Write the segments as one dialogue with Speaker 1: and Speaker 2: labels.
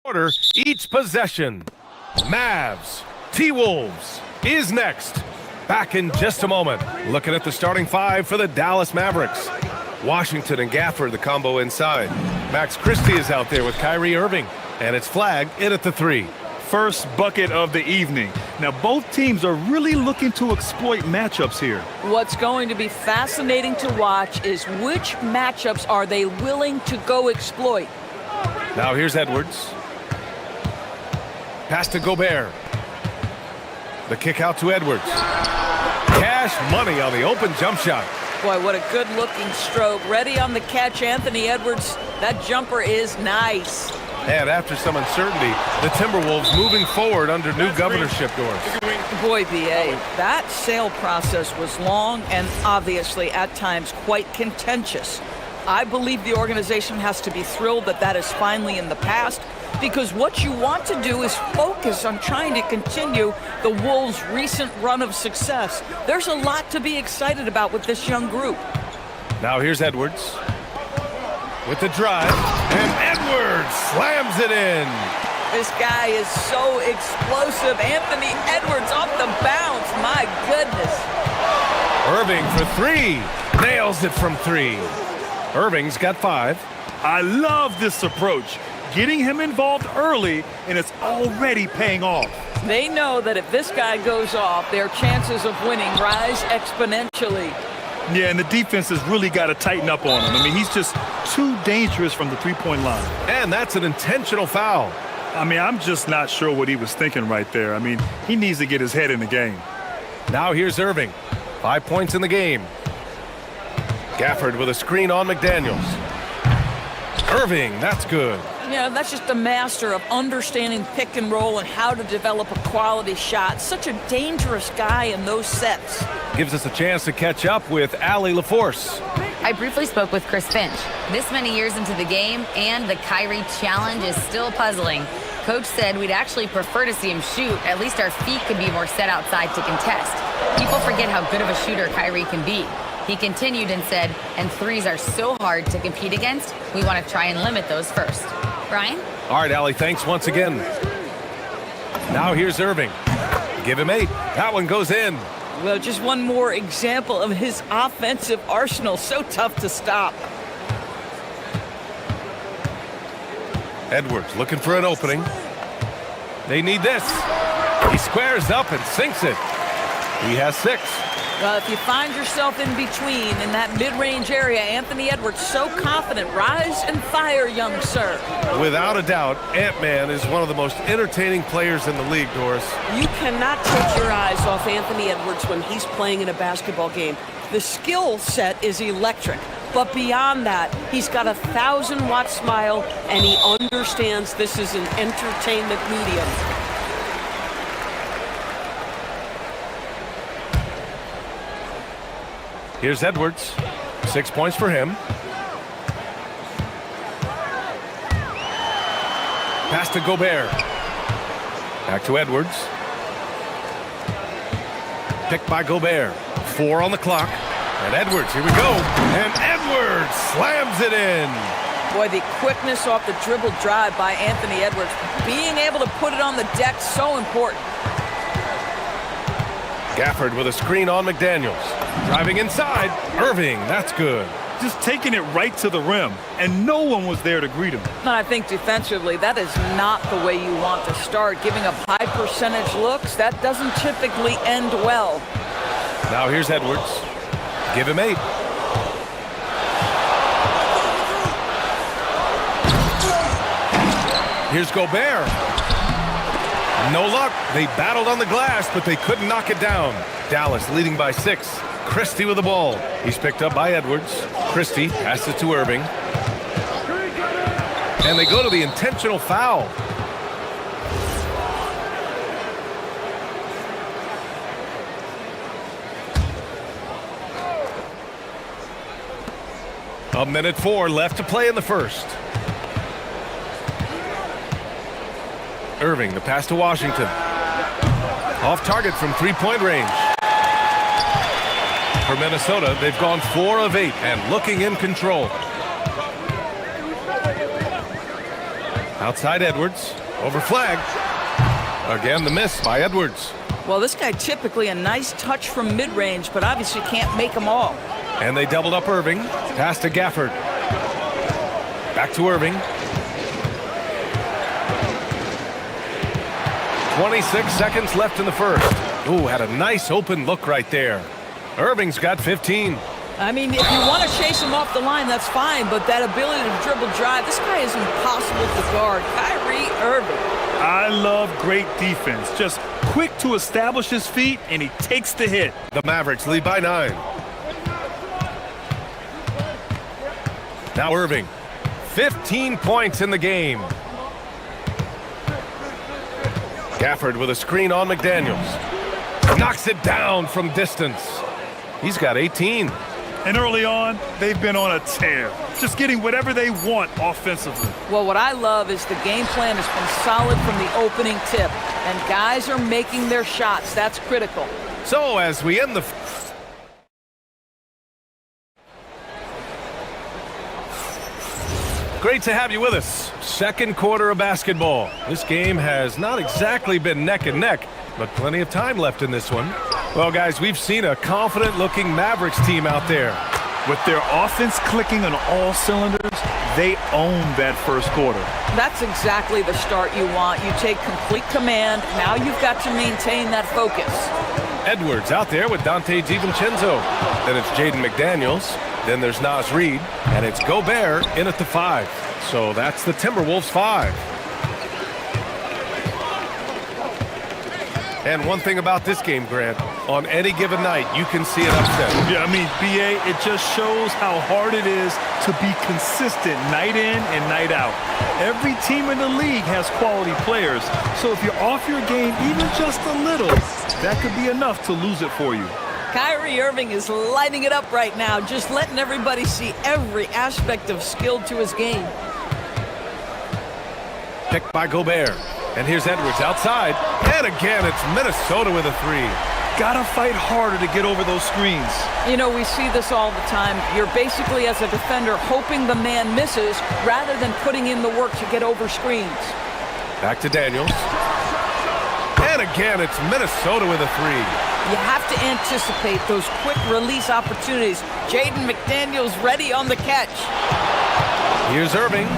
Speaker 1: quarter each possession. Mavs, T-Wolves is next. Back in just a moment. Looking at the starting five for the Dallas Mavericks. Washington and Gafford, the combo inside. Max Christie is out there with Kyrie Irving. And it's flagged in at the three.
Speaker 2: First bucket of the evening. Now, both teams are really looking to exploit matchups here.
Speaker 3: What's going to be fascinating to watch is which matchups are they willing to go exploit.
Speaker 1: Now here's Edwards. Pass to Gobert. The kick out to Edwards. Cash money on the open jump shot.
Speaker 3: Boy, what a good-looking stroke. Ready on the catch, Anthony Edwards. That jumper is nice.
Speaker 1: And after some uncertainty, the Timberwolves moving forward under new governorship doors.
Speaker 3: Boy, B.A., that sale process was long and obviously at times quite contentious. I believe the organization has to be thrilled that that is finally in the past, because what you want to do is focus on trying to continue the Wolves' recent run of success. There's a lot to be excited about with this young group.
Speaker 1: Now here's Edwards with the drive, and Edwards slams it in.
Speaker 3: This guy is so explosive. Anthony Edwards off the bounce. My goodness.
Speaker 1: Irving for three. Nails it from three. Irving's got five.
Speaker 2: I love this approach. Getting him involved early, and it's already paying off.
Speaker 3: They know that if this guy goes off, their chances of winning rise exponentially.
Speaker 2: Yeah, and the defense has really got to tighten up on him. I mean, he's just too dangerous from the three-point line.
Speaker 1: And that's an intentional foul.
Speaker 2: I mean, I'm just not sure what he was thinking right there. I mean, he needs to get his head in the game.
Speaker 1: Now here's Irving. 5 points in the game. Gafford with a screen on McDaniels. Irving, that's good.
Speaker 3: Yeah, that's just a master of understanding pick and roll and how to develop a quality shot. Such a dangerous guy in those sets.
Speaker 1: Gives us a chance to catch up with Allie LaForce.
Speaker 4: I briefly spoke with Chris Finch. This many years into the game, and the Kyrie challenge is still puzzling. Coach said we'd actually prefer to see him shoot. At least our feet could be more set outside to contest. People forget how good of a shooter Kyrie can be. He continued and said, and threes are so hard to compete against, we want to try and limit those first. Brian?
Speaker 1: All right, Allie, thanks once again. Now here's Irving. Give him 8. That one goes in.
Speaker 3: Well, just one more example of his offensive arsenal. So tough to stop.
Speaker 1: Edwards looking for an opening. They need this. He squares up and sinks it. He has 6.
Speaker 3: Well, if you find yourself in between in that mid-range area, Anthony Edwards so confident. Rise and fire, young sir.
Speaker 1: Without a doubt, Ant-Man is one of the most entertaining players in the league, Doris.
Speaker 5: You cannot take your eyes off Anthony Edwards when he's playing in a basketball game. The skill set is electric, but beyond that, he's got a 1,000-watt smile, and he understands this is an entertainment medium.
Speaker 1: Here's Edwards. 6 points for him. Pass to Gobert. Back to Edwards. Picked by Gobert. 4 on the clock. And Edwards, here we go. And Edwards slams it in.
Speaker 3: Boy, the quickness off the dribble drive by Anthony Edwards. Being able to put it on the deck, so important.
Speaker 1: Gafford with a screen on McDaniels. Driving inside. Irving, that's good.
Speaker 2: Just taking it right to the rim, and no one was there to greet him.
Speaker 3: And I think defensively, that is not the way you want to start. Giving up high percentage looks, that doesn't typically end well.
Speaker 1: Now here's Edwards. Give him 8. Here's Gobert. No luck. They battled on the glass, but they couldn't knock it down. Dallas leading by 6. Christie with the ball. He's picked up by Edwards. Christie passes it to Irving. And they go to the intentional foul. A minute 4 left to play in the first. Irving, the pass to Washington. Off target from three-point range. For Minnesota, they've gone 4 of 8 and looking in control. Outside Edwards. Over flag. Again, the miss by Edwards.
Speaker 3: Well, this guy typically a nice touch from mid-range, but obviously can't make them all.
Speaker 1: And they doubled up Irving. Pass to Gafford. Back to Irving. 26 seconds left in the first. Ooh, had a nice open look right there. Irving's got 15.
Speaker 3: I mean, if you want to chase him off the line, that's fine, but that ability to dribble drive, this guy is impossible to guard. Kyrie Irving.
Speaker 2: I love great defense. Just quick to establish his feet, and he takes the hit.
Speaker 1: The Mavericks lead by 9. Now Irving. 15 points in the game. Gafford with a screen on McDaniels. Knocks it down from distance. He's got 18.
Speaker 2: And early on, they've been on a tear. Just getting whatever they want offensively.
Speaker 3: Well, what I love is the game plan has been solid from the opening tip, and guys are making their shots. That's critical.
Speaker 1: So as we end the... Great to have you with us. Second quarter of basketball. This game has not exactly been neck and neck, but plenty of time left in this one. Well, guys, we've seen a confident-looking Mavericks team out there.
Speaker 2: With their offense clicking on all cylinders, they own that first quarter.
Speaker 3: That's exactly the start you want. You take complete command. Now you've got to maintain that focus.
Speaker 1: Edwards out there with Dante DiVincenzo. Then it's Jaden McDaniels. Then there's Naz Reid. And it's Gobert in at the 5. So that's the Timberwolves 5. And one thing about this game, Grant, on any given night, you can see an upset.
Speaker 2: Yeah, I mean, BA, it just shows how hard it is to be consistent night in and night out. Every team in the league has quality players, so if you're off your game even just a little, that could be enough to lose it for you.
Speaker 3: Kyrie Irving is lighting it up right now, just letting everybody see every aspect of skill to his game.
Speaker 1: Picked by Gobert. And here's Edwards outside. And again, it's Minnesota with a 3.
Speaker 2: Gotta fight harder to get over those screens.
Speaker 3: You know, we see this all the time. You're basically, as a defender, hoping the man misses rather than putting in the work to get over screens.
Speaker 1: Back to Daniels. And again, it's Minnesota with a 3.
Speaker 3: You have to anticipate those quick release opportunities. Jaden McDaniels ready on the catch.
Speaker 1: Here's Irving.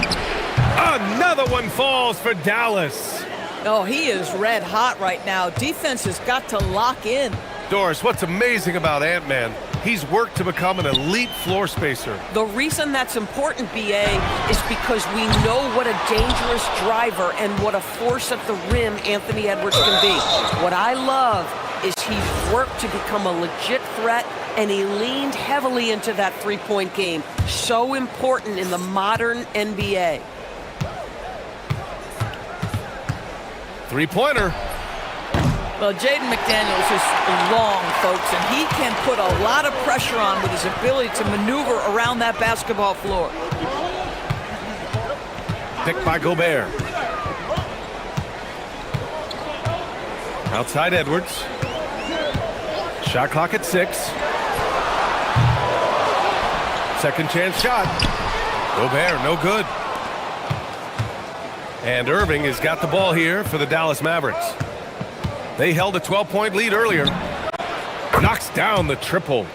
Speaker 1: Another one falls for Dallas.
Speaker 3: Oh, he is red hot right now. Defense has got to lock in.
Speaker 1: Doris, what's amazing about Ant-Man, he's worked to become an elite floor spacer.
Speaker 3: The reason that's important, BA, is because we know what a dangerous driver and what a force at the rim Anthony Edwards can be. What I love is he's worked to become a legit threat, and he leaned heavily into that three-point game. So important in the modern NBA.
Speaker 1: Three-pointer.
Speaker 3: Well, Jaden McDaniels is long, folks, and he can put a lot of pressure on with his ability to maneuver around that basketball floor.
Speaker 1: Picked by Gobert. Outside Edwards. Shot clock at 6. Second chance shot. Gobert, no good. And Irving has got the ball here for the Dallas Mavericks. They held a 12-point lead earlier. Knocks down the triple.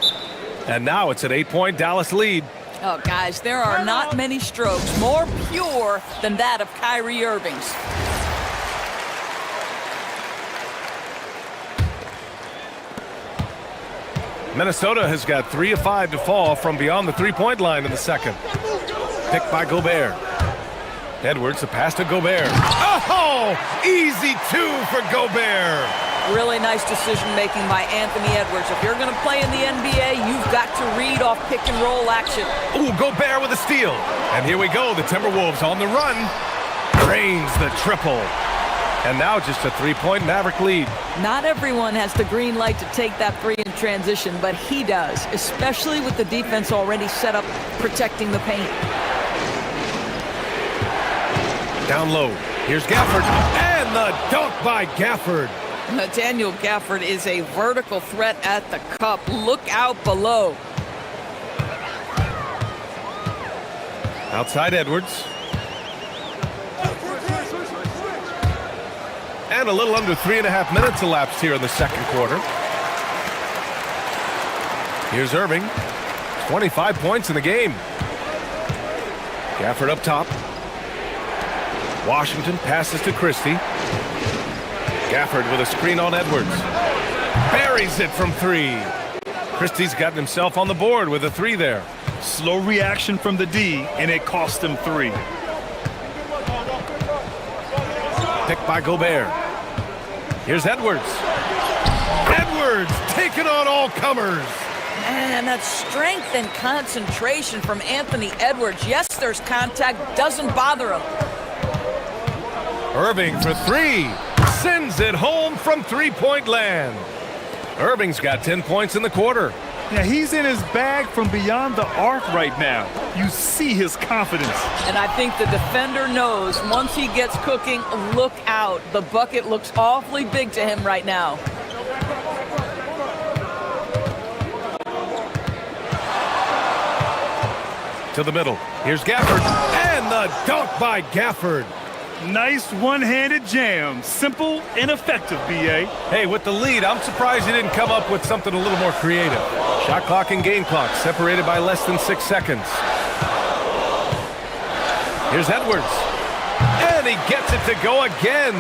Speaker 1: And now it's an 8-point Dallas lead.
Speaker 3: Oh, guys, there are not many strokes more pure than that of Kyrie Irving's.
Speaker 1: Minnesota has got 3 of 5 to fall from beyond the three-point line in the second. Picked by Gobert. Edwards, a pass to Gobert. Oh, easy 2 for Gobert.
Speaker 3: Really nice decision-making by Anthony Edwards. If you're going to play in the NBA, you've got to read off pick-and-roll action.
Speaker 1: Ooh, Gobert with a steal. And here we go, the Timberwolves on the run. Drains the triple. And now just a 3-point Maverick lead.
Speaker 3: Not everyone has the green light to take that 3 in transition, but he does, especially with the defense already set up protecting the paint.
Speaker 1: Down low. Here's Gafford. And the dunk by Gafford.
Speaker 3: Nathaniel Gafford is a vertical threat at the cup. Look out below.
Speaker 1: Outside Edwards. And a little under 3.5 minutes elapsed here in the second quarter. Here's Irving. 25 points in the game. Gafford up top. Washington passes to Christie. Gafford with a screen on Edwards. Buries it from three. Christie's gotten himself on the board with a three there.
Speaker 2: Slow reaction from the D, and it cost him three.
Speaker 1: Picked by Gobert. Here's Edwards. Edwards taking on all comers.
Speaker 3: Man, that strength and concentration from Anthony Edwards. Yes, there's contact, doesn't bother him.
Speaker 1: Irving for three. Sends it home from three-point land. Irving's got 10 points in the quarter.
Speaker 2: Now, he's in his bag from beyond the arc right now. You see his confidence.
Speaker 3: And I think the defender knows once he gets cooking, look out. The bucket looks awfully big to him right now.
Speaker 1: To the middle. Here's Gafford. And the dunk by Gafford.
Speaker 2: Nice one-handed jam. Simple and effective, B.A.
Speaker 1: Hey, with the lead, I'm surprised he didn't come up with something a little more creative. Shot clock and game clock separated by less than 6 seconds. Here's Edwards. And he gets it to go again.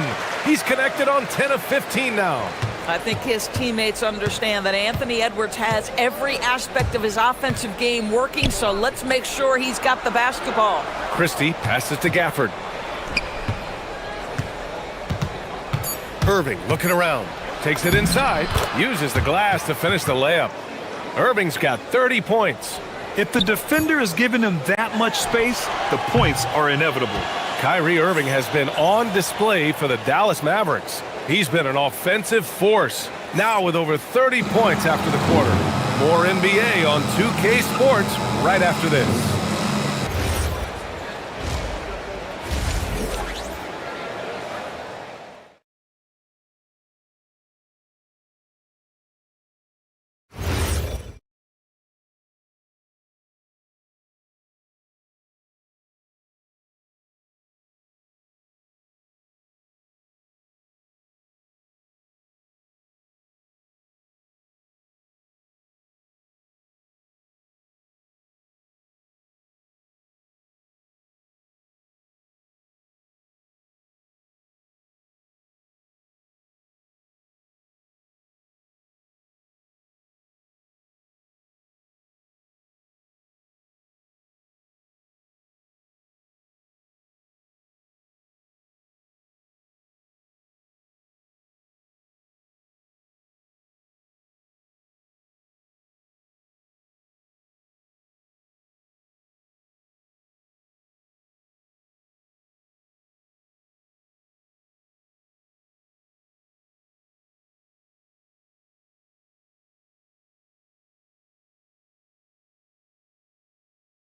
Speaker 1: He's connected on 10 of 15 now.
Speaker 3: I think his teammates understand that Anthony Edwards has every aspect of his offensive game working, so let's make sure he's got the basketball.
Speaker 1: Christie passes to Gafford. Irving looking around. Takes it inside. Uses the glass to finish the layup. Irving's got 30 points.
Speaker 2: If the defender is giving him that much space, the points are inevitable.
Speaker 1: Kyrie Irving has been on display for the Dallas Mavericks. He's been an offensive force. Now with over 30 points after the quarter. More NBA on 2K Sports right after this.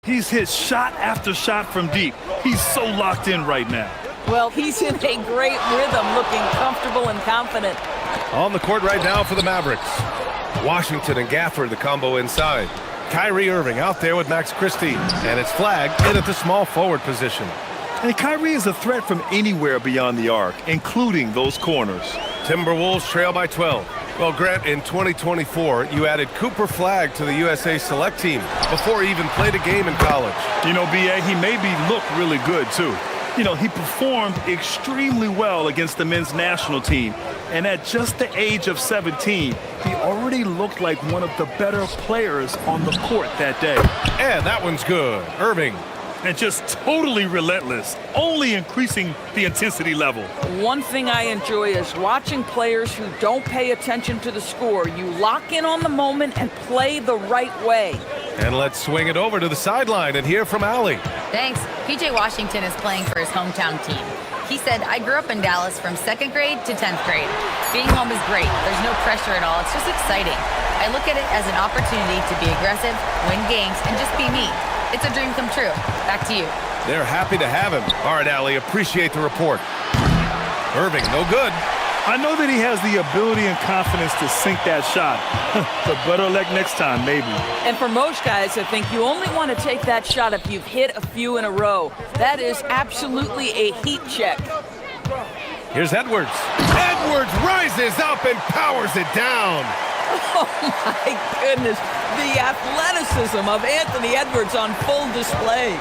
Speaker 2: He's hit shot after shot from deep. He's so locked in right now.
Speaker 3: Well, he's in a great rhythm, looking comfortable and confident.
Speaker 1: On the court right now for the Mavericks. Washington and Gafford, the combo inside. Kyrie Irving out there with Max Christie. And it's flagged in at the small forward position.
Speaker 2: And Kyrie is a threat from anywhere beyond the arc, including those corners.
Speaker 1: Timberwolves trail by 12. Well, Grant, in 2024, you added Cooper Flagg to the USA Select team before he even played a game in college.
Speaker 2: You know, B.A., he maybe looked really good, too. You know, he performed extremely well against the men's national team. And at just the age of 17, he already looked like one of the better players on the court that day.
Speaker 1: And that one's good. Irving.
Speaker 2: And just totally relentless, only increasing the intensity level.
Speaker 3: One thing I enjoy is watching players who don't pay attention to the score. You lock in on the moment and play the right way.
Speaker 1: And let's swing it over to the sideline and hear from Allie.
Speaker 4: Thanks. PJ Washington is playing for his hometown team. He said, I grew up in Dallas from 2nd grade to 10th grade. Being home is great. There's no pressure at all. It's just exciting. I look at it as an opportunity to be aggressive, win games, and just be me. It's a dream come true. Back to you.
Speaker 1: They're happy to have him. All right, Allie, appreciate the report. Irving, no good.
Speaker 2: I know that he has the ability and confidence to sink that shot. But better luck next time, maybe.
Speaker 3: And for most guys, I think you only want to take that shot if you've hit a few in a row. That is absolutely a heat check.
Speaker 1: Here's Edwards. Edwards rises up and powers it down.
Speaker 3: Oh, my goodness. The athleticism of Anthony Edwards on full display.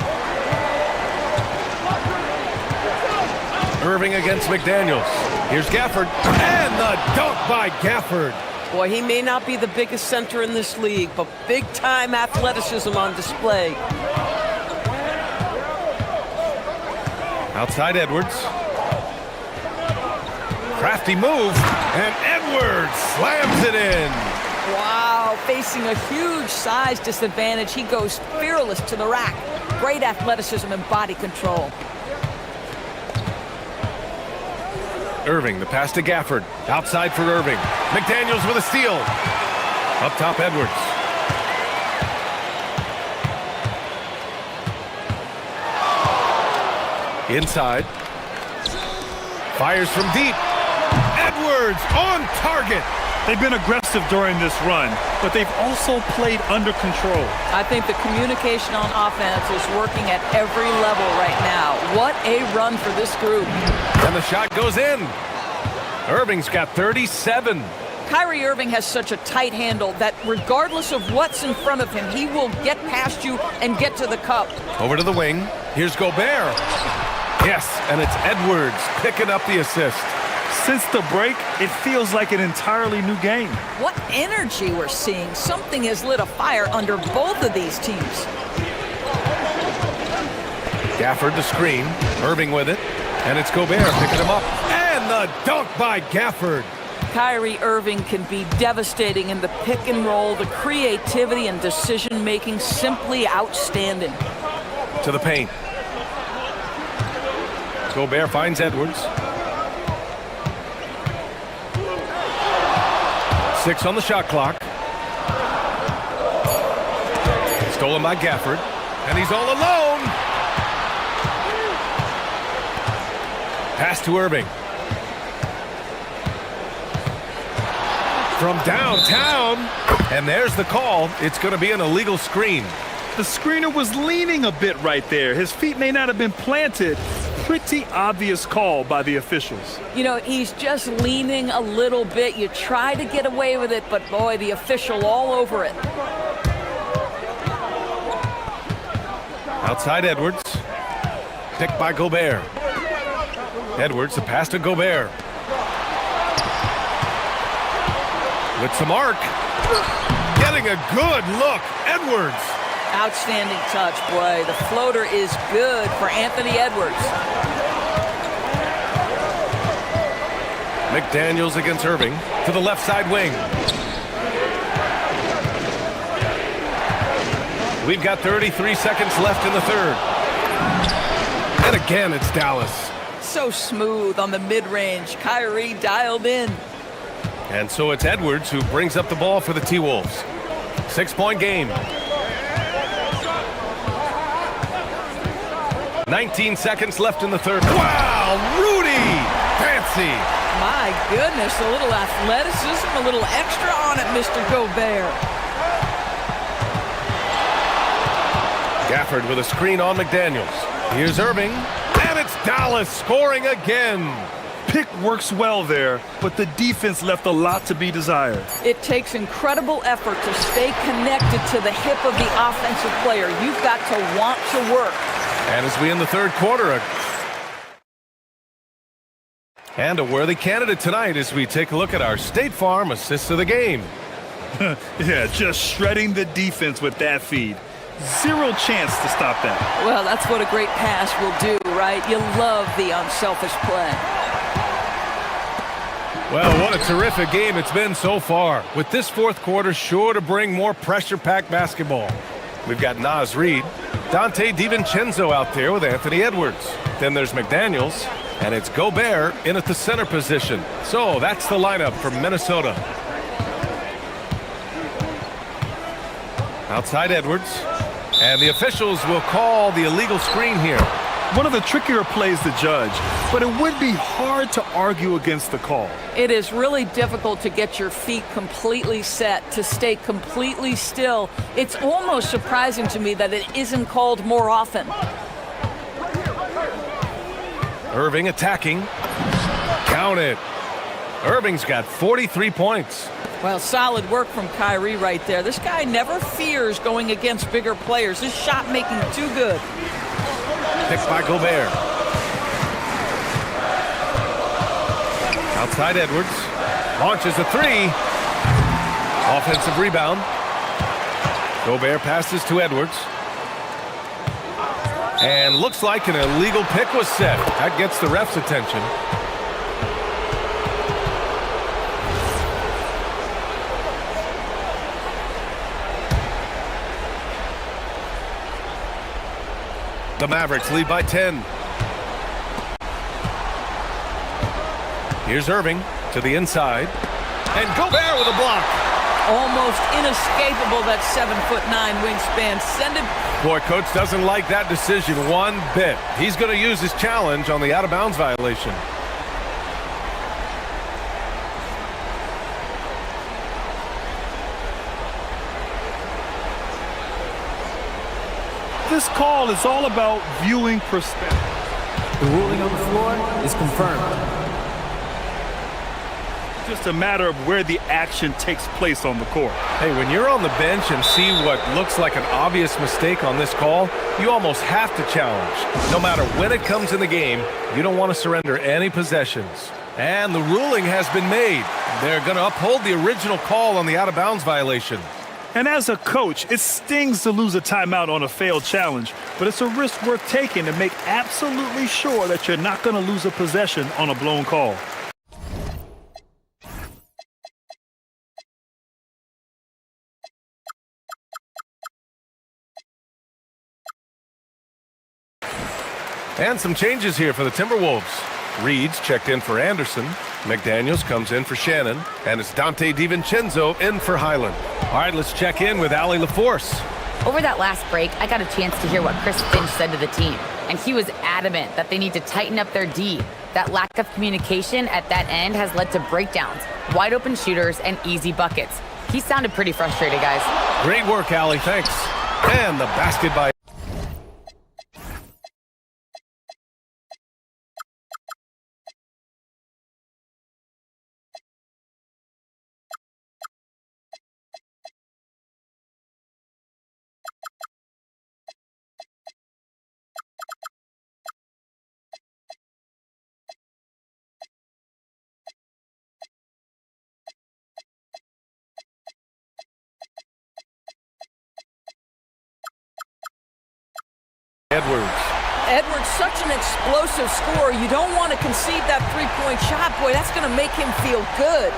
Speaker 1: Irving against McDaniels. Here's Gafford. And the dunk by Gafford.
Speaker 5: Boy, he may not be the biggest center in this league, but big-time athleticism on display.
Speaker 1: Outside Edwards. Crafty move, and Edwards slams it in.
Speaker 3: Wow, facing a huge size disadvantage, he goes fearless to the rack. Great athleticism and body control.
Speaker 1: Irving, the pass to Gafford. Outside for Irving. McDaniels with a steal. Up top, Edwards. Inside. Fires from deep. Edwards on target.
Speaker 2: They've been aggressive during this run, but they've also played under control.
Speaker 3: I think the communication on offense is working at every level right now. What a run for this group.
Speaker 1: And the shot goes in. Irving's got 37.
Speaker 3: Kyrie Irving has such a tight handle that regardless of what's in front of him, he will get past you and get to the cup.
Speaker 1: Over to the wing. Here's Gobert. Yes, and it's Edwards picking up the assist.
Speaker 2: Since the break, it feels like an entirely new game.
Speaker 3: What energy we're seeing. Something has lit a fire under both of these teams.
Speaker 1: Gafford the screen. Irving with it. And it's Gobert picking him up. And the dunk by Gafford.
Speaker 3: Kyrie Irving can be devastating in the pick and roll. The creativity and decision-making simply outstanding.
Speaker 1: To the paint. Gobert finds Edwards. 6 on the shot clock. Stolen by Gafford. And he's all alone. Pass to Irving. From downtown. And there's the call. It's going to be an illegal screen.
Speaker 2: The screener was leaning a bit right there. His feet may not have been planted. Pretty obvious call by the officials.
Speaker 3: You know, he's just leaning a little bit. You try to get away with it, but boy, the official all over it.
Speaker 1: Outside Edwards. Picked by Gobert. Edwards, the pass to Gobert. With some arc. Getting a good look. Edwards.
Speaker 3: Outstanding touch, boy. The floater is good for Anthony Edwards.
Speaker 1: McDaniels against Irving to the left side wing. We've got 33 seconds left in the third. And again, it's Dallas.
Speaker 3: So smooth on the mid-range. Kyrie dialed in.
Speaker 1: And so it's Edwards who brings up the ball for the T-Wolves. 6-point game. 19 seconds left in the third. Wow, Rudy! Fancy!
Speaker 3: My goodness, a little athleticism, a little extra on it, Mr. Gobert.
Speaker 1: Gafford with a screen on McDaniels. Here's Irving, and it's Dallas scoring again.
Speaker 2: Pick works well there, but the defense left a lot to be desired.
Speaker 3: It takes incredible effort to stay connected to the hip of the offensive player. You've got to want to work.
Speaker 1: And as we end the third quarter, and a worthy candidate tonight as we take a look at our State Farm assists of the game.
Speaker 2: Yeah, just shredding the defense with that feed. Zero chance to stop that.
Speaker 3: Well, that's what a great pass will do, right? You love the unselfish play.
Speaker 1: Well, what a terrific game it's been so far. With this fourth quarter sure to bring more pressure-packed basketball. We've got Naz Reid, Dante DiVincenzo out there with Anthony Edwards. Then there's McDaniels, and it's Gobert in at the center position. So that's the lineup for Minnesota. Outside Edwards, and the officials will call the illegal screen here.
Speaker 2: One of the trickier plays to judge, but it would be hard to argue against the call.
Speaker 3: It is really difficult to get your feet completely set, to stay completely still. It's almost surprising to me that it isn't called more often.
Speaker 1: Irving attacking. Count it. Irving's got 43 points.
Speaker 3: Well, solid work from Kyrie right there. This guy never fears going against bigger players. His shot making too good.
Speaker 1: Picked by Gobert. Outside Edwards. Launches a three. Offensive rebound. Gobert passes to Edwards. And looks like an illegal pick was set. That gets the ref's attention. The Mavericks lead by 10. Here's Irving to the inside. And Gobert with a block.
Speaker 3: Almost inescapable, that 7'9" wingspan. Send it.
Speaker 1: Boy, coach doesn't like that decision one bit. He's going to use his challenge on the out-of-bounds violation.
Speaker 2: This call is all about viewing perspective.
Speaker 6: The ruling on the floor is confirmed.
Speaker 2: Just a matter of where the action takes place on the court.
Speaker 1: Hey, when you're on the bench and see what looks like an obvious mistake on this call, you almost have to challenge. No matter when it comes in the game, you don't want to surrender any possessions. And the ruling has been made. They're going to uphold the original call on the out-of-bounds violation.
Speaker 2: And as a coach, it stings to lose a timeout on a failed challenge, but it's a risk worth taking to make absolutely sure that you're not going to lose a possession on a blown call.
Speaker 1: And some changes here for the Timberwolves. Reed's checked in for Anderson. McDaniels comes in for Shannon. And it's Dante DiVincenzo in for Highland. All right, let's check in with Allie LaForce.
Speaker 4: Over that last break, I got a chance to hear what Chris Finch said to the team. And he was adamant that they need to tighten up their D. That lack of communication at that end has led to breakdowns, wide open shooters, and easy buckets. He sounded pretty frustrated, guys.
Speaker 1: Great work, Allie. Thanks. And the basket by Edwards.
Speaker 3: Edwards, such an explosive scorer. You don't want to concede that three-point shot. Boy, that's going to make him feel good.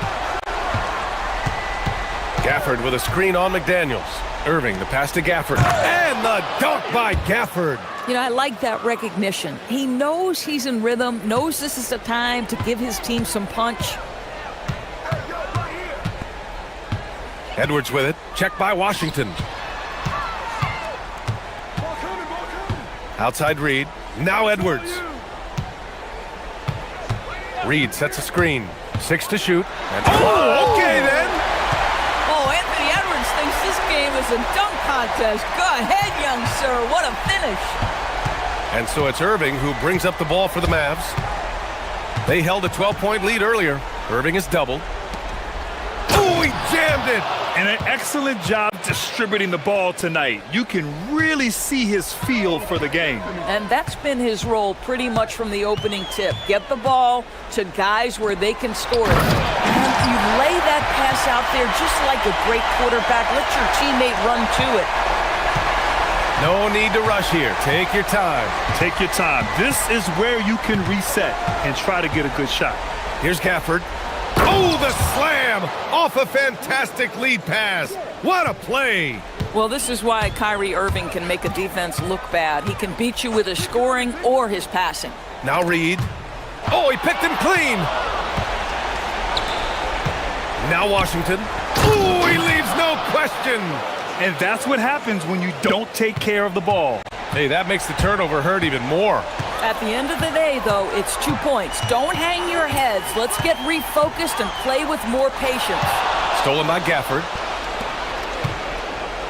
Speaker 1: Gafford with a screen on McDaniels. Irving, the pass to Gafford. And the dunk by Gafford.
Speaker 3: You know, I like that recognition. He knows he's in rhythm, knows this is the time to give his team some punch.
Speaker 1: Edwards with it. Checked by Washington. Outside Reed. Now Edwards. Reed sets a screen. 6 to shoot. And okay then.
Speaker 3: Oh, Anthony Edwards thinks this game is a dunk contest. Go ahead, young sir. What a finish.
Speaker 1: And so it's Irving who brings up the ball for the Mavs. They held a 12-point lead earlier. Irving is doubled. Oh, he jammed it.
Speaker 2: And an excellent job distributing the ball tonight. You can really see his feel for the game.
Speaker 3: And that's been his role pretty much from the opening tip. Get the ball to guys where they can score it. And you lay that pass out there just like a great quarterback. Let your teammate run to it.
Speaker 1: No need to rush here. Take your time.
Speaker 2: Take your time. This is where you can reset and try to get a good shot.
Speaker 1: Here's Gafford. Oh, the slam off a fantastic lead pass. What a play.
Speaker 3: Well, this is why Kyrie Irving can make a defense look bad. He can beat you with his scoring or his passing.
Speaker 1: Now Reed. Oh, he picked him clean. Now Washington. Oh, he leaves no question.
Speaker 2: And that's what happens when you don't take care of the ball.
Speaker 1: Hey, that makes the turnover hurt even more.
Speaker 3: At the end of the day, though, it's 2 points. Don't hang your heads. Let's get refocused and play with more patience.
Speaker 1: Stolen by Gafford.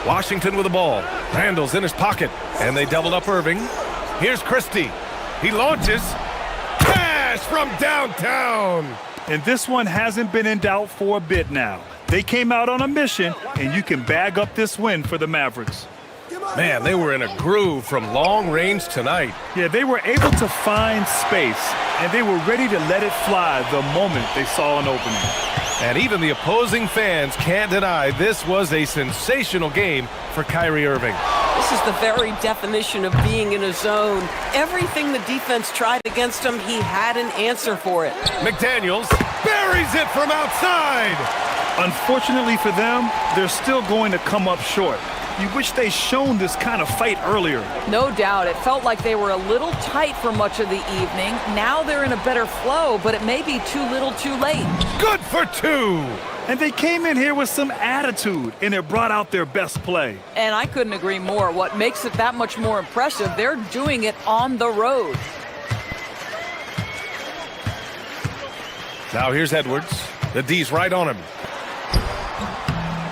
Speaker 1: Washington with the ball. Randall's in his pocket. And they doubled up Irving. Here's Christie. He launches. Cash from downtown.
Speaker 2: And this one hasn't been in doubt for a bit now. They came out on a mission, and you can bag up this win for the Mavericks.
Speaker 1: Man, they were in a groove from long range tonight.
Speaker 2: Yeah, they were able to find space, and they were ready to let it fly the moment they saw an opening.
Speaker 1: And even the opposing fans can't deny this was a sensational game for Kyrie Irving.
Speaker 5: This is the very definition of being in a zone. Everything the defense tried against him, he had an answer for it.
Speaker 1: McDaniels buries it from outside.
Speaker 2: Unfortunately for them, they're still going to come up short. You wish they shown this kind of fight earlier.
Speaker 3: No doubt. It felt like they were a little tight for much of the evening. Now they're in a better flow, but it may be too little too late.
Speaker 1: Good for two.
Speaker 2: And they came in here with some attitude, and it brought out their best play.
Speaker 3: And I couldn't agree more. What makes it that much more impressive, they're doing it on the road.
Speaker 1: Now here's Edwards. The D's right on him.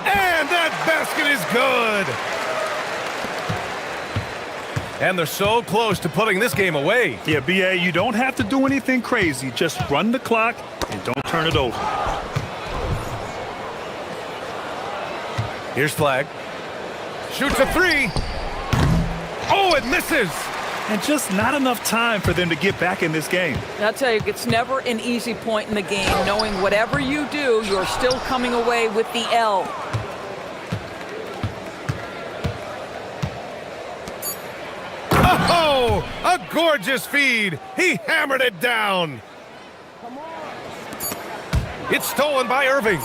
Speaker 1: And that basket is good. And they're so close to putting this game away.
Speaker 2: Yeah, B.A., you don't have to do anything crazy. Just run the clock and don't turn it over.
Speaker 1: Here's Flag. Shoots a three. Oh, it misses.
Speaker 2: And just not enough time for them to get back in this game.
Speaker 3: I'll tell you, it's never an easy point in the game, knowing whatever you do, you're still coming away with the L.
Speaker 1: Oh, a gorgeous feed. He hammered it down. It's stolen by Irving.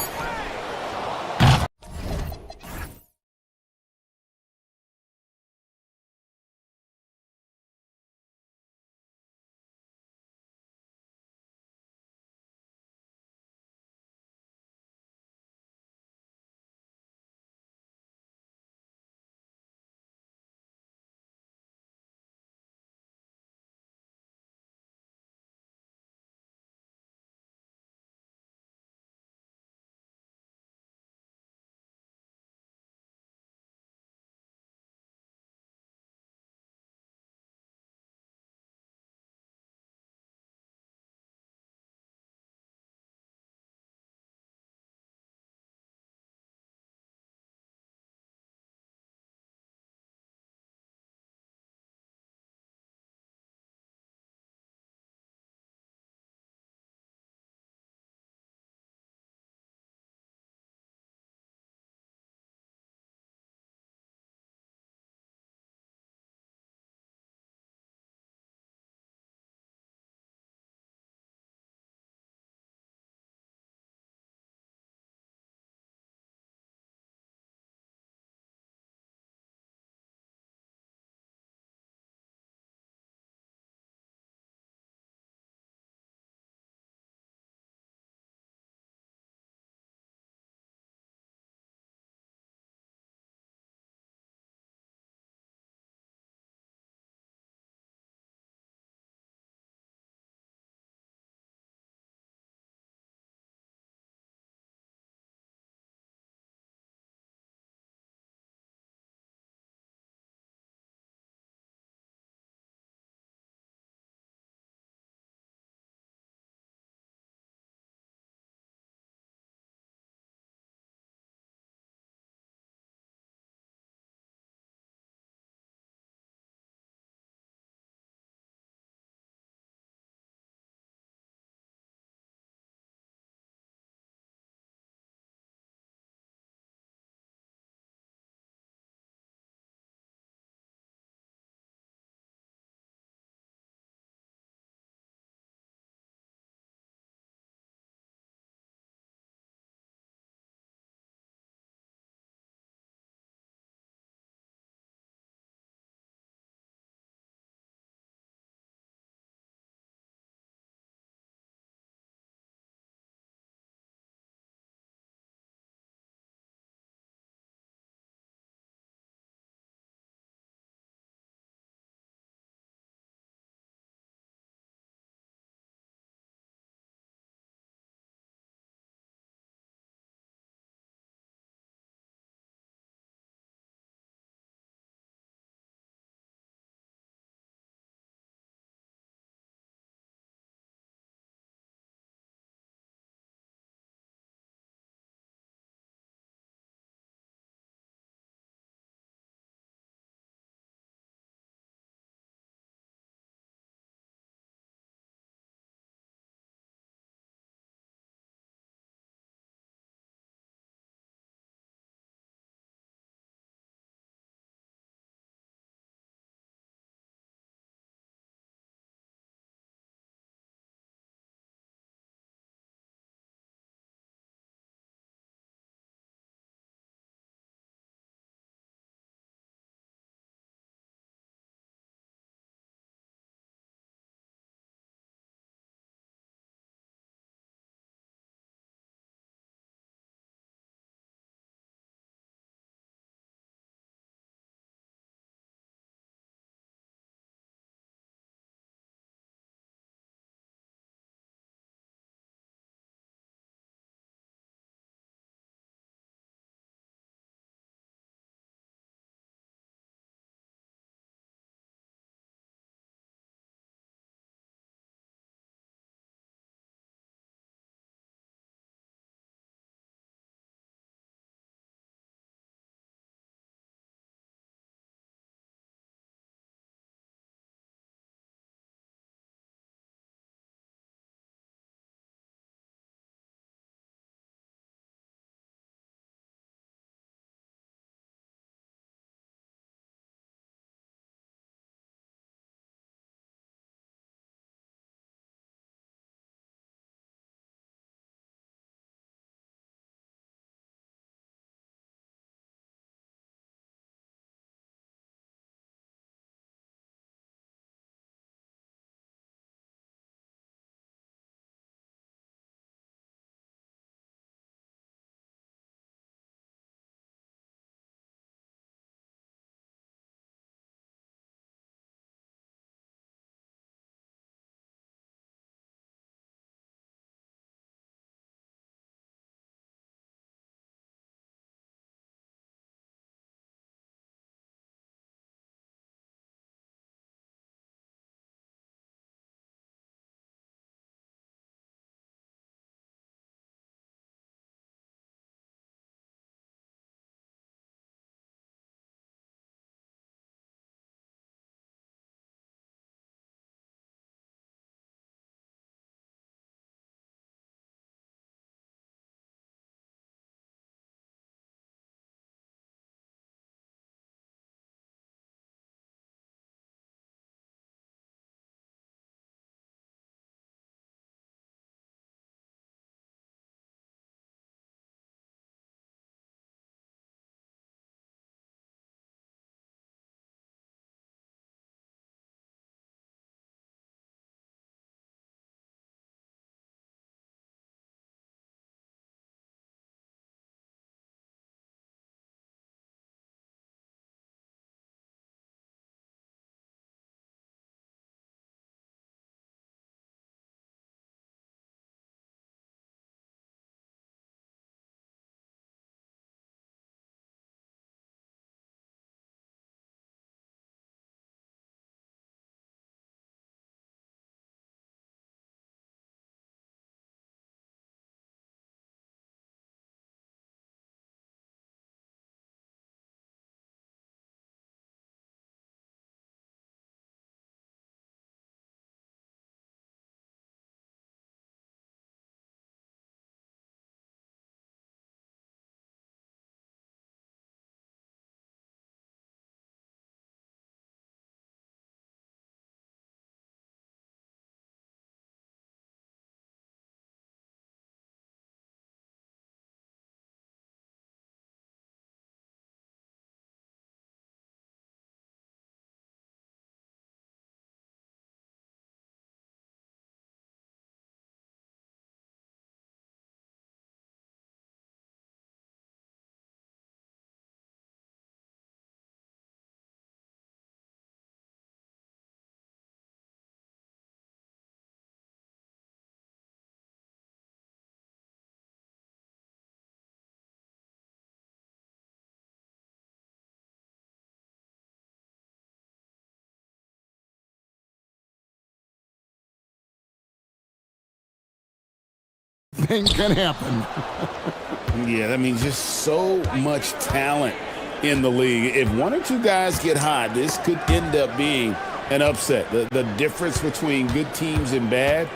Speaker 7: anything can happen.
Speaker 8: Yeah, I mean, just so much talent in the league. If one or two guys get hot, this could end up being an upset. The difference between good teams and bad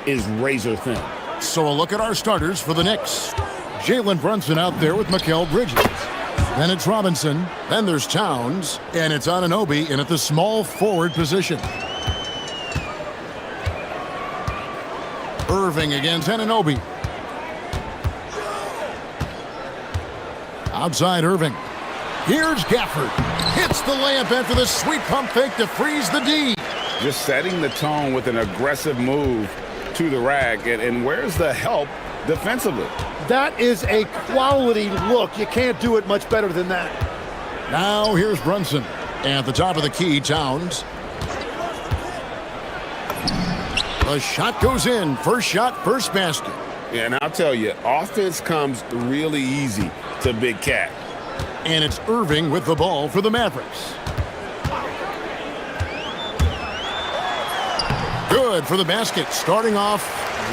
Speaker 8: is razor thin.
Speaker 7: So a look at our starters for the Knicks. Jalen Brunson out there with Mikal Bridges. Then it's Robinson. Then there's Towns. And it's Anunoby in at the small forward position. Irving against Anunoby. Outside Irving. Here's Gafford. Hits the layup after the sweet pump fake to freeze the D.
Speaker 8: Just setting the tone with an aggressive move to the rack. And where's the help defensively?
Speaker 9: That is a quality look. You can't do it much better than that.
Speaker 7: Now here's Brunson. At the top of the key, Towns. The shot goes in. First shot, first basket.
Speaker 8: Yeah, and I'll tell you, offense comes really easy to Big Cat.
Speaker 7: And it's Irving with the ball for the Mavericks. Good for the basket. Starting off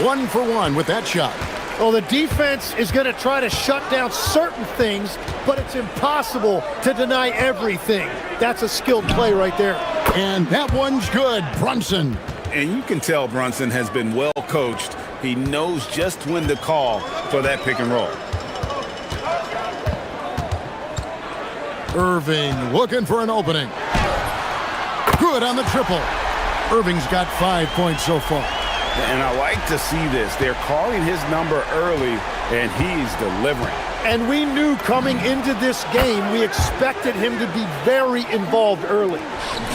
Speaker 7: 1 for 1 with that shot.
Speaker 9: Well, the defense is going to try to shut down certain things, but it's impossible to deny everything. That's a skilled play right there.
Speaker 7: And that one's good. Brunson.
Speaker 8: And you can tell Brunson has been well coached. He knows just when to call for that pick and roll.
Speaker 7: Irving looking for an opening. Good on the triple. Irving's got 5 points so far.
Speaker 8: And I like to see this. They're calling his number early, and he's delivering.
Speaker 9: And we knew coming into this game, we expected him to be very involved early.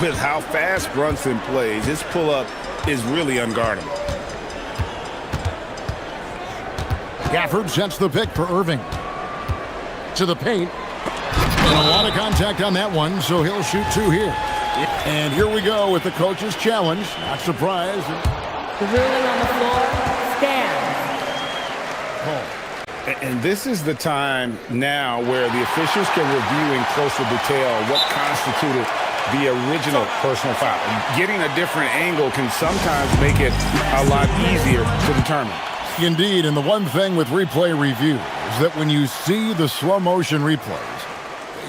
Speaker 8: With how fast Brunson plays, his pull-up is really unguardable.
Speaker 7: Gafford sets the pick for Irving. To the paint. And a lot of contact on that one, so he'll shoot 2 here. And here we go with the coach's challenge. Not surprised.
Speaker 10: The ruling on the floor stands.
Speaker 8: And this is the time now where the officials can review in closer detail what constituted the original personal foul. Getting a different angle can sometimes make it a lot easier to determine.
Speaker 7: Indeed, and the one thing with replay review is that when you see the slow motion replays,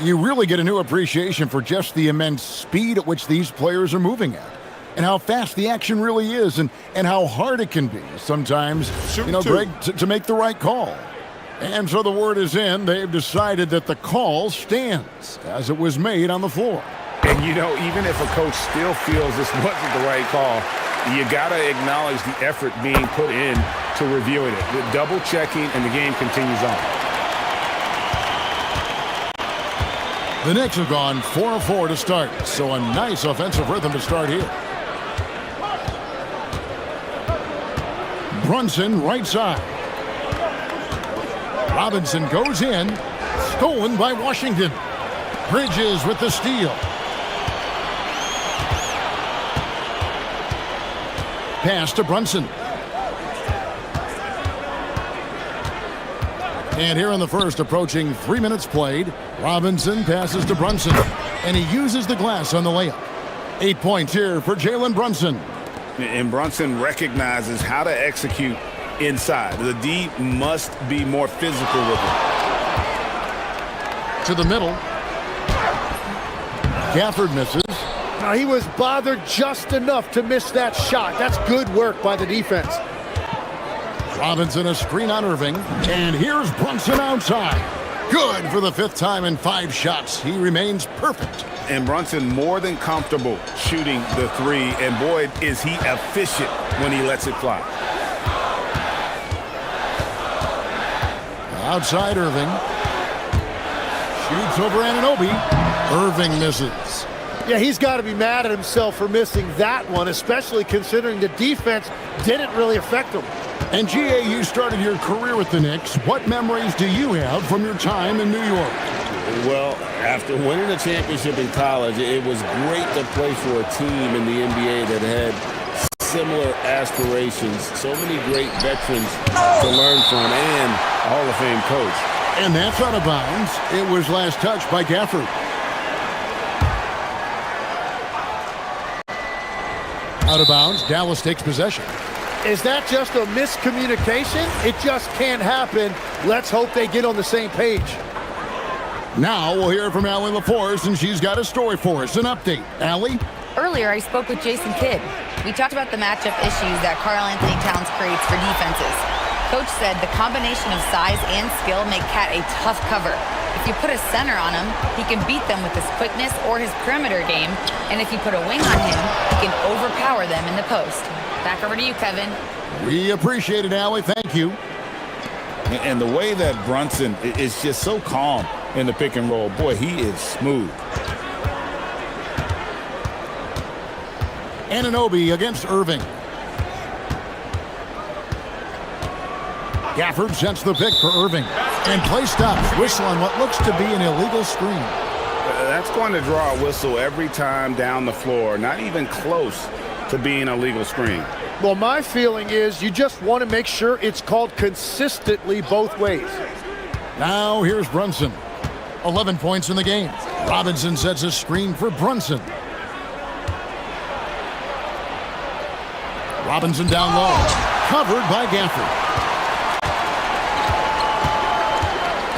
Speaker 7: you really get a new appreciation for just the immense speed at which these players are moving at. And how fast the action really is, and how hard it can be sometimes, Greg, to make the right call. And so the word is in. They've decided that the call stands as it was made on the floor.
Speaker 8: And, even if a coach still feels this wasn't the right call, you got to acknowledge the effort being put in to reviewing it. The double checking, and the game continues on.
Speaker 7: The Knicks have gone 4-4 to start, so a nice offensive rhythm to start here. Brunson right side. Robinson goes in. Stolen by Washington. Bridges with the steal. Pass to Brunson. And here in the first, approaching 3 minutes played, Robinson passes to Brunson, and he uses the glass on the layup. 8 points here for Jalen Brunson.
Speaker 8: And Brunson recognizes how to execute inside. The D must be more physical with him.
Speaker 7: To the middle. Gafford misses.
Speaker 9: Now, he was bothered just enough to miss that shot. That's good work by the defense.
Speaker 7: Robinson a screen on Irving. And here's Brunson outside. Good for the 5th time in 5 shots. He remains perfect.
Speaker 8: And Brunson more than comfortable shooting the 3. And boy, is he efficient when he lets it fly.
Speaker 7: Outside Irving. Shoots over Anunoby. Irving misses.
Speaker 9: Yeah, he's got to be mad at himself for missing that one, especially considering the defense didn't really affect him.
Speaker 7: And G.A., you started your career with the Knicks. What memories do you have from your time in New York?
Speaker 8: Well, after winning a championship in college, it was great to play for a team in the NBA that had similar aspirations. So many great veterans to learn from, and a Hall of Fame coach.
Speaker 7: And that's out of bounds. It was last touched by Gafford. Out of bounds, Dallas takes possession.
Speaker 9: Is that just a miscommunication? It just can't happen. Let's hope they get on the same page.
Speaker 7: Now we'll hear from Allie LaForce, and she's got a story for us, an update. Allie?
Speaker 4: Earlier, I spoke with Jason Kidd. We talked about the matchup issues that Karl Anthony Towns creates for defenses. Coach said the combination of size and skill make Cat a tough cover. If you put a center on him, he can beat them with his quickness or his perimeter game. And if you put a wing on him, he can overpower them in the post. Back over to you, Kevin.
Speaker 7: We appreciate it, Allie. Thank you.
Speaker 8: And the way that Brunson is just so calm in the pick and roll, boy, he is smooth.
Speaker 7: Anunoby against Irving. Gafford sets the pick for Irving. And play stops. Whistle on what looks to be an illegal screen.
Speaker 8: That's going to draw a whistle every time down the floor. Not even close to being a legal screen.
Speaker 9: Well, my feeling is you just want to make sure it's called consistently both ways.
Speaker 7: Now here's Brunson. 11 points in the game. Robinson sets a screen for Brunson. Robinson down low. Covered by Gafford.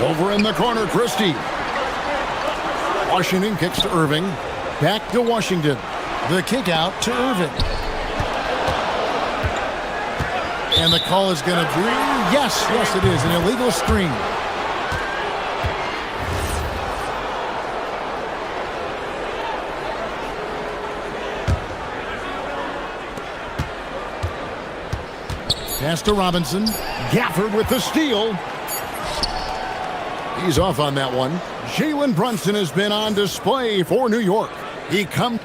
Speaker 7: Over in the corner, Christie. Washington kicks to Irving. Back to Washington. The kick out to Irving. And the call is going to be, yes, it is, an illegal screen. Pass to Robinson. Gafford with the steal. He's off on that one. Jalen Brunson has been on display for New York. He comes.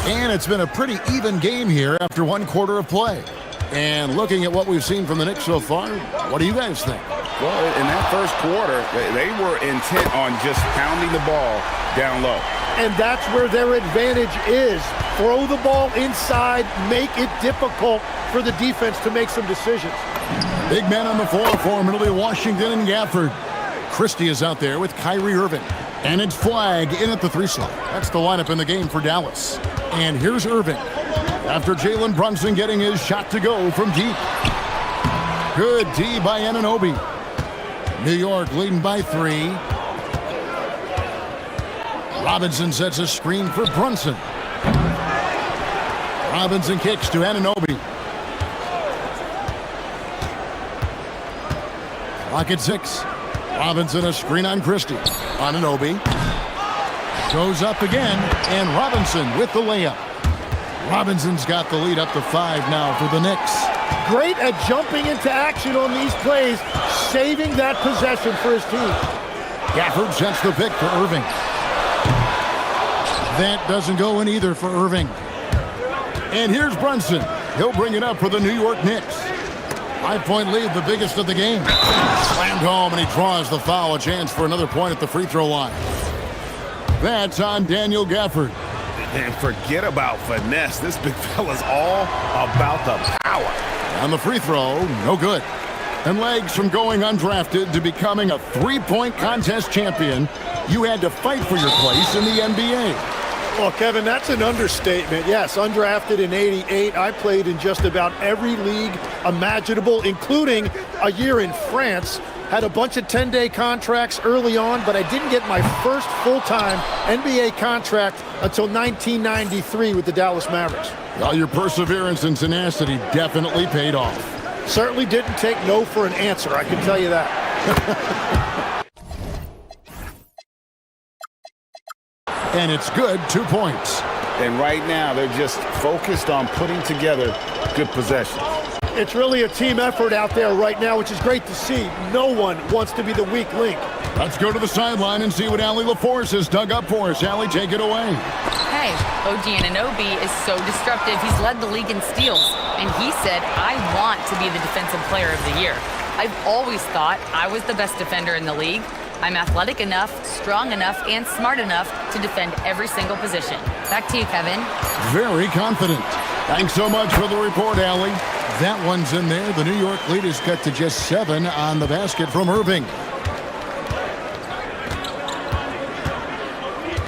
Speaker 7: And it's been a pretty even game here after one quarter of play. And looking at what we've seen from the Knicks so far, what do you guys think?
Speaker 8: Well, in that first quarter, they were intent on just pounding the ball down low.
Speaker 9: And that's where their advantage is. Throw the ball inside, make it difficult for the defense to make some decisions.
Speaker 7: Big man on the floor for him. It'll be Washington and Gafford. Christie is out there with Kyrie Irving. And it's Flag in at the 3 slot. That's the lineup in the game for Dallas. And here's Irving. After Jalen Brunson getting his shot to go from deep. Good D by Anunoby. New York leading by 3. Robinson sets a screen for Brunson. Robinson kicks to Anunoby. Clock at 6. Robinson a screen on Christie. Anunoby goes up again, and Robinson with the layup. Robinson's got the lead up to 5 now for the Knicks.
Speaker 9: Great at jumping into action on these plays, saving that possession for his team.
Speaker 7: Gafford sets the pick for Irving. That doesn't go in either for Irving. And here's Brunson. He'll bring it up for the New York Knicks. 5-point lead, the biggest of the game. Slammed home, and he draws the foul. A chance for another point at the free throw line. That's on Daniel Gafford.
Speaker 8: And forget about finesse. This big fella's all about the power.
Speaker 7: On the free throw, no good. And legs from going undrafted to becoming a 3-point contest champion, you had to fight for your place in the NBA.
Speaker 9: Well, Kevin, that's an understatement. Yes, undrafted in '88. I played in just about every league imaginable, including a year in France. Had a bunch of 10-day contracts early on, but I didn't get my first full-time NBA contract until 1993 with the Dallas Mavericks.
Speaker 7: Well, your perseverance and tenacity definitely paid off.
Speaker 9: Certainly didn't take no for an answer, I can tell you that.
Speaker 7: And it's good, 2 points.
Speaker 8: And right now, they're just focused on putting together good possessions.
Speaker 9: It's really a team effort out there right now, which is great to see. No one wants to be the weak link.
Speaker 7: Let's go to the sideline and see what Allie LaForce has dug up for us. Allie, take it away.
Speaker 4: Hey, OG Anunoby is so disruptive. He's led the league in steals. And he said, I want to be the defensive player of the year. I've always thought I was the best defender in the league. I'm athletic enough, strong enough, and smart enough to defend every single position. Back to you, Kevin.
Speaker 7: Very confident. Thanks so much for the report, Allie. That one's in there. The New York lead is cut to just 7 on the basket from Irving.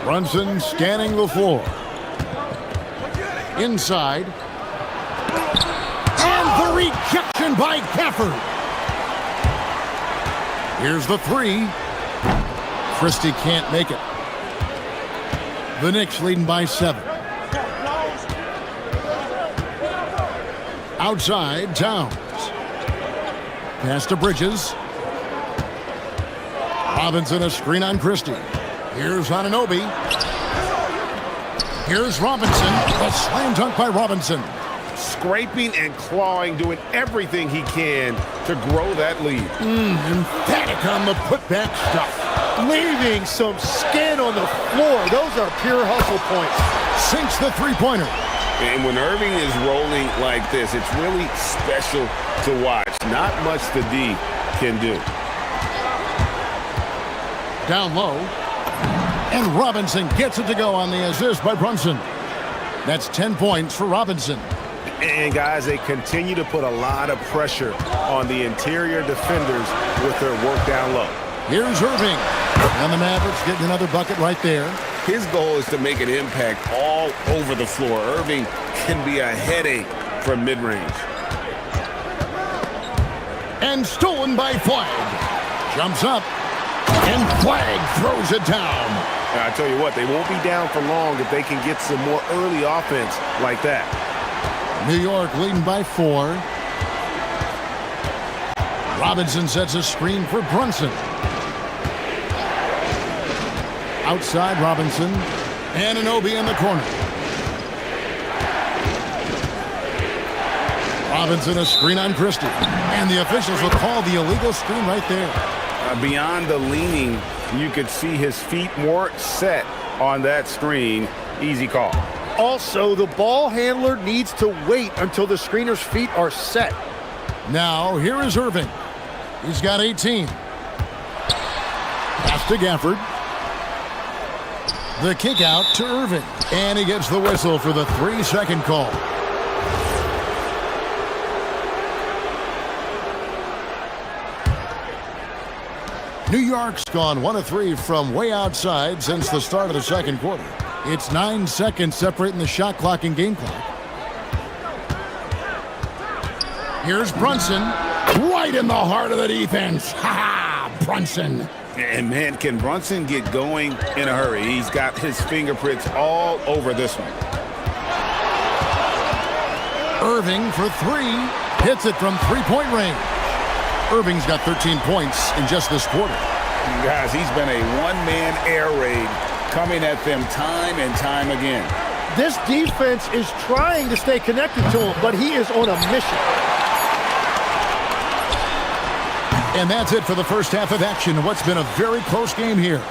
Speaker 7: Brunson scanning the floor. Inside. And the rejection by Gafford. Here's the three. Christie can't make it. The Knicks leading by 7. Outside, Towns. Pass to Bridges. Robinson, a screen on Christie. Here's Anunoby. Here's Robinson. A slam dunk by Robinson.
Speaker 8: Scraping and clawing, doing everything he can to grow that lead.
Speaker 7: Emphatic on the putback stuff.
Speaker 9: Leaving some skin on the floor. Those are pure hustle points.
Speaker 7: Sinks the three-pointer.
Speaker 8: And when Irving is rolling like this, it's really special to watch. Not much the D can do.
Speaker 7: Down low. And Robinson gets it to go on the assist by Brunson. That's 10 points for Robinson.
Speaker 8: And guys, they continue to put a lot of pressure on the interior defenders with their work down low.
Speaker 7: Here's Irving. And the Mavericks getting another bucket right there.
Speaker 8: His goal is to make an impact all over the floor. Irving can be a headache from mid-range.
Speaker 7: And stolen by Flag. Jumps up. And Flag throws it down.
Speaker 8: I tell you what, they won't be down for long if they can get some more early offense like that.
Speaker 7: New York leading by 4. Robinson sets a screen for Brunson. Outside Robinson. Anunoby in the corner. Robinson, a screen on Christie. And the officials will call the illegal screen right there.
Speaker 8: Beyond the leaning, you could see his feet more set on that screen. Easy call.
Speaker 9: Also, the ball handler needs to wait until the screener's feet are set.
Speaker 7: Now, here is Irving. He's got 18. Pass to Gafford. The kick out to Irving. And he gets the whistle for the 3-second call. New York's gone 1 of 3 from way outside since the start of the second quarter. It's 9 seconds separating the shot clock and game clock. Here's Brunson. Right in the heart of the defense. Ha-ha! Brunson.
Speaker 8: And man, can Brunson get going in a hurry? He's got his fingerprints all over this one.
Speaker 7: Irving for 3. Hits it from three-point range. Irving's got 13 points in just this quarter.
Speaker 8: Guys, he's been a one-man air raid coming at them time and time again.
Speaker 9: This defense is trying to stay connected to him, but he is on a mission.
Speaker 7: And that's it for the first half of action. What's been a very close game here.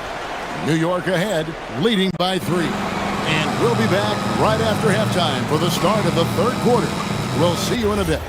Speaker 7: New York ahead, leading by 3. And we'll be back right after halftime for the start of the third quarter. We'll see you in a bit.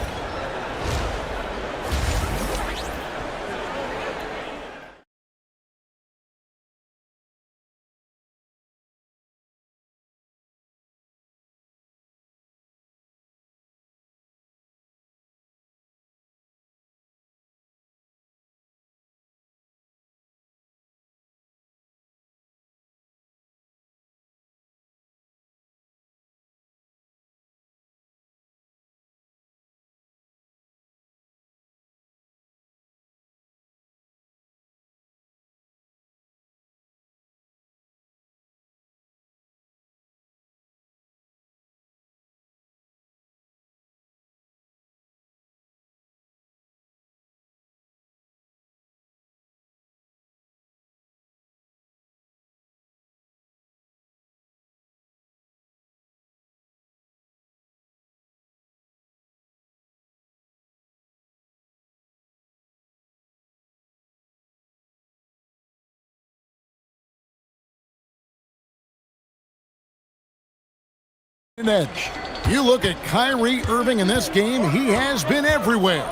Speaker 7: An edge. You look at Kyrie Irving in this game, he has been everywhere.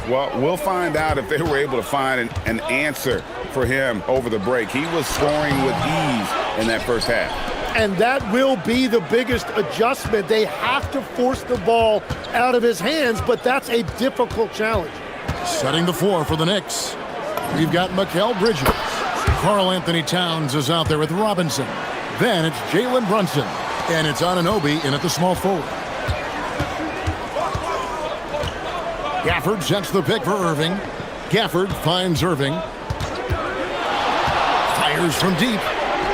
Speaker 8: Well, we'll find out if they were able to find an answer for him over the break. He was scoring with ease in that first half.
Speaker 9: And that will be the biggest adjustment. They have to force the ball out of his hands, but that's a difficult challenge.
Speaker 7: Setting the floor for the Knicks. We've got Mikal Bridges. Karl Anthony Towns is out there with Robinson. Then it's Jalen Brunson. And it's Anunoby in at the small forward. Gafford sets the pick for Irving. Gafford finds Irving. Fires from deep.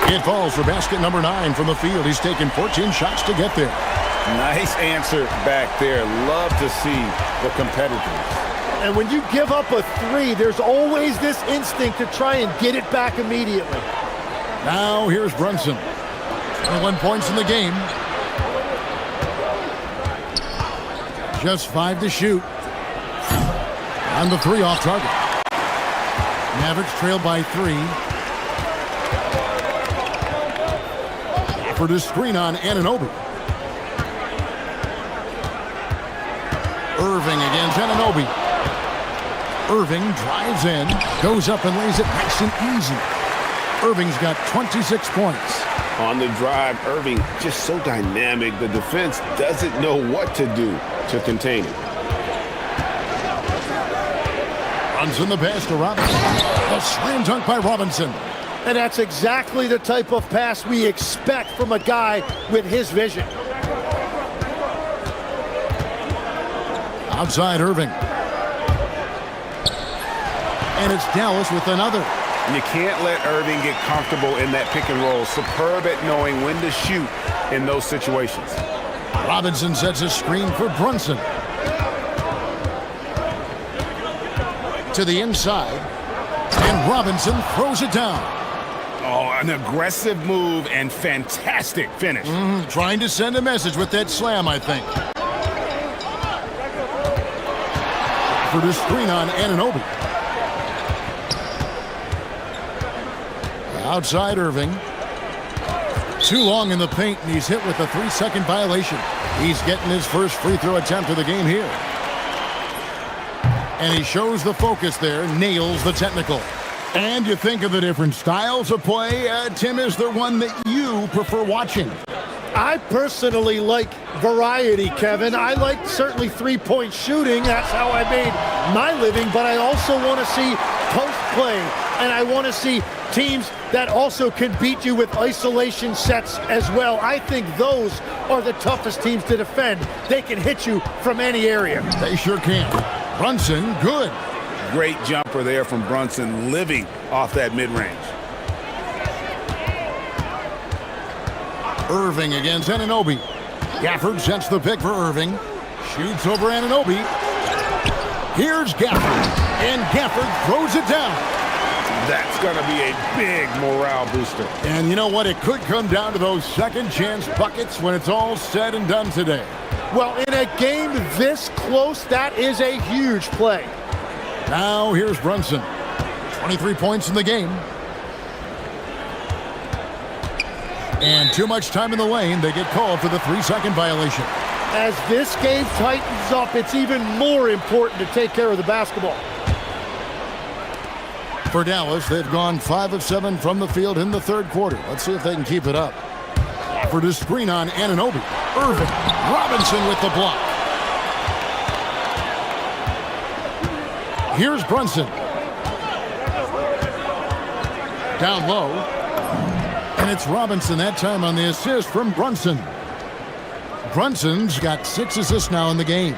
Speaker 7: It falls for basket number 9 from the field. He's taken 14 shots to get there.
Speaker 8: Nice answer back there. Love to see the competitors.
Speaker 9: And when you give up a 3, there's always this instinct to try and get it back immediately.
Speaker 7: Now here's Brunson. 21 points in the game. Just 5 to shoot. On the 3 off target. Mavericks trail by 3. For the screen on Anunoby. Irving against Anunoby. Irving drives in, goes up and lays it nice and easy. Irving's got 26 points.
Speaker 8: On the drive, Irving just so dynamic. The defense doesn't know what to do to contain him.
Speaker 7: Brunson the pass to Robinson. A slam dunk by Robinson.
Speaker 9: And that's exactly the type of pass we expect from a guy with his vision.
Speaker 7: Outside Irving. And it's Dallas with another.
Speaker 8: You can't let Irving get comfortable in that pick and roll. Superb at knowing when to shoot in those situations.
Speaker 7: Robinson sets a screen for Brunson. To the inside. And Robinson throws it down.
Speaker 8: Oh, an aggressive move and fantastic finish.
Speaker 7: Trying to send a message with that slam, I think. For the screen on Anunoby. Outside Irving. Too long in the paint, and he's hit with a 3-second violation. He's getting his first free throw attempt of the game here. And he shows the focus there, nails the technical. And you think of the different styles of play. Tim, is there one that you prefer watching?
Speaker 9: I personally like variety, Kevin. I like certainly three-point shooting. That's how I made my living. But I also want to see post play. And I want to see teams that also can beat you with isolation sets as well. I think those are the toughest teams to defend. They can hit you from any area.
Speaker 7: They sure can. Brunson, good.
Speaker 8: Great jumper there from Brunson, living off that mid-range.
Speaker 7: Irving against Anunoby. Gafford sets the pick for Irving. Shoots over Anunoby. Here's Gafford. And Gafford throws it down.
Speaker 8: That's going to be a big morale booster.
Speaker 7: And you know what? It could come down to those second chance buckets when it's all said and done today.
Speaker 9: Well, in a game this close, that is a huge play.
Speaker 7: Now here's Brunson. 23 points in the game. And too much time in the lane. They get called for the 3-second violation.
Speaker 9: As this game tightens up, it's even more important to take care of the basketball.
Speaker 7: For Dallas, they've gone 5 of 7 from the field in the third quarter. Let's see if they can keep it up. For the screen on Anunoby. Irving. Robinson with the block. Here's Brunson. Down low. And it's Robinson that time on the assist from Brunson. Brunson's got 6 assists now in the game.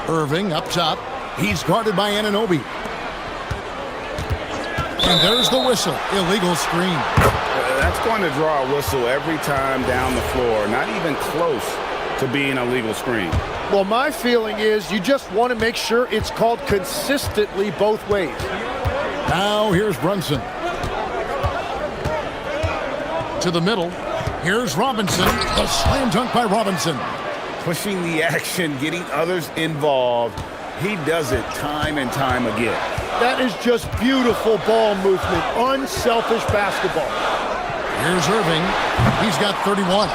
Speaker 7: Irving up top. He's guarded by Anunoby. And there's the whistle. Illegal screen.
Speaker 8: That's going to draw a whistle every time down the floor. Not even close to being a legal screen.
Speaker 9: Well, my feeling is you just want to make sure it's called consistently both ways.
Speaker 7: Now here's Brunson. To the middle. Here's Robinson. A slam dunk by Robinson.
Speaker 8: Pushing the action, getting others involved. He does it time and time again.
Speaker 9: That is just beautiful ball movement, unselfish basketball.
Speaker 7: Here's Irving. He's got 31.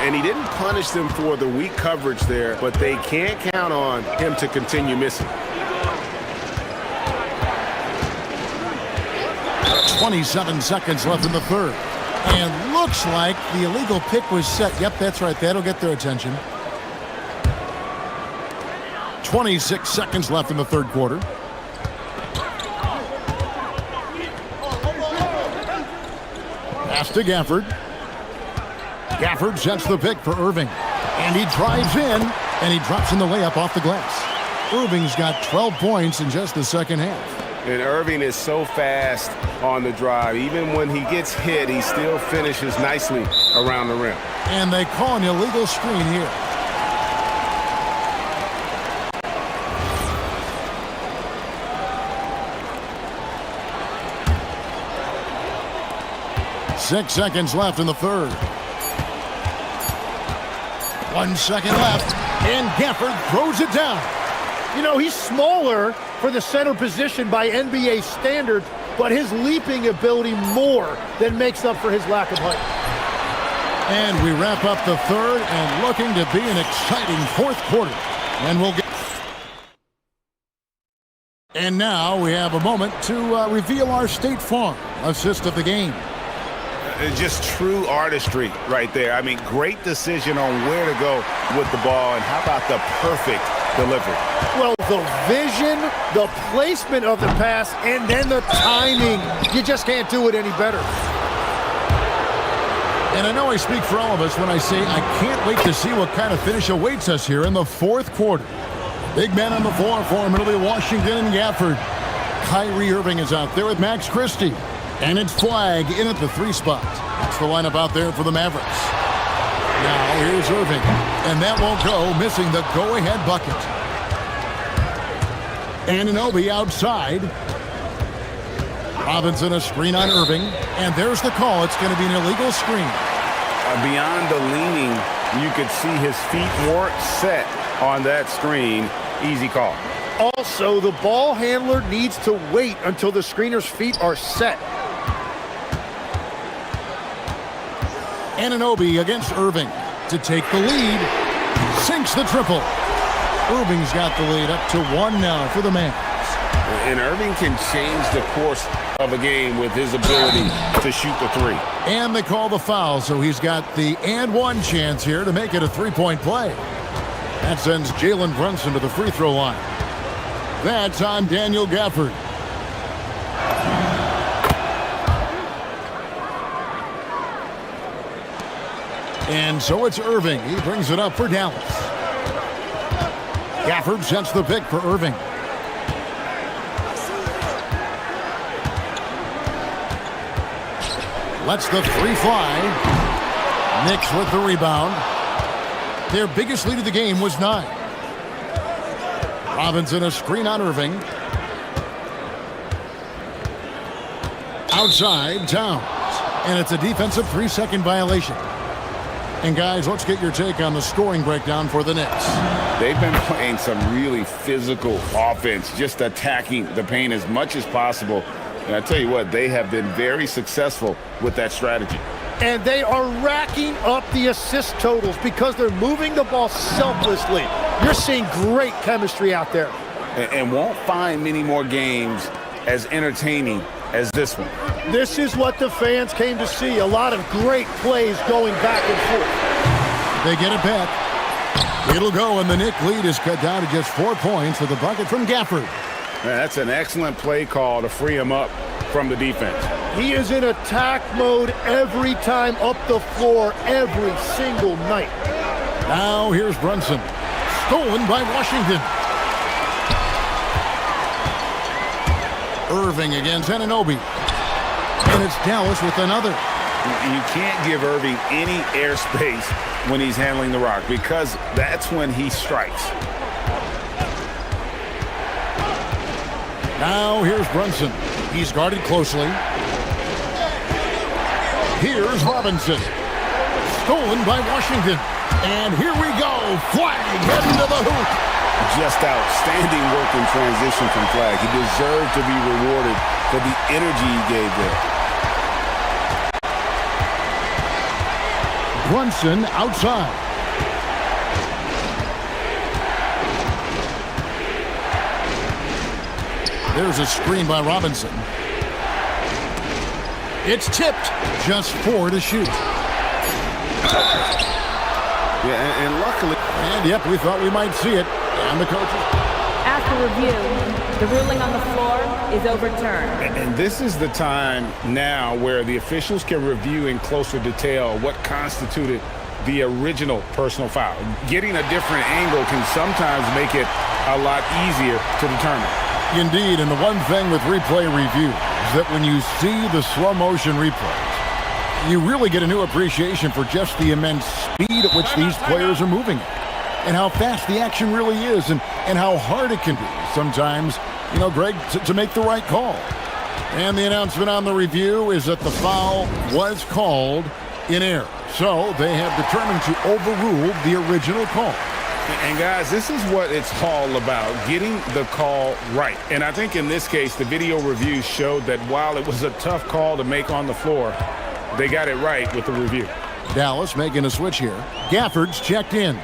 Speaker 8: And he didn't punish them for the weak coverage there, but they can't count on him to continue missing.
Speaker 7: 27 seconds left in the third. And looks like the illegal pick was set. Yep, that's right. That'll get their attention. 26 seconds left in the third quarter. Pass to Gafford. Gafford sets the pick for Irving. And he drives in, and he drops in the layup off the glass. Irving's got 12 points in just the second half.
Speaker 8: And Irving is so fast on the drive. Even when he gets hit, he still finishes nicely around the rim.
Speaker 7: And they call an illegal screen here. Six seconds left in the third. 1 second left, and Gafford throws it down.
Speaker 9: You know, he's smaller for the center position by NBA standards, but his leaping ability more than makes up for his lack of height.
Speaker 7: And we wrap up the third and looking to be an exciting fourth quarter. And we'll get... And now we have a moment to reveal our State Farm assist of the game.
Speaker 8: Just true artistry right there. I mean, great decision on where to go with the ball, and how about the perfect delivery?
Speaker 9: Well, the vision, the placement of the pass, and then the timing. You just can't do it any better.
Speaker 7: And I know I speak for all of us when I say I can't wait to see what kind of finish awaits us here in the fourth quarter. Big man on the floor for Middle Washington and Gafford. Kyrie Irving is out there with Max Christie. And it's Flag in at the 3 spot. That's the lineup out there for the Mavericks. Now here's Irving. And that won't go, missing the go-ahead bucket. Anunoby outside. Robinson a screen on Irving. And there's the call. It's going to be an illegal screen.
Speaker 8: Beyond the leaning, you could see his feet weren't set on that screen. Easy call.
Speaker 9: Also, the ball handler needs to wait until the screener's feet are set.
Speaker 7: Anunoby against Irving to take the lead. Sinks the triple. Irving's got the lead up to 1 now for the Mavs.
Speaker 8: And Irving can change the course of a game with his ability to shoot the 3.
Speaker 7: And they call the foul, so he's got the and 1 chance here to make it a 3-point play. That sends Jalen Brunson to the free throw line. That's on Daniel Gafford. And so it's Irving. He brings it up for Dallas. Gafford sets the pick for Irving. Lets the 3 fly. Knicks with the rebound. Their biggest lead of the game was 9. Robinson a screen on Irving. Outside, Towns. And it's a defensive 3-second violation. And guys, let's get your take on the scoring breakdown for the Knicks.
Speaker 8: They've been playing some really physical offense, just attacking the paint as much as possible. And I tell you what, they have been very successful with that strategy.
Speaker 9: And they are racking up the assist totals because they're moving the ball selflessly. You're seeing great chemistry out there.
Speaker 8: And won't find many more games as entertaining as this one.
Speaker 9: This is what the fans came to see. A lot of great plays going back and forth.
Speaker 7: They get it back. It'll go, and the Knick lead is cut down to just 4 points with the bucket from Gafford.
Speaker 8: That's an excellent play call to free him up from the defense.
Speaker 9: He is in attack mode every time up the floor, every single night.
Speaker 7: Now here's Brunson. Stolen by Washington. Irving against Anunoby. And it's Dallas with another.
Speaker 8: You can't give Irving any airspace when he's handling the rock, because that's when he strikes.
Speaker 7: Now here's Brunson. He's guarded closely. Here's Robinson. Stolen by Washington. And here we go. Flag heading to the hoop.
Speaker 8: Just outstanding work in transition from Flag. He deserved to be rewarded for the energy he gave there.
Speaker 7: Brunson outside. There's a screen by Robinson. It's tipped. Just 4 to shoot.
Speaker 8: Yeah, and luckily...
Speaker 7: And yep, we thought we might see it. And the coaches.
Speaker 10: After review, the ruling on the floor is overturned.
Speaker 8: And this is the time now where the officials can review in closer detail what constituted the original personal foul. Getting a different angle can sometimes make it a lot easier to determine.
Speaker 7: Indeed, and the one thing with replay review is that when you see the slow motion replays, you really get a new appreciation for just the immense speed at which these players are moving at, and how fast the action really is, and how hard it can be sometimes, you know, Greg, to make the right call. And the announcement on the review is that the foul was called in error. So they have determined to overrule the original call.
Speaker 8: And guys, this is what it's all about, getting the call right. And I think in this case, the video review showed that while it was a tough call to make on the floor, they got it right with the review.
Speaker 7: Dallas making a switch here. Gafford's checked in.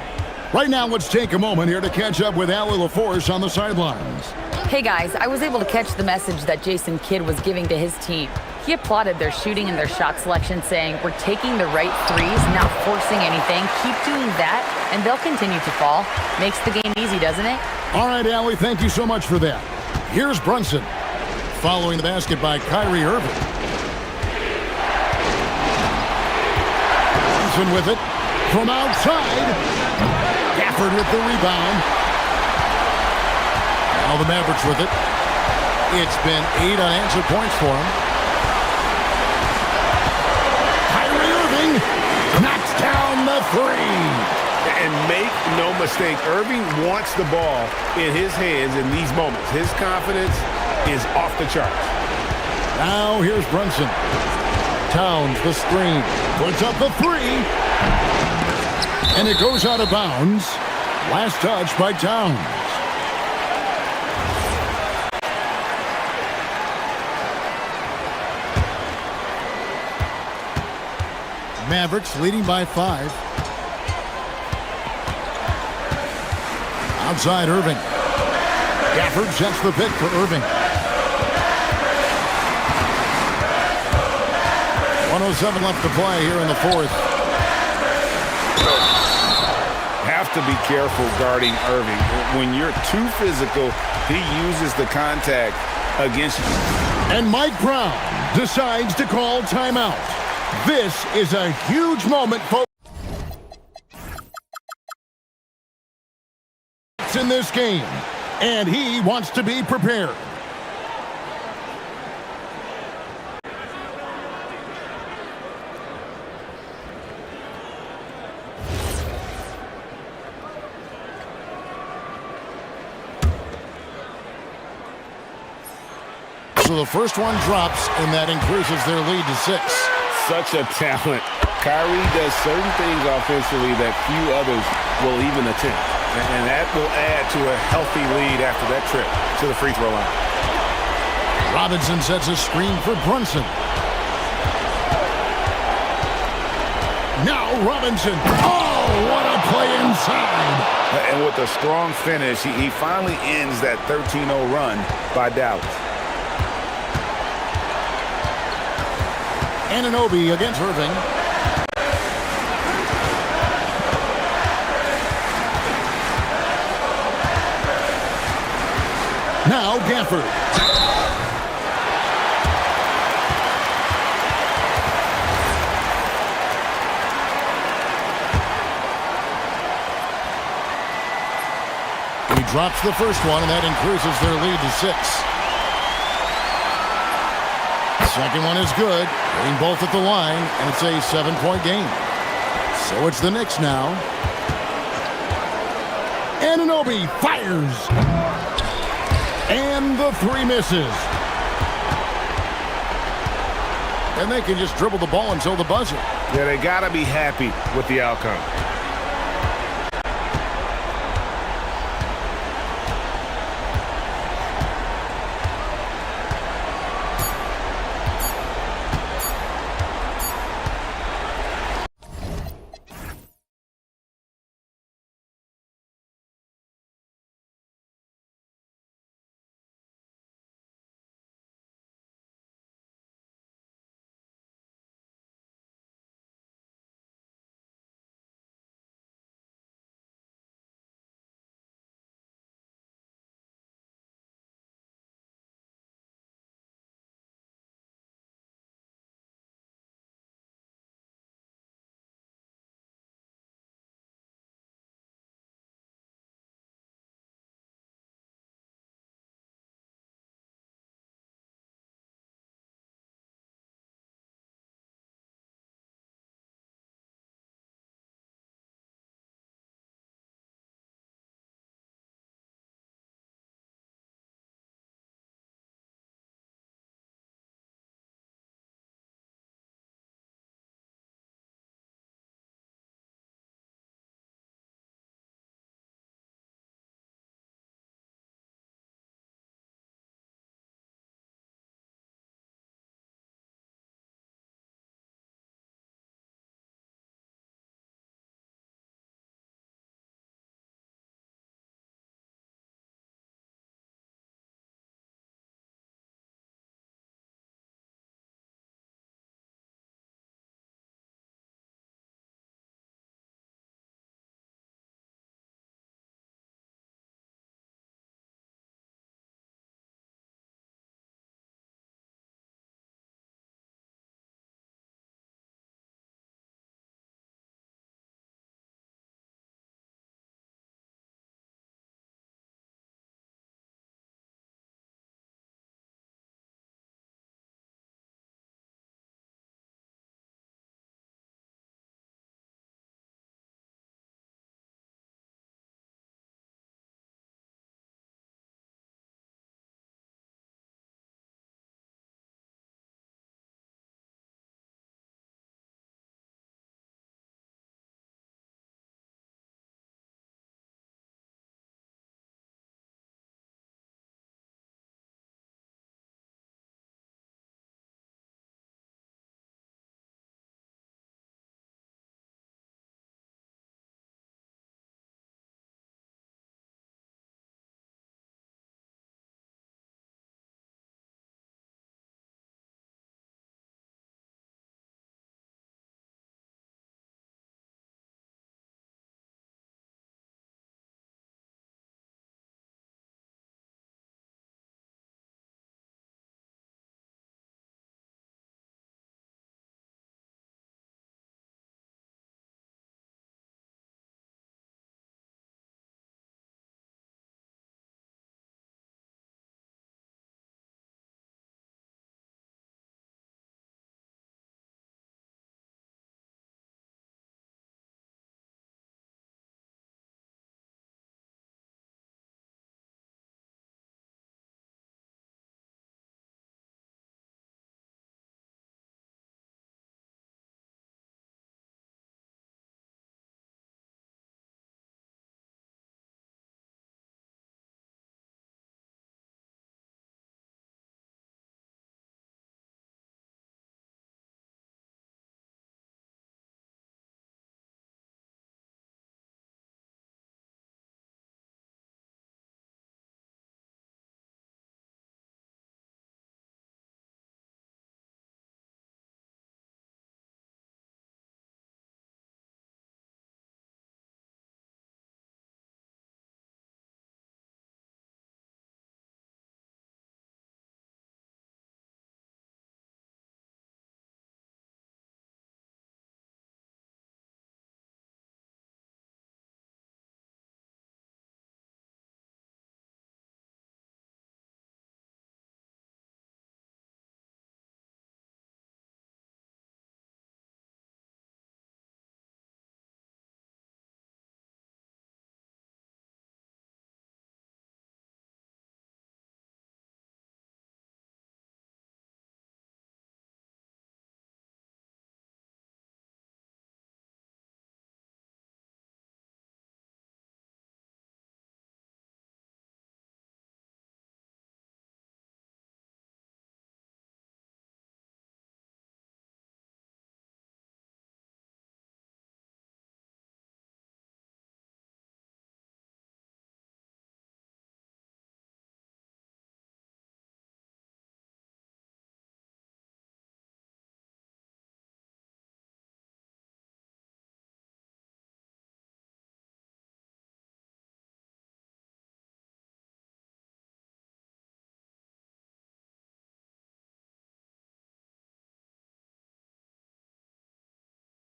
Speaker 7: Right now, let's take a moment here to catch up with Allie LaForce on the sidelines.
Speaker 4: Hey guys, I was able to catch the message that Jason Kidd was giving to his team. He applauded their shooting and their shot selection, saying, "We're taking the right threes, not forcing anything. Keep doing that, and they'll continue to fall." Makes the game easy, doesn't it?
Speaker 7: All right, Allie, thank you so much for that. Here's Brunson. Following the basket by Kyrie Irving. Brunson with it. From outside. Gafford with the rebound. Now the Mavericks with it. It's been 8 unanswered points for him. Kyrie Irving knocks down the three.
Speaker 8: And make no mistake, Irving wants the ball in his hands in these moments. His confidence is off the charts.
Speaker 7: Now here's Brunson. Towns the screen. Puts up the three. And it goes out of bounds. Last touch by Towns. Mavericks leading by 5. Outside Irving. Gafford sets the pick for Irving. 1:07 left to play here in the fourth.
Speaker 8: Have to be careful guarding Irving. When you're too physical, he uses the contact against you.
Speaker 7: And Mike Brown decides to call timeout. This is a huge moment, folks, in this game, and he wants to be prepared. So the first one drops, and that increases their lead to 6.
Speaker 8: Such a talent. Kyrie does certain things offensively that few others will even attempt. And that will add to a healthy lead after that trip to the free throw line.
Speaker 7: Robinson sets a screen for Brunson. Now Robinson. Oh, what a play inside.
Speaker 8: And with a strong finish, he finally ends that 13-0 run by Dallas.
Speaker 7: Anunoby against Irving. Now Gafford. He drops the first one, and that increases their lead to 6. Second one is good. Getting both at the line, and it's a 7-point game. So it's the Knicks now. Anunoby fires. And the three misses. And they can just dribble the ball until the buzzer.
Speaker 8: Yeah, they got to be happy with the outcome.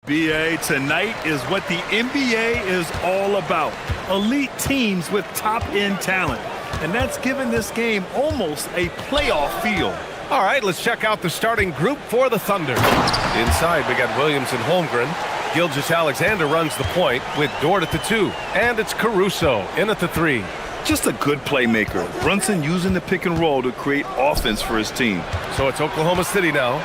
Speaker 2: BA, tonight is what the NBA is all about. Elite teams with top-end talent. And that's given this game almost a playoff feel.
Speaker 1: All right, let's check out the starting group for the Thunder. Inside, we got Williams and Holmgren. Gilgeous-Alexander runs the point with Dort at the 2. And it's Caruso in at the 3.
Speaker 2: Just a good playmaker. Brunson using the pick and roll to create offense for his team.
Speaker 1: So it's Oklahoma City now.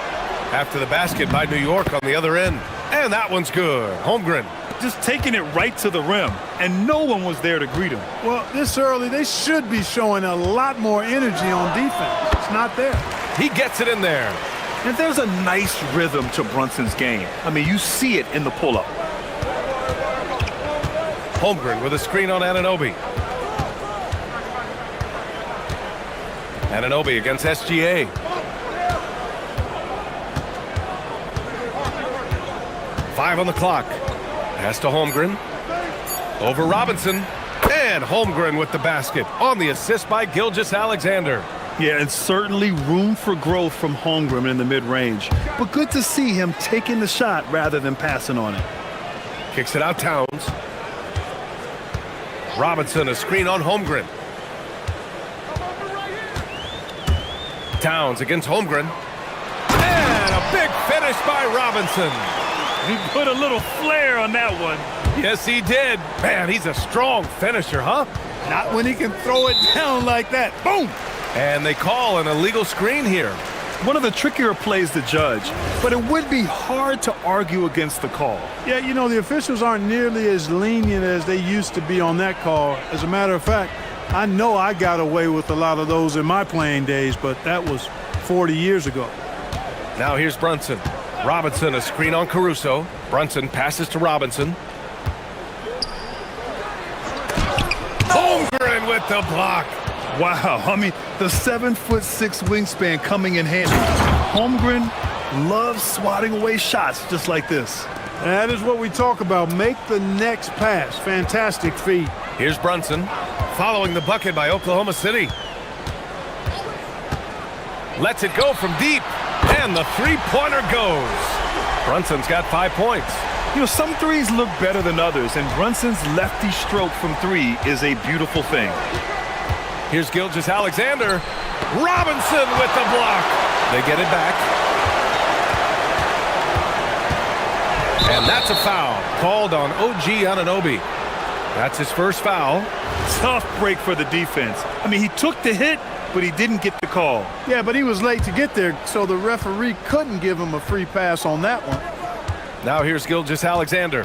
Speaker 1: After the basket by New York on the other end. And that one's good. Holmgren.
Speaker 2: Just taking it right to the rim, and no one was there to greet him.
Speaker 11: Well, this early, they should be showing a lot more energy on defense. It's not there.
Speaker 1: He gets it in there.
Speaker 2: And there's a nice rhythm to Brunson's game. I mean, you see it in the pull-up.
Speaker 1: Holmgren with a screen on Anunoby. Anunoby against SGA. Five on the clock. Pass to Holmgren. Over Robinson. And Holmgren with the basket on the assist by Gilgeous-Alexander.
Speaker 2: Yeah, and certainly room for growth from Holmgren in the mid-range. But good to see him taking the shot rather than passing on it.
Speaker 1: Kicks it out Towns. Robinson, a screen on Holmgren. Towns against Holmgren. And a big finish by Robinson.
Speaker 2: He put a little flair on that one.
Speaker 1: Yes, he did. Man, he's a strong finisher, huh?
Speaker 11: Not when he can throw it down like that. Boom!
Speaker 1: And they call an illegal screen here.
Speaker 2: One of the trickier plays to judge, but it would be hard to argue against the call.
Speaker 11: Yeah, you know, the officials aren't nearly as lenient as they used to be on that call. As a matter of fact, I know I got away with a lot of those in my playing days, but that was 40 years ago.
Speaker 1: Now here's Brunson. Robinson, a screen on Caruso. Brunson passes to Robinson. Holmgren with the block.
Speaker 2: Wow, I mean, the 7'6" wingspan coming in handy. Holmgren loves swatting away shots just like this.
Speaker 11: That is what we talk about. Make the next pass. Fantastic feed.
Speaker 1: Here's Brunson, following the bucket by Oklahoma City. Lets it go from deep, and the three-pointer goes. Brunson's got 5 points.
Speaker 2: You know, some threes look better than others, and Brunson's lefty stroke from 3 is a beautiful thing.
Speaker 1: Here's Gilgeous-Alexander. Robinson with the block. They get it back. And that's a foul called on OG Anunoby. That's his first foul.
Speaker 2: Tough break for the defense. I mean, he took the hit, but he didn't get the call.
Speaker 11: Yeah, but he was late to get there, so the referee couldn't give him a free pass on that one.
Speaker 1: Now here's Gilgeous-Alexander.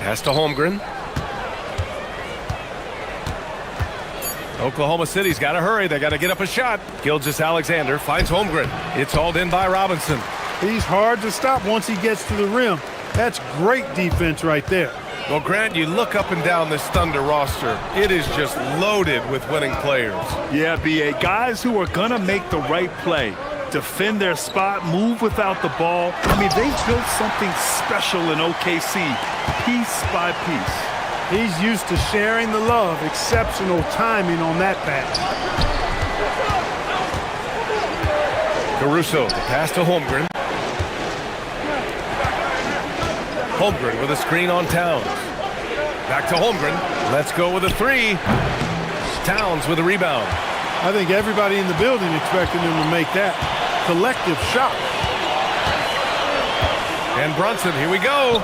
Speaker 1: Pass to Holmgren. Oklahoma City's got to hurry. They got to get up a shot. Gilgeous-Alexander finds Holmgren. It's hauled in by Robinson.
Speaker 11: He's hard to stop once he gets to the rim. That's great defense right there.
Speaker 1: Well, Grant, you look up and down this Thunder roster. It is just loaded with winning players.
Speaker 2: Yeah, BA, guys who are going to make the right play, defend their spot, move without the ball. I mean, they built something special in OKC, piece by piece.
Speaker 11: He's used to sharing the love. Exceptional timing on that pass.
Speaker 1: Caruso, the pass to Holmgren. Holmgren with a screen on Towns. Back to Holmgren. Let's go with a 3. Towns with a rebound.
Speaker 11: I think everybody in the building expected him to make that collective shot.
Speaker 1: And Brunson, here we go.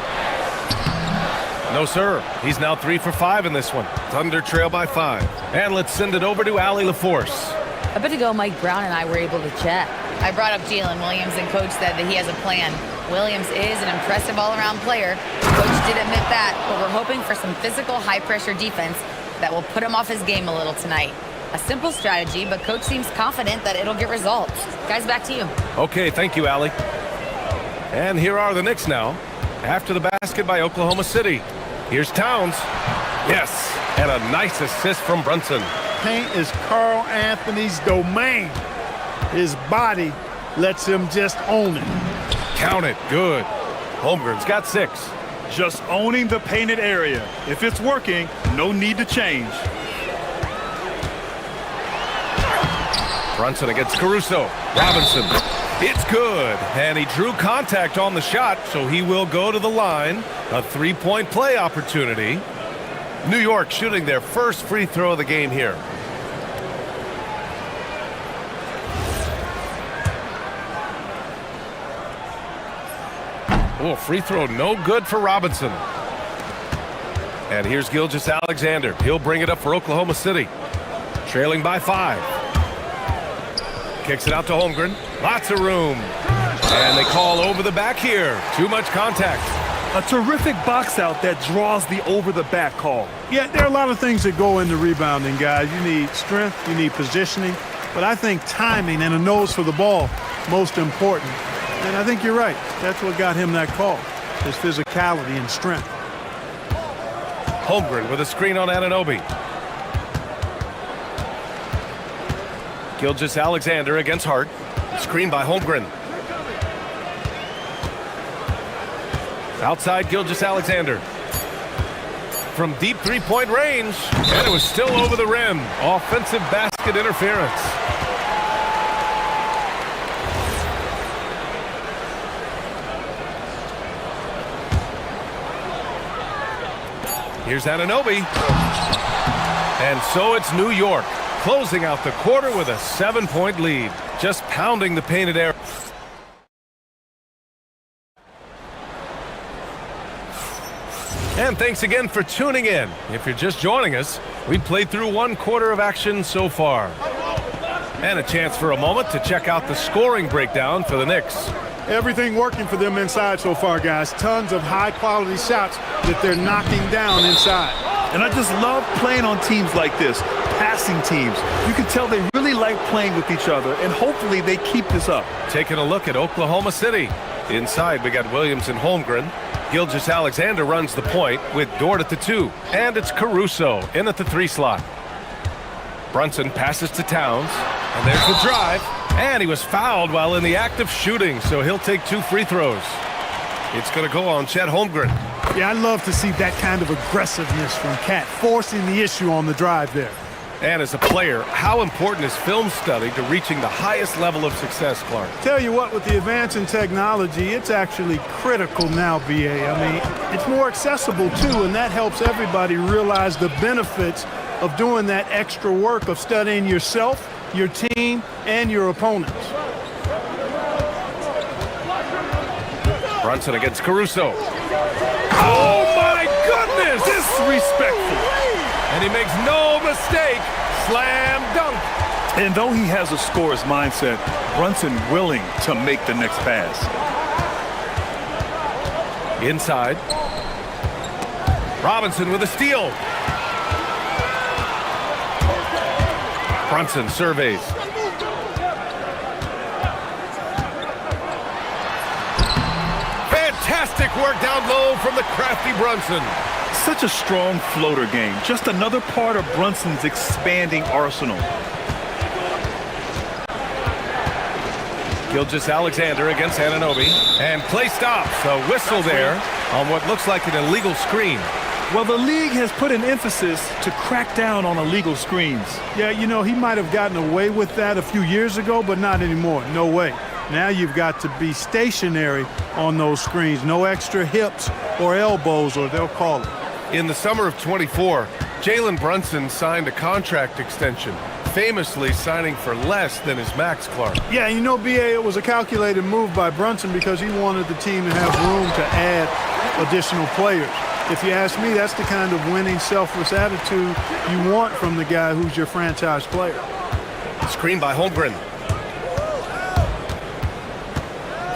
Speaker 1: No, sir. He's now 3 for 5 in this one. Thunder trail by 5. And let's send it over to Allie LaForce.
Speaker 4: A bit ago, Mike Brown and I were able to chat. I brought up Jalen Williams, and Coach said that he has a plan. Williams is an impressive all-around player. Coach did admit that, but we're hoping for some physical, high-pressure defense that will put him off his game a little tonight. A simple strategy, but Coach seems confident that it'll get results. Guys, back to you.
Speaker 1: Okay, thank you, Allie. And here are the Knicks now. After the basket by Oklahoma City. Here's Towns. Yes, and a nice assist from Brunson.
Speaker 11: Paint is Carl Anthony's domain. His body lets him just own it.
Speaker 1: Count it. Good. Holmgren's got 6.
Speaker 2: Just owning the painted area. If it's working, no need to change.
Speaker 1: Brunson against Caruso. Robinson. It's good, and he drew contact on the shot, so he will go to the line. A three-point play opportunity. New York shooting their first free throw of the game here. Oh, free throw no good for Robinson. And here's Gilgeous-Alexander. He'll bring it up for Oklahoma City. Trailing by 5. Kicks it out to Holmgren. Lots of room. And they call over the back here. Too much contact.
Speaker 2: A terrific box out that draws the over-the-back call.
Speaker 11: Yeah, there are a lot of things that go into rebounding, guys. You need strength, you need positioning, but I think timing and a nose for the ball most important. And I think you're right. That's what got him that call, his physicality and strength.
Speaker 1: Holmgren with a screen on Anunoby. Gilgeous-Alexander against Hart. Screen by Holmgren. Outside Gilgeous-Alexander. From deep three-point range. And it was still over the rim. Offensive basket interference. Here's Anunoby. And so it's New York, closing out the quarter with a 7-point lead. Just pounding the painted area. And thanks again for tuning in. If you're just joining us, we played through one quarter of action so far. And a chance for a moment to check out the scoring breakdown for the Knicks.
Speaker 11: Everything working for them inside so far, guys. Tons of high-quality shots that they're knocking down inside.
Speaker 2: And I just love playing on teams like this, passing teams. You can tell they really like playing with each other, and hopefully they keep this up.
Speaker 1: Taking a look at Oklahoma City. Inside, we got Williams and Holmgren. Gilgeous-Alexander runs the point with Dort at the 2. And it's Caruso in at the 3 slot. Brunson passes to Towns. And there's the drive. And he was fouled while in the act of shooting, so he'll take 2 free throws. It's going to go on Chet Holmgren.
Speaker 11: Yeah, I love to see that kind of aggressiveness from Cat, forcing the issue on the drive there.
Speaker 1: And as a player, how important is film study to reaching the highest level of success, Clark?
Speaker 11: Tell you what, with the advance in technology, it's actually critical now, BA. I mean, it's more accessible, too, and that helps everybody realize the benefits of doing that extra work of studying yourself, your team, and your opponents.
Speaker 1: Brunson against Caruso. Oh, my goodness!
Speaker 2: Disrespectful.
Speaker 1: And he makes no mistake. Slam dunk.
Speaker 2: And though he has a scorer's mindset, Brunson willing to make the next pass.
Speaker 1: Inside. Robinson with a steal. Brunson surveys. Fantastic work down low from the crafty Brunson.
Speaker 2: Such a strong floater game. Just another part of Brunson's expanding arsenal.
Speaker 1: Gilgeous-Alexander against Anunoby. And play stops. A whistle there on what looks like an illegal screen.
Speaker 2: Well, the league has put an emphasis to crack down on illegal screens.
Speaker 11: Yeah, you know, he might have gotten away with that a few years ago, but not anymore. No way. Now you've got to be stationary on those screens. No extra hips or elbows, or they'll call it.
Speaker 1: In the summer of 24, Jalen Brunson signed a contract extension, famously signing for less than his max, Clark.
Speaker 11: Yeah, you know, BA, it was a calculated move by Brunson because he wanted the team to have room to add additional players. If you ask me, that's the kind of winning, selfless attitude you want from the guy who's your franchise player.
Speaker 1: Screen by Holmgren.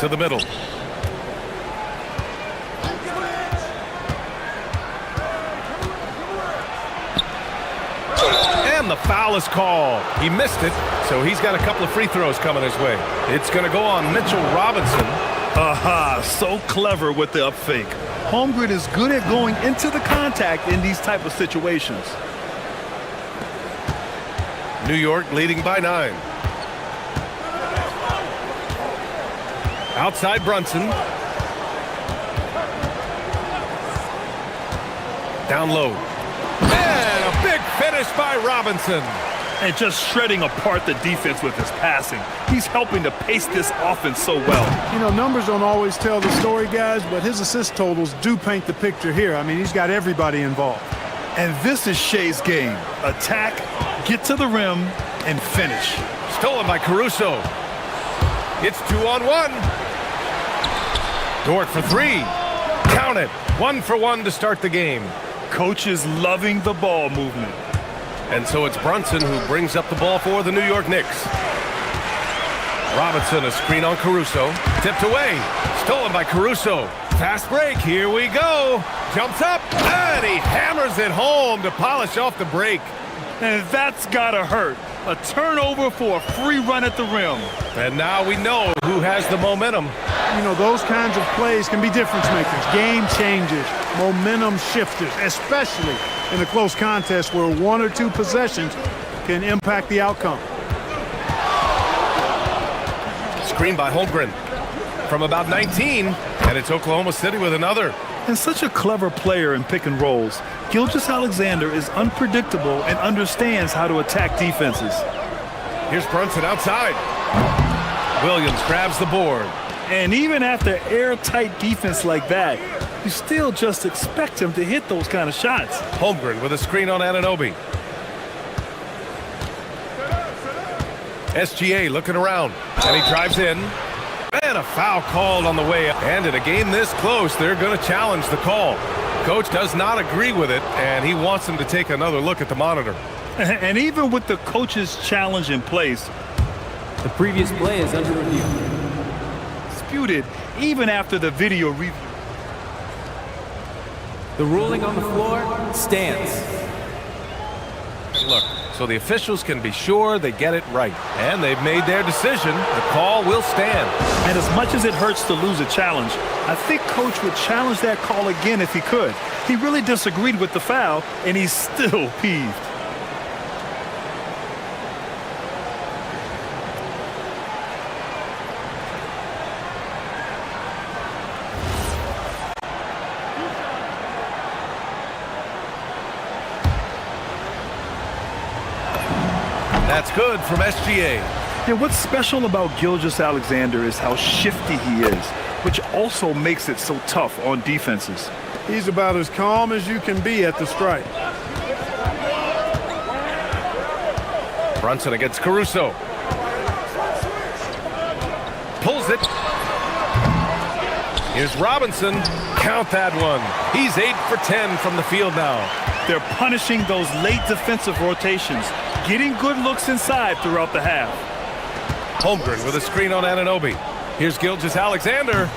Speaker 1: To the middle. And the foul is called. He missed it, so he's got a couple of free throws coming his way. It's going to go on Mitchell Robinson.
Speaker 2: Aha, so clever with the up fake. Holmgren is good at going into the contact in these type of situations.
Speaker 1: New York leading by 9. Outside Brunson. Down low. And a big finish by Robinson.
Speaker 2: and just shredding apart the defense with his passing. He's helping to pace this offense so well.
Speaker 11: You know, numbers don't always tell the story, guys, but his assist totals do paint the picture here. I mean, he's got everybody involved.
Speaker 2: And this is Shea's game. Attack, get to the rim, and finish.
Speaker 1: Stolen by Caruso. It's 2-on-1. Dort for three. Count it. 1 for 1 to start the game.
Speaker 2: Coach is loving the ball movement.
Speaker 1: And so it's Brunson who brings up the ball for the New York Knicks. Robinson, a screen on Caruso. Tipped away. Stolen by Caruso. Fast break. Here we go. Jumps up. And he hammers it home to polish off the break.
Speaker 2: And that's gotta hurt. A turnover for a free run at the rim.
Speaker 1: And now we know who has the momentum.
Speaker 11: You know, those kinds of plays can be difference makers, game changers, momentum shifters, especially in a close contest where 1 or 2 possessions can impact the outcome.
Speaker 1: Screen by Holmgren from about 19, and it's Oklahoma City with another.
Speaker 2: And such a clever player in pick and rolls, Gilgeous-Alexander is unpredictable and understands how to attack defenses.
Speaker 1: Here's Brunson outside. Williams grabs the board.
Speaker 2: And even after airtight defense like that, you still just expect him to hit those kind of shots.
Speaker 1: Holmgren with a screen on Anunoby. SGA looking around, and he drives in. And a foul called on the way. And in a game this close, they're going to challenge the call. Coach does not agree with it, and he wants him to take another look at the monitor.
Speaker 2: And even with the coach's challenge in place,
Speaker 6: The previous play is under review.
Speaker 2: disputed even after the video review.
Speaker 6: The ruling on the floor stands.
Speaker 1: Look, so the officials can be sure they get it right. And they've made their decision. The call will stand.
Speaker 2: And as much as it hurts to lose a challenge, I think Coach would challenge that call again if he could. He really disagreed with the foul, and he's still peeved.
Speaker 1: That's good from SGA.
Speaker 2: Yeah, what's special about Gilgeous-Alexander is how shifty he is, which also makes it so tough on defenses.
Speaker 11: He's about as calm as you can be at the strike.
Speaker 1: Brunson against Caruso. Pulls it. Here's Robinson. Count that one. He's 8 for 10 from the field now.
Speaker 2: They're punishing those late defensive rotations, getting good looks inside throughout the half.
Speaker 1: Holmgren with a screen on Anunoby. Here's Gilgeous-Alexander.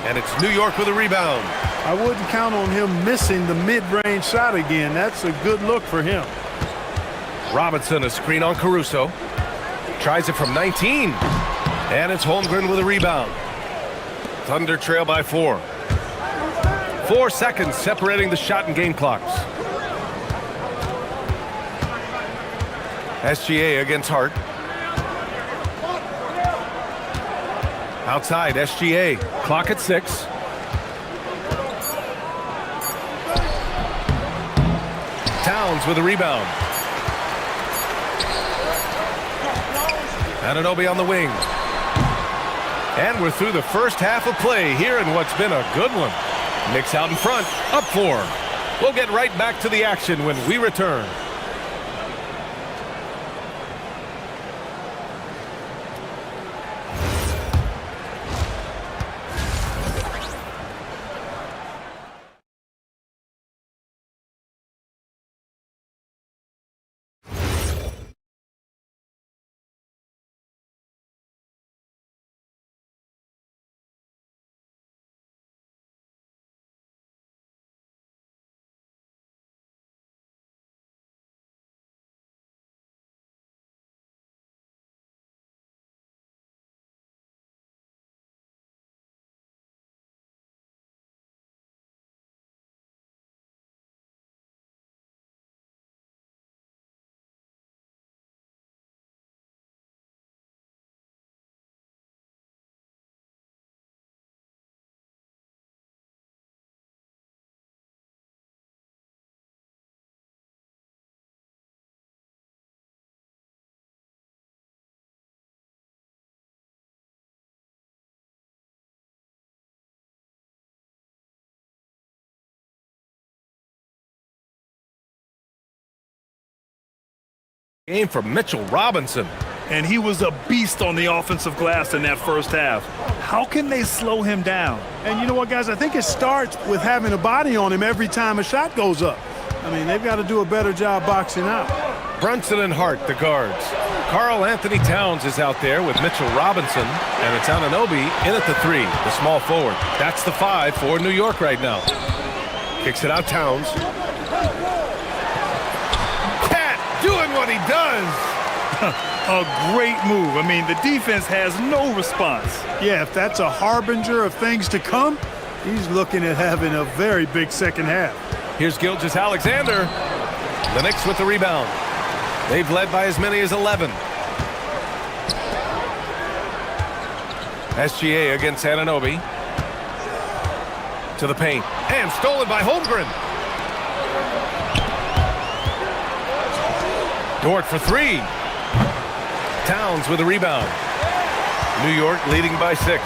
Speaker 1: And it's New York with a rebound.
Speaker 11: I wouldn't count on him missing the mid-range shot again. That's a good look for him.
Speaker 1: Robinson, a screen on Caruso. Tries it from 19. And it's Holmgren with a rebound. Thunder trail by 4. 4 seconds separating the shot and game clocks. SGA against Hart. Outside, SGA. Clock at 6. Towns with a rebound. Anunoby on the wing. And we're through the first half of play here in what's been a good one. Knicks out in front, up 4. We'll get right back to the action when we return. Game for Mitchell Robinson.
Speaker 2: And he was a beast on the offensive glass in that first half. How can they slow him down?
Speaker 11: And you know what, guys? I think it starts with having a body on him every time a shot goes up. I mean, they've got to do a better job boxing out.
Speaker 1: Brunson and Hart, the guards. Karl Anthony Towns is out there with Mitchell Robinson, and it's Anunoby in at the 3, the small forward. That's the 5 for New York right now. Kicks it out, Towns. Cat doing what he does.
Speaker 2: A great move. I mean, the defense has no response.
Speaker 11: Yeah, if that's a harbinger of things to come, he's looking at having a very big second half.
Speaker 1: Here's Gilgeous-Alexander. The Knicks with the rebound. They've led by as many as 11. SGA against Anunoby. To the paint. And stolen by Holmgren. Dort for 3. Towns with a rebound. New York leading by 6.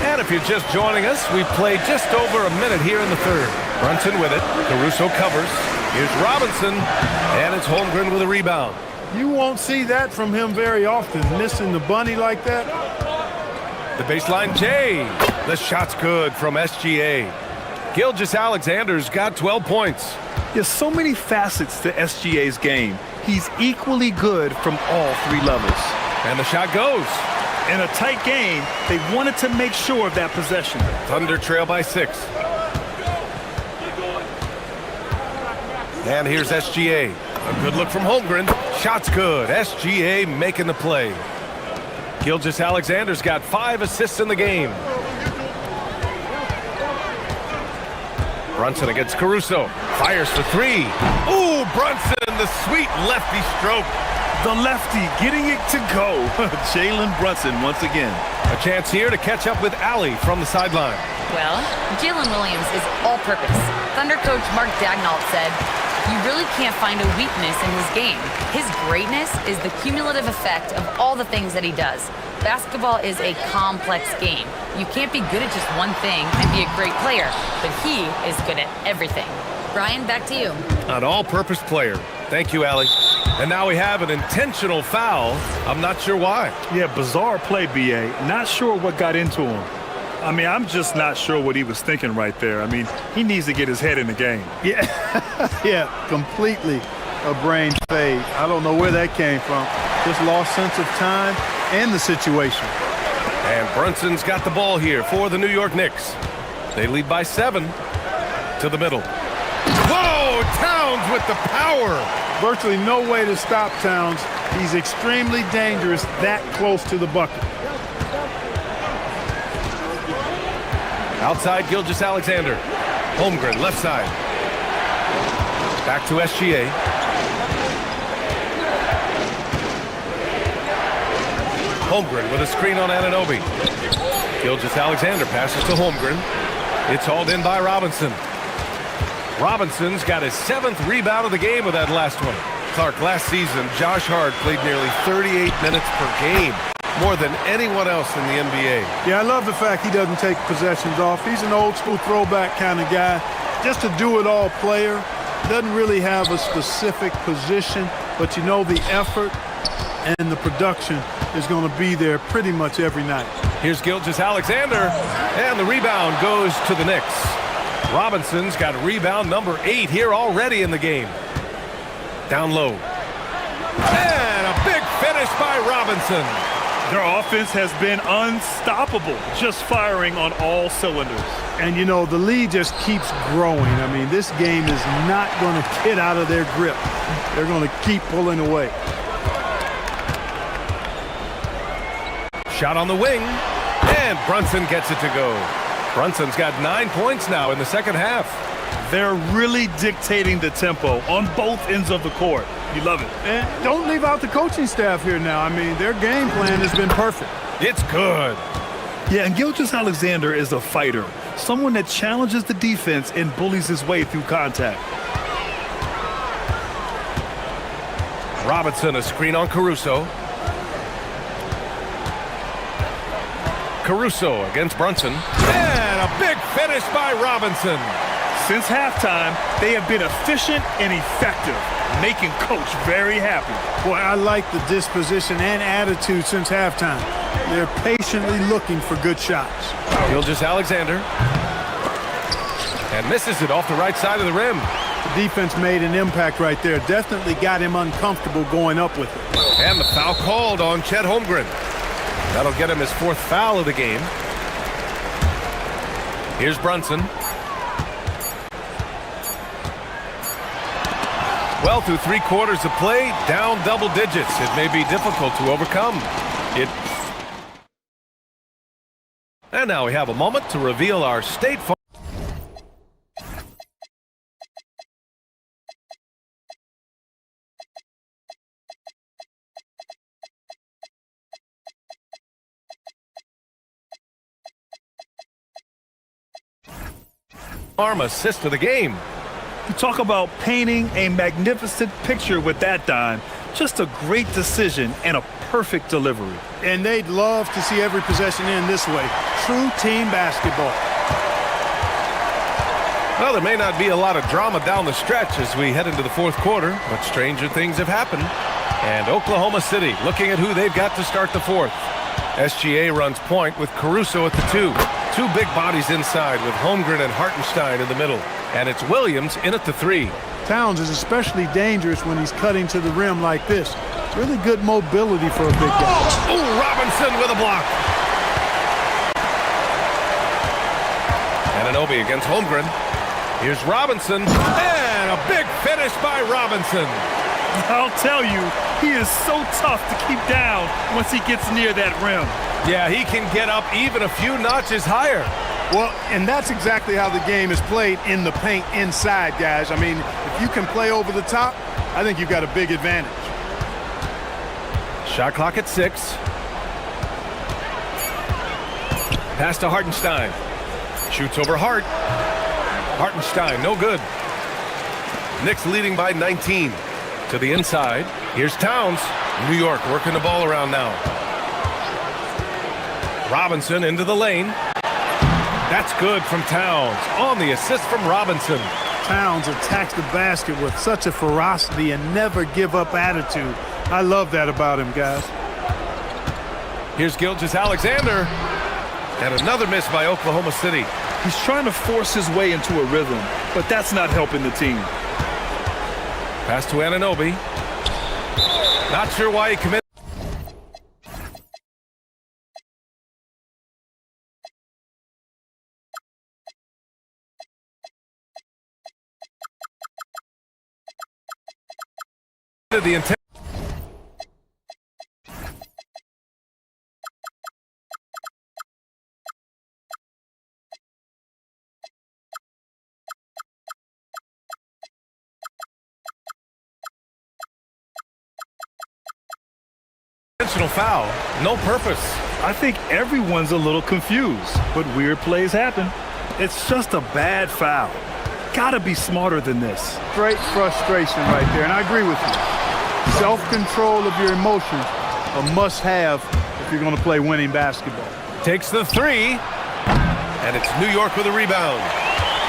Speaker 1: And if you're just joining us, we've played just over a minute here in the third. Brunson with it. Caruso covers. Here's Robinson. And it's Holmgren with a rebound.
Speaker 11: You won't see that from him very often, missing the bunny like that.
Speaker 1: The baseline J. The shot's good from SGA. Gilgeous-Alexander's got 12 points.
Speaker 2: There's so many facets to SGA's game. He's equally good from all 3 levels.
Speaker 1: And the shot goes.
Speaker 2: In a tight game, they wanted to make sure of that possession.
Speaker 1: Thunder trail by 6. And here's SGA. A good look from Holmgren. Shot's good. SGA making the play. Gilgeous-Alexander's got 5 assists in the game. Brunson against Caruso. Fires for 3. Ooh, Brunson, the sweet lefty stroke.
Speaker 2: The lefty getting it to go. Jalen Brunson once again.
Speaker 1: A chance here to catch up with Allie from the sideline.
Speaker 4: Well, Jalen Williams is all-purpose. Thunder coach Mark Daignault said, "You really can't find a weakness in his game. His greatness is the cumulative effect of all the things that he does. Basketball is a complex game. You can't be good at just one thing and be a great player, but he is good at everything." Brian, back to you.
Speaker 1: An all-purpose player. Thank you, Allie. And now we have an intentional foul. I'm not sure why.
Speaker 2: Yeah, bizarre play, BA. Not sure what got into him. I mean, I'm just not sure what he was thinking right there. I mean, he needs to get his head in the game.
Speaker 11: Yeah, yeah, completely a brain fade. I don't know where that came from. Just lost sense of time and the situation.
Speaker 1: And Brunson's got the ball here for the New York Knicks. They lead by 7 to the middle. Whoa, Towns with the power.
Speaker 11: Virtually no way to stop Towns. He's extremely dangerous that close to the bucket.
Speaker 1: Outside Gilgeous-Alexander. Holmgren, left side. Back to SGA. Holmgren with a screen on Anunoby. Gilgeous-Alexander passes to Holmgren. It's hauled in by Robinson. Robinson's got his 7th rebound of the game with that last one. Clark, last season, Josh Hart played nearly 38 minutes per game, more than anyone else in the NBA.
Speaker 11: Yeah, I love the fact he doesn't take possessions off. He's an old-school throwback kind of guy. Just a do-it-all player. Doesn't really have a specific position, but you know the effort and the production is going to be there pretty much every night.
Speaker 1: Here's Gilgeous-Alexander, and the rebound goes to the Knicks. Robinson's got rebound number 8 here already in the game. Down low. And a big finish by Robinson.
Speaker 2: Their offense has been unstoppable, just firing on all cylinders.
Speaker 11: And, you know, the lead just keeps growing. I mean, this game is not going to get out of their grip. They're going to keep pulling away.
Speaker 1: Shot on the wing, and Brunson gets it to go. Brunson's got 9 points now in the second half.
Speaker 2: They're really dictating the tempo on both ends of the court. You love it.
Speaker 11: And don't leave out the coaching staff here now. I mean, their game plan has been perfect.
Speaker 1: It's good.
Speaker 2: Yeah, and Gilgeous-Alexander is a fighter, someone that challenges the defense and bullies his way through contact.
Speaker 1: Robinson, a screen on Caruso. Caruso against Brunson. And a big finish by Robinson.
Speaker 2: Since halftime, they have been efficient and effective, making Coach very happy.
Speaker 11: Boy, I like the disposition and attitude since halftime. They're patiently looking for good shots.
Speaker 1: Gilgeous Alexander. And misses it off the right side of the rim.
Speaker 11: The defense made an impact right there. Definitely got him uncomfortable going up with it.
Speaker 1: And the foul called on Chet Holmgren. That'll get him his 4th foul of the game. Here's Brunson. Well, through 3 quarters of play, down double digits. It may be difficult to overcome. And now we have a moment to reveal our State Farm. Assist of the game.
Speaker 2: You talk about painting a magnificent picture with that dime. Just a great decision and a perfect delivery.
Speaker 11: And they'd love to see every possession end this way. True team basketball.
Speaker 1: Well, there may not be a lot of drama down the stretch as we head into the 4th quarter, but stranger things have happened. And Oklahoma City looking at who they've got to start the 4th. SGA runs point with Caruso at the 2. 2 big bodies inside with Holmgren and Hartenstein in the middle. And it's Williams in at the 3.
Speaker 11: Towns is especially dangerous when he's cutting to the rim like this. Really good mobility for a big guy.
Speaker 1: Oh, Robinson with a block. Anunoby against Holmgren. Here's Robinson. And a big finish by Robinson.
Speaker 2: I'll tell you, he is so tough to keep down once he gets near that rim.
Speaker 1: Yeah, he can get up even a few notches higher.
Speaker 11: Well, and that's exactly how the game is played in the paint inside, guys. I mean, if you can play over the top, I think you've got a big advantage.
Speaker 1: Shot clock at 6. Pass to Hartenstein. Shoots over Hart. Hartenstein, no good. Knicks leading by 19. To the inside. Here's Towns. New York working the ball around now. Robinson into the lane. That's good from Towns. On the assist from Robinson.
Speaker 11: Towns attacks the basket with such a ferocity and never give up attitude. I love that about him, guys.
Speaker 1: Here's Gilgeous Alexander. And another miss by Oklahoma City.
Speaker 2: He's trying to force his way into a rhythm, but that's not helping the team.
Speaker 1: Pass to Anunoby. Not sure why he committed. The intent. Intentional foul, no purpose.
Speaker 2: I think everyone's a little confused, but weird plays happen. It's just a bad foul. Gotta be smarter than this.
Speaker 11: Great frustration right there, and I agree with you. Self-control of your emotions, a must-have if you're going to play winning basketball.
Speaker 1: Takes the 3, and it's New York with a rebound.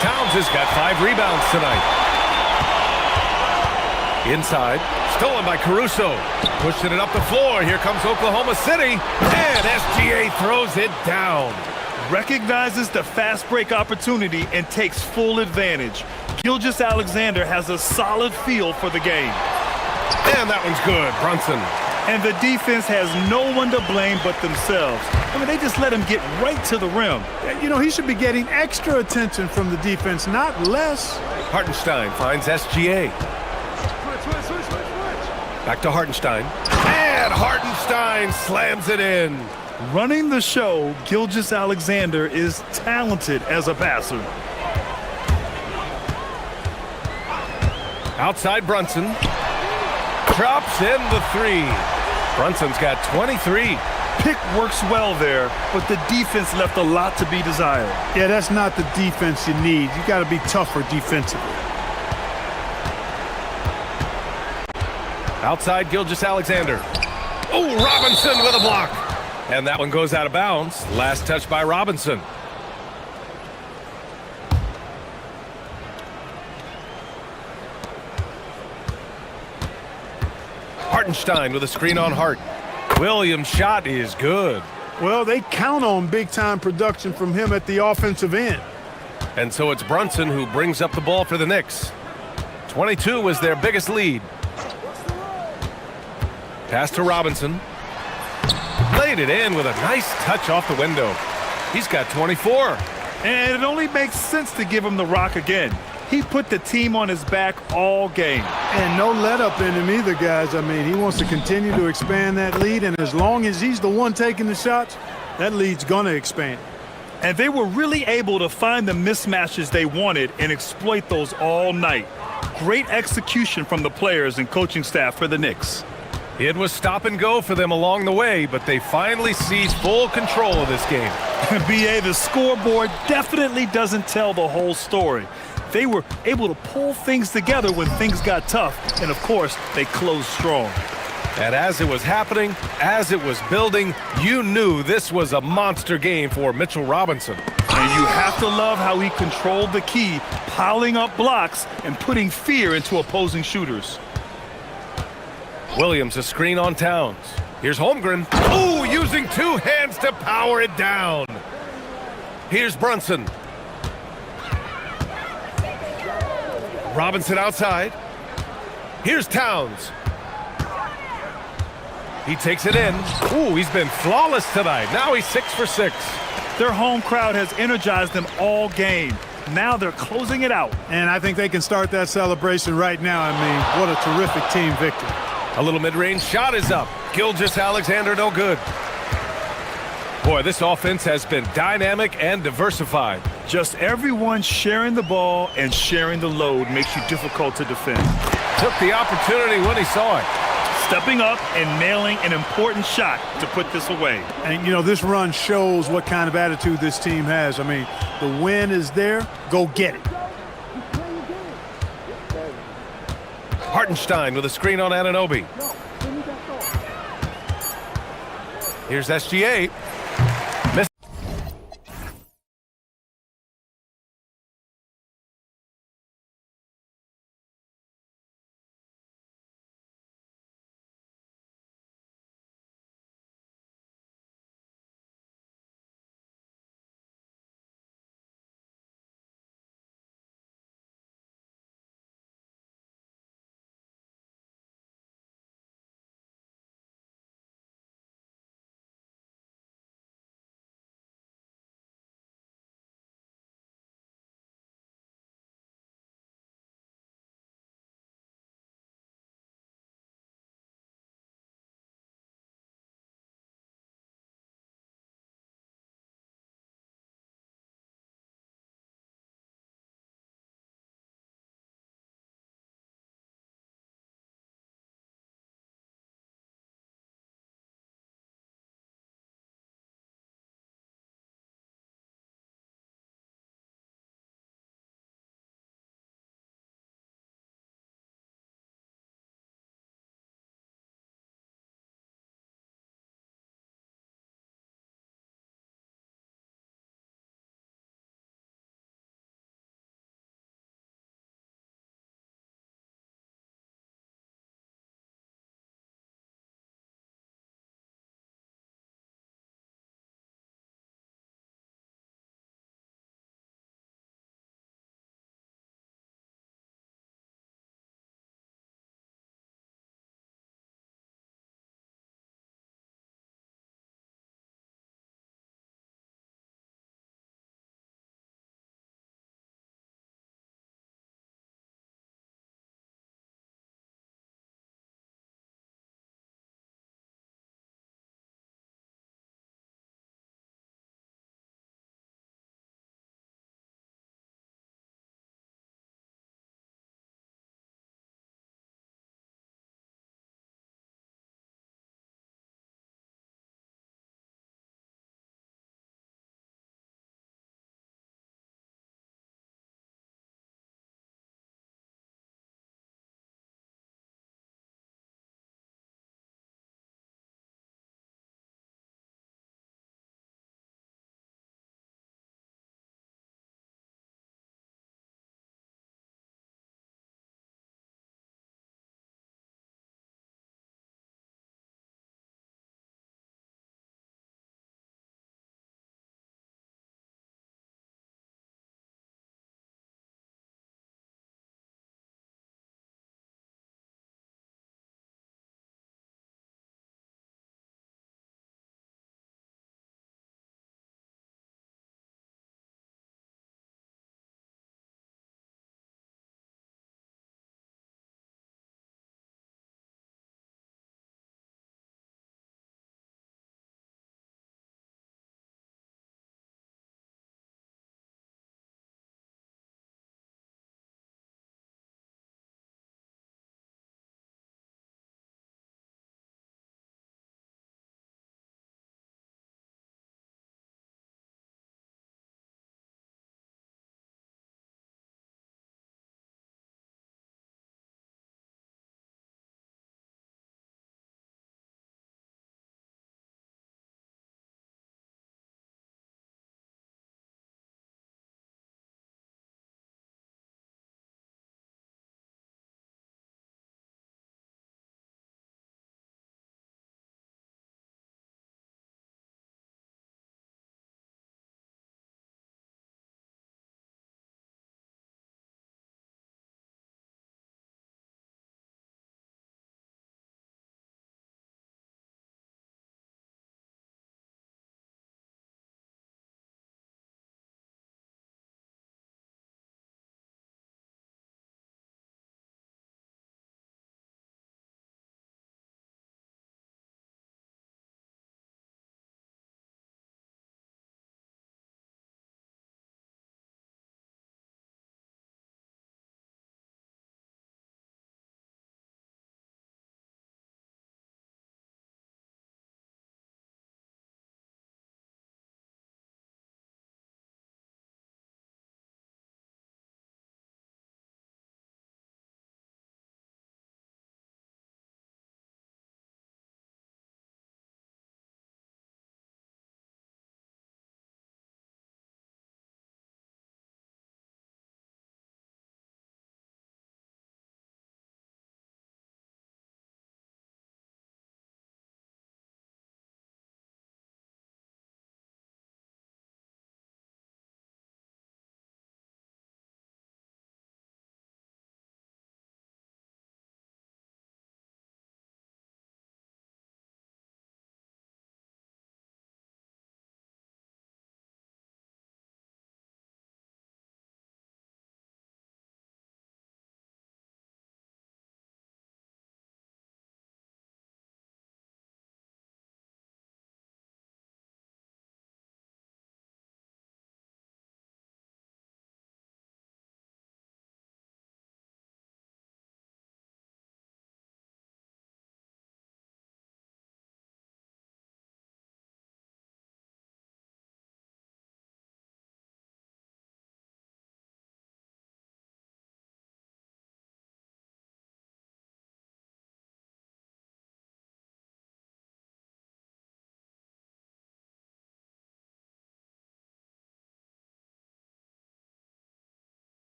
Speaker 1: Towns has got 5 rebounds tonight. Inside, stolen by Caruso. Pushing it up the floor. Here comes Oklahoma City, and SGA throws it down.
Speaker 2: Recognizes the fast break opportunity and takes full advantage. Gilgeous Alexander has a solid feel for the game.
Speaker 1: And that one's good, Brunson.
Speaker 2: And the defense has no one to blame but themselves. I mean, they just let him get right to the rim.
Speaker 11: You know, he should be getting extra attention from the defense, not less.
Speaker 1: Hartenstein finds SGA. Back to Hartenstein. And Hartenstein slams it in.
Speaker 2: Running the show, Gilgeous Alexander is talented as a passer.
Speaker 1: Outside Brunson. Drops in the 3. Brunson's got 23.
Speaker 2: Pick works well there, but the defense left a lot to be desired.
Speaker 11: Yeah, that's not the defense you need. You got to be tougher defensively.
Speaker 1: Outside Gilgeous Alexander. Oh, Robinson with a block. And that one goes out of bounds. Last touch by Robinson. Hartenstein with a screen on Hart. Williams' shot is good.
Speaker 11: Well, they count on big-time production from him at the offensive end.
Speaker 1: And so it's Brunson who brings up the ball for the Knicks. 22 was their biggest lead. Pass to Robinson. Laid it in with a nice touch off the window. He's got 24.
Speaker 2: And it only makes sense to give him the rock again. He put the team on his back all game.
Speaker 11: And no let-up in him either, guys. I mean, he wants to continue to expand that lead, and as long as he's the one taking the shots, that lead's going to expand.
Speaker 2: And they were really able to find the mismatches they wanted and exploit those all night. Great execution from the players and coaching staff for the Knicks.
Speaker 1: It was stop and go for them along the way, but they finally seized full control of this game.
Speaker 2: BA, the scoreboard definitely doesn't tell the whole story. They were able to pull things together when things got tough, and of course, they closed strong.
Speaker 1: And as it was happening, as it was building, you knew this was a monster game for Mitchell Robinson.
Speaker 2: And you have to love how he controlled the key, piling up blocks and putting fear into opposing shooters.
Speaker 1: Williams a screen on Towns. Here's Holmgren. Ooh, using two hands to power it down. Here's Brunson. Robinson outside. Here's Towns. He takes it in. Ooh, he's been flawless tonight. Now he's 6 for 6.
Speaker 2: Their home crowd has energized them all game. Now they're closing it out.
Speaker 11: And I think they can start that celebration right now. I mean, what a terrific team victory.
Speaker 1: A little mid-range shot is up. Gilgeous-Alexander no good. Boy, this offense has been dynamic and diversified.
Speaker 2: Just everyone sharing the ball and sharing the load makes you difficult to defend.
Speaker 1: Took the opportunity when he saw it.
Speaker 2: Stepping up and nailing an important shot to put this away.
Speaker 11: And, you know, this run shows what kind of attitude this team has. I mean, the win is there. Go get it.
Speaker 1: Hartenstein with a screen on Anunoby. Here's SGA.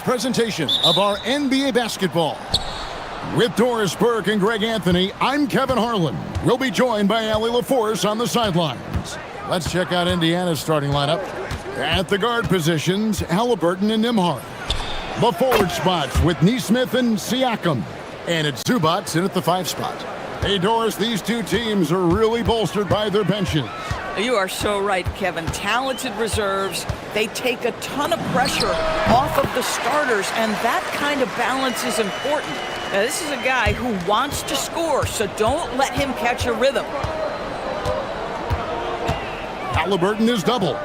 Speaker 7: Presentation of our NBA basketball. With Doris Burke and Greg Anthony, I'm Kevin Harlan. We'll be joined by Allie LaForce on the sidelines. Let's check out Indiana's starting lineup. At the guard positions, Halliburton and Nembhard. The forward spots with Nesmith and Siakam. And it's Zubats in at the 5 spot. Hey, Doris, these two teams are really bolstered by their benches.
Speaker 3: You are so right, Kevin. Talented reserves. They take a ton of pressure off of the starters, and that kind of balance is important. Now, this is a guy who wants to score, so don't let him catch a rhythm.
Speaker 7: Halliburton is double.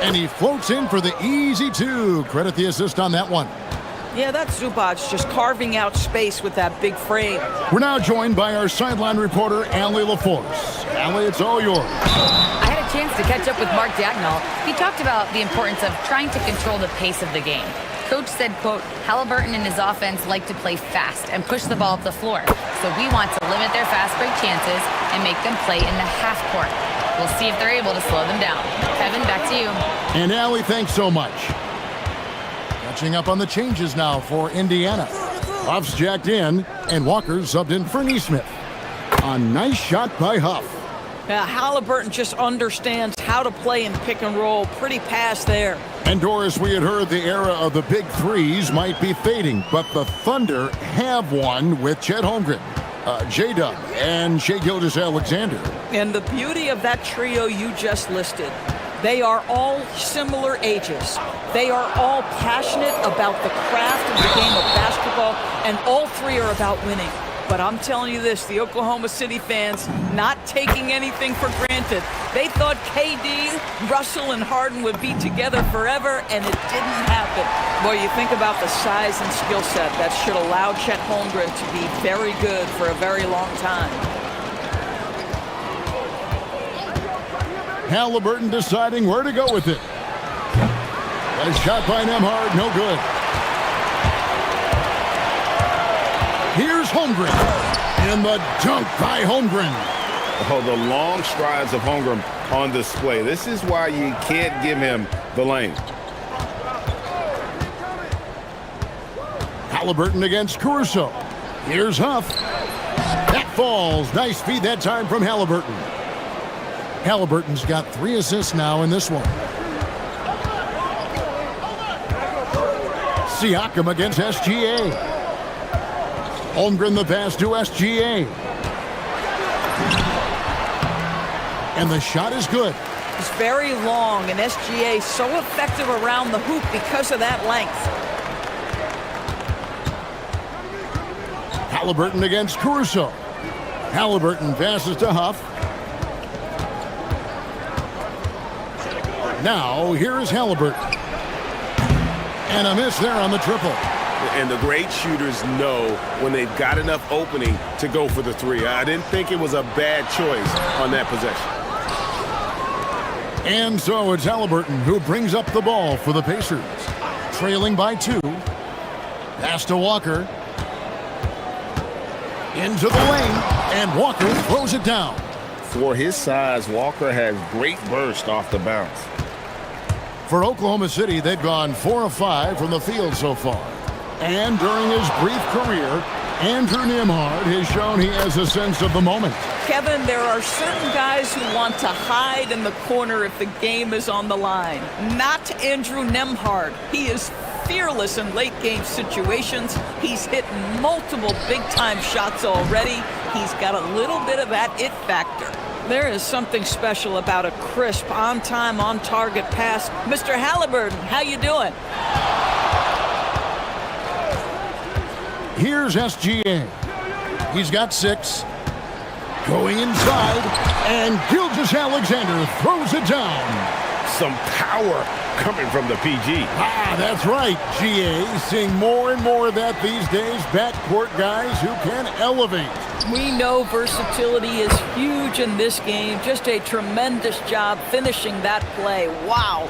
Speaker 7: And he floats in for the easy 2. Credit the assist on that one.
Speaker 3: Yeah, that's Zubac just carving out space with that big frame.
Speaker 7: We're now joined by our sideline reporter, Allie LaForce. Allie, it's all yours.
Speaker 4: I had a chance to catch up with Mark Dagnall. He talked about the importance of trying to control the pace of the game. Coach said, quote, Halliburton and his offense like to play fast and push the ball up the floor. So we want to limit their fast break chances and make them play in the half court. We'll see if they're able to slow them down. Kevin, back to you.
Speaker 7: And Allie, thanks so much. Catching up on the changes now for Indiana. Huff's jacked in, and Walker's subbed in for Nesmith. A nice shot by Huff.
Speaker 3: Yeah, Halliburton just understands how to play in pick and roll. Pretty pass there.
Speaker 7: And Doris, we had heard the era of the big threes might be fading, but the Thunder have one with Chet Holmgren, J-Dub, and Shai Gilgeous-Alexander.
Speaker 3: And the beauty of that trio you just listed, they are all similar ages. They are all passionate about the craft of the game of basketball, and all 3 are about winning. But I'm telling you this, the Oklahoma City fans not taking anything for granted. They thought KD, Russell, and Harden would be together forever, and it didn't happen. Boy, you think about the size and skill set that should allow Chet Holmgren to be very good for a very long time.
Speaker 7: Halliburton deciding where to go with it. A shot by Nembhard, no good. Here's Holmgren. And the dunk by Holmgren.
Speaker 8: Oh, the long strides of Holmgren on display. This is why you can't give him the lane.
Speaker 7: Halliburton against Caruso. Here's Huff. That falls. Nice feed that time from Halliburton. Halliburton's got 3 assists now in this one. Siakam against SGA. Holmgren the pass to SGA. And the shot is good.
Speaker 3: It's very long, and SGA so effective around the hoop because of that length.
Speaker 7: Halliburton against Caruso. Halliburton passes to Huff. Now, here's Halliburton. And a miss there on the triple.
Speaker 8: And the great shooters know when they've got enough opening to go for the 3. I didn't think it was a bad choice on that possession.
Speaker 7: And so it's Halliburton who brings up the ball for the Pacers. Trailing by 2. Pass to Walker. Into the lane. And Walker throws it down.
Speaker 8: For his size, Walker has great burst off the bounce.
Speaker 7: For Oklahoma City, they've gone 4 of 5 from the field so far. And during his brief career, Andrew Nembhard has shown he has a sense of the moment.
Speaker 3: Kevin, there are certain guys who want to hide in the corner if the game is on the line. Not Andrew Nembhard. He is fearless in late-game situations. He's hit multiple big-time shots already. He's got a little bit of that it factor. There is something special about a crisp, on-time, on-target pass. Mr. Halliburton, how you doing?
Speaker 7: Here's SGA. He's got 6. Going inside, and Gilgeous-Alexander throws it down.
Speaker 8: Some power coming from the PG.
Speaker 7: Ah, that's right, GA. Seeing more and more of that these days. Backcourt guys who can elevate.
Speaker 3: We know versatility is huge in this game. Just a tremendous job finishing that play. Wow.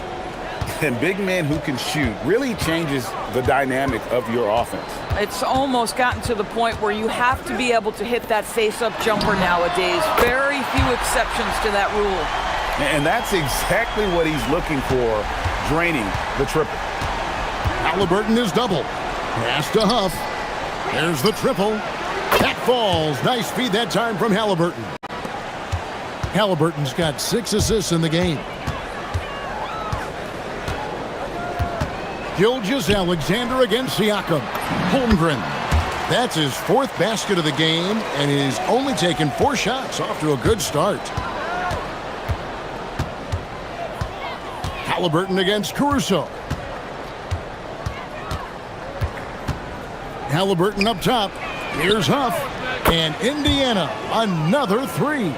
Speaker 8: And big men who can shoot really changes the dynamic of your offense.
Speaker 3: It's almost gotten to the point where you have to be able to hit that face-up jumper nowadays. Very few exceptions to that rule.
Speaker 8: And that's exactly what he's looking for.
Speaker 12: draining the triple.
Speaker 7: Halliburton is double. Pass to Huff. There's the triple. That falls. Nice feed that time from Halliburton. Halliburton's got 6 assists in the game. Gilgeous-Alexander against Siakam. Holmgren. That's his 4th basket of the game, and he's only taken 4 shots. Off to a good start. Halliburton against Caruso. Halliburton up top. Here's Huff. And Indiana, another 3.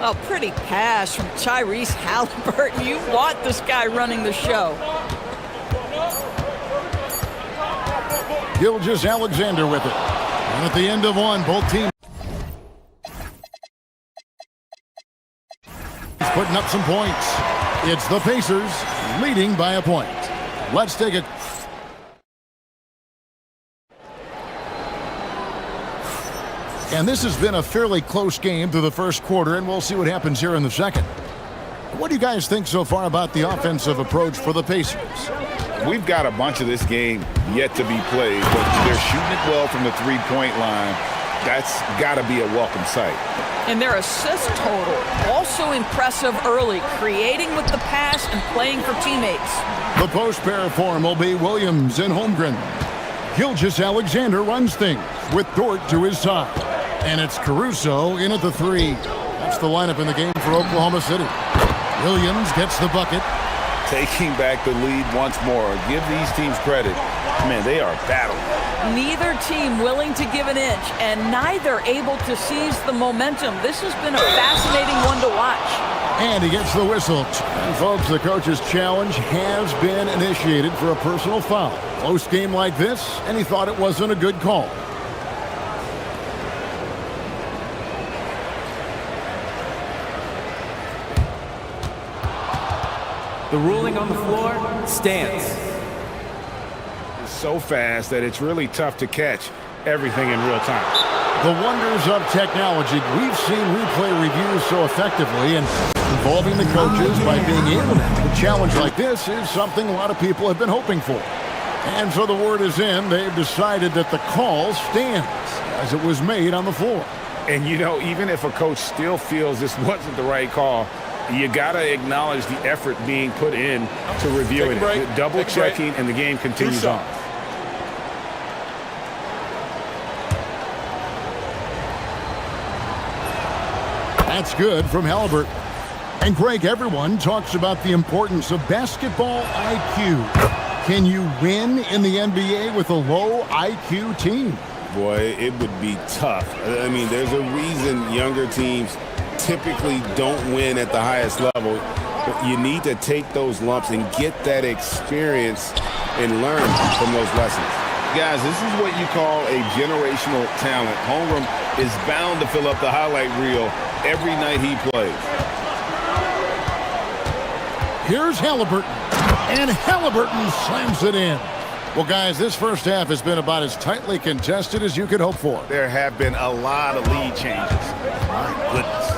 Speaker 3: A pretty pass from Tyrese Halliburton. You want this guy running the show.
Speaker 7: Gilgeous-Alexander with it. And at the end of one, both teams putting up some points. It's the Pacers leading by a point. Let's take a... And this has been a fairly close game through the first quarter, and we'll see what happens here in the second. What do you guys think so far about the offensive approach for the Pacers?
Speaker 12: We've got a bunch of this game yet to be played, but they're shooting it well from the three-point line. That's got to be a welcome sight.
Speaker 3: And their assist total, also impressive early, creating with the pass and playing for teammates.
Speaker 7: The post pair form will be Williams and Holmgren. Gilgeous-Alexander runs things with Dort to his side. And it's Caruso in at the 3. That's the lineup in the game for Oklahoma City. Williams gets the bucket.
Speaker 12: Taking back the lead once more. Give these teams credit. Man, they are battling.
Speaker 3: Neither team willing to give an inch, and neither able to seize the momentum. This has been a fascinating one to watch.
Speaker 7: And he gets the whistle. And folks, the coach's challenge has been initiated for a personal foul. Close game like this, and he thought it wasn't a good call.
Speaker 6: The ruling on the floor stands.
Speaker 12: It's so fast that it's really tough to catch everything in real time.
Speaker 7: The wonders of technology. We've seen replay reviews so effectively, and involving the coaches by being able to have a challenge like this is something a lot of people have been hoping for. And so the word is in. They've decided that the call stands as it was made on the floor.
Speaker 12: And, you know, even if a coach still feels this wasn't the right call, you got to acknowledge the effort being put in to reviewing it. Double checking, and the game continues on.
Speaker 7: That's good from Halliburton. And Greg, everyone talks about the importance of basketball IQ. Can you win in the NBA with a low IQ team?
Speaker 8: Boy, it would be tough. I mean, there's a reason younger teams typically don't win at the highest level. But you need to take those lumps and get that experience and learn from those lessons.
Speaker 12: Guys, this is what you call a generational talent. Holmgren is bound to fill up the highlight reel every night he plays.
Speaker 7: Here's Halliburton, and Halliburton slams it in. Well, guys, this first half has been about as tightly contested as you could hope for.
Speaker 12: There have been a lot of lead changes. My goodness.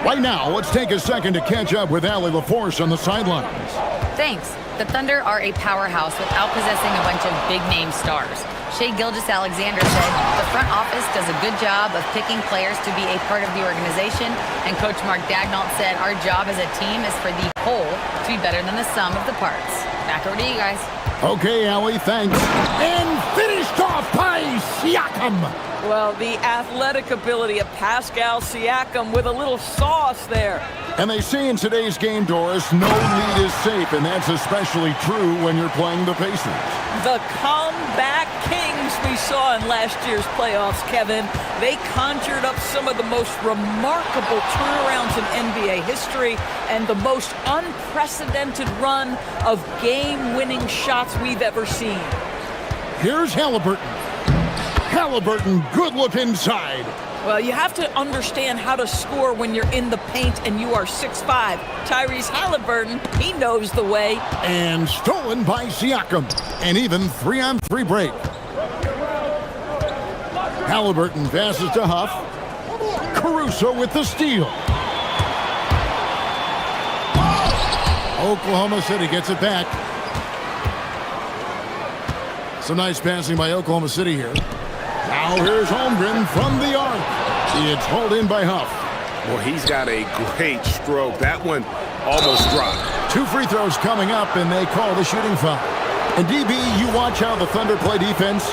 Speaker 7: Right now, let's take a second to catch up with Allie LaForce on the sidelines.
Speaker 4: Thanks. The Thunder are a powerhouse without possessing a bunch of big-name stars. Shai Gilgeous-Alexander said the front office does a good job of picking players to be a part of the organization, and Coach Mark Daigneault said our job as a team is for the whole to be better than the sum of the parts. Back over to you guys.
Speaker 7: Okay, Allie, thanks. And finished off by Siakam.
Speaker 3: Well, the athletic ability of Pascal Siakam with a little sauce there.
Speaker 7: And they say in today's game, Doris, no lead is safe, and that's especially true when you're playing the Pacers.
Speaker 3: The comeback kings we saw in last year's playoffs, Kevin. They conjured up some of the most remarkable turnarounds in NBA history and the most unprecedented run of game-winning shots we've ever seen.
Speaker 7: Here's Halliburton. Halliburton, good look inside.
Speaker 3: Well, you have to understand how to score when you're in the paint and you are 6'5". Tyrese Halliburton, he knows the way.
Speaker 7: And stolen by Siakam. An even 3-on-3 break. Halliburton passes to Huff. Caruso with the steal. Oklahoma City gets it back. Some nice passing by Oklahoma City here. Now here's Holmgren from the arc. It's hauled in by Huff.
Speaker 8: Well, he's got a great stroke. That one almost dropped.
Speaker 7: 2 free throws coming up, and they call the shooting foul. And DB, you watch how the Thunder play defense.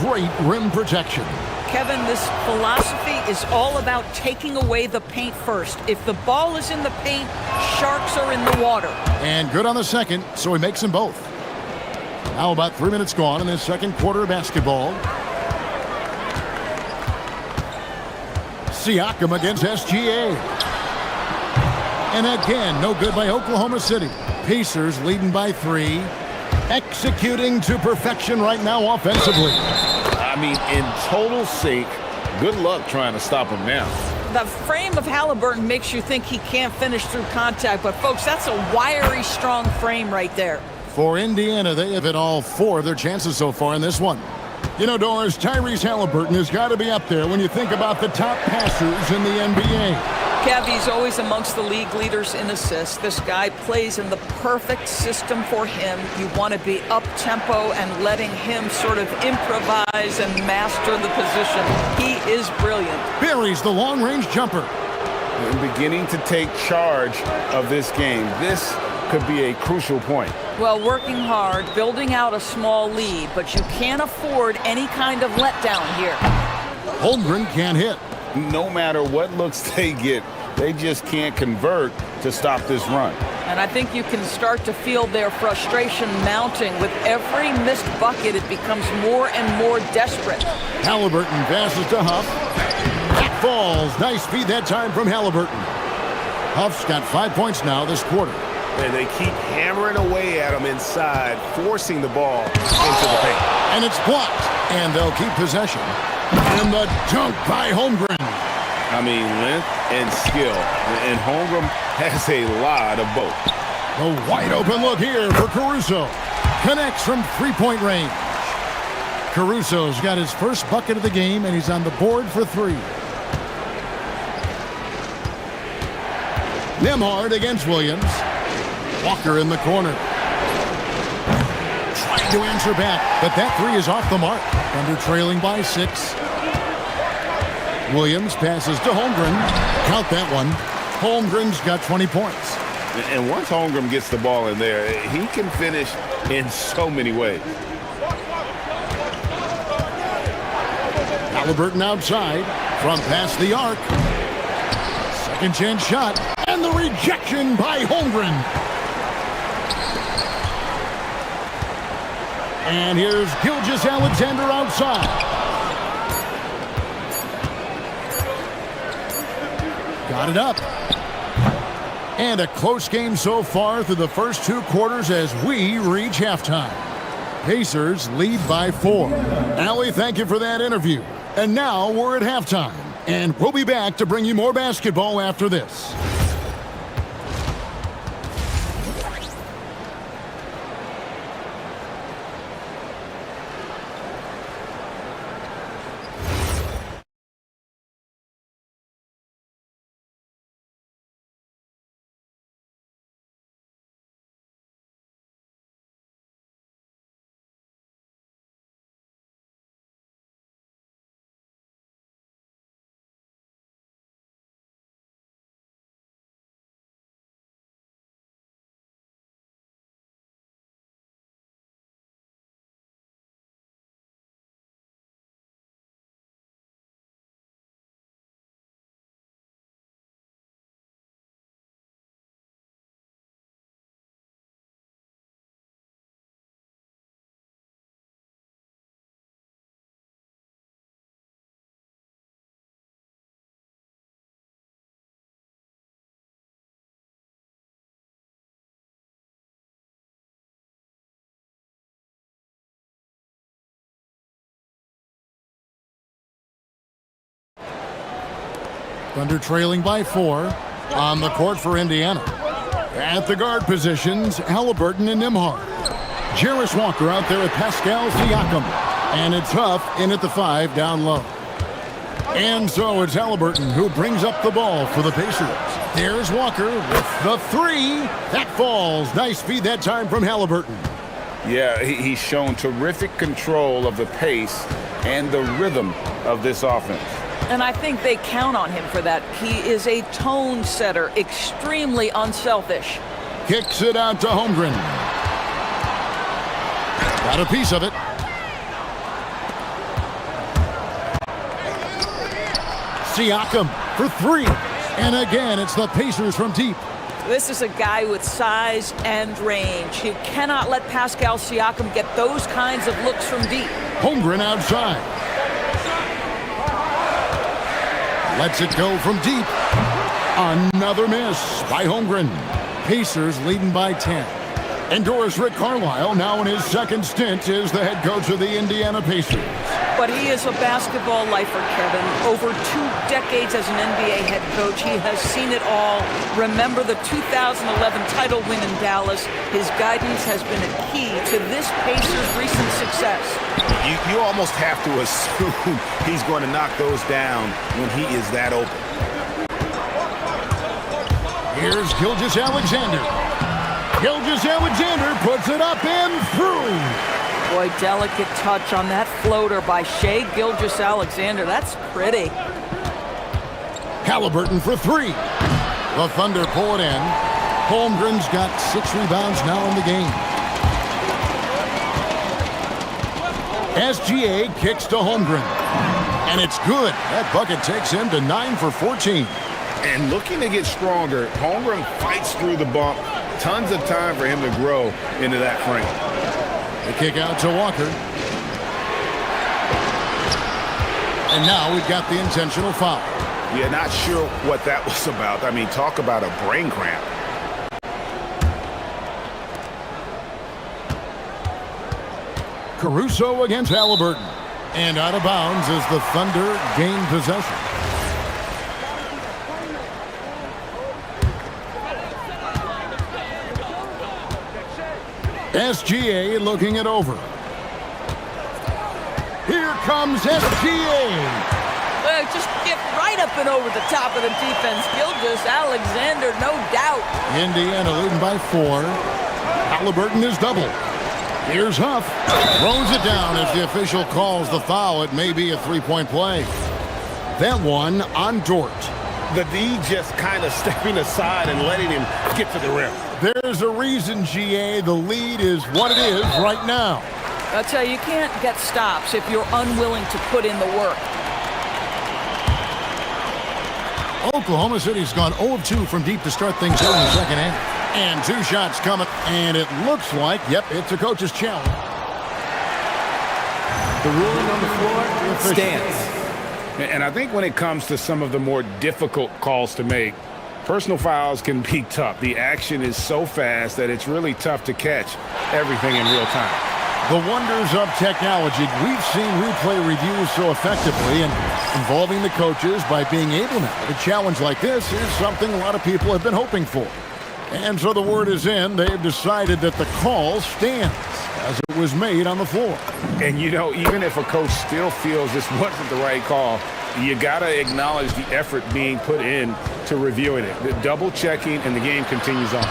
Speaker 7: Great rim protection.
Speaker 3: Kevin, this philosophy is all about taking away the paint first. If the ball is in the paint, sharks are in the water.
Speaker 7: And good on the second, so he makes them both. Now about 3 minutes gone in this second quarter of basketball. Siakam against SGA. And again, no good by Oklahoma City. Pacers leading by 3. Executing to perfection right now offensively.
Speaker 8: I mean, in total sync. Good luck trying to stop him now.
Speaker 3: The frame of Halliburton makes you think he can't finish through contact, but folks, that's a wiry, strong frame right there.
Speaker 7: For Indiana, they have hit all 4 of their chances so far in this one. You know, Doris, Tyrese Halliburton has got to be up there when you think about the top passers in the NBA.
Speaker 3: Kev, he's always amongst the league leaders in assists. This guy plays in the perfect system for him. You want to be up-tempo and letting him sort of improvise and master the position. He is brilliant.
Speaker 7: Buries the long-range jumper.
Speaker 12: And beginning to take charge of this game. This could be a crucial point.
Speaker 3: Well, working hard, building out a small lead, but you can't afford any kind of letdown here.
Speaker 7: Holmgren can't hit.
Speaker 12: No matter what looks they get, they just can't convert to stop this run.
Speaker 3: And I think you can start to feel their frustration mounting. With every missed bucket, it becomes more and more desperate.
Speaker 7: Halliburton passes to Huff. That falls. Nice feed that time from Halliburton. Huff's got 5 points now this quarter.
Speaker 1: And they keep hammering away at him inside, forcing the ball into the paint.
Speaker 7: And it's blocked. And they'll keep possession. And the dunk by Holmgren.
Speaker 8: I mean, length and skill. And Holmgren has a lot of both.
Speaker 7: A wide open look here for Caruso. Connects from 3-point range. Caruso's got his first bucket of the game, and he's on the board for 3. Nembhard against Williams. Walker in the corner. Trying to answer back, but that 3 is off the mark. Thunder trailing by 6. Williams passes to Holmgren. Count that one. Holmgren's got 20 points.
Speaker 8: And once Holmgren gets the ball in there, he can finish in so many ways.
Speaker 7: Halliburton outside from past the arc. Second chance shot. And the rejection by Holmgren. And here's Gilgeous-Alexander outside. Got it up. And a close game so far through the first 2 quarters as we reach halftime. Pacers lead by 4. Allie, thank you for that interview. And now we're at halftime. And we'll be back to bring you more basketball after this. Thunder trailing by 4 on the court for Indiana. At the guard positions, Halliburton and Nembhard. Jarris Walker out there with Pascal Siakam. And it's Huff in at the 5 down low. And so it's Halliburton who brings up the ball for the Pacers. There's Walker with the 3. That falls. Nice feed that time from Halliburton.
Speaker 12: Yeah, he's shown terrific control of the pace and the rhythm of this offense.
Speaker 3: And I think they count on him for that. He is a tone setter, extremely unselfish.
Speaker 7: Kicks it out to Holmgren. Got a piece of it. Siakam for three. And again, it's the Pacers from deep.
Speaker 3: This is a guy with size and range. You cannot let Pascal Siakam get those kinds of looks from deep.
Speaker 7: Holmgren outside. Lets it go from deep. Another miss by Holmgren. Pacers leading by 10. And Doris Rick Carlisle now in his second stint as the head coach of the Indiana Pacers.
Speaker 3: But he is a basketball lifer, Kevin. Over 2 decades as an NBA head coach, he has seen it all. Remember the 2011 title win in Dallas. His guidance has been a key to this Pacers' recent success.
Speaker 8: You almost have to assume he's going to knock those down when he is that open.
Speaker 7: Here's Gilgeous-Alexander. Gilgeous-Alexander puts it up and through.
Speaker 3: Boy, delicate touch on that floater by Shai Gilgeous-Alexander. That's pretty.
Speaker 7: Halliburton for three. The Thunder pull it in. Holmgren's got 6 rebounds now in the game. SGA kicks to Holmgren. And it's good. That bucket takes him to 9 for 14.
Speaker 8: And looking to get stronger, Holmgren fights through the bump. Tons of time for him to grow into that frame.
Speaker 7: The kick out to Walker. And now we've got the intentional foul.
Speaker 8: Yeah, not sure what that was about. I mean, talk about a brain cramp.
Speaker 7: Caruso against Halliburton. And out of bounds as the Thunder gain possession. SGA looking it over. Here comes SGA.
Speaker 3: Well, just get right up and over the top of the defense. Gilgeous-Alexander, no doubt.
Speaker 7: Indiana leading by 4. Halliburton is double. Here's Huff. Throws it down as the official calls the foul. It may be a 3-point play. That one on Dort.
Speaker 8: The D just kind of stepping aside and letting him get to the rim.
Speaker 7: There's a reason, GA. The lead is what it is right now.
Speaker 3: I'll tell you, you can't get stops if you're unwilling to put in the work.
Speaker 7: Oklahoma City's gone 0-2 from deep to start things here in the second half. And 2 shots coming, and it looks like, yep, it's a coach's challenge.
Speaker 6: The ruling on the floor stands.
Speaker 12: And I think when it comes to some of the more difficult calls to make, personal fouls can be tough. The action is so fast that it's really tough to catch everything in real time.
Speaker 7: The wonders of technology. We've seen replay reviews so effectively, and involving the coaches by being able now to challenge like this is something a lot of people have been hoping for. And so the word is in. They've decided that the call stands as it was made on the floor.
Speaker 12: And, you know, even if a coach still feels this wasn't the right call, you got to acknowledge the effort being put in to reviewing it. The double checking, and the game continues on.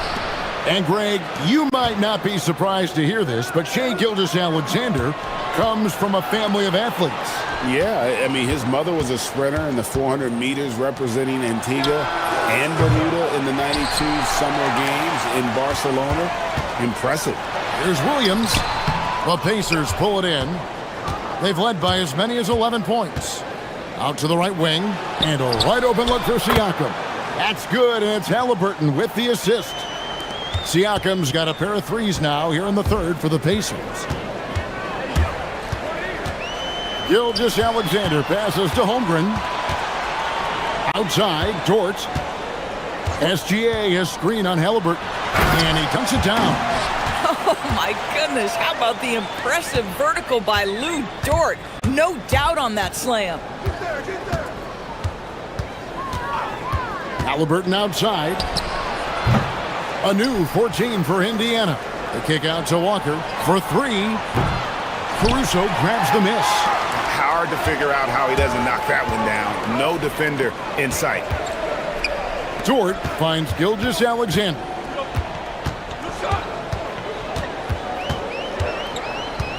Speaker 7: And, Greg, you might not be surprised to hear this, but Shai Gilgeous-Alexander comes from a family of athletes.
Speaker 8: Yeah, I mean, his mother was a sprinter in the 400 meters representing Antigua and Bermuda in the 92 Summer Games in Barcelona. Impressive.
Speaker 7: Here's Williams. The Pacers pull it in. They've led by as many as 11 points. Out to the right wing, and a wide open look for Siakam. That's good, and it's Halliburton with the assist. Siakam's got a pair of threes now here in the third for the Pacers. Gilgeous-Alexander passes to Holmgren. Outside, Dort. SGA has screen on Halliburton, and he dunks it down.
Speaker 3: Oh, my goodness. How about the impressive vertical by Lou Dort? No doubt on that slam.
Speaker 7: Halliburton outside. A new 14 for Indiana. The kick out to Walker for 3. Caruso grabs the miss.
Speaker 8: Hard to figure out how he doesn't knock that one down. No defender in sight.
Speaker 7: Dort finds Gilgeous-Alexander.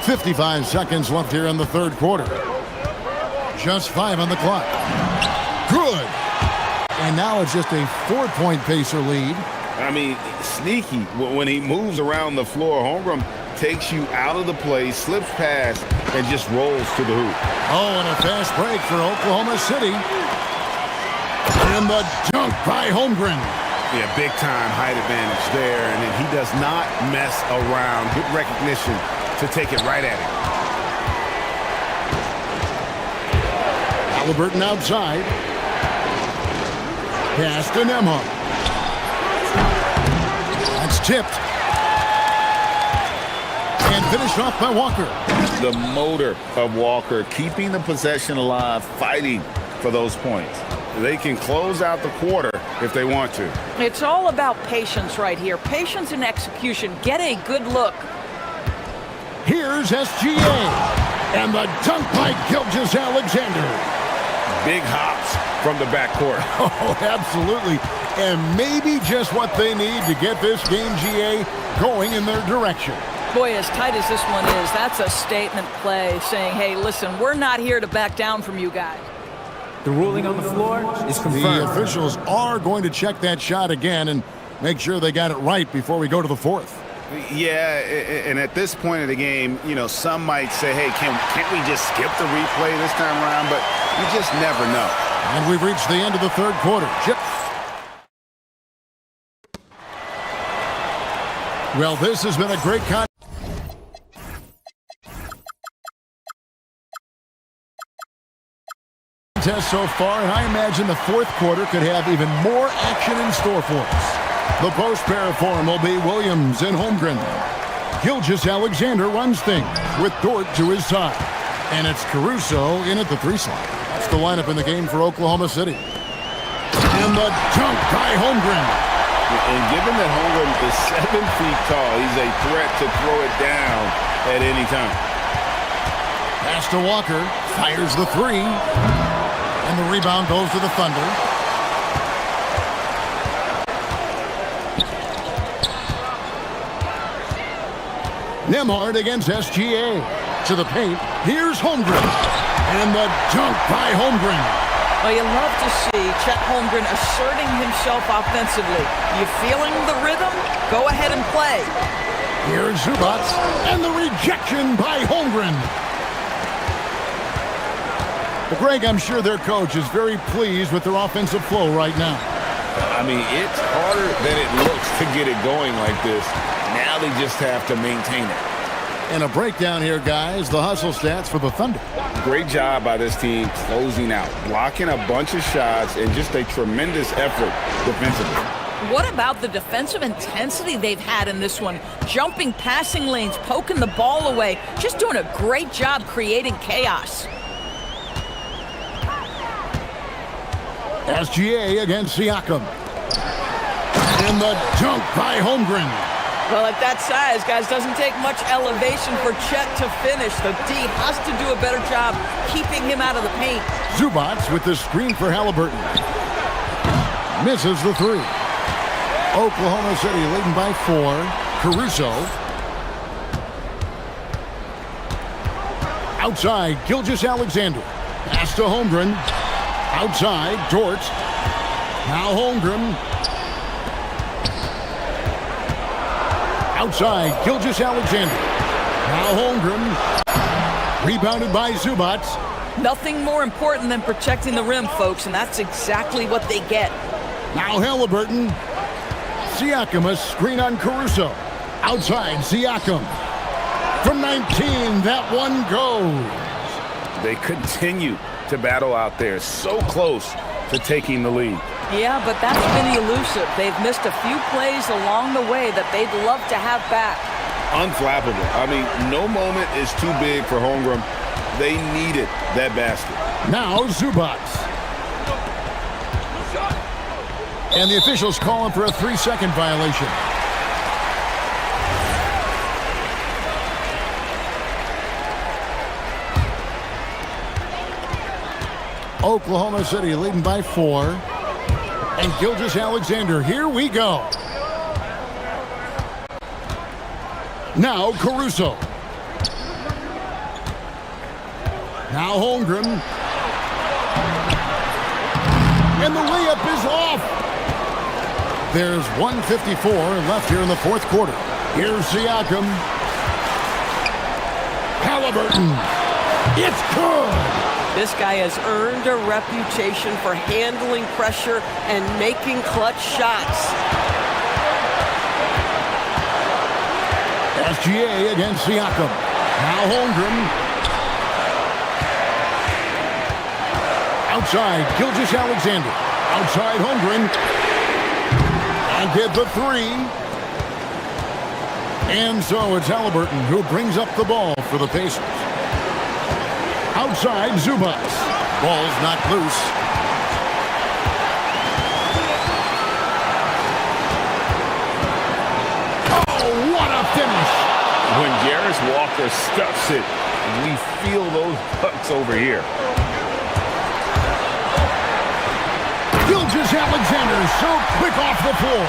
Speaker 7: 55 seconds left here in the third quarter. Just 5 on the clock. Good. And now it's just a 4-point Pacer lead.
Speaker 8: I mean, sneaky. When he moves around the floor, Holmgren takes you out of the play, slips past, and just rolls to the hoop.
Speaker 7: Oh, and a fast break for Oklahoma City. And the dunk by Holmgren.
Speaker 8: Yeah, big-time height advantage there, and then he does not mess around. Good recognition to take it right at him.
Speaker 7: Halliburton outside. Pass to Nembhard. That's tipped. And finished off by Walker.
Speaker 8: The motor of Walker, keeping the possession alive, fighting for those points. They can close out the quarter if they want to.
Speaker 3: It's all about patience right here. Patience and execution. Get a good look.
Speaker 7: Here's SGA. And the dunk by Gilgeous-Alexander.
Speaker 8: Big hops from the backcourt.
Speaker 7: Oh, absolutely. And maybe just what they need to get this game, GA, going in their direction.
Speaker 3: Boy, as tight as this one is, that's a statement play saying, hey, listen, we're not here to back down from you guys.
Speaker 6: The ruling on the floor is confirmed.
Speaker 7: The officials are going to check that shot again and make sure they got it right before we go to the fourth.
Speaker 8: Yeah, and at this point of the game, you know, some might say, hey, can't we just skip the replay this time around? But you just never know.
Speaker 7: And we've reached the end of the third quarter. Chip. Well, this has been a great contest so far, and I imagine the fourth quarter could have even more action in store for us. The post pair form will be Williams and Holmgren. Gilgeous-Alexander runs things with Dort to his side. And it's Caruso in at the 3 slot. That's the lineup in the game for Oklahoma City. And the dunk by Holmgren.
Speaker 8: And given that Holmgren is 7 feet tall, he's a threat to throw it down at any time.
Speaker 7: Pass to Walker. Fires the 3. And the rebound goes to the Thunder. Nembhard against SGA. To the paint. Here's Holmgren. And the dunk by Holmgren.
Speaker 3: Well, you love to see Chet Holmgren asserting himself offensively. You feeling the rhythm? Go ahead and play.
Speaker 7: Here's Zubac. And the rejection by Holmgren. But Greg, I'm sure their coach is very pleased with their offensive flow right now.
Speaker 8: I mean, it's harder than it looks to get it going like this. Now they just have to maintain it.
Speaker 7: And a breakdown here, guys. The hustle stats for the Thunder.
Speaker 8: Great job by this team closing out, blocking a bunch of shots, and just a tremendous effort defensively.
Speaker 3: What about the defensive intensity they've had in this one? Jumping passing lanes, poking the ball away, just doing a great job creating chaos.
Speaker 7: SGA against Siakam. And the dunk by Holmgren.
Speaker 3: Well, at that size, guys, doesn't take much elevation for Chet to finish. The D has to do a better job keeping him out of the paint.
Speaker 7: Zubac with the screen for Halliburton. Misses the 3. Oklahoma City leading by 4. Caruso. Outside, Gilgeous-Alexander. Pass to Holmgren. Outside, Dort. Now Holmgren. Outside, Gilgeous-Alexander. Now Holmgren. Rebounded by Zubac.
Speaker 3: Nothing more important than protecting the rim, folks, and that's exactly what they get.
Speaker 7: Now Halliburton. Siakam, a screen on Caruso. Outside, Siakam. From 19, that one goes.
Speaker 8: They continue to battle out there, so close to taking the lead.
Speaker 3: Yeah, but that's been elusive. They've missed a few plays along the way that they'd love to have back.
Speaker 8: Unflappable. I mean, no moment is too big for Holmgren. They needed that basket.
Speaker 7: Now Zubac. And the officials calling for a 3-second violation. Oklahoma City leading by 4. And Gilgeous-Alexander, here we go. Now Caruso. Now Holmgren. And the layup is off. There's 1:54 left here in the fourth quarter. Here's Siakam. Halliburton. It's good.
Speaker 5: This guy has earned a reputation for handling pressure and making clutch shots.
Speaker 7: SGA against Siakam. Now Holmgren. Outside, Gilgeous-Alexander. Outside, Holmgren. And get the three. And so it's Halliburton who brings up the ball for the Pacers. Outside, Zubac. Ball's not loose. Oh, what a finish!
Speaker 12: When Jarris Walker stuffs it, we feel those bucks over here.
Speaker 7: Gilgeous-Alexander so quick off the floor.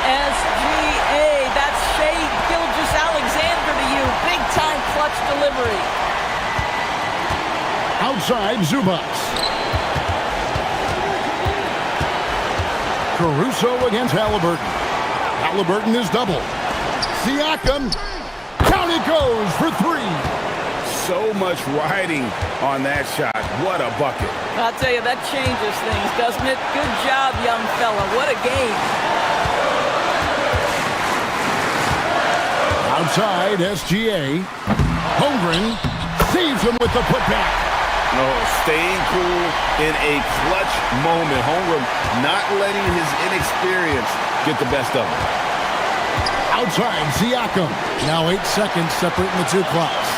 Speaker 5: SGA, that's Shea Gilgeous-Alexander to you. Big time clutch delivery.
Speaker 7: Outside, Zubac. Caruso against Halliburton. Halliburton is double. Siakam. Down it goes for three.
Speaker 12: So much riding on that shot. What a bucket.
Speaker 3: I'll tell you, that changes things, doesn't it? Good job, young fella. What a game.
Speaker 7: Outside, SGA. Holmgren saves him with the putback.
Speaker 8: No, staying cool in a clutch moment. Holmgren not letting his inexperience get the best of him.
Speaker 7: Outside, Siakam. Now 8 seconds separating the two clocks.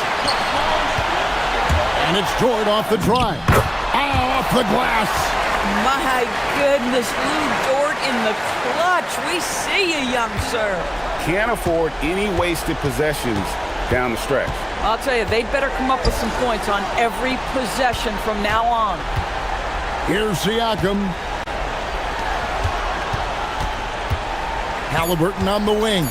Speaker 7: And it's Jordan off the drive. Off the glass.
Speaker 3: My goodness, Lou Dort in the clutch. We see you, young sir.
Speaker 12: Can't afford any wasted possessions down the stretch.
Speaker 3: I'll tell you, they'd better come up with some points on every possession from now on.
Speaker 7: Here's Siakam. Halliburton on the wing.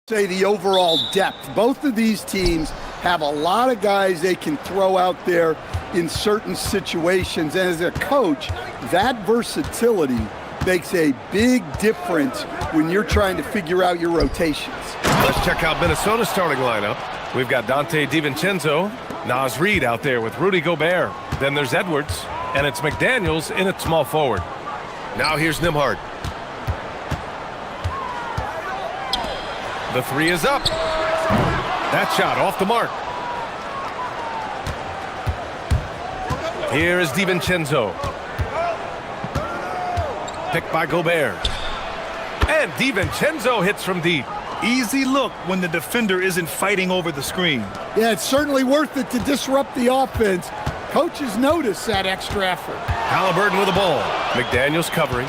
Speaker 13: Say the overall depth. Both of these teams have a lot of guys they can throw out there in certain situations. And as a coach, that versatility makes a big difference when you're trying to figure out your rotations.
Speaker 1: Let's check out Minnesota's starting lineup. We've got Dante DiVincenzo, Naz Reid out there with Rudy Gobert. Then there's Edwards, and it's McDaniels in at small forward. Now here's Nembhard. The three is up. That shot off the mark. Here is DiVincenzo. Picked by Gobert. And DiVincenzo hits from deep.
Speaker 2: Easy look when the defender isn't fighting over the screen.
Speaker 13: Yeah, it's certainly worth it to disrupt the offense. Coaches notice that extra effort.
Speaker 1: Halliburton with the ball. McDaniels covering.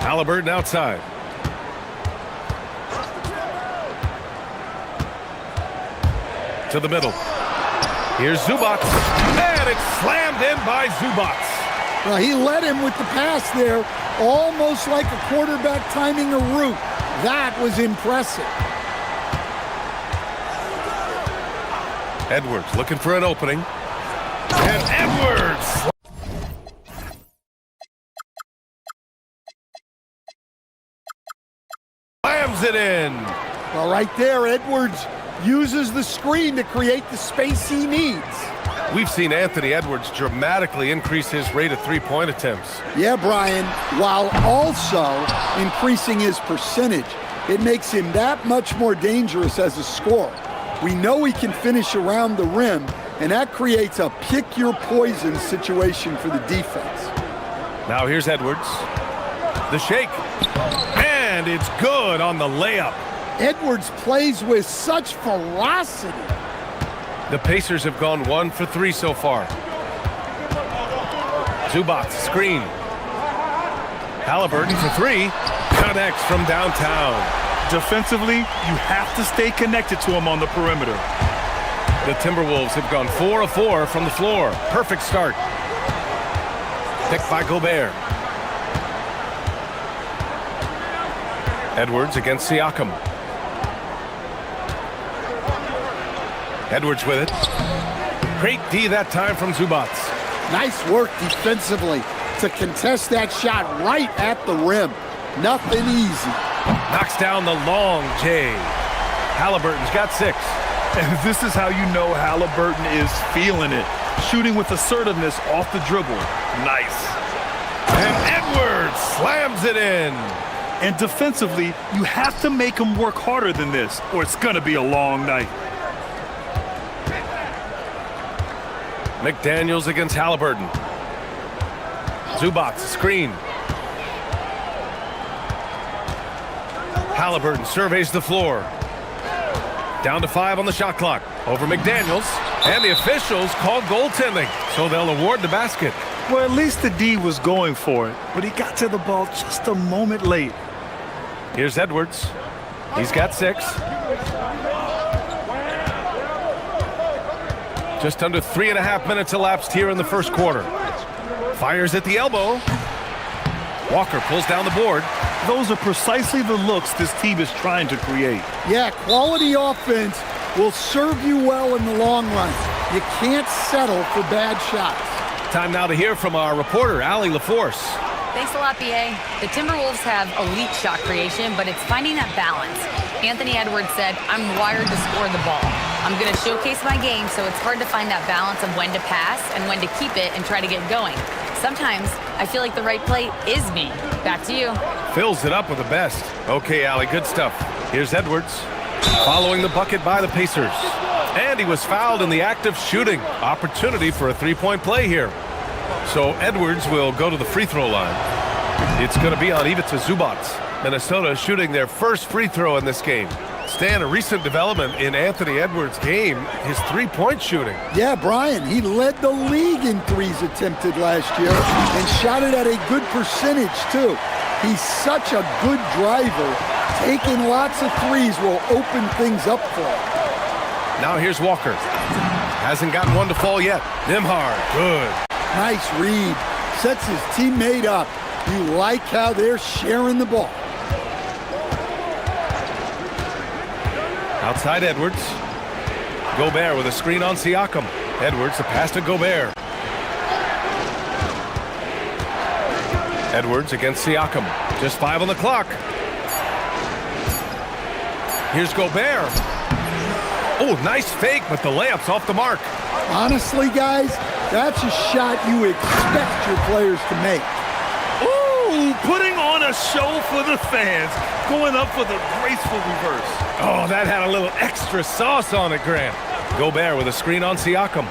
Speaker 1: Halliburton outside. To the middle. Here's Zubac. And it's slammed in by Zubac.
Speaker 13: Well, he led him with the pass there, almost like a quarterback timing a route. That was impressive.
Speaker 1: Edwards looking for an opening. And Edwards slams it in.
Speaker 13: Well, right there, Edwards uses the screen to create the space he needs.
Speaker 1: We've seen Anthony Edwards dramatically increase his rate of three-point attempts.
Speaker 13: Yeah, Brian, while also increasing his percentage. It makes him that much more dangerous as a scorer. We know he can finish around the rim, and that creates a pick-your-poison situation for the defense.
Speaker 1: Now here's Edwards. The shake. And it's good on the layup.
Speaker 13: Edwards plays with such ferocity.
Speaker 1: The Pacers have gone 1 for 3 so far. Zubac screen. Halliburton for 3. Connects from downtown.
Speaker 2: Defensively, you have to stay connected to him on the perimeter.
Speaker 1: The Timberwolves have gone 4 of 4 from the floor. Perfect start. Picked by Gobert. Edwards against Siakam. Edwards with it. Great D that time from Zubac.
Speaker 13: Nice work defensively to contest that shot right at the rim. Nothing easy.
Speaker 1: Knocks down the long J. Halliburton's got 6.
Speaker 2: And this is how you know Halliburton is feeling it. Shooting with assertiveness off the dribble. Nice.
Speaker 1: And Edwards slams it in.
Speaker 2: And defensively, you have to make him work harder than this, or it's going to be a long night.
Speaker 1: McDaniels against Halliburton. Zubac screen. Halliburton surveys the floor. Down to 5 on the shot clock. Over McDaniels. And the officials called goaltending, so they'll award the basket.
Speaker 2: Well, at least the D was going for it, but he got to the ball just a moment late.
Speaker 1: Here's Edwards. He's got 6. Just under 3.5 minutes elapsed here in the first quarter. Fires at the elbow. Walker pulls down the board.
Speaker 2: Those are precisely the looks this team is trying to create.
Speaker 13: Yeah, quality offense will serve you well in the long run. You can't settle for bad shots.
Speaker 1: Time now to hear from our reporter, Allie LaForce.
Speaker 4: Thanks a lot, BA. The Timberwolves have elite shot creation, but it's finding that balance. Anthony Edwards said, I'm wired to score the ball. I'm going to showcase my game, so it's hard to find that balance of when to pass and when to keep it and try to get going. Sometimes I feel like the right play is me. Back to you.
Speaker 1: Fills it up with the best. Okay, Allie, good stuff. Here's Edwards. Following the bucket by the Pacers. And he was fouled in the act of shooting. Opportunity for a three-point play here. So Edwards will go to the free throw line. It's going to be on Ivica Zubac. Minnesota shooting their first free throw in this game. Stan, a recent development in Anthony Edwards' game, his three-point shooting.
Speaker 13: Yeah, Brian, he led the league in threes attempted last year and shot it at a good percentage, too. He's such a good driver. Taking lots of threes will open things up for him.
Speaker 1: Now here's Walker. Hasn't gotten one to fall yet. Nembhard, good.
Speaker 13: Nice read. Sets his teammate up. You like how they're sharing the ball.
Speaker 1: Outside Edwards. Gobert with a screen on Siakam. Edwards, the pass to Gobert. Edwards against Siakam. Just 5 on the clock. Here's Gobert. Oh, nice fake, but the layup's off the mark.
Speaker 13: Honestly, guys, that's a shot you expect your players to make.
Speaker 2: Ooh, putting on a show for the fans. Going up for the graceful reverse.
Speaker 1: Oh, that had a little extra sauce on it, Grant. Gobert with a screen on Siakam.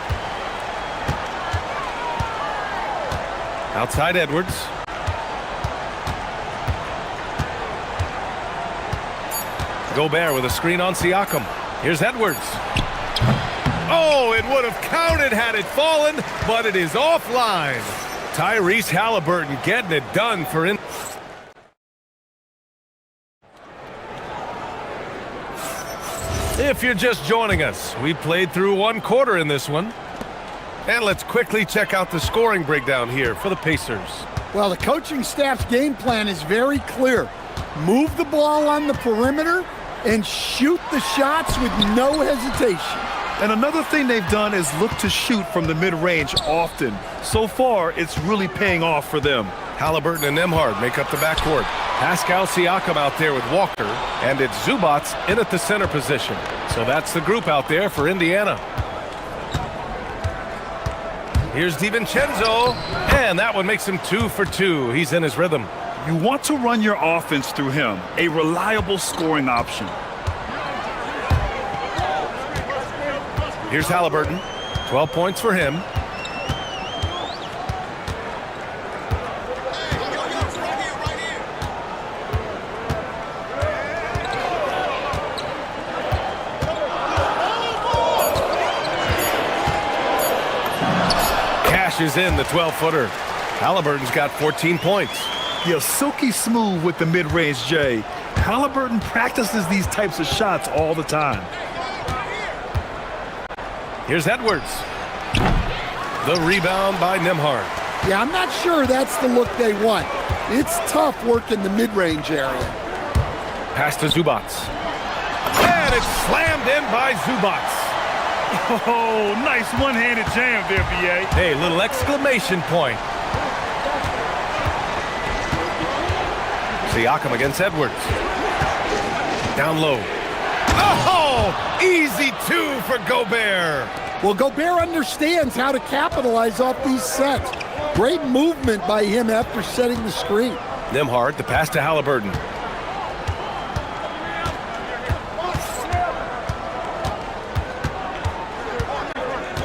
Speaker 1: Outside Edwards. Gobert with a screen on Siakam. Here's Edwards. Oh, it would have counted had it fallen, but it is offline. Tyrese Halliburton getting it done for in. If you're just joining us, we played through 1 quarter in this one. And let's quickly check out the scoring breakdown here for the Pacers.
Speaker 13: Well, the coaching staff's game plan is very clear. Move the ball on the perimeter and shoot the shots with no hesitation.
Speaker 2: And another thing they've done is look to shoot from the mid-range often. So far, it's really paying off for them.
Speaker 1: Halliburton and Nembhard make up the backcourt. Pascal Siakam out there with Walker, and it's Zubats in at the center position. So that's the group out there for Indiana. Here's DiVincenzo, and that one makes him 2 for 2. He's in his rhythm.
Speaker 2: You want to run your offense through him, a reliable scoring option.
Speaker 1: Here's Halliburton, 12 points for him. Cashes in the 12-footer. Halliburton's got 14 points.
Speaker 2: Yeah, silky smooth with the mid-range, Jay. Halliburton practices these types of shots all the time.
Speaker 1: Here's Edwards. The rebound by Nembhard.
Speaker 13: Yeah, I'm not sure that's the look they want. It's tough working the mid-range area.
Speaker 1: Pass to Zubats. And it's slammed in by Zubats.
Speaker 2: Oh, nice one-handed jam there, B.A.
Speaker 1: Hey, little exclamation point. Siakam against Edwards. Down low. Oh, easy 2 for Gobert.
Speaker 13: Well, Gobert understands how to capitalize off these sets. Great movement by him after setting the screen.
Speaker 1: Nembhard, the pass to Halliburton.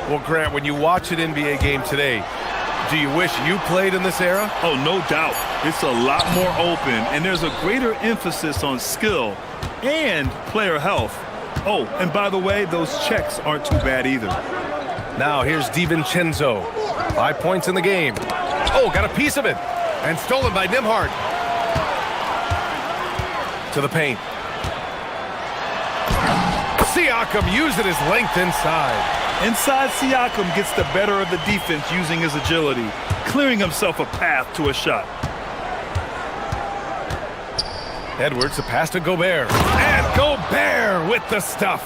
Speaker 1: Well, Grant, when you watch an NBA game today, do you wish you played in this era?
Speaker 2: Oh, no doubt. It's a lot more open, and there's a greater emphasis on skill and player health. Oh, and by the way, those checks aren't too bad either.
Speaker 1: Now here's DiVincenzo. 5 points in the game. Oh, got a piece of it. And stolen by Nembhard. To the paint. Siakam using his length inside.
Speaker 2: Inside, Siakam gets the better of the defense using his agility, clearing himself a path to a shot.
Speaker 1: Edwards, the pass to Gobert. And Gobert with the stuff.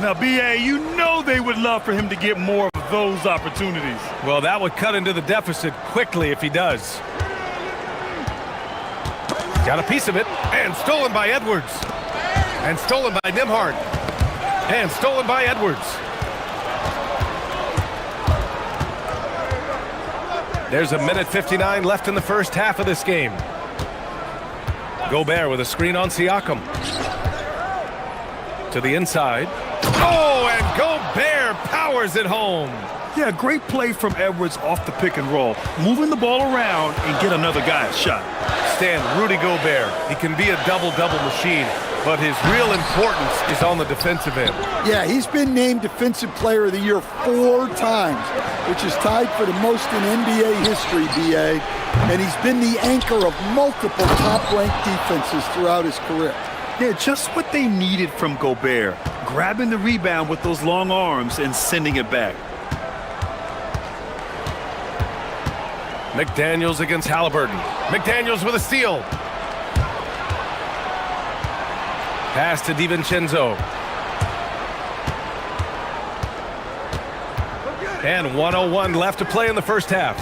Speaker 2: Now, B.A., you know they would love for him to get more of those opportunities.
Speaker 1: Well, that would cut into the deficit quickly if he does. Got a piece of it. And stolen by Edwards. And stolen by Nembhard. And stolen by Edwards. There's a minute 59 left in the first half of this game. Gobert with a screen on Siakam. To the inside. Oh, and Gobert powers it home.
Speaker 2: Yeah, great play from Edwards off the pick and roll. Moving the ball around and get another guy a shot.
Speaker 1: Stan, Rudy Gobert, he can be a double-double machine, but his real importance is on the defensive end.
Speaker 13: Yeah, he's been named Defensive Player of the Year 4 times, which is tied for the most in NBA history, B.A., and he's been the anchor of multiple top-ranked defenses throughout his career.
Speaker 2: Yeah, just what they needed from Gobert, grabbing the rebound with those long arms and sending it back.
Speaker 1: McDaniels against Halliburton. McDaniels with a steal. Pass to DiVincenzo. And 1:01 left to play in the first half.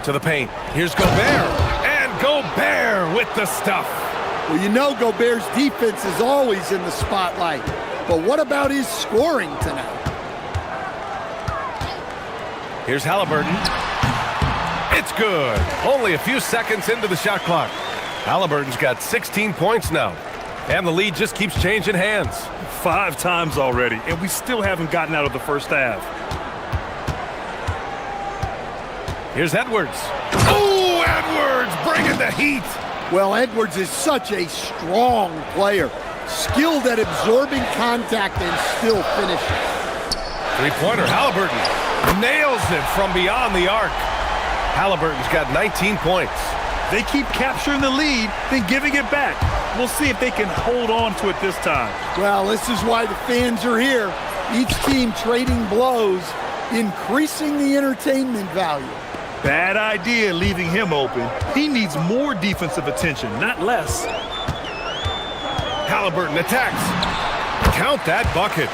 Speaker 1: To the paint. Here's Gobert. And Gobert with the stuff.
Speaker 13: Well, you know Gobert's defense is always in the spotlight. But what about his scoring tonight?
Speaker 1: Here's Halliburton. It's good. Only a few seconds into the shot clock. Halliburton's got 16 points now. And the lead just keeps changing hands.
Speaker 2: 5 times already, and we still haven't gotten out of the first half.
Speaker 1: Here's Edwards. Oh, Edwards bringing the heat.
Speaker 13: Well, Edwards is such a strong player. Skilled at absorbing contact and still finishing.
Speaker 1: Three-pointer, Halliburton nails it from beyond the arc. Halliburton's got 19 points.
Speaker 2: They keep capturing the lead, then giving it back. We'll see if they can hold on to it this time.
Speaker 13: Well, this is why the fans are here. Each team trading blows, increasing the entertainment value.
Speaker 2: Bad idea leaving him open. He needs more defensive attention, not less.
Speaker 1: Halliburton attacks. Count that bucket.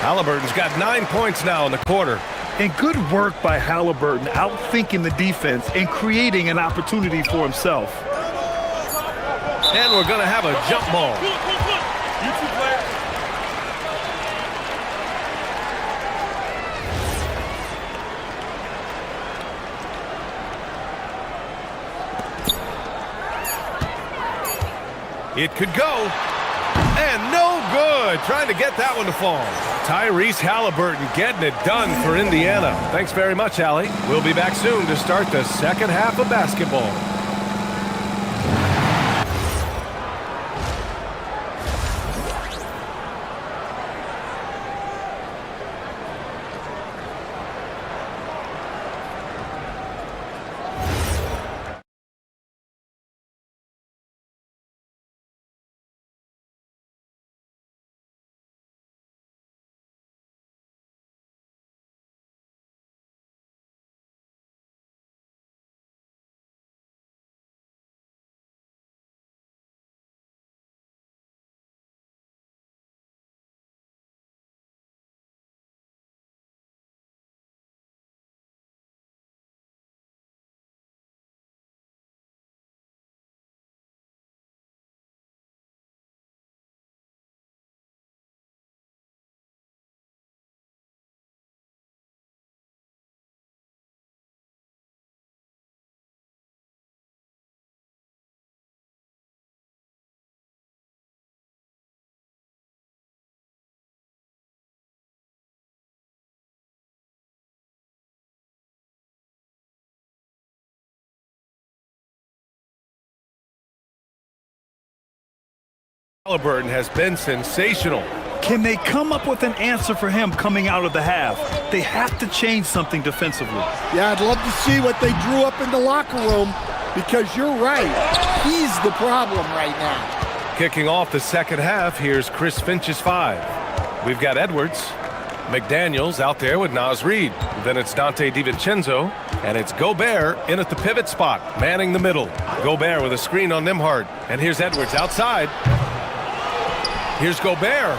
Speaker 1: Halliburton's got 9 points now in the quarter.
Speaker 2: And good work by Halliburton, outthinking the defense and creating an opportunity for himself.
Speaker 1: And we're going to have a jump ball. It could go. And no good. Trying to get that one to fall. Tyrese Halliburton getting it done for Indiana. Thanks very much, Allie. We'll be back soon to start the second half of basketball. Halliburton has been sensational.
Speaker 2: Can they come up with an answer for him coming out of the half? They have to change something defensively.
Speaker 13: Yeah, I'd love to see what they drew up in the locker room, because you're right. He's the problem right now.
Speaker 1: Kicking off the second half, here's Chris Finch's 5. We've got Edwards. McDaniels out there with Naz Reid. Then it's Dante DiVincenzo, and it's Gobert in at the pivot spot, manning the middle. Gobert with a screen on Nembhard. And here's Edwards outside. Here's Gobert,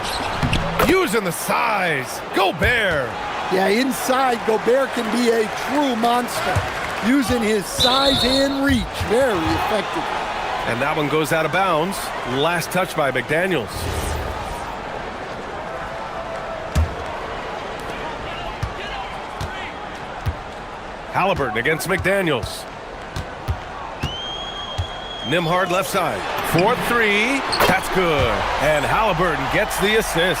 Speaker 1: using the size. Gobert.
Speaker 13: Yeah, inside, Gobert can be a true monster, using his size and reach very effectively.
Speaker 1: And that one goes out of bounds. Last touch by McDaniels. Halliburton against McDaniels. Nembhard left side. 4-3. That's good. And Halliburton gets the assist.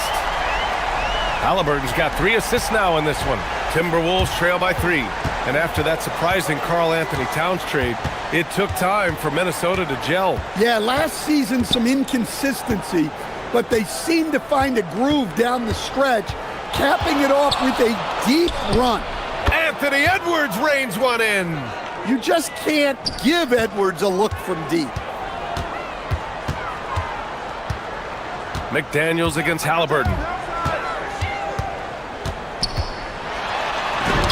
Speaker 1: Halliburton's got 3 assists now in this one. Timberwolves trail by 3. And after that surprising Karl-Anthony Towns trade, it took time for Minnesota to gel.
Speaker 13: Yeah, last season some inconsistency, but they seem to find a groove down the stretch, capping it off with a deep run.
Speaker 1: Anthony Edwards reins one in.
Speaker 13: You just can't give Edwards a look from deep.
Speaker 1: McDaniels against Halliburton.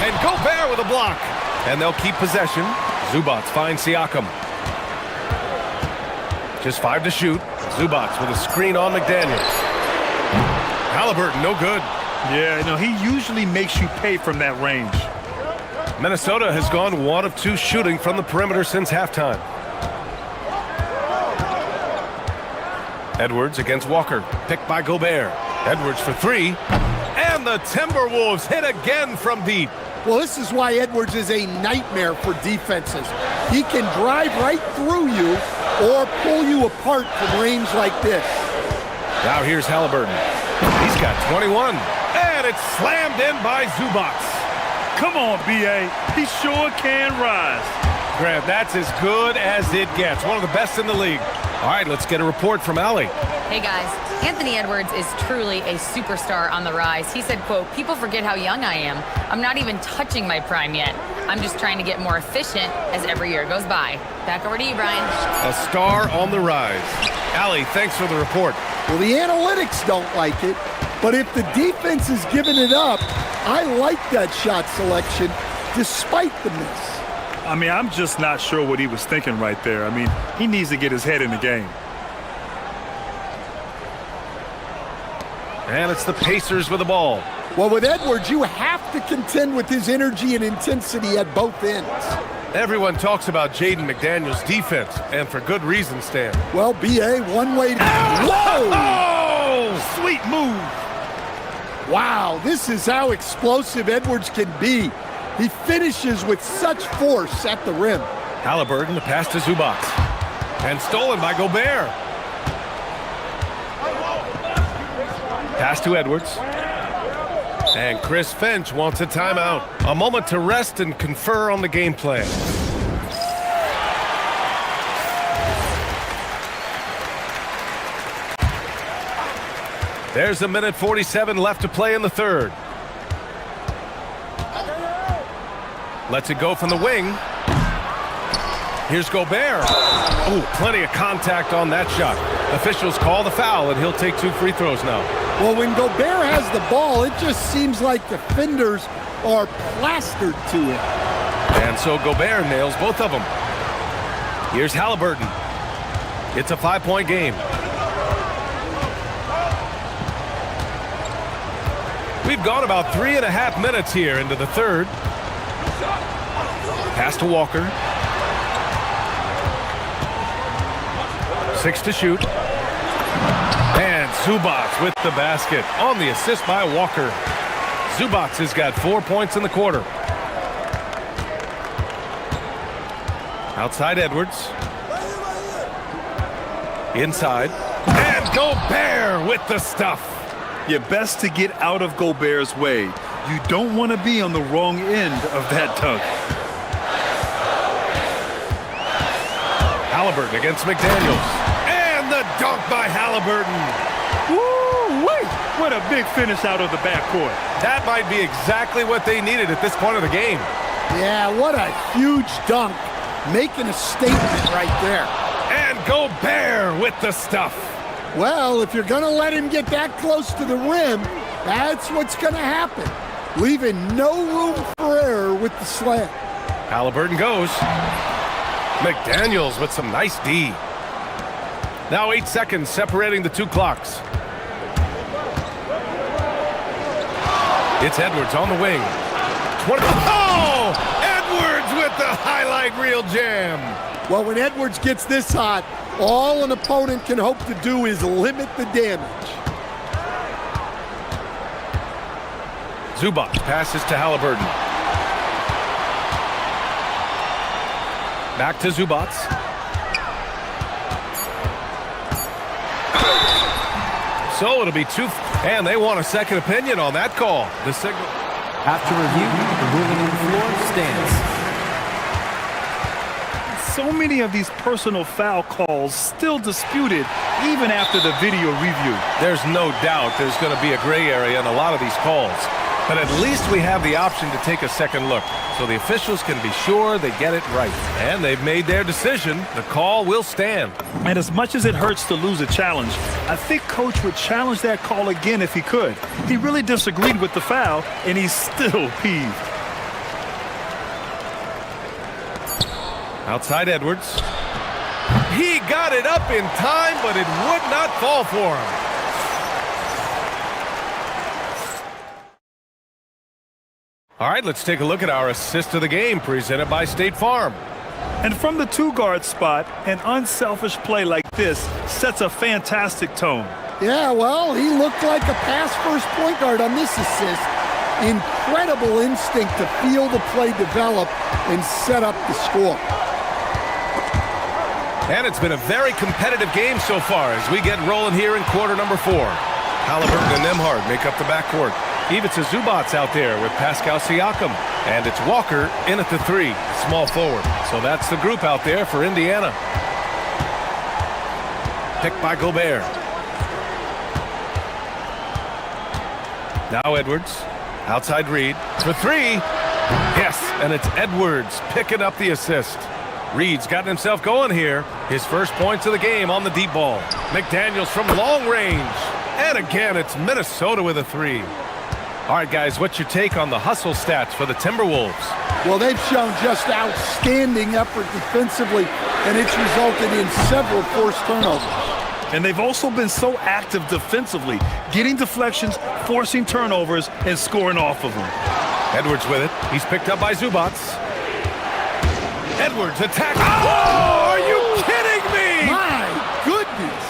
Speaker 1: And Gobert with a block. And they'll keep possession. Zubats finds Siakam. Just 5 to shoot. Zubats with a screen on McDaniels. Halliburton, no good.
Speaker 2: Yeah, no, he usually makes you pay from that range.
Speaker 1: Minnesota has gone 1 of 2 shooting from the perimeter since halftime. Edwards against Walker, picked by Gobert. Edwards for 3, and the Timberwolves hit again from deep.
Speaker 13: Well, this is why Edwards is a nightmare for defenses. He can drive right through you or pull you apart from range like this.
Speaker 1: Now here's Halliburton. He's got 21, and it's slammed in by Zubac.
Speaker 2: Come on, B.A. He sure can rise.
Speaker 1: Grant, that's as good as it gets. One of the best in the league. All right, let's get a report from Allie.
Speaker 4: Hey guys, Anthony Edwards is truly a superstar on the rise. He said, quote, "People forget how young I am. I'm not even touching my prime yet. I'm just trying to get more efficient as every year goes by." Back over to you, Brian.
Speaker 1: A star on the rise. Allie, thanks for the report.
Speaker 13: Well, the analytics don't like it, but if the defense is giving it up, I like that shot selection despite the miss.
Speaker 2: I mean, I'm just not sure what he was thinking right there. I mean, he needs to get his head in the game.
Speaker 1: And it's the Pacers with the ball.
Speaker 13: Well, with Edwards, you have to contend with his energy and intensity at both ends.
Speaker 1: Everyone talks about Jaden McDaniels' defense, and for good reason, Stan.
Speaker 13: Well, B.A., one way to... Whoa!
Speaker 2: Oh, sweet move.
Speaker 13: Wow, this is how explosive Edwards can be. He finishes with such force at the rim.
Speaker 1: Halliburton, the pass to Zubac. And stolen by Gobert. Pass to Edwards. And Chris Finch wants a timeout. A moment to rest and confer on the game plan. There's a minute 47 left to play in the third. Lets it go from the wing. Here's Gobert. Oh, plenty of contact on that shot. Officials call the foul, and he'll take 2 free throws now.
Speaker 13: Well, when Gobert has the ball, it just seems like defenders are plastered to him.
Speaker 1: And so Gobert nails both of them. Here's Halliburton. It's a 5-point game. We've gone about 3.5 minutes here into the third. Pass to Walker. 6 to shoot. And Zubac with the basket on the assist by Walker. Zubac has got 4 points in the quarter. Outside Edwards. Inside. And Gobert with the stuff.
Speaker 2: You're best to get out of Gobert's way. You don't want to be on the wrong end of that dunk.
Speaker 1: Halliburton against McDaniels. And the dunk by Halliburton.
Speaker 2: Woo-wee! What a big finish out of the backcourt.
Speaker 1: That might be exactly what they needed at this point of the game.
Speaker 13: Yeah, what a huge dunk. Making a statement right there.
Speaker 1: And Gobert with the stuff.
Speaker 13: Well, if you're going to let him get that close to the rim, that's what's going to happen. Leaving no room for error with the slam.
Speaker 1: Halliburton goes. McDaniels with some nice D. Now 8 seconds separating the 2 clocks. It's Edwards on the wing. 20. Oh! Edwards with the highlight reel jam.
Speaker 13: Well, when Edwards gets this hot, all an opponent can hope to do is limit the damage.
Speaker 1: Zubac passes to Halliburton. Back to Zubac. So it'll be 2, and they want a second opinion on that call. The signal.
Speaker 6: After review, the ruling on the floor stands.
Speaker 2: So many of these personal foul calls still disputed even after the video review.
Speaker 1: There's no doubt there's going to be a gray area in a lot of these calls. But at least we have the option to take a second look, so the officials can be sure they get it right. And they've made their decision. The call will stand.
Speaker 2: And as much as it hurts to lose a challenge, I think Coach would challenge that call again if he could. He really disagreed with the foul, and he's still peeved.
Speaker 1: Outside Edwards. He got it up in time, but it would not fall for him. All right, let's take a look at our assist of the game presented by State Farm.
Speaker 2: And from the two-guard spot, an unselfish play like this sets a fantastic tone.
Speaker 13: Yeah, well, he looked like a pass-first point guard on this assist. Incredible instinct to feel the play develop and set up the score.
Speaker 1: And it's been a very competitive game so far as we get rolling here in quarter number 4. Halliburton and Nembhard make up the backcourt. Ivica Zubac's out there with Pascal Siakam. And it's Walker in at the 3, small forward. So that's the group out there for Indiana. Picked by Gobert. Now Edwards. Outside Reed for 3. Yes, and it's Edwards picking up the assist. Reed's gotten himself going here. His first points of the game on the deep ball. McDaniels from long range. And again, it's Minnesota with a 3. All right, guys, what's your take on the hustle stats for the Timberwolves?
Speaker 13: Well, they've shown just outstanding effort defensively, and it's resulted in several forced turnovers.
Speaker 2: And they've also been so active defensively, getting deflections, forcing turnovers, and scoring off of them.
Speaker 1: Edwards with it. He's picked up by Zubac. Edwards attack. Oh, are you kidding me?
Speaker 13: My goodness.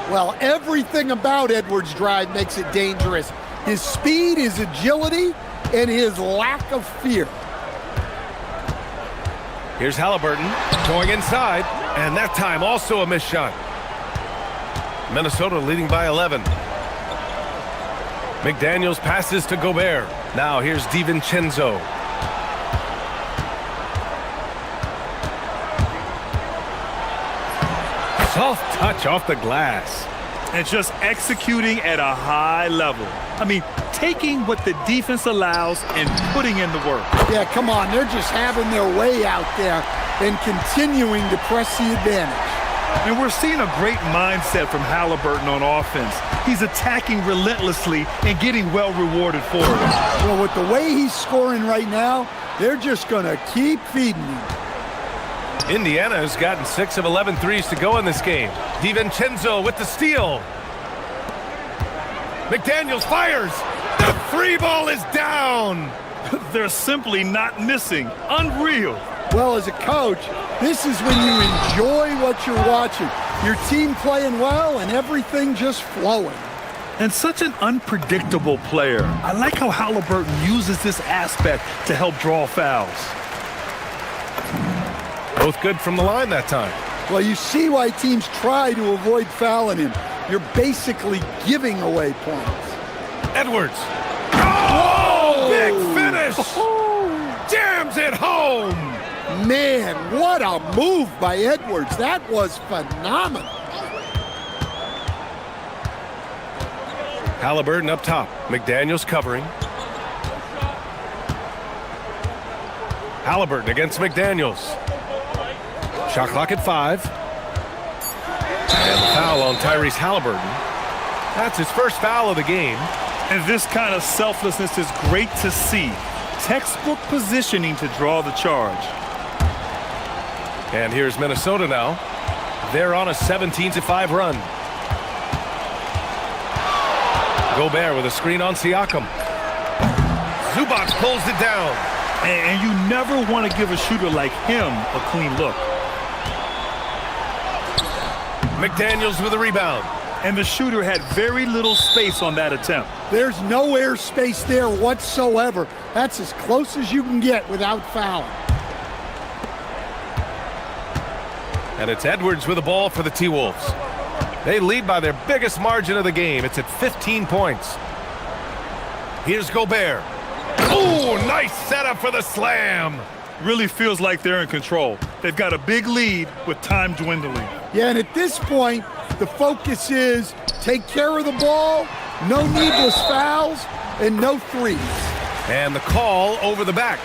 Speaker 13: Well, everything about Edwards' drive makes it dangerous. His speed, his agility, and his lack of fear.
Speaker 1: Here's Halliburton going inside, and that time also a missed shot. Minnesota leading by 11. McDaniels passes to Gobert. Now here's DiVincenzo. Soft touch off the glass.
Speaker 2: And just executing at a high level. I mean, taking what the defense allows and putting in the work.
Speaker 13: Yeah, come on. They're just having their way out there and continuing to press the advantage.
Speaker 2: And we're seeing a great mindset from Halliburton on offense. He's attacking relentlessly and getting well rewarded for it.
Speaker 13: Well, with the way he's scoring right now, they're just going to keep feeding him.
Speaker 1: Indiana has gotten 6 of 11 threes to go in this game. DiVincenzo with the steal. McDaniels fires. The 3 ball is down.
Speaker 2: They're simply not missing. Unreal.
Speaker 13: Well, as a coach, this is when you enjoy what you're watching. Your team playing well and everything just flowing.
Speaker 2: And such an unpredictable player. I like how Halliburton uses this aspect to help draw fouls.
Speaker 1: Both good from the line that time.
Speaker 13: Well, you see why teams try to avoid fouling him. You're basically giving away points.
Speaker 1: Edwards. Oh, big finish. Jams it home.
Speaker 13: Man, what a move by Edwards. That was phenomenal.
Speaker 1: Halliburton up top. McDaniels covering. Halliburton against McDaniels. Shot clock at 5. And the foul on Tyrese Halliburton. That's his first foul of the game.
Speaker 2: And this kind of selflessness is great to see. Textbook positioning to draw the charge.
Speaker 1: And here's Minnesota now. They're on a 17-5 run. Gobert with a screen on Siakam. Zubac pulls it down.
Speaker 2: And you never want to give a shooter like him a clean look.
Speaker 1: McDaniels with a rebound.
Speaker 2: And the shooter had very little space on that attempt.
Speaker 13: There's no air space there whatsoever. That's as close as you can get without fouling.
Speaker 1: And it's Edwards with the ball for the T-Wolves. They lead by their biggest margin of the game. It's at 15 points. Here's Gobert. Oh, nice setup for the slam.
Speaker 2: Really feels like they're in control. They've got a big lead with time dwindling.
Speaker 13: Yeah, and at this point, the focus is take care of the ball, no needless fouls, and no threes.
Speaker 1: And the call over the back.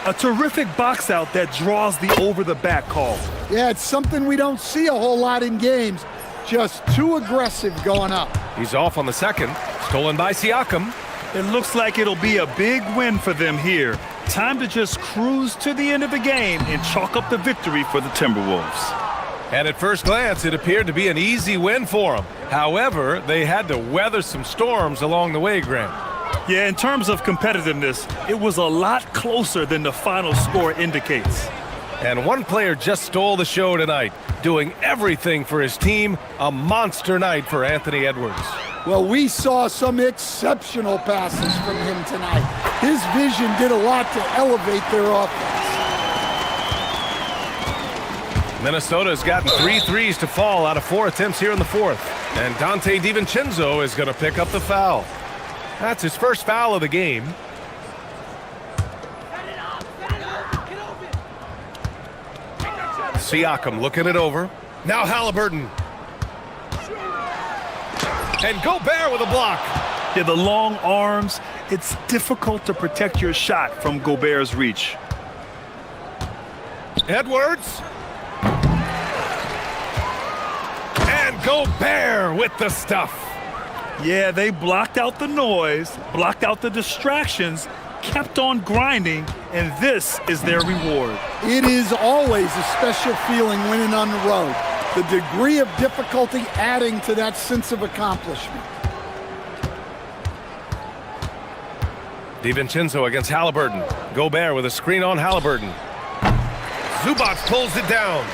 Speaker 2: A terrific box out that draws the over-the-back call.
Speaker 13: Yeah, it's something we don't see a whole lot in games. Just too aggressive going up.
Speaker 1: He's off on the second. Stolen by Siakam.
Speaker 2: It looks like it'll be a big win for them here. Time to just cruise to the end of the game and chalk up the victory for the Timberwolves.
Speaker 1: And at first glance, it appeared to be an easy win for them. However, they had to weather some storms along the way, Graham.
Speaker 2: Yeah, in terms of competitiveness, it was a lot closer than the final score indicates.
Speaker 1: And one player just stole the show tonight, doing everything for his team. A monster night for Anthony Edwards.
Speaker 13: Well, we saw some exceptional passes from him tonight. His vision did a lot to elevate their offense.
Speaker 1: Minnesota's gotten 3 threes to fall out of 4 attempts here in the fourth. And Dante DiVincenzo is going to pick up the foul. That's his first foul of the game. Siakam looking it over. Now Halliburton. And Gobert with a block.
Speaker 2: Yeah, the long arms, it's difficult to protect your shot from Gobert's reach.
Speaker 1: Edwards. And Gobert with the stuff.
Speaker 2: Yeah, they blocked out the noise, blocked out the distractions, kept on grinding, and this is their reward.
Speaker 13: It is always a special feeling winning on the road. The degree of difficulty adding to that sense of accomplishment.
Speaker 1: DiVincenzo against Halliburton. Gobert with a screen on Halliburton. Zubac pulls it down.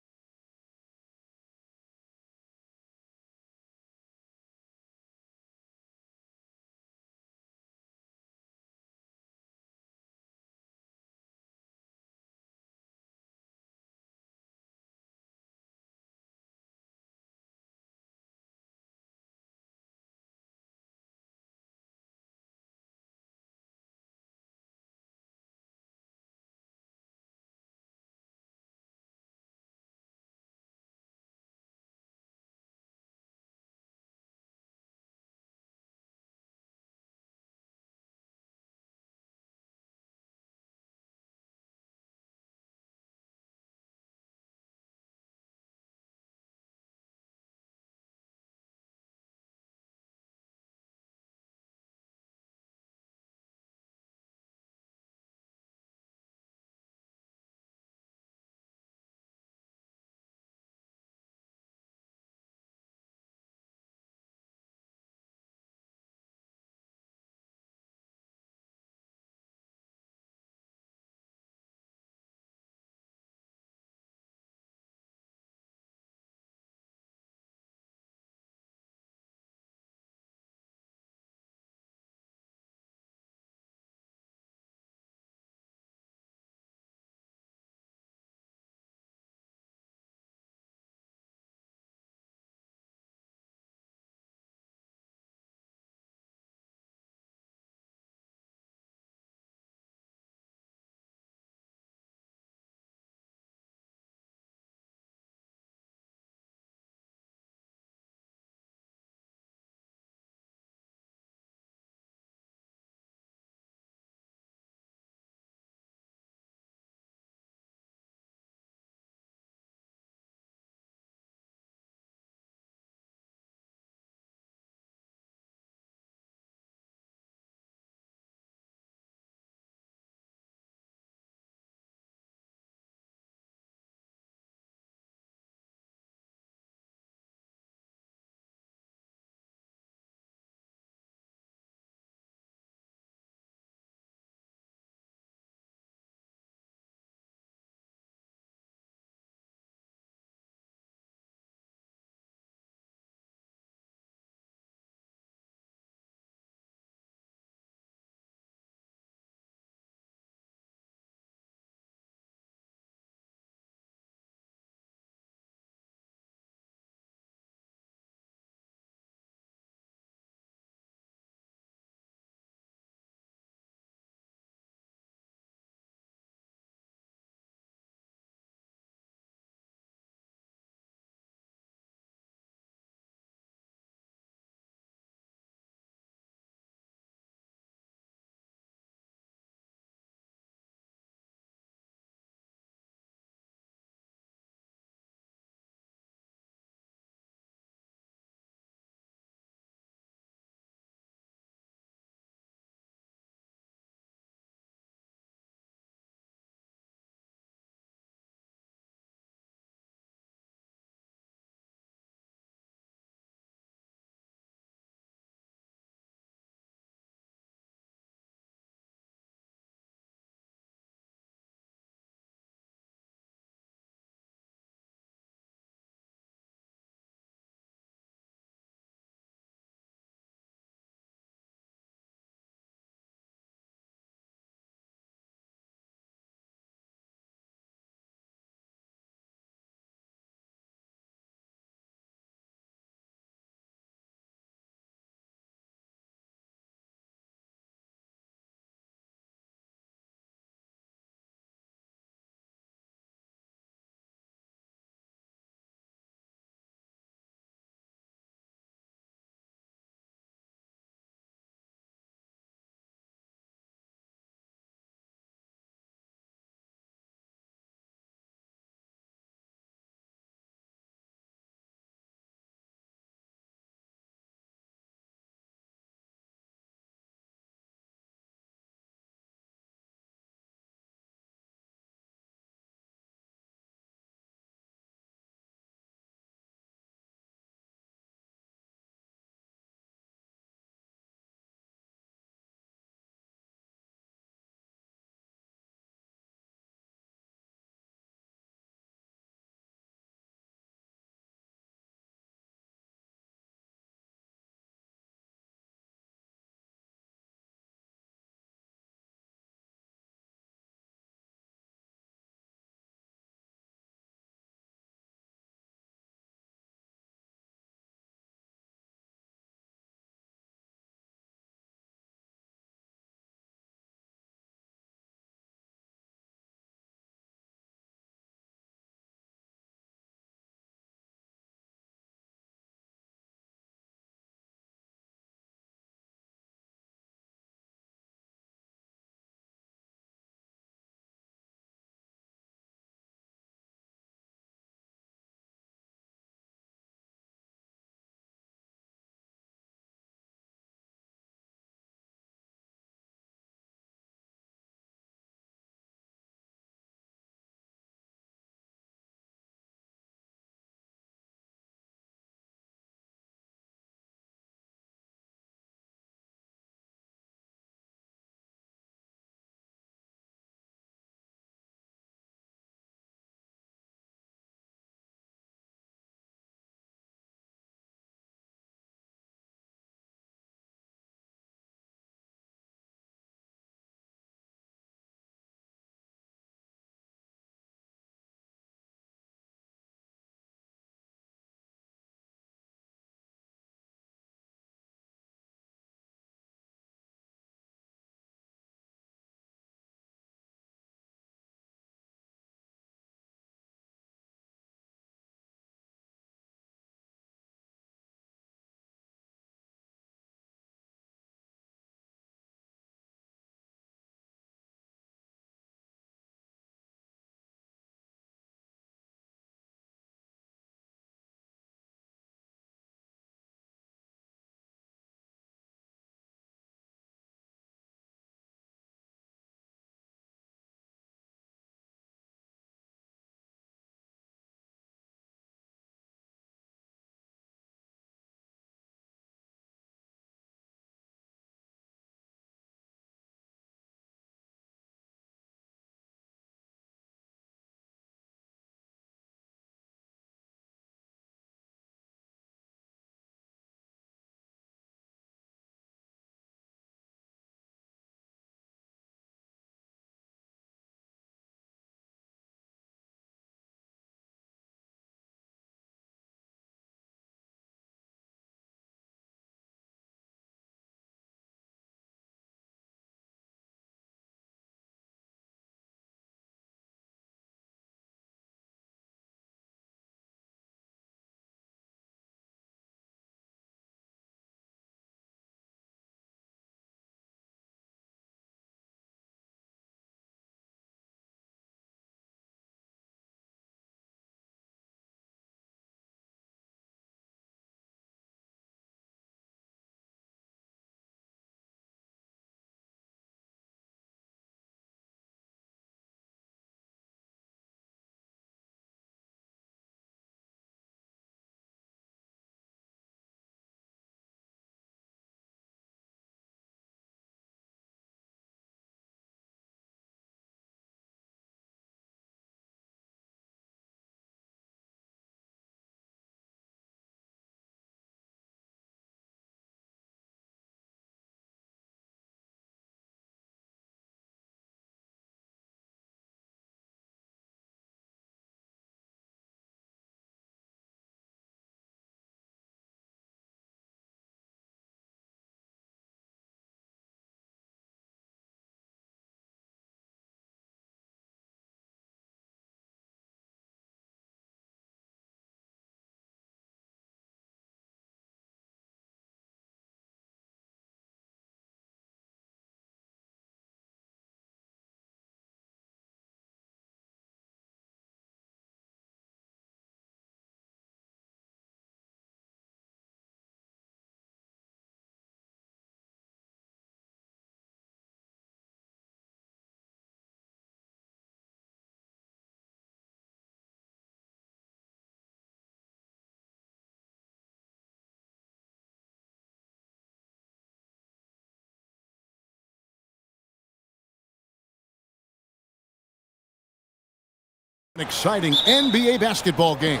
Speaker 7: An exciting NBA basketball game.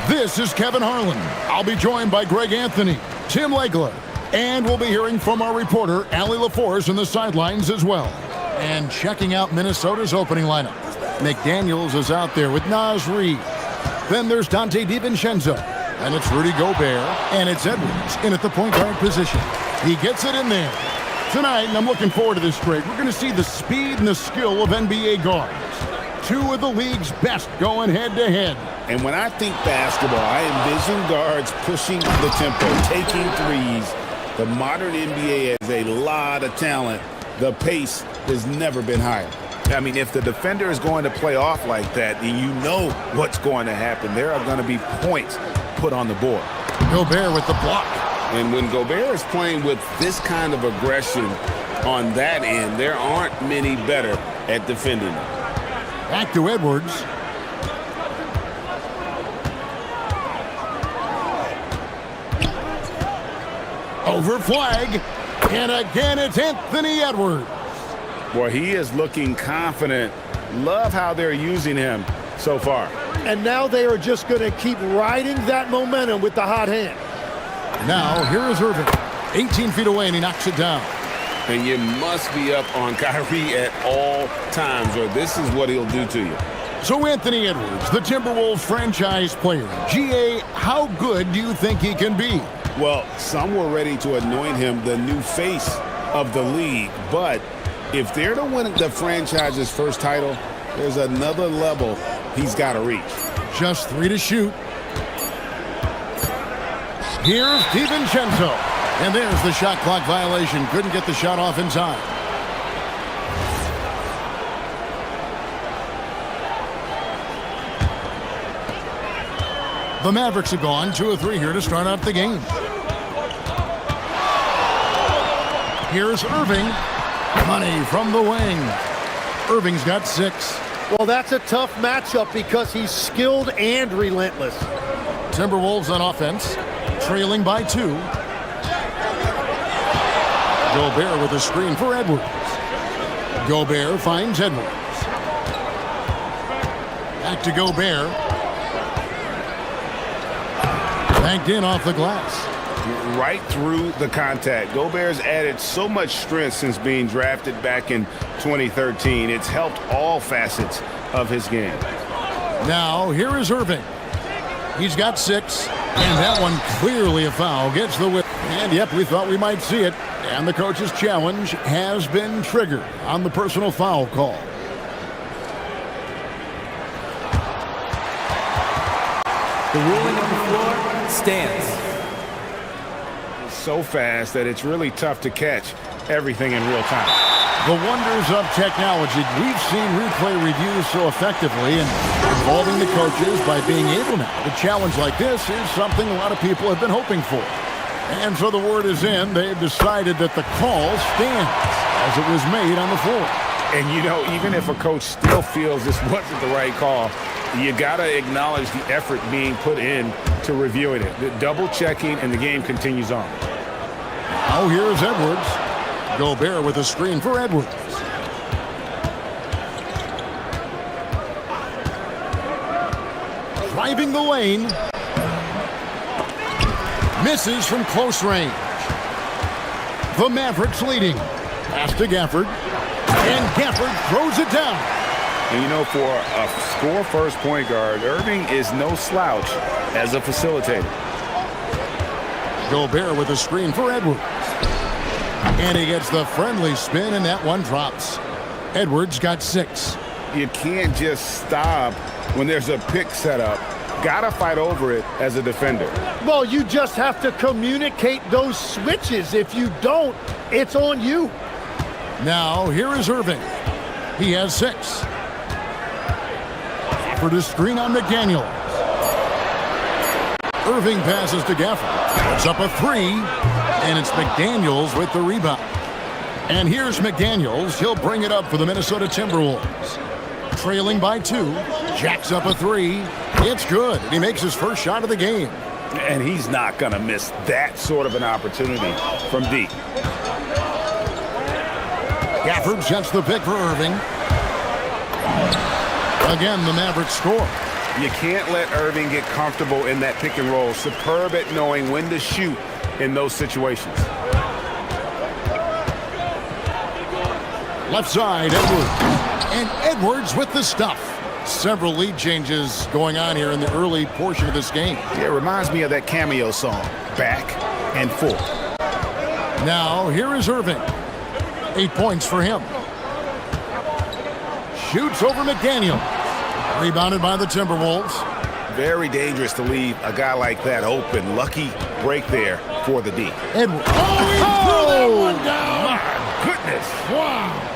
Speaker 7: This is Kevin Harlan. I'll be joined by Greg Anthony, Tim Legler, and we'll be hearing from our reporter, Allie LaForce, in the sidelines as well. And checking out Minnesota's opening lineup. McDaniels is out there with Naz Reid. Then there's Dante DiVincenzo. And it's Rudy Gobert. And it's Edwards in at the point guard position. He gets it in there. Tonight, and I'm looking forward to this, Greg, we're going to see the speed and the skill of NBA guards. Two of the league's best going head-to-head.
Speaker 8: And when I think basketball, I envision guards pushing the tempo, taking threes. The modern NBA has a lot of talent. The pace has never been higher.
Speaker 12: I mean, if the defender is going to play off like that, then you know what's going to happen. There are going to be points put on the board.
Speaker 7: Gobert with the block.
Speaker 8: And when Gobert is playing with this kind of aggression on that end, there aren't many better at defending him.
Speaker 7: Back to Edwards. Over flag. And again, it's Anthony Edwards.
Speaker 12: Boy, he is looking confident. Love how they're using him so far.
Speaker 9: And now they are just going to keep riding that momentum with the hot hand.
Speaker 7: Now, here is Irving. 18 feet away, and he knocks it down.
Speaker 8: And you must be up on Kyrie at all times, or this is what he'll do to you.
Speaker 7: So Anthony Edwards, the Timberwolves franchise player. GA, how good do you think he can be?
Speaker 8: Well, some were ready to anoint him the new face of the league, but if they're to win the franchise's first title, there's another level he's got to reach.
Speaker 7: Just 3 to shoot. Here's DiVincenzo. And there's the shot clock violation. Couldn't get the shot off in time. The Mavericks have gone 2 of 3 here to start out the game. Here's Irving. Money from the wing. Irving's got 6.
Speaker 9: Well, that's a tough matchup because he's skilled and relentless.
Speaker 7: Timberwolves on offense, trailing by 2. Gobert with a screen for Edwards. Gobert finds Edwards. Back to Gobert. Banked in off the glass.
Speaker 12: Right through the contact. Gobert's added so much strength since being drafted back in 2013. It's helped all facets of his game.
Speaker 7: Now, here is Irving. He's got 6, and that one clearly a foul. Gets the whip. And, yep, we thought we might see it. And the coach's challenge has been triggered on the personal foul call.
Speaker 6: The ruling on the floor stands.
Speaker 12: So fast that it's really tough to catch everything in real time.
Speaker 7: The wonders of technology. We've seen replay reviews so effectively and involving the coaches by being able now to challenge like this is something a lot of people have been hoping for. And so the word is in. They've decided that the call stands as it was made on the floor.
Speaker 12: And, you know, even if a coach still feels this wasn't the right call, you got to acknowledge the effort being put in to reviewing it. The double checking, and the game continues on.
Speaker 7: Now here's Edwards. Gobert with a screen for Edwards. Driving the lane. Misses from close range. The Mavericks leading. Pass to Gafford. And Gafford throws it down.
Speaker 12: And, you know, for a score-first point guard, Irving is no slouch as a facilitator.
Speaker 7: Gobert with a screen for Edwards. And he gets the friendly spin, and that one drops. Edwards got 6.
Speaker 12: You can't just stop when there's a pick set up. Gotta fight over it as a defender.
Speaker 9: Well, you just have to communicate those switches. If you don't, it's on you.
Speaker 7: Now, here is Irving. He has 6. For the screen on McDaniels. Irving passes to Gafford. Puts up a 3. And it's McDaniels with the rebound. And here's McDaniels. He'll bring it up for the Minnesota Timberwolves. Trailing by 2. Jacks up a 3. It's good. And he makes his first shot of the game.
Speaker 12: And he's not going to miss that sort of an opportunity from deep.
Speaker 7: Gafford sets the pick for Irving. Again, the Mavericks score.
Speaker 12: You can't let Irving get comfortable in that pick and roll. Superb at knowing when to shoot in those situations.
Speaker 7: Left side, Edwards. And Edwards with the stuff. Several lead changes going on here in the early portion of this game.
Speaker 12: Yeah, it reminds me of that Cameo song, Back and Forth.
Speaker 7: Now, here is Irving. 8 points for him. Shoots over McDaniel. Rebounded by the Timberwolves.
Speaker 12: Very dangerous to leave a guy like that open. Lucky break there for the D.
Speaker 7: Edwards. Oh, he threw that one down.
Speaker 12: My goodness.
Speaker 7: Wow.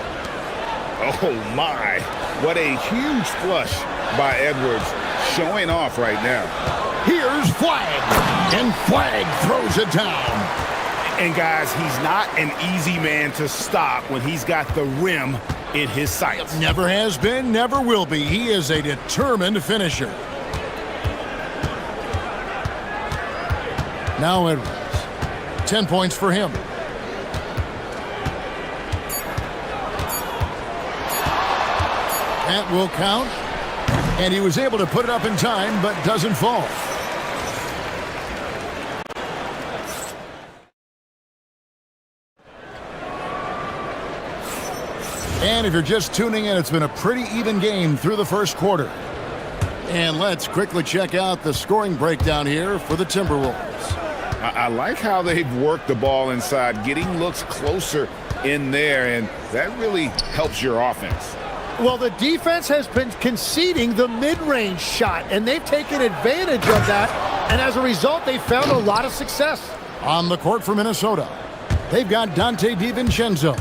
Speaker 12: Oh, my. What a huge flush by Edwards, showing off right now.
Speaker 7: Here's Flagg. And Flagg throws it down.
Speaker 12: And, guys, he's not an easy man to stop when he's got the rim in his sights.
Speaker 7: Never has been, never will be. He is a determined finisher. Now Edwards. 10 points for him. That will count. And he was able to put it up in time, but doesn't fall. And if you're just tuning in, it's been a pretty even game through the first quarter. And let's quickly check out the scoring breakdown here for the Timberwolves.
Speaker 12: I like how they've worked the ball inside, getting looks closer in there, and that really helps your offense.
Speaker 9: Well, the defense has been conceding the mid-range shot, and they've taken advantage of that, and as a result, they've found a lot of success.
Speaker 7: On the court for Minnesota, they've got Dante DiVincenzo.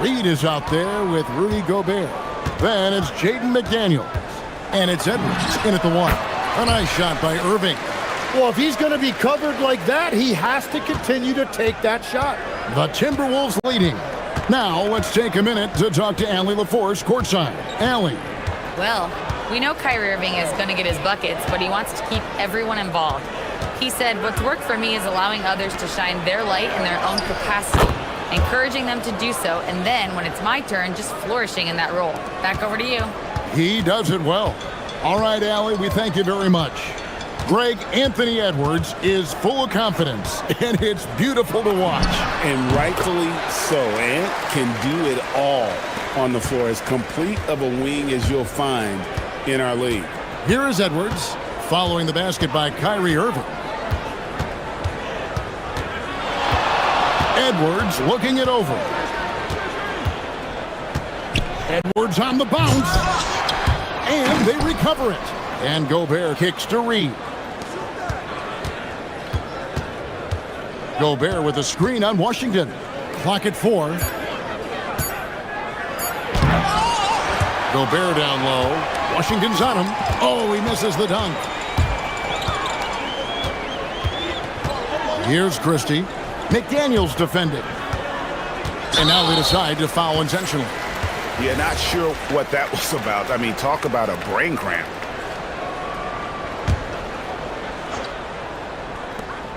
Speaker 7: Reed is out there with Rudy Gobert. Then it's Jaden McDaniels. And it's Edwards in at the one. A nice shot by Irving.
Speaker 9: Well, if he's going to be covered like that, he has to continue to take that shot.
Speaker 7: The Timberwolves leading. Now let's take a minute to talk to Allie LaForce courtside. Allie.
Speaker 4: Well, we know Kyrie Irving is going to get his buckets, but he wants to keep everyone involved. He said, what's worked for me is allowing others to shine their light in their own capacity, encouraging them to do so, and then when it's my turn, just flourishing in that role. Back over to you.
Speaker 7: He does it well. All right, Allie, we thank you very much. Greg Anthony Edwards is full of confidence, and it's beautiful to watch.
Speaker 12: And rightfully so. Ant can do it all on the floor, as complete of a wing as you'll find in our league.
Speaker 7: Here is Edwards, following the basket by Kyrie Irving. Edwards looking it over. Edwards on the bounce. And they recover it. And Gobert kicks to Reed. Gobert with a screen on Washington. Clock at 4. Gobert down low. Washington's on him. Oh, he misses the dunk. Here's Christie. McDaniels defended. And now they decide to foul intentionally.
Speaker 12: Yeah, not sure what that was about. I mean, talk about a brain cramp.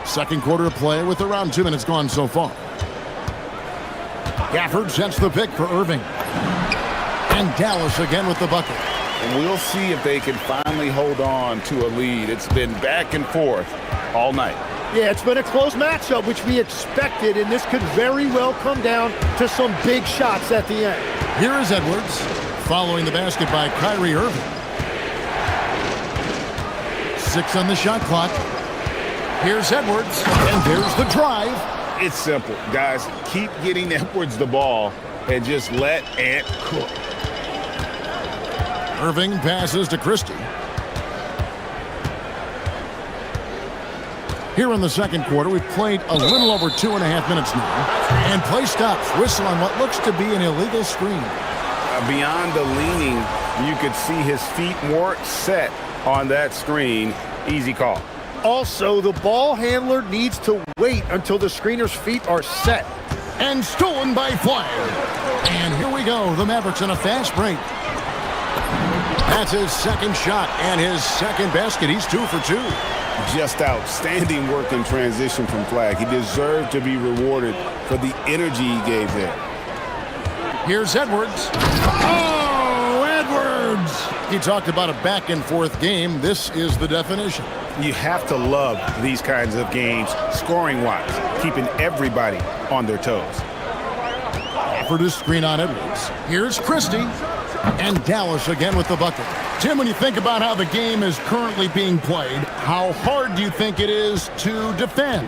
Speaker 7: Second quarter of play with around 2 minutes gone so far. Gafford sets the pick for Irving. And Dallas again with the bucket.
Speaker 12: And we'll see if they can finally hold on to a lead. It's been back and forth all night.
Speaker 9: Yeah, it's been a close matchup, which we expected, and this could very well come down to some big shots at the end.
Speaker 7: Here is Edwards, following the basket by Kyrie Irving. 6 on the shot clock. Here's Edwards, and there's the drive.
Speaker 12: It's simple, guys. Keep getting Edwards the ball and just let Ant cook.
Speaker 7: Irving passes to Christie. Here in the second quarter, we've played a little over 2.5 minutes now. And play stops. Whistle on what looks to be an illegal screen.
Speaker 12: Beyond the leaning, you could see his feet weren't set on that screen. Easy call.
Speaker 9: Also, the ball handler needs to wait until the screener's feet are set.
Speaker 7: And stolen by Flagg. And here we go. The Mavericks in a fast break. That's his second shot and his second basket. He's 2 for 2.
Speaker 12: Just outstanding work in transition from Flagg. He deserved to be rewarded for the energy he gave there.
Speaker 7: Here's Edwards. Oh, Edwards Edwards. He talked about a back-and-forth game. This is the definition.
Speaker 12: You have to love these kinds of games, scoring-wise, keeping everybody on their toes.
Speaker 7: For the screen on Edwards. Here's Christie. And Dallas again with the bucket. Tim, when you think about how the game is currently being played, how hard do you think it is to defend?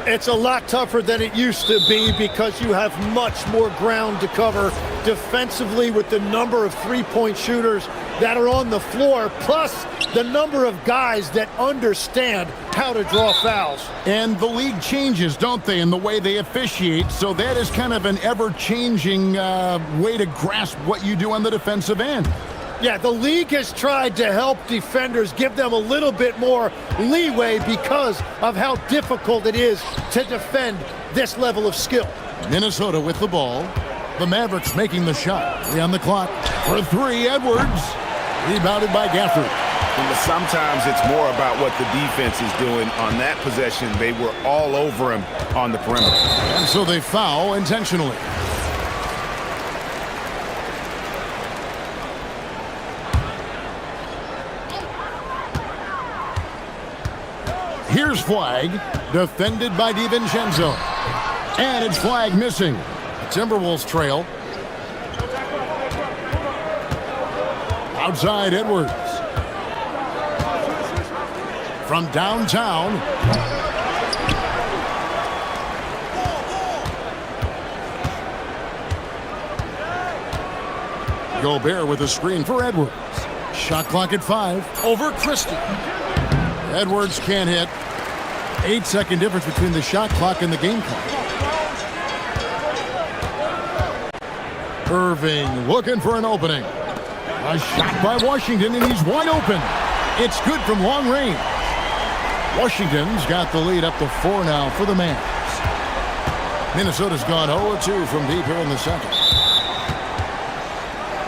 Speaker 9: It's a lot tougher than it used to be because you have much more ground to cover defensively with the number of three-point shooters that are on the floor, plus the number of guys that understand how to draw fouls.
Speaker 7: And the league changes, don't they, in the way they officiate, so that is kind of an ever-changing way to grasp what you do on the defensive end.
Speaker 9: Yeah, the league has tried to help defenders, give them a little bit more leeway because of how difficult it is to defend this level of skill.
Speaker 7: Minnesota with the ball. The Mavericks making the shot. 3 on the clock. For 3, Edwards. Rebounded by Gafford.
Speaker 12: Sometimes it's more about what the defense is doing on that possession. They were all over him on the perimeter.
Speaker 7: And so they foul intentionally. Here's flag, defended by DiVincenzo. And it's flag missing. Timberwolves trail. Outside Edwards. From downtown. Gobert with a screen for Edwards. Shot clock at 5. Over Christie. Edwards can't hit. 8-second difference between the shot clock and the game clock. Irving looking for an opening. A shot by Washington, and he's wide open. It's good from long range. Washington's got the lead up to 4 now for the Mavs. Minnesota's gone 0-2 from deep here in the second.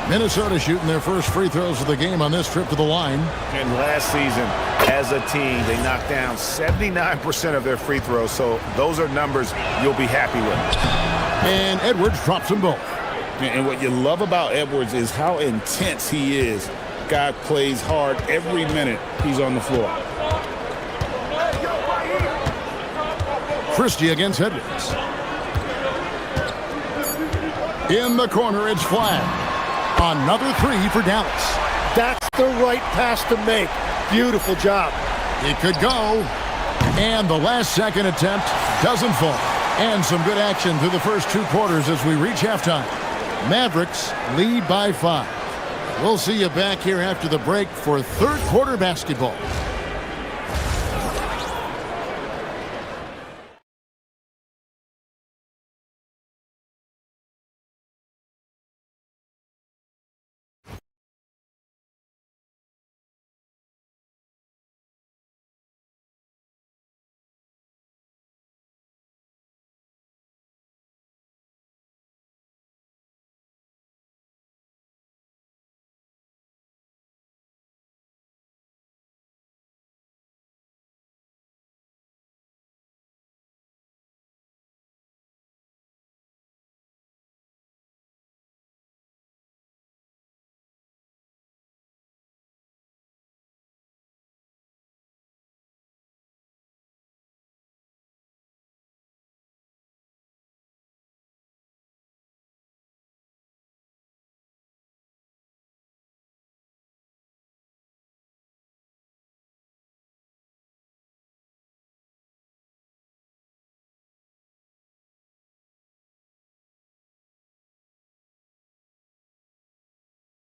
Speaker 7: Minnesota shooting their first free throws of the game on this trip to the line.
Speaker 12: And last season, as a team, they knocked down 79% of their free throws, so those are numbers you'll be happy with.
Speaker 7: And Edwards drops them both.
Speaker 8: And what you love about Edwards is how intense he is. Guy plays hard every minute he's on the floor.
Speaker 7: Christie against Edwards. In the corner, it's flag. Another 3 for Dallas.
Speaker 9: That's the right pass to make. Beautiful job.
Speaker 7: It could go. And the last second attempt doesn't fall. And some good action through the first 2 quarters as we reach halftime. Mavericks lead by 5. We'll see you back here after the break for third quarter basketball.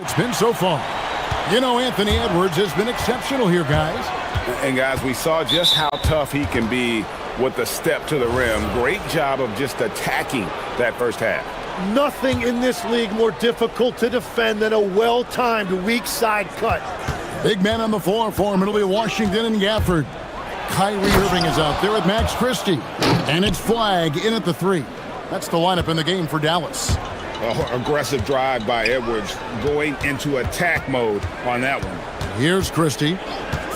Speaker 7: It's been so far. You know, Anthony Edwards has been exceptional here, guys.
Speaker 12: And guys, we saw just how tough he can be with the step to the rim. Great job of just attacking that first half.
Speaker 9: Nothing in this league more difficult to defend than a well-timed weak side cut.
Speaker 7: Big man on the floor for him. It'll be Washington and Gafford. Kyrie Irving is out there with Max Christie. And it's flag in at the 3. That's the lineup in the game for Dallas.
Speaker 12: Aggressive drive by Edwards, going into attack mode on that one.
Speaker 7: Here's Christie,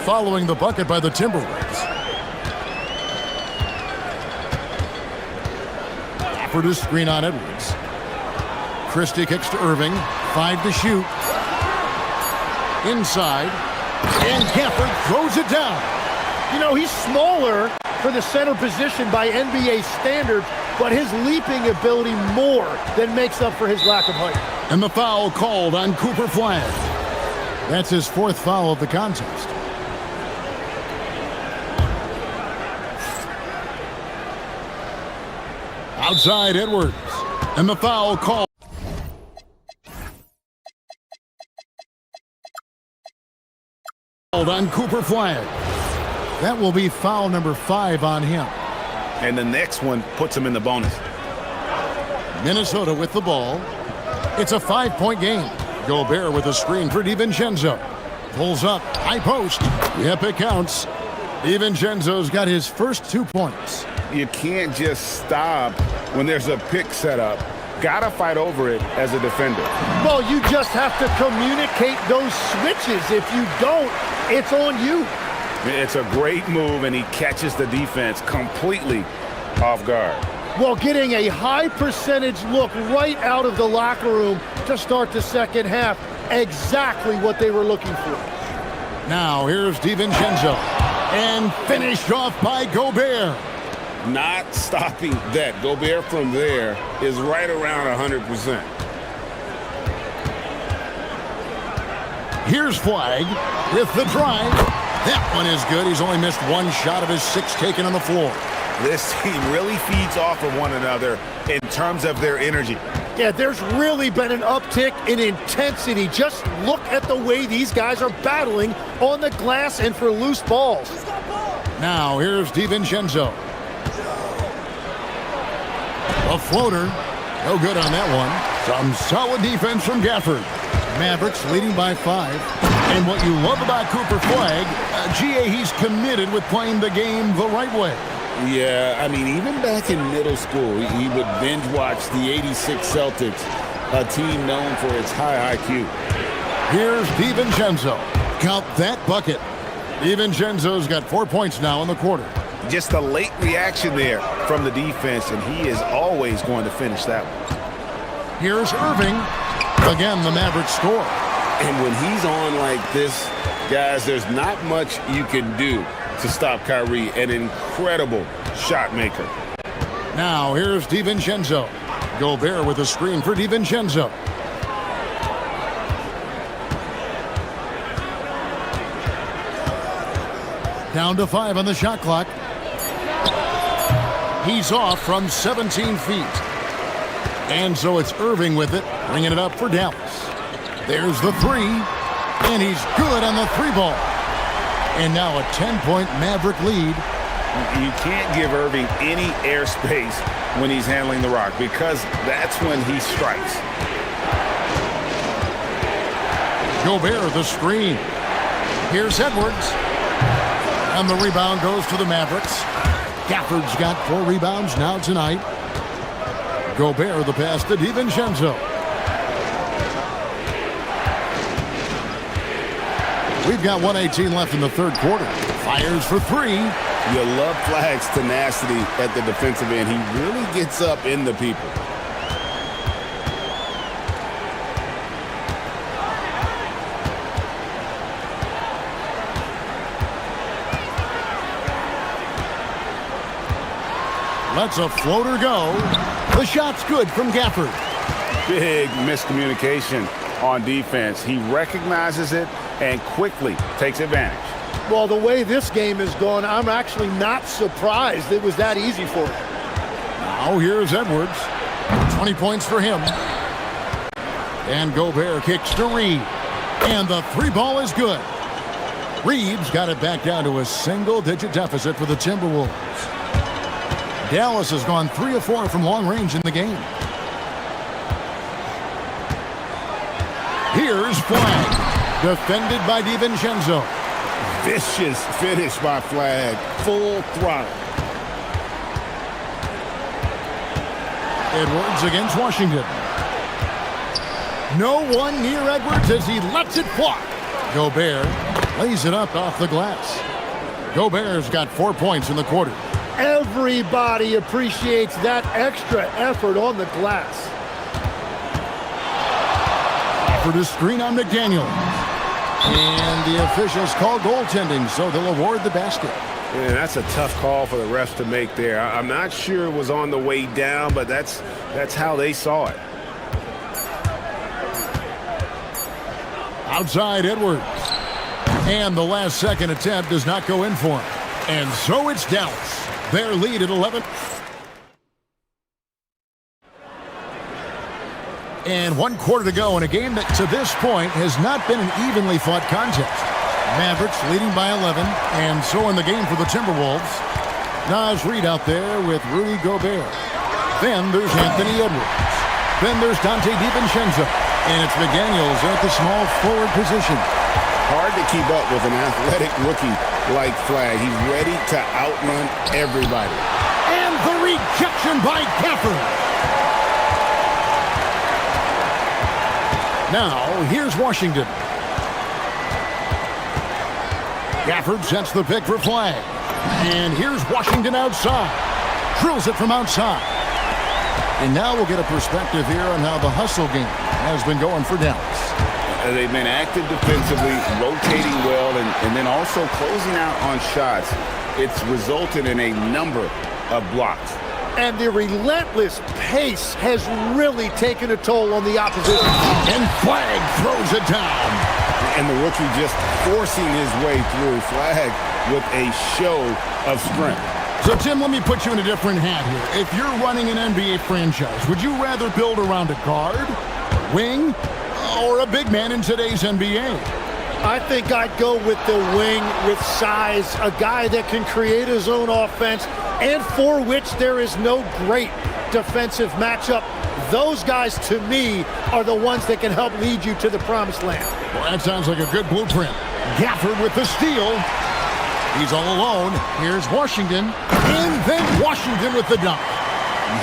Speaker 7: following the bucket by the Timberwolves. For the screen on Edwards. Christie kicks to Irving, 5 to shoot. Inside. And Gafford throws it down.
Speaker 9: You know, he's smaller for the center position by NBA standards, but his leaping ability more than makes up for his lack of height.
Speaker 7: And the foul called on Cooper Flag. That's his fourth foul of the contest. Outside Edwards. And the foul called on Cooper Flag. That will be foul number 5 on him.
Speaker 12: And the next one puts him in the bonus.
Speaker 7: Minnesota with the ball. It's a 5-point game. Gobert with a screen for DiVincenzo. Pulls up, high post. Yep, it counts. DiVincenzo's got his first 2 points.
Speaker 12: You can't just stop when there's a pick set up. Gotta fight over it as a defender.
Speaker 9: Well, you just have to communicate those switches. If you don't, it's on you.
Speaker 12: It's a great move, and he catches the defense completely off guard.
Speaker 9: Well, getting a high percentage look right out of the locker room to start the second half. Exactly what they were looking for.
Speaker 7: Now, here's DiVincenzo. And finished off by Gobert.
Speaker 8: Not stopping that. Gobert from there is right around 100%.
Speaker 7: Here's Flag with the drive. That one is good. He's only missed 1 shot of his 6 taken on the floor.
Speaker 12: This team really feeds off of one another in terms of their energy.
Speaker 9: Yeah, there's really been an uptick in intensity. Just look at the way these guys are battling on the glass and for loose balls.
Speaker 7: Now, here's DiVincenzo. A floater. No good on that one. Some solid defense from Gafford. Mavericks leading by 5. And what you love about Cooper Flag, GA, he's committed with playing the game the right way.
Speaker 8: Yeah, I mean, even back in middle school, he would binge watch the '86 Celtics, a team known for its high IQ.
Speaker 7: Here's DiVincenzo. Count that bucket. DiVincenzo's got 4 points now in the quarter.
Speaker 12: Just a late reaction there from the defense, and he is always going to finish that one.
Speaker 7: Here's Irving. Again, the Mavericks score.
Speaker 8: And when he's on like this, guys, there's not much you can do to stop Kyrie, an incredible shot maker.
Speaker 7: Now, here's DiVincenzo. Gobert with a screen for DiVincenzo. Down to 5 on the shot clock. He's off from 17 feet. And so it's Irving with it, bringing it up for Dallas. There's the 3, and he's good on the 3 ball. And now a 10-point Maverick lead.
Speaker 12: You can't give Irving any airspace when he's handling the rock, because that's when he strikes.
Speaker 7: Gobert the screen. Here's Edwards. And the rebound goes to the Mavericks. Gafford's got 4 rebounds now tonight. Gobert the pass to DiVincenzo. We've got 1:18 left in the third quarter. Fires for 3.
Speaker 8: You love Flag's tenacity at the defensive end. He really gets up in the people.
Speaker 7: Lets a floater go. The shot's good from Gafford.
Speaker 12: Big miscommunication on defense. He recognizes it and quickly takes advantage.
Speaker 9: Well, the way this game has gone, I'm actually not surprised it was that easy for him.
Speaker 7: Now here's Edwards. 20 points for him. And Gobert kicks to Reed. And the 3 ball is good. Reeves got it back down to a single-digit deficit for the Timberwolves. Dallas has gone 3 of 4 from long range in the game. Here's Flag, defended by DiVincenzo.
Speaker 8: Vicious finish by Flag, full throttle.
Speaker 7: Edwards against Washington. No one near Edwards as he lets it fly. Gobert lays it up off the glass. Gobert's got 4 points in the quarter.
Speaker 9: Everybody appreciates that extra effort on the glass.
Speaker 7: For the screen on McDaniel. And the officials call goaltending, so they'll award the basket.
Speaker 12: Yeah, that's a tough call for the refs to make there. I'm not sure it was on the way down, but that's how they saw it.
Speaker 7: Outside Edwards. And the last second attempt does not go in for him. And so it's Dallas. Their lead at 11. And 1 quarter to go in a game that to this point has not been an evenly fought contest. Mavericks leading by 11, and so in the game for the Timberwolves. Naz Reid out there with Rudy Gobert. Then there's Anthony Edwards. Then there's Dante DiVincenzo. And it's McDaniels at the small forward position.
Speaker 8: Hard to keep up with an athletic rookie like Flagg. He's ready to outrun everybody.
Speaker 7: And the rejection by Gafford. Now, here's Washington. Gafford sets the pick for Flagg. And here's Washington outside. Drills it from outside. And now we'll get a perspective here on how the hustle game has been going for Dallas.
Speaker 12: They've been active defensively, rotating well, and then also closing out on shots. It's resulted in a number of blocks.
Speaker 9: And the relentless pace has really taken a toll on the opposition.
Speaker 7: And Flagg throws it down.
Speaker 8: And the rookie just forcing his way through. Flagg with a show of strength.
Speaker 7: So, Tim, let me put you in a different hat here. If you're running an NBA franchise, would you rather build around a guard, wing, or a big man in today's NBA?
Speaker 9: I think I'd go with the wing with size, a guy that can create his own offense and for which there is no great defensive matchup. Those guys, to me, are the ones that can help lead you to the promised land.
Speaker 7: Well, that sounds like a good blueprint. Gafford with the steal. He's all alone. Here's Washington. And then Washington with the dunk.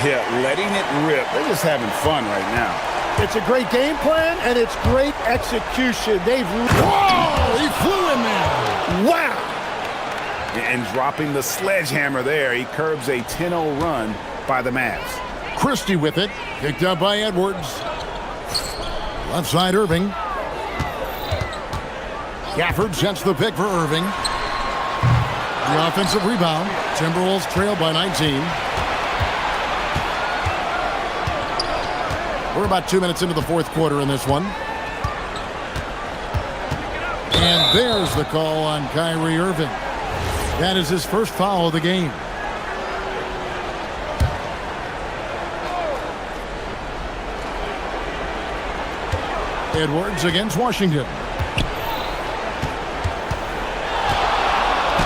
Speaker 12: Yeah, letting it rip. They're just having fun right now.
Speaker 9: It's a great game plan, and it's great execution.
Speaker 7: Whoa! He flew in there.
Speaker 9: Wow!
Speaker 12: And dropping the sledgehammer there, he curbs a 10-0 run by the Mavs.
Speaker 7: Christie with it. Picked up by Edwards. Left side Irving. Gafford sets the pick for Irving. The offensive rebound. Timberwolves trail by 19. We're about 2 minutes into the fourth quarter in this one. And there's the call on Kyrie Irving. That is his first foul of the game. Edwards against Washington.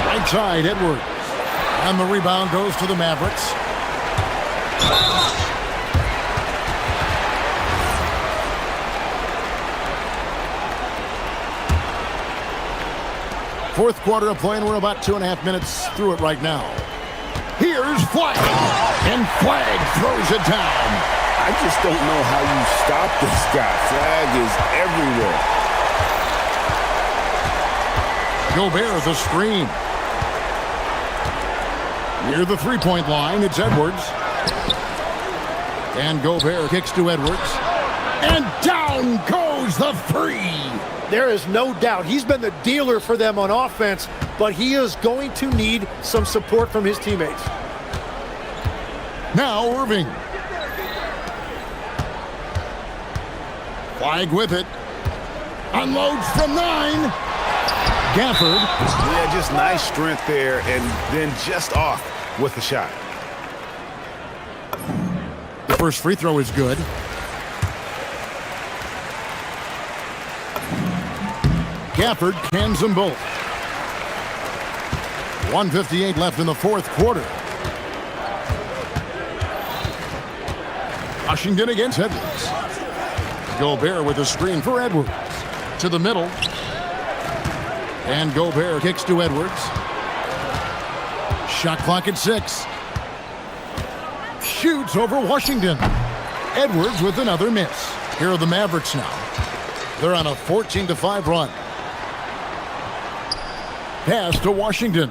Speaker 7: Right side, Edwards. And the rebound goes to the Mavericks. Fourth quarter of play, and we're about 2.5 minutes through it right now. Here's Flagg. And Flagg throws it down.
Speaker 8: I just don't know how you stop this guy. Flagg is everywhere.
Speaker 7: Gobert the screen. Near the three-point line, it's Edwards. And Gobert kicks to Edwards. And down goes the three.
Speaker 9: There is no doubt he's been the dealer for them on offense, but he is going to need some support from his teammates.
Speaker 7: Now Irving. Flagg with it. Unloads from 9. Gafford.
Speaker 12: Yeah, just nice strength there, and then just off with the shot.
Speaker 7: The first free throw is good. Gafford cans them both. 1:58 left in the fourth quarter. Washington against Edwards. Gobert with a screen for Edwards. To the middle. And Gobert kicks to Edwards. Shot clock at 6. Shoots over Washington. Edwards with another miss. Here are the Mavericks now. They're on a 14-5 run. Pass to Washington.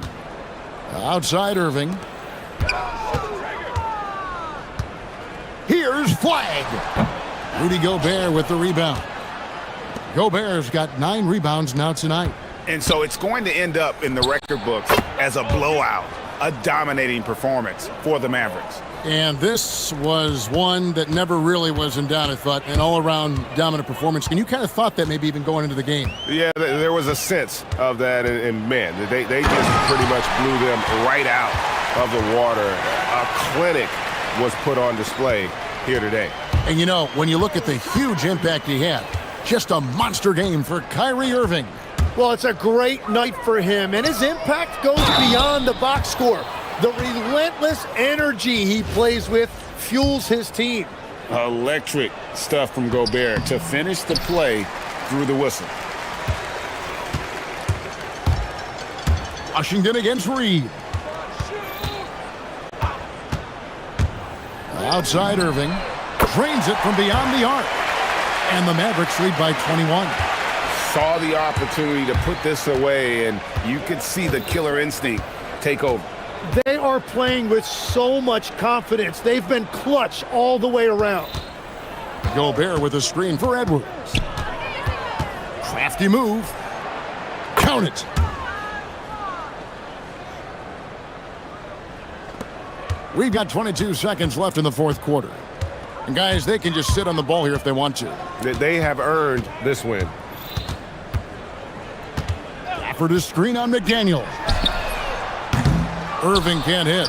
Speaker 7: Outside Irving. Here's Flagg. Rudy Gobert with the rebound. Gobert's got 9 rebounds now tonight.
Speaker 12: And so it's going to end up in the record books as a blowout, a dominating performance for the Mavericks.
Speaker 7: And this was one that never really was in doubt, I thought, an all-around dominant performance. And you kind of thought that maybe even going into the game.
Speaker 1: Yeah, there was a sense of that, and man, they just pretty much blew them right out of the water. A clinic was put on display here today.
Speaker 7: And you know, when you look at the huge impact he had, just a monster game for Kyrie Irving.
Speaker 9: Well, it's a great night for him, and his impact goes beyond the box score. The relentless energy he plays with fuels his team.
Speaker 12: Electric stuff from Gobert to finish the play through the whistle.
Speaker 7: Washington against Reed. Outside Irving. Drains it from beyond the arc. And the Mavericks lead by 21.
Speaker 12: Saw the opportunity to put this away, and you could see the killer instinct take over.
Speaker 9: They are playing with so much confidence. They've been clutch all the way around.
Speaker 7: Gobert with a screen for Edwards. Crafty move. Count it. We've got 22 seconds left in the fourth quarter. And guys, they can just sit on the ball here if they want to.
Speaker 1: They have earned this win.
Speaker 7: For the screen on McDaniel. Irving can't hit.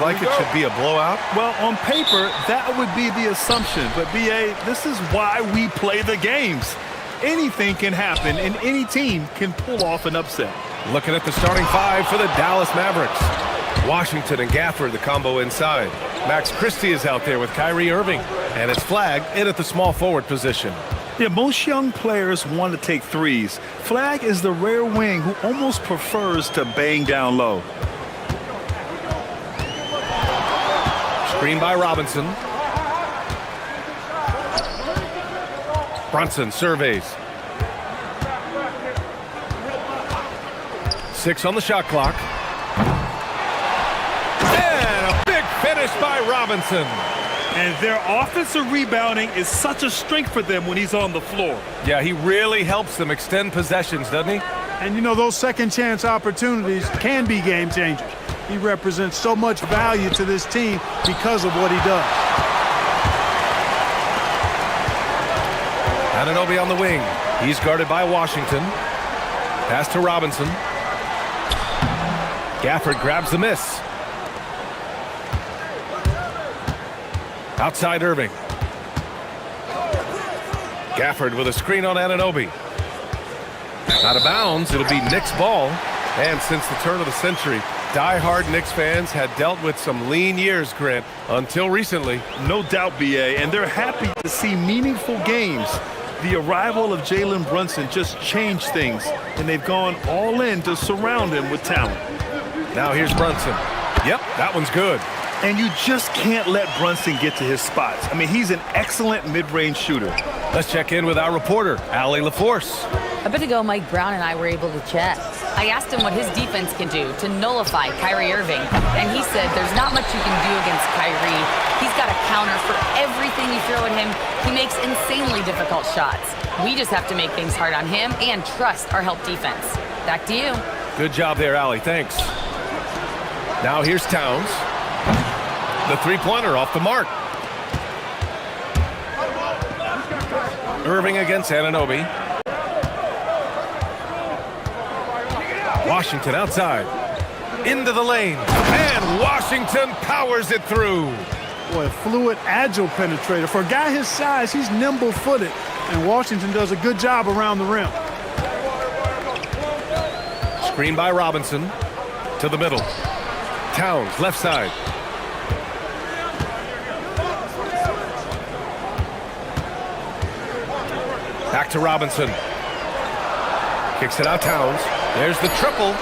Speaker 1: like it should be a blowout?
Speaker 2: Well, on paper, that would be the assumption. But, B.A., this is why we play the games. Anything can happen, and any team can pull off an upset.
Speaker 1: Looking at the starting five for the Dallas Mavericks. Washington and Gafford, the combo inside. Max Christie is out there with Kyrie Irving. And it's flagged in at the small forward position.
Speaker 2: Yeah, most young players want to take threes. Flag is the rare wing who almost prefers to bang down low.
Speaker 1: Screen by Robinson. Brunson surveys. 6 on the shot clock. And a big finish by Robinson.
Speaker 2: And their offensive rebounding is such a strength for them when he's on the floor.
Speaker 1: Yeah, he really helps them extend possessions, doesn't he?
Speaker 11: And, you know, those second chance opportunities can be game changers. He represents so much value to this team because of what he does.
Speaker 1: Anunoby on the wing. He's guarded by Washington. Pass to Robinson. Gafford grabs the miss. Outside Irving. Gafford with a screen on Anunoby. Out of bounds, it'll be Knicks ball. And since the turn of the century, die-hard Knicks fans had dealt with some lean years, Grant, until recently.
Speaker 2: No doubt, B.A., and they're happy to see meaningful games. The arrival of Jalen Brunson just changed things, and they've gone all in to surround him with talent.
Speaker 1: Now here's Brunson. Yep, that one's good.
Speaker 2: And you just can't let Brunson get to his spots. I mean, he's an excellent mid-range shooter.
Speaker 1: Let's check in with our reporter, Allie LaForce.
Speaker 4: A bit ago, Mike Brown and I were able to chat. I asked him what his defense can do to nullify Kyrie Irving, and he said there's not much you can do against Kyrie. He's got a counter for everything you throw at him. He makes insanely difficult shots. We just have to make things hard on him and trust our help defense. Back to you.
Speaker 1: Good job there, Allie. Thanks. Now here's Towns. The three-pointer off the mark. Irving against Anunoby. Washington outside. Into the lane. And Washington powers it through.
Speaker 11: Boy, a fluid, agile penetrator. For a guy his size, he's nimble-footed. And Washington does a good job around the rim.
Speaker 1: Screen by Robinson. To the middle. Towns, left side. Back to Robinson. Kicks it out, Towns. There's the triple.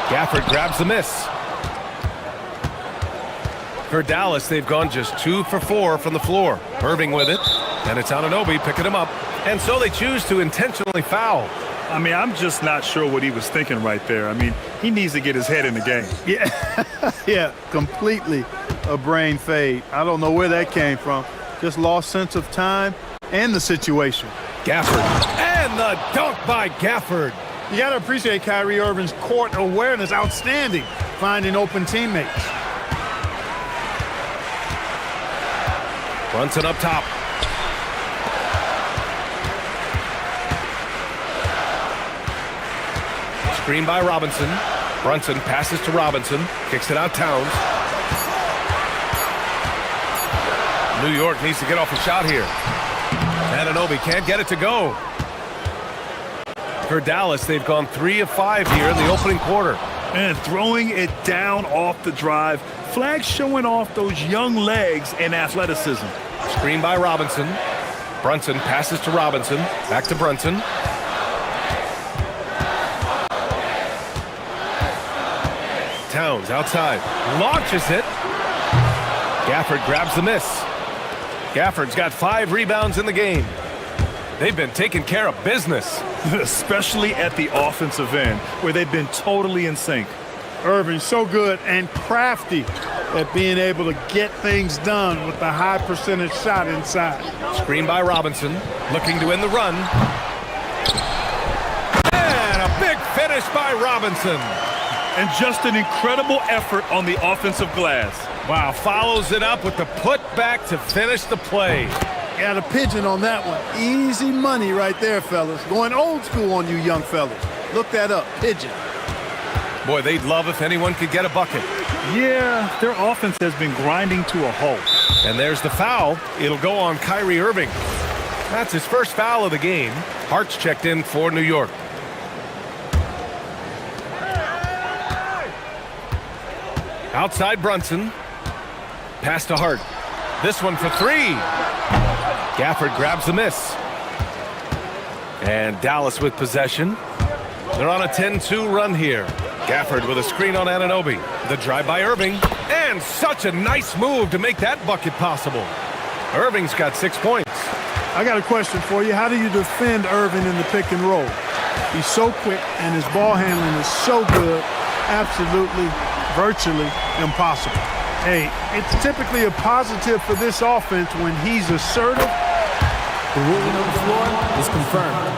Speaker 1: Gafford grabs the miss. For Dallas, they've gone just 2 for 4 from the floor. Irving with it. And it's Anunoby picking him up. And so they choose to intentionally foul.
Speaker 2: I mean, I'm just not sure what he was thinking right there. I mean, he needs to get his head in the game.
Speaker 11: Yeah, yeah, completely a brain fade. I don't know where that came from. Just lost sense of time and the situation.
Speaker 1: Gafford. And the dunk by Gafford.
Speaker 11: You got to appreciate Kyrie Irving's court awareness. Outstanding. Finding open teammates.
Speaker 1: Brunson up top. Screen by Robinson. Brunson passes to Robinson. Kicks it out, Towns. New York needs to get off a shot here. Anunoby can't get it to go. For Dallas, they've gone 3 of 5 here in the opening quarter.
Speaker 2: And throwing it down off the drive. Flag showing off those young legs and athleticism.
Speaker 1: Screen by Robinson. Brunson passes to Robinson. Back to Brunson. Towns outside. Launches it. Gafford grabs the miss. Gafford's got 5 rebounds in the game. They've been taking care of business.
Speaker 2: Especially at the offensive end, where they've been totally in sync.
Speaker 11: Irving, so good and crafty at being able to get things done with the high percentage shot inside.
Speaker 1: Screen by Robinson, looking to end the run. And a big finish by Robinson.
Speaker 2: And just an incredible effort on the offensive glass.
Speaker 1: Wow, follows it up with the putback to finish the play.
Speaker 11: Got a pigeon on that one. Easy money right there, fellas. Going old school on you young fellas. Look that up, pigeon.
Speaker 1: Boy, they'd love if anyone could get a bucket.
Speaker 2: Yeah, their offense has been grinding to a halt.
Speaker 1: And there's the foul. It'll go on Kyrie Irving. That's his first foul of the game. Hart's checked in for New York. Outside Brunson. Pass to Hart. This one for three. Gafford grabs the miss. And Dallas with possession. They're on a 10-2 run here. Gafford with a screen on Anunoby. The drive by Irving. And such a nice move to make that bucket possible. Irving's got 6 points.
Speaker 11: I got a question for you. How do you defend Irving in the pick and roll? He's so quick and his ball handling is so good. Absolutely, virtually impossible. Hey, it's typically a positive for this offense when he's assertive.
Speaker 6: The ruling on the floor is confirmed.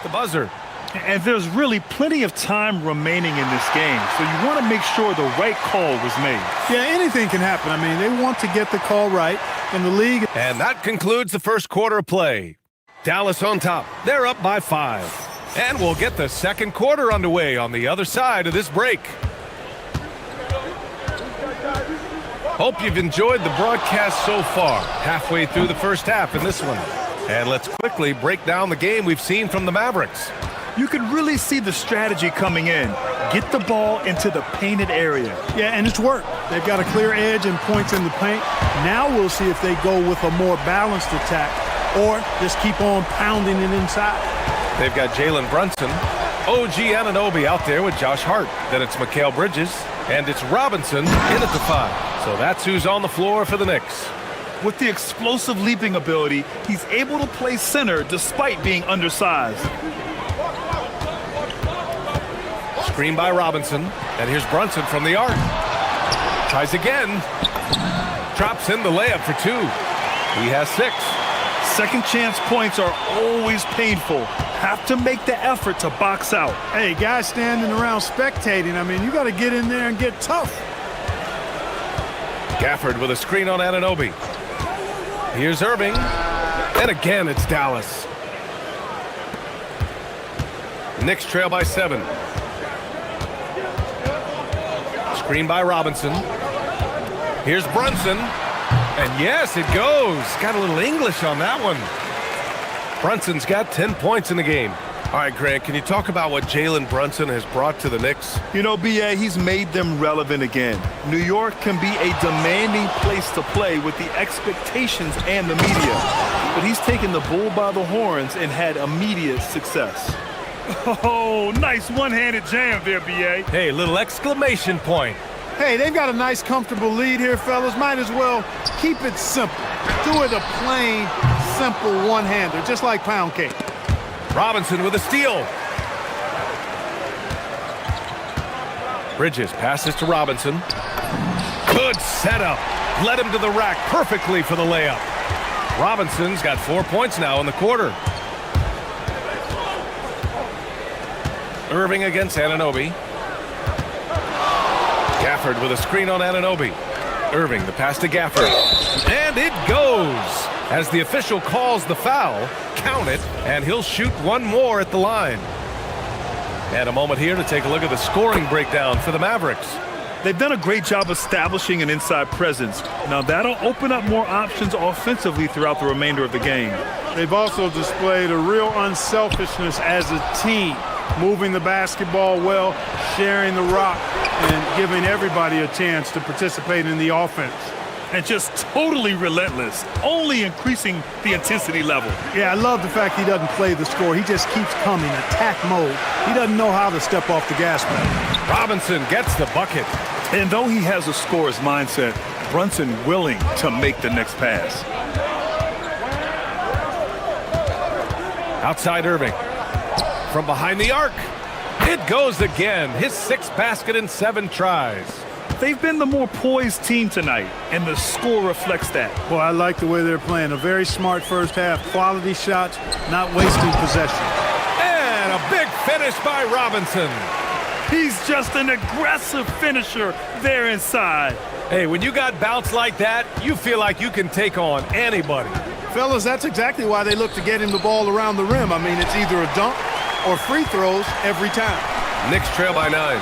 Speaker 1: The buzzer.
Speaker 2: And there's really plenty of time remaining in this game, so you want to make sure the right call was made.
Speaker 11: Yeah, anything can happen. I mean, they want to get the call right in the league.
Speaker 1: And that concludes the first quarter of play. Dallas on top. They're up by 5. And we'll get the second quarter underway on the other side of this break. Hope you've enjoyed the broadcast so far. Halfway through the first half in this one. And let's quickly break down the game we've seen from the Mavericks.
Speaker 2: You can really see the strategy coming in. Get the ball into the painted area.
Speaker 11: Yeah, and it's worked. They've got a clear edge and points in the paint. Now we'll see if they go with a more balanced attack or just keep on pounding it inside.
Speaker 1: They've got Jalen Brunson, OG Anunoby out there with Josh Hart. Then it's Mikal Bridges, and it's Robinson in at the 5. So that's who's on the floor for the Knicks.
Speaker 2: With the explosive leaping ability, he's able to play center despite being undersized.
Speaker 1: Screen by Robinson, and here's Brunson from the arc. Tries again. Drops in the layup for 2. He has 6.
Speaker 2: Second chance points are always painful. Have to make the effort to box out.
Speaker 11: Hey, guys standing around spectating, I mean, you got to get in there and get tough.
Speaker 1: Gafford with a screen on Anunoby. Here's Irving. And again, it's Dallas. Knicks trail by 7. Screen by Robinson. Here's Brunson. And yes, it goes. Got a little English on that one. Brunson's got 10 points in the game. All right, Grant, can you talk about what Jalen Brunson has brought to the Knicks?
Speaker 2: You know, B.A., he's made them relevant again. New York can be a demanding place to play with the expectations and the media. But he's taken the bull by the horns and had immediate success. Oh, nice one-handed jam there, B.A.
Speaker 1: Hey, little exclamation point.
Speaker 11: Hey, they've got a nice, comfortable lead here, fellas. Might as well keep it simple. Do it a plain, simple one-hander, just like pound cake.
Speaker 1: Robinson with a steal. Bridges passes to Robinson. Good setup. Led him to the rack perfectly for the layup. Robinson's got 4 points now in the quarter. Irving against Anunoby. Gafford with a screen on Anunoby. Irving, the pass to Gafford. And it goes! As the official calls the foul, count it, and he'll shoot one more at the line. And a moment here to take a look at the scoring breakdown for the Mavericks.
Speaker 2: They've done a great job establishing an inside presence. Now that'll open up more options offensively throughout the remainder of the game.
Speaker 11: They've also displayed a real unselfishness as a team, moving the basketball well, sharing the rock, and giving everybody a chance to participate in the offense.
Speaker 2: And just totally relentless, only increasing the intensity level.
Speaker 11: Yeah, I love the fact he doesn't play the score. He just keeps coming, attack mode. He doesn't know how to step off the gas pedal.
Speaker 1: Robinson gets the bucket.
Speaker 2: And though he has a scorer's mindset, Brunson willing to make the next pass.
Speaker 1: Outside Irving. From behind the arc. It goes again. His 6th basket in 7 tries.
Speaker 2: They've been the more poised team tonight, and the score reflects that.
Speaker 11: Well, I like the way they're playing. A very smart first half. Quality shots, not wasting possession.
Speaker 1: And a big finish by Robinson.
Speaker 2: He's just an aggressive finisher there inside.
Speaker 1: Hey, when you got bounce like that, you feel like you can take on anybody.
Speaker 11: Fellas, that's exactly why they look to get him the ball around the rim. I mean, it's either a dunk or free throws every time.
Speaker 1: Knicks trail by 9.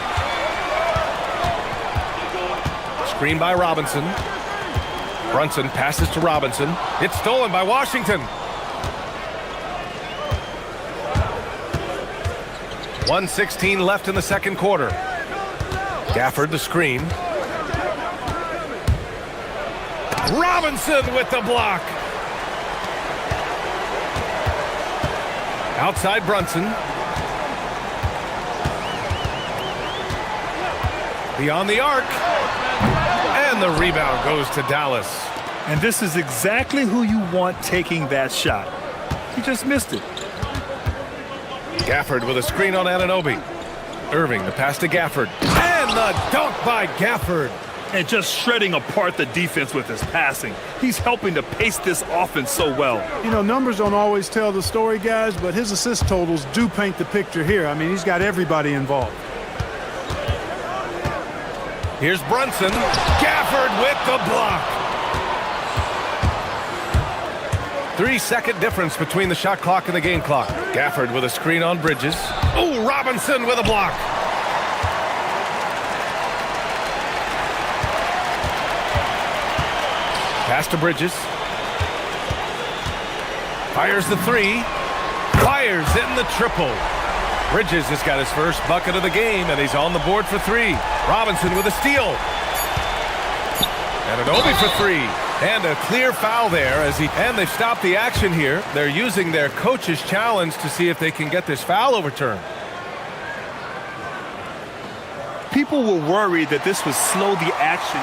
Speaker 1: Screen by Robinson. Brunson passes to Robinson. It's stolen by Washington. 1:16 left in the second quarter. Gafford the screen. Robinson with the block. Outside Brunson. Beyond the arc. And the rebound goes to Dallas.
Speaker 2: And this is exactly who you want taking that shot. He just missed it.
Speaker 1: Gafford with a screen on Anunoby. Irving, the pass to Gafford. And the dunk by Gafford.
Speaker 2: And just shredding apart the defense with his passing. He's helping to pace this offense so well.
Speaker 11: You know, numbers don't always tell the story, guys, but his assist totals do paint the picture here. I mean, he's got everybody involved.
Speaker 1: Here's Brunson. Gafford with the block. 3-second difference between the shot clock and the game clock. Gafford with a screen on Bridges. Oh, Robinson with a block. Pass to Bridges. Fires the three. Fires in the triple. Bridges has got his first bucket of the game, and he's on the board for three. Robinson with a steal. Anunoby for three. And a clear foul there and they've stopped the action here. They're using their coach's challenge to see if they can get this foul overturned.
Speaker 2: People were worried that this would slow the action.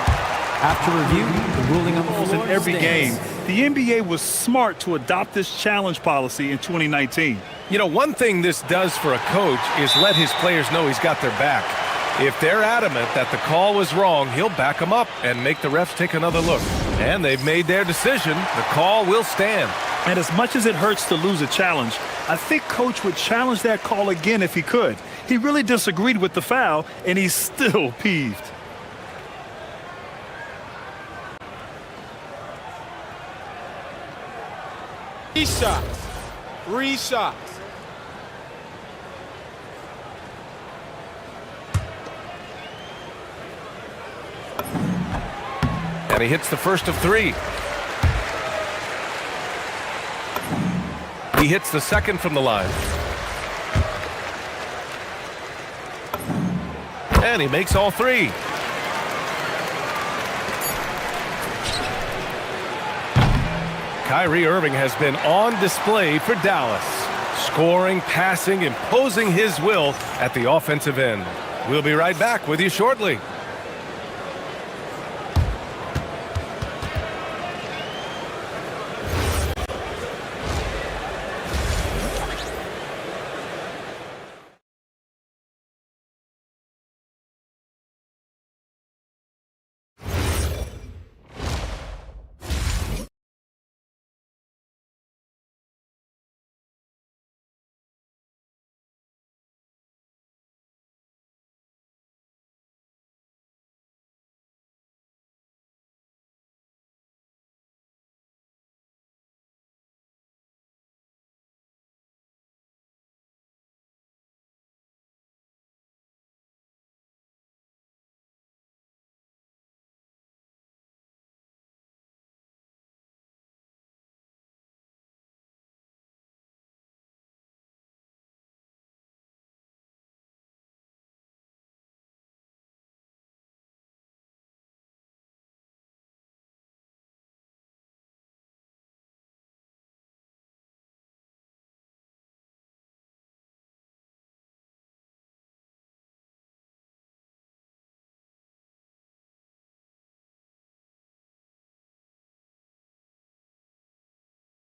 Speaker 6: After review, the ruling on the floor
Speaker 2: In every
Speaker 6: stands.
Speaker 2: game, the NBA was smart to adopt this challenge policy in 2019.
Speaker 1: You know, one thing this does for a coach is let his players know he's got their back. If they're adamant that the call was wrong, he'll back them up and make the refs take another look. And they've made their decision. The call will stand.
Speaker 2: And as much as it hurts to lose a challenge, I think Coach would challenge that call again if he could. He really disagreed with the foul, and he's still peeved.
Speaker 14: Three shots.
Speaker 1: And he hits the first of three. He hits the second from the line. And he makes all three. Kyrie Irving has been on display for Dallas. Scoring, passing, imposing his will at the offensive end. We'll be right back with you shortly.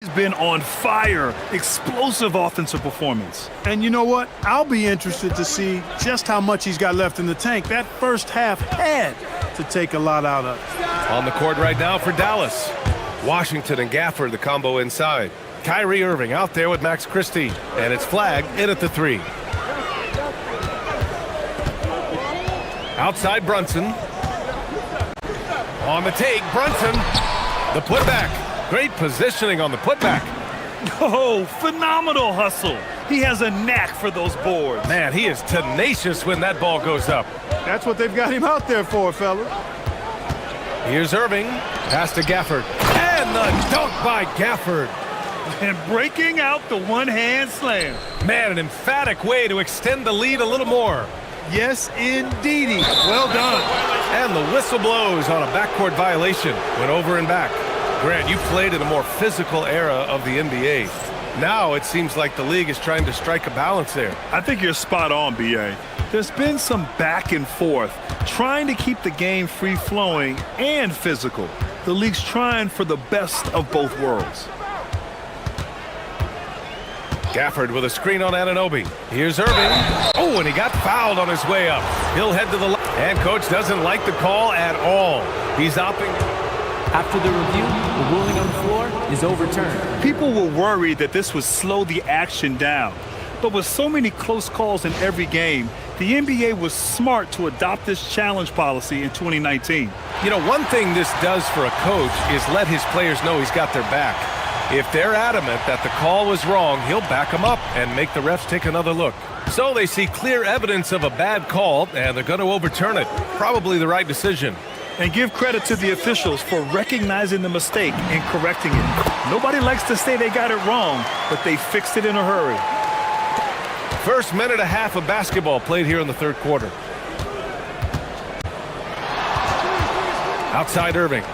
Speaker 2: He's been on fire. Explosive offensive performance.
Speaker 11: And you know what? I'll be interested to see just how much he's got left in the tank. That first half had to take a lot out of it.
Speaker 1: On the court right now for Dallas. Washington and Gafford, the combo inside. Kyrie Irving out there with Max Christie. And it's flagged in at the three. Outside Brunson. On the take, Brunson. The putback. Great positioning on the putback.
Speaker 2: Oh, phenomenal hustle. He has a knack for those boards.
Speaker 1: Man, he is tenacious when that ball goes up.
Speaker 11: That's what they've got him out there for, fellas.
Speaker 1: Here's Irving. Pass to Gafford. And the dunk by Gafford.
Speaker 2: And breaking out the one-hand slam.
Speaker 1: Man, an emphatic way to extend the lead a little more.
Speaker 11: Yes, indeedy. Well done.
Speaker 1: And the whistle blows on a backcourt violation. Went over and back. Grant, you played in a more physical era of the NBA. Now it seems like the league is trying to strike a balance there.
Speaker 2: I think you're spot on, B.A. There's been some back and forth, trying to keep the game free-flowing and physical. The league's trying for the best of both worlds.
Speaker 1: Gafford with a screen on Anunoby. Here's Irving. Oh, and he got fouled on his way up. He'll head to the line. And coach doesn't like the call at all. He's opting.
Speaker 6: After the review, the ruling on the floor is overturned.
Speaker 2: People were worried that this would slow the action down. But with so many close calls in every game, the NBA was smart to adopt this challenge policy in 2019.
Speaker 1: You know, one thing this does for a coach is let his players know he's got their back. If they're adamant that the call was wrong, he'll back them up and make the refs take another look. So they see clear evidence of a bad call, and they're going to overturn it. Probably the right decision.
Speaker 2: And give credit to the officials for recognizing the mistake and correcting it. Nobody likes to say they got it wrong, but they fixed it in a hurry.
Speaker 1: First minute and a half of basketball played here in the third quarter. Outside Irving.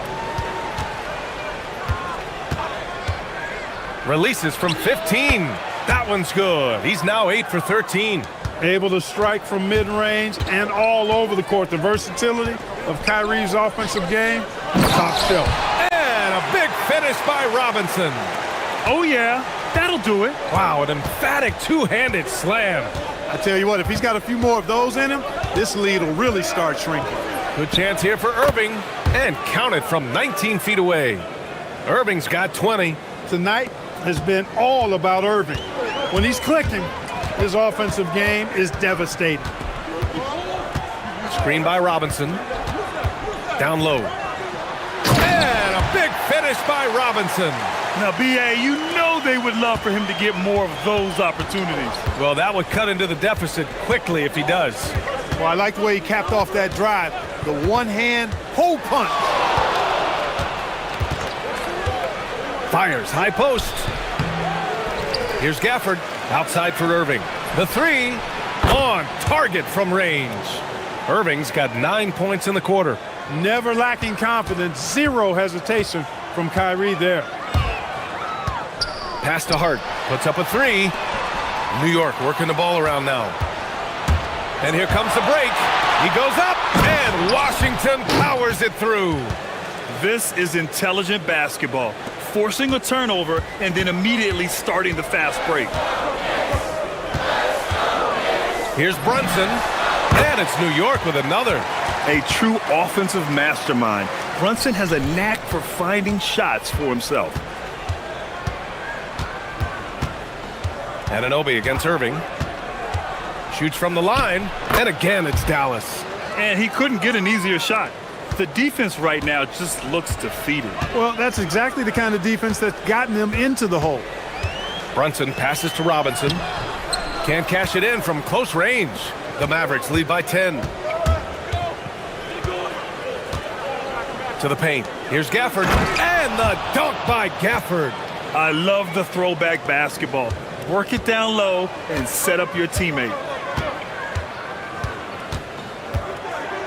Speaker 1: Releases from 15. That one's good. He's now 8 for 13.
Speaker 11: Able to strike from mid-range and all over the court. The versatility of Kyrie's offensive game, top shelf.
Speaker 1: And a big finish by Robinson.
Speaker 2: Oh, yeah, that'll do it.
Speaker 1: Wow, an emphatic two-handed slam.
Speaker 11: I tell you what, if he's got a few more of those in him, this lead will really start shrinking.
Speaker 1: Good chance here for Irving, and counted from 19 feet away. Irving's got 20.
Speaker 11: Tonight has been all about Irving. When he's clicking, his offensive game is devastating.
Speaker 1: Screen by Robinson. Down low. And a big finish by Robinson.
Speaker 2: Now, B.A., you know they would love for him to get more of those opportunities.
Speaker 1: Well, that would cut into the deficit quickly if he does.
Speaker 11: Well, I like the way he capped off that drive. The one-hand hole punch.
Speaker 1: Fires high post. Here's Gafford. Outside for Irving. The three on target from range. Irving's got 9 points in the quarter.
Speaker 11: Never lacking confidence. Zero hesitation from Kyrie there.
Speaker 1: Pass to Hart. Puts up a three. New York working the ball around now. And here comes the break. He goes up, and Washington powers it through.
Speaker 2: This is intelligent basketball. Forcing a turnover and then immediately starting the fast break.
Speaker 1: Here's Brunson, and it's New York with another.
Speaker 2: A true offensive mastermind. Brunson has a knack for finding shots for himself.
Speaker 1: Anunoby against Irving. Shoots from the line, and again it's Dallas.
Speaker 2: And he couldn't get an easier shot. The defense right now just looks defeated.
Speaker 11: Well, that's exactly the kind of defense that's gotten them into the hole.
Speaker 1: Brunson passes to Robinson. Can't cash it in from close range. The Mavericks lead by 10. To the paint. Here's Gafford. And the dunk by Gafford.
Speaker 2: I love the throwback basketball. Work it down low and set up your teammate.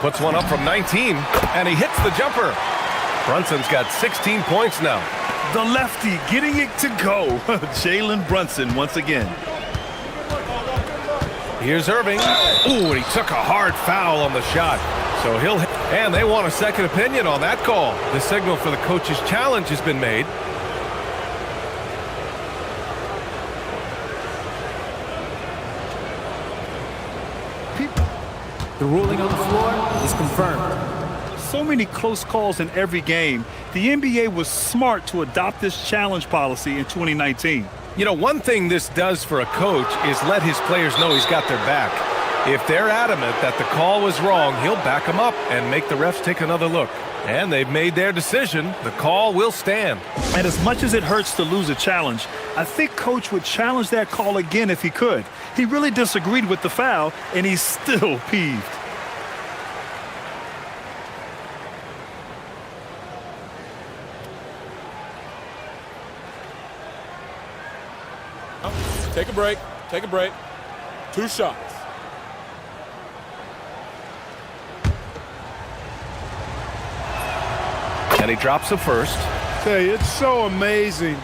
Speaker 1: Puts one up from 19, and he hits the jumper. Brunson's got 16 points now.
Speaker 2: The lefty getting it to go. Jalen Brunson once again.
Speaker 1: Here's Irving. Ooh, and he took a hard foul on the shot. So he'll hit. And they want a second opinion on that call. The signal for the coach's challenge has been made.
Speaker 6: The ruling on the floor is confirmed.
Speaker 2: So many close calls in every game. The NBA was smart to adopt this challenge policy in 2019.
Speaker 1: You know, one thing this does for a coach is let his players know he's got their back. If they're adamant that the call was wrong, he'll back them up and make the refs take another look. And they've made their decision. The call will stand.
Speaker 2: And as much as it hurts to lose a challenge, I think Coach would challenge that call again if he could. He really disagreed with the foul, and he's still peeved.
Speaker 14: Take a break. Take a break. 2 shots.
Speaker 1: And he drops the first.
Speaker 11: Tell you, it's so amazing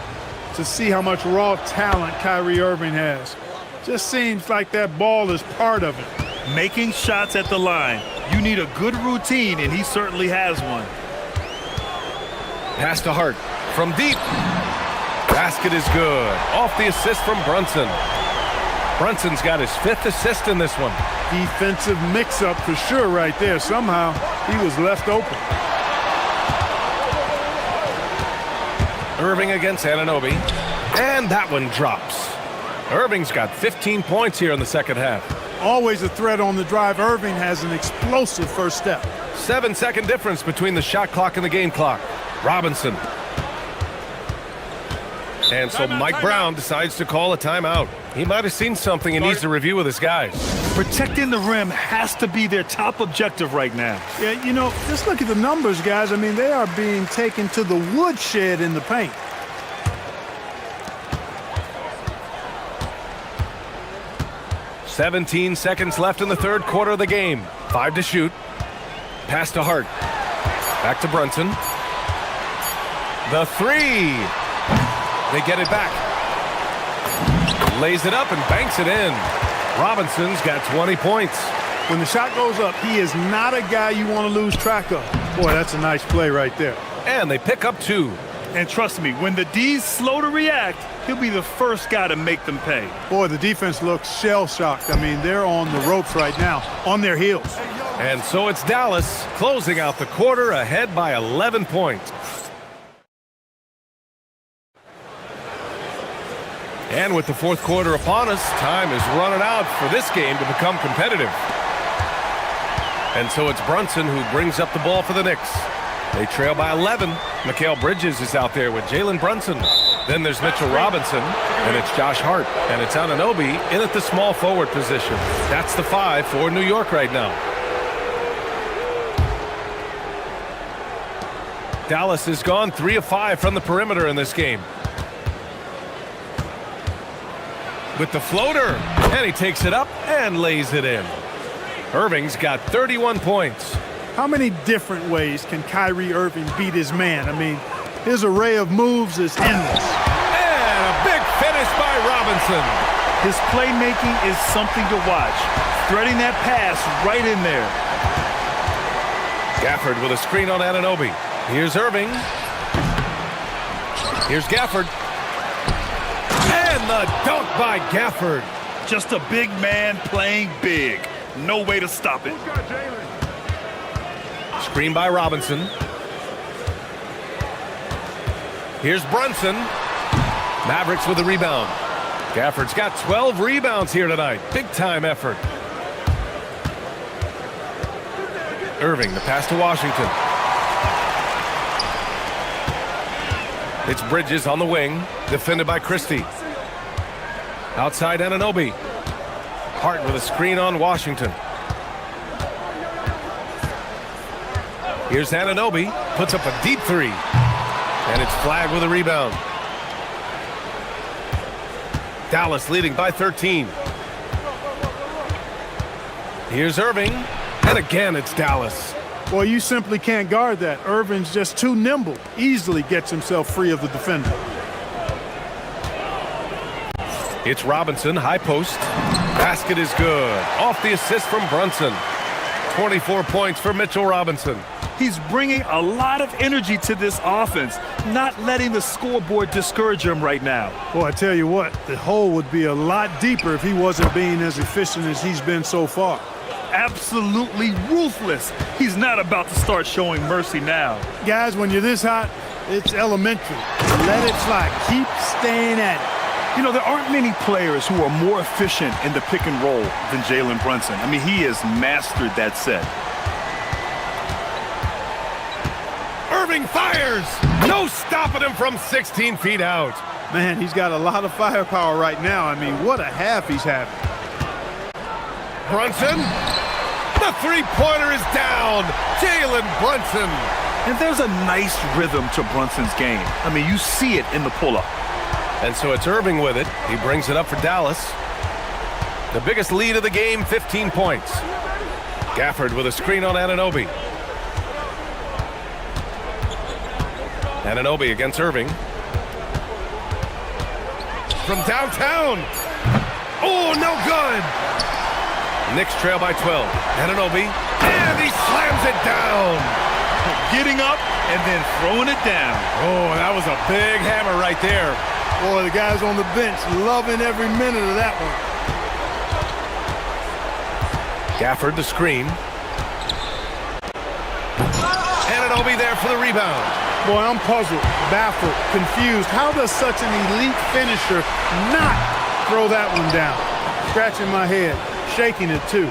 Speaker 11: to see how much raw talent Kyrie Irving has. Just seems like that ball is part of it.
Speaker 2: Making shots at the line. You need a good routine, and he certainly has one.
Speaker 1: Pass to Hart from deep. Basket is good. Off the assist from Brunson. Brunson's got his 5th assist in this one.
Speaker 11: Defensive mix-up for sure right there. Somehow he was left open.
Speaker 1: Irving against Anunoby. And that one drops. Irving's got 15 points here in the second half.
Speaker 11: Always a threat on the drive. Irving has an explosive first step.
Speaker 1: 7-second difference between the shot clock and the game clock. Robinson. And so Mike Brown decides to call a timeout. He might have seen something and needs to review with his guys.
Speaker 2: Protecting the rim has to be their top objective right now.
Speaker 11: Yeah, you know, just look at the numbers, guys. I mean, they are being taken to the woodshed in the paint.
Speaker 1: "17 seconds left in the third quarter of the game. 5 to shoot. Pass to Hart. Back to Brunson. The 3. They get it back. Lays it up and banks it in. Robinson's got 20 points.
Speaker 11: When the shot goes up, he is not a guy you want to lose track of. Boy, that's a nice play right there.
Speaker 1: And they pick up 2.
Speaker 2: And trust me, when the D's slow to react, he'll be the first guy to make them pay.
Speaker 11: Boy, the defense looks shell-shocked. I mean, they're on the ropes right now, on their heels.
Speaker 1: And so it's Dallas closing out the quarter ahead by 11 points. And with the fourth quarter upon us, time is running out for this game to become competitive. And so it's Brunson who brings up the ball for the Knicks. They trail by 11. Mikal Bridges is out there with Jalen Brunson. Then there's Mitchell Robinson, and it's Josh Hart. And it's Anunoby in at the small forward position. That's the 5 for New York right now. Dallas has gone 3 of 5 from the perimeter in this game. With the floater, and he takes it up and lays it in. Irving's got 31 points.
Speaker 11: How many different ways can Kyrie Irving beat his man? I mean, his array of moves is endless.
Speaker 1: And a big finish by Robinson.
Speaker 2: His playmaking is something to watch. Threading that pass right in there.
Speaker 1: Gafford with a screen on Anunoby. Here's Irving. Here's Gafford. And the dunk by Gafford.
Speaker 2: Just a big man playing big. No way to stop it.
Speaker 1: Screen by Robinson. Here's Brunson. Mavericks with the rebound. Gafford's got 12 rebounds here tonight. Big time effort. Irving, the pass to Washington. It's Bridges on the wing, defended by Christie. Outside Anunoby. Hart with a screen on Washington. Here's Anunoby, puts up a deep 3. And it's flagged with a rebound. Dallas leading by 13. Here's Irving, and again it's Dallas.
Speaker 11: Well, you simply can't guard that. Irving's just too nimble. Easily gets himself free of the defender.
Speaker 1: It's Robinson, high post. Basket is good. Off the assist from Brunson. 24 points for Mitchell Robinson.
Speaker 2: He's bringing a lot of energy to this offense, not letting the scoreboard discourage him right now.
Speaker 11: Well, I tell you what, the hole would be a lot deeper if he wasn't being as efficient as he's been so far.
Speaker 2: Absolutely ruthless. He's not about to start showing mercy now.
Speaker 11: Guys, when you're this hot, it's elementary. Let it fly. Keep staying at it.
Speaker 2: You know, there aren't many players who are more efficient in the pick and roll than Jalen Brunson. I mean, he has mastered that set.
Speaker 1: Irving fires! No stopping him from 16 feet out.
Speaker 11: Man, he's got a lot of firepower right now. I mean, what a half he's having.
Speaker 1: Brunson, the three-pointer is down. Jalen Brunson.
Speaker 2: And there's a nice rhythm to Brunson's game. I mean, you see it in the pull-up.
Speaker 1: And so it's Irving with it. He brings it up for Dallas. The biggest lead of the game, 15 points. Gafford with a screen on Anunoby. Anunoby against Irving. From downtown. Oh, no good. Knicks trail by 12. Anunoby. And he slams it down.
Speaker 2: Getting up and then throwing it down.
Speaker 1: Oh, that was a big hammer right there.
Speaker 11: Boy, the guys on the bench loving every minute of that one.
Speaker 1: Gafford the screen. Anunoby there for the rebound.
Speaker 11: Boy, I'm puzzled, baffled, confused. How does such an elite finisher not throw that one down? Scratching my head, shaking it too.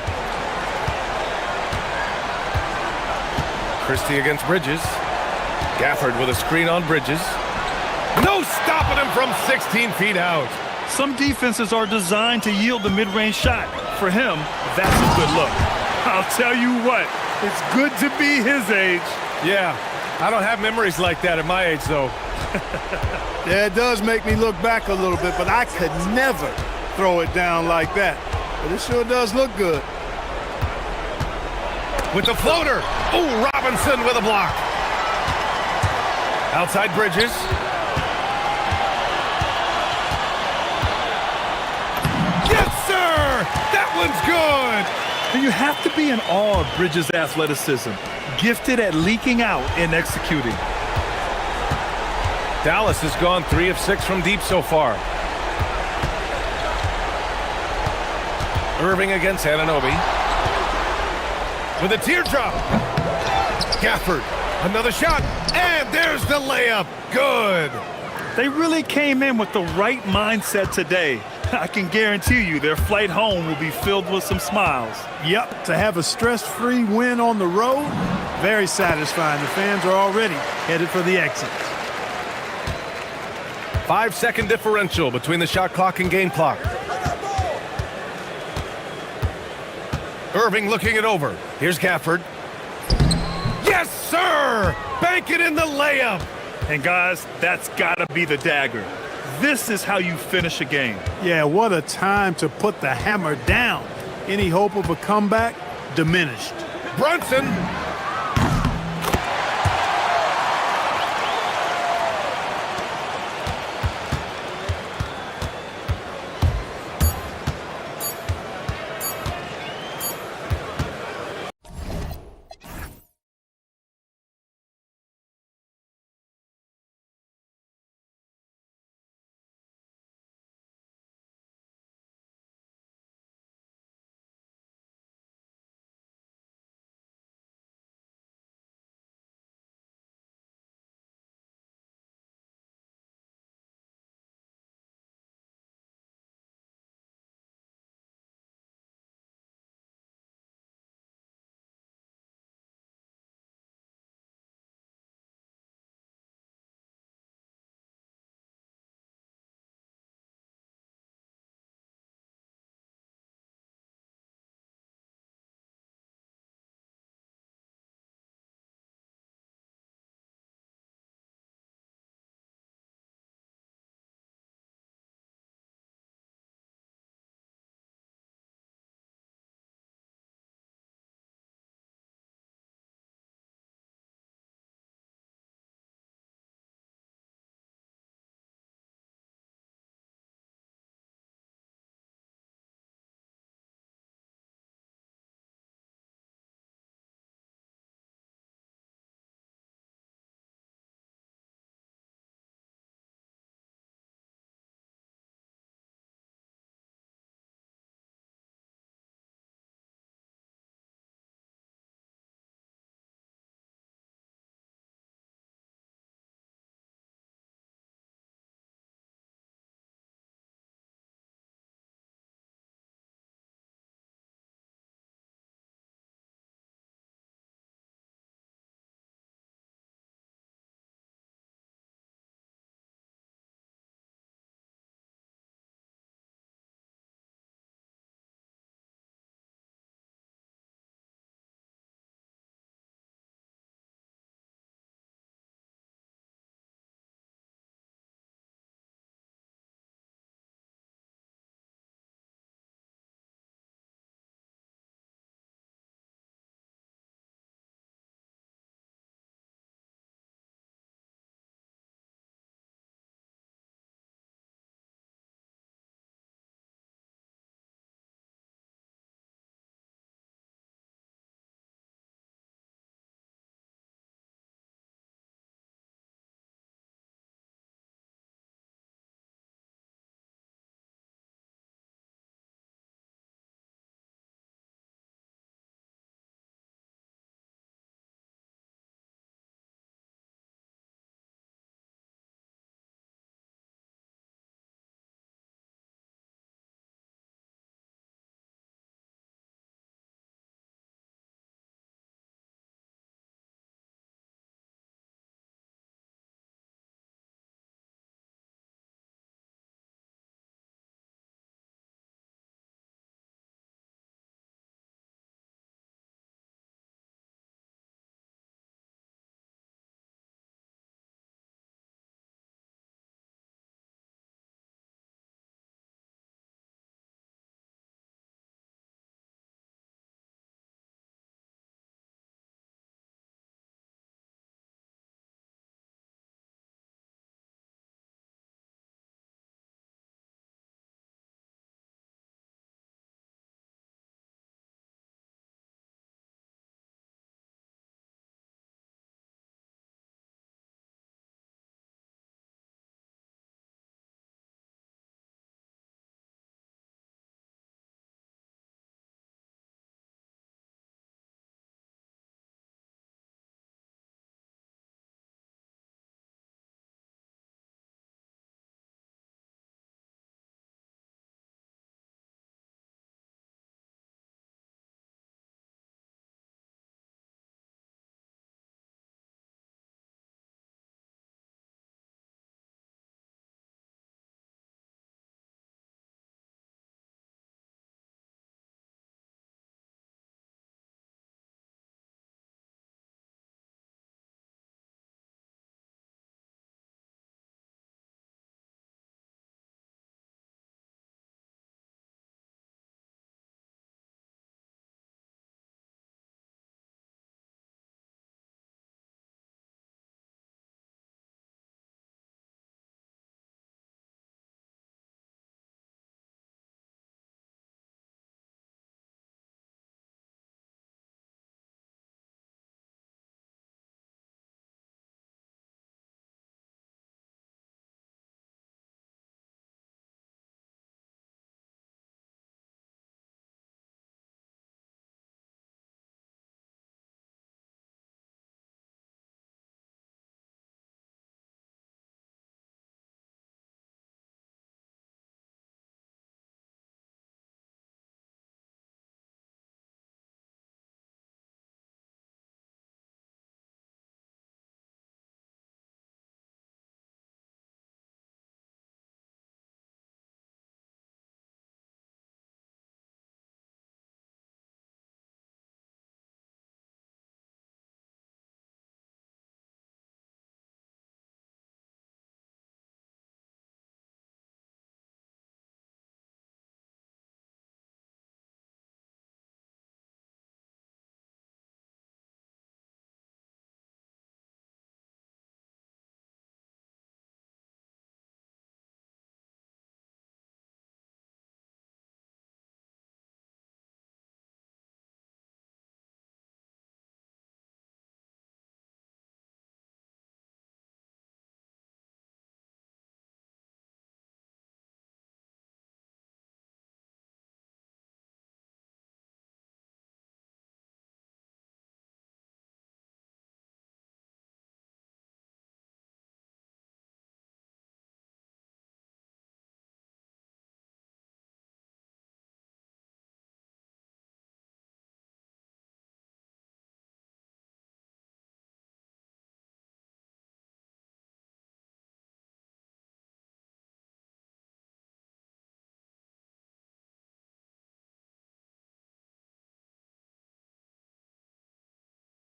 Speaker 1: Christie against Bridges. Gafford with a screen on Bridges. No stopping him from 16 feet out.
Speaker 2: Some defenses are designed to yield the mid-range shot. For him, that's a good look. I'll tell you what, it's good to be his age.
Speaker 1: Yeah, I don't have memories like that at my age, though.
Speaker 11: Yeah, it does make me look back a little bit, but I could never throw it down like that. But it sure does look good.
Speaker 1: With the floater. Oh, Robinson with a block. Outside Bridges. Yes, sir! That one's good!
Speaker 2: You have to be in awe of Bridges' athleticism. Gifted at leaking out and executing.
Speaker 1: Dallas has gone 3 of 6 from deep so far. Irving against Anunoby. With a teardrop. Gafford, another shot, and there's the layup. Good.
Speaker 2: They really came in with the right mindset today. I can guarantee you their flight home will be filled with some smiles.
Speaker 11: Yep, to have a stress-free win on the road, very satisfying. The fans are already headed for the exit.
Speaker 1: 5-second differential between the shot clock and game clock. Irving looking it over. Here's Gafford. Yes, sir! Bank it in the layup.
Speaker 2: And guys, that's gotta be the dagger. This is how you finish a game.
Speaker 11: Yeah, what a time to put the hammer down. Any hope of a comeback diminished.
Speaker 1: Brunson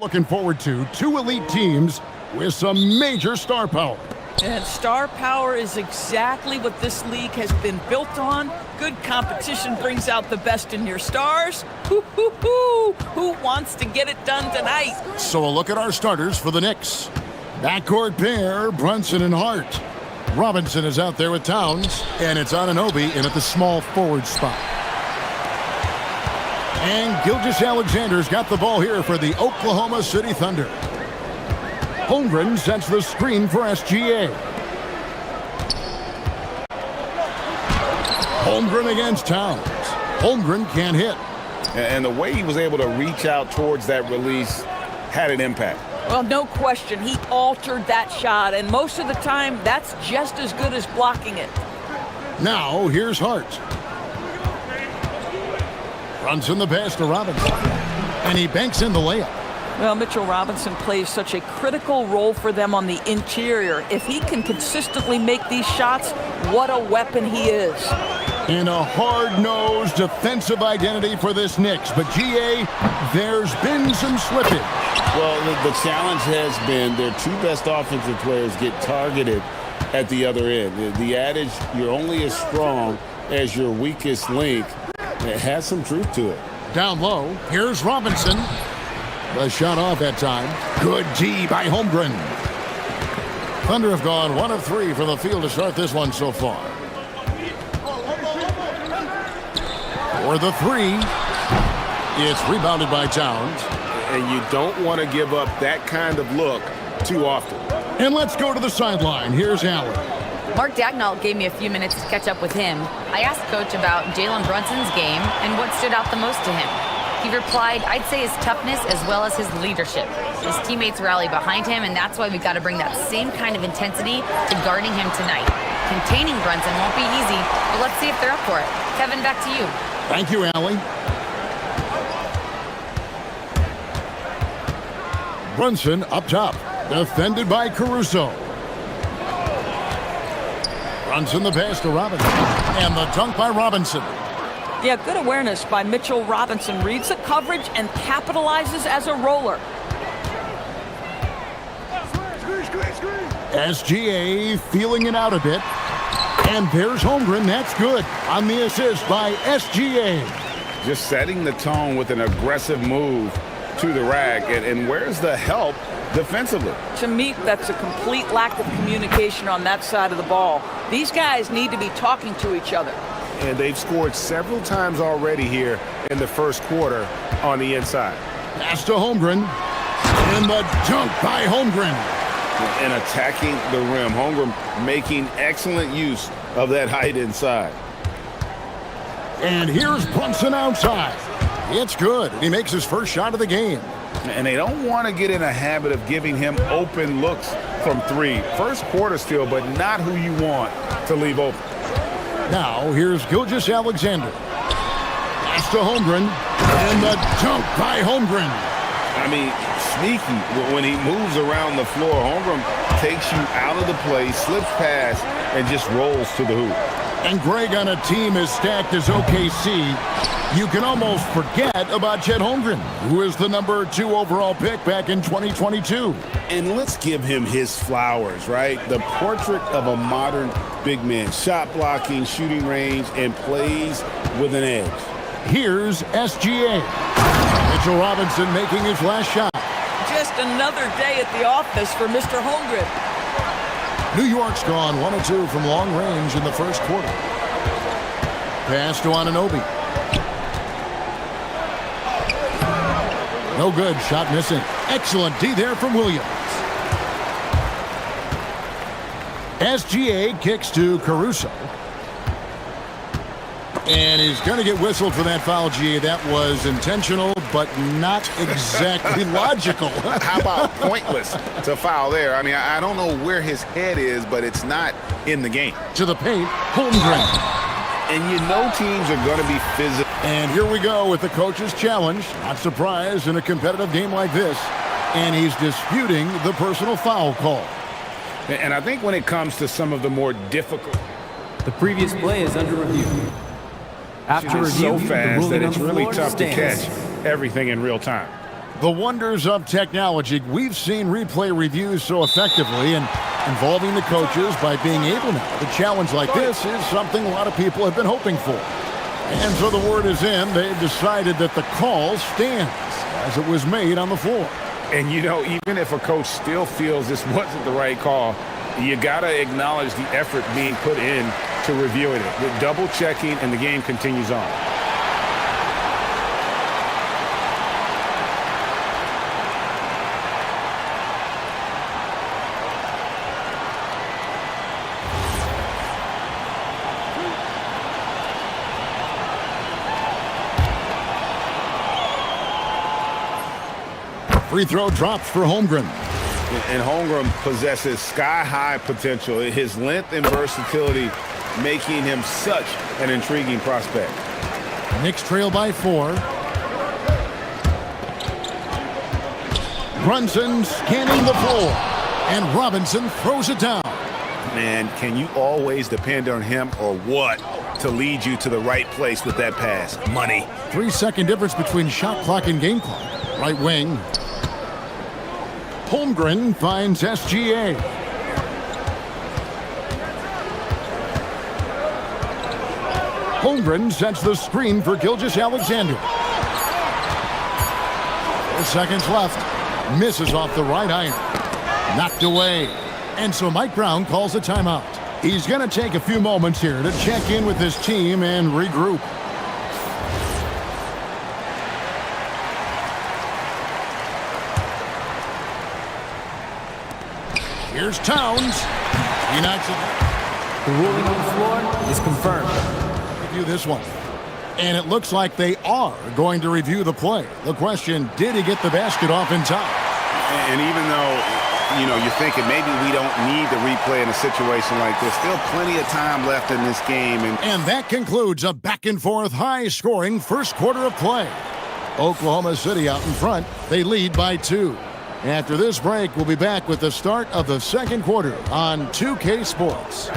Speaker 7: Looking forward to two elite teams with some major star power.
Speaker 3: And star power is exactly what this league has been built on. Good competition brings out the best in your stars. Who wants to get it done tonight?
Speaker 7: So a look at our starters for the Knicks. Backcourt pair, Brunson and Hart. Robinson is out there with Towns, and it's Anunoby in at the small forward spot. And Gilgeous-Alexander's got the ball here for the Oklahoma City Thunder. Holmgren sets the screen for SGA. Holmgren against Towns. Holmgren can't hit.
Speaker 12: And the way he was able to reach out towards that release had an impact.
Speaker 3: Well, no question. He altered that shot, and most of the time, that's just as good as blocking it.
Speaker 7: Now, here's Hart. Runs in the pass to Robinson. And he banks in the layup.
Speaker 3: Well, Mitchell Robinson plays such a critical role for them on the interior. If he can consistently make these shots, what a weapon he is.
Speaker 7: In a hard-nosed defensive identity for this Knicks. But, GA, there's been some slippage.
Speaker 8: Well, the challenge has been their two best offensive players get targeted at the other end. The adage, you're only as strong as your weakest link, it has some truth to it.
Speaker 7: Down low, here's Robinson. The shot off that time. Good D by Holmgren. Thunder have gone 1 of 3 from the field to start this one so far. For the three, it's rebounded by Towns.
Speaker 12: And you don't want to give up that kind of look too often.
Speaker 7: And let's go to the sideline. Here's Allen.
Speaker 4: Mark Dagnall gave me a few minutes to catch up with him. I asked Coach about Jalen Brunson's game and what stood out the most to him. He replied, I'd say his toughness as well as his leadership. His teammates rally behind him, and that's why we've got to bring that same kind of intensity to guarding him tonight. Containing Brunson won't be easy, but let's see if they're up for it. Kevin, back to you.
Speaker 7: Thank you, Allie. Brunson up top, defended by Caruso. Brunson the pass to Robinson, and the dunk by Robinson.
Speaker 3: Yeah, good awareness by Mitchell Robinson. Reads the coverage and capitalizes as a roller.
Speaker 7: SGA feeling it out a bit. And there's Holmgren. That's good on the assist by SGA.
Speaker 12: Just setting the tone with an aggressive move to the rack. And where's the help defensively?
Speaker 3: To me, that's a complete lack of communication on that side of the ball. These guys need to be talking to each other.
Speaker 12: And they've scored several times already here in the first quarter on the inside.
Speaker 7: Pass to Holmgren. And the dunk by Holmgren.
Speaker 12: And attacking the rim. Holmgren making excellent use of that height inside.
Speaker 7: And here's Brunson outside. It's good. He makes his first shot of the game.
Speaker 12: And they don't want to get in a habit of giving him open looks from three. First quarter still, but not who you want to leave open.
Speaker 7: Now, here's Gilgeous-Alexander. Pass to Holmgren. And the dunk by Holmgren.
Speaker 12: I mean, sneaky when he moves around the floor. Holmgren takes you out of the play, slips past, and just rolls to the hoop.
Speaker 7: And Greg, on a team as stacked as OKC, you can almost forget about Chet Holmgren, who is the number 2 overall pick back in 2022.
Speaker 8: And let's give him his flowers, right? The portrait of a modern big man. Shot blocking, shooting range, and plays with an edge.
Speaker 7: Here's SGA. Mitchell Robinson making his last shot.
Speaker 3: Just another day at the office for Mr. Holmgren.
Speaker 7: New York's gone 1 of 2 from long range in the first quarter. Pass to Anunoby. No good. Shot missing. Excellent D there from Williams. SGA kicks to Caruso. And he's going to get whistled for that foul, GA. That was intentional, but not exactly logical.
Speaker 12: How about pointless to foul there? I mean, I don't know where his head is, but it's not in the game.
Speaker 7: To the paint, Holmgren.
Speaker 12: And you know teams are going to be physical.
Speaker 7: And here we go with the coach's challenge. Not surprised in a competitive game like this. And he's disputing the personal foul call.
Speaker 12: And I think when it comes to some of the more difficult...
Speaker 6: The previous play is under review. After
Speaker 12: It's
Speaker 6: review,
Speaker 12: so fast that it's really tough
Speaker 6: stands.
Speaker 12: to catch everything in real time.
Speaker 7: The wonders of technology. We've seen replay reviews so effectively, and involving the coaches by being able now. The challenge like this is something a lot of people have been hoping for. And so the word is in. They've decided that the call stands as it was made on the floor.
Speaker 12: And, you know, even if a coach still feels this wasn't the right call, you got to acknowledge the effort being put in to reviewing it. With double checking, and the game continues on.
Speaker 7: Free throw drops for Holmgren.
Speaker 8: And Holmgren possesses sky-high potential. His length and versatility making him such an intriguing prospect.
Speaker 7: Knicks trail by 4. Brunson scanning the floor. And Robinson throws it down.
Speaker 8: Man, can you always depend on him or what to lead you to the right place with that pass? Money.
Speaker 7: 3-second difference between shot clock and game clock. Right wing. Holmgren finds SGA. Holmgren sets the screen for Gilgeous-Alexander. 4 seconds left. Misses off the right iron. Knocked away. And so Mike Brown calls a timeout. He's going to take a few moments here to check in with his team and regroup. Here's Towns. He knocks it.
Speaker 6: The ruling on the floor is confirmed.
Speaker 7: Review this one. And it looks like they are going to review the play. The question, did he get the basket off in time?
Speaker 8: And even though, you know, you're thinking maybe we don't need the replay in a situation like this, still plenty of time left in this game.
Speaker 7: And that concludes a back-and-forth, high-scoring first quarter of play. Oklahoma City out in front. They lead by 2. After this break, we'll be back with the start of the second quarter on 2K Sports.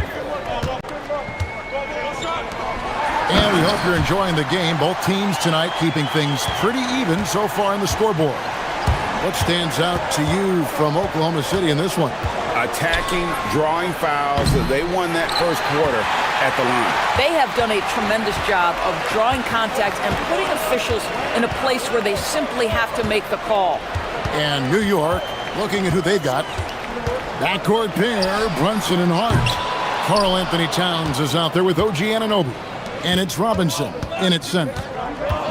Speaker 7: And we hope you're enjoying the game. Both teams tonight keeping things pretty even so far in the scoreboard. What stands out to you from Oklahoma City in this one?
Speaker 8: Attacking, drawing fouls. They won that first quarter at the line.
Speaker 3: They have done a tremendous job of drawing contact and putting officials in a place where they simply have to make the call.
Speaker 7: And New York, looking at who they've got. Backcourt pair, Brunson and Hart. Karl Anthony Towns is out there with OG Anunoby. And it's Robinson in its center.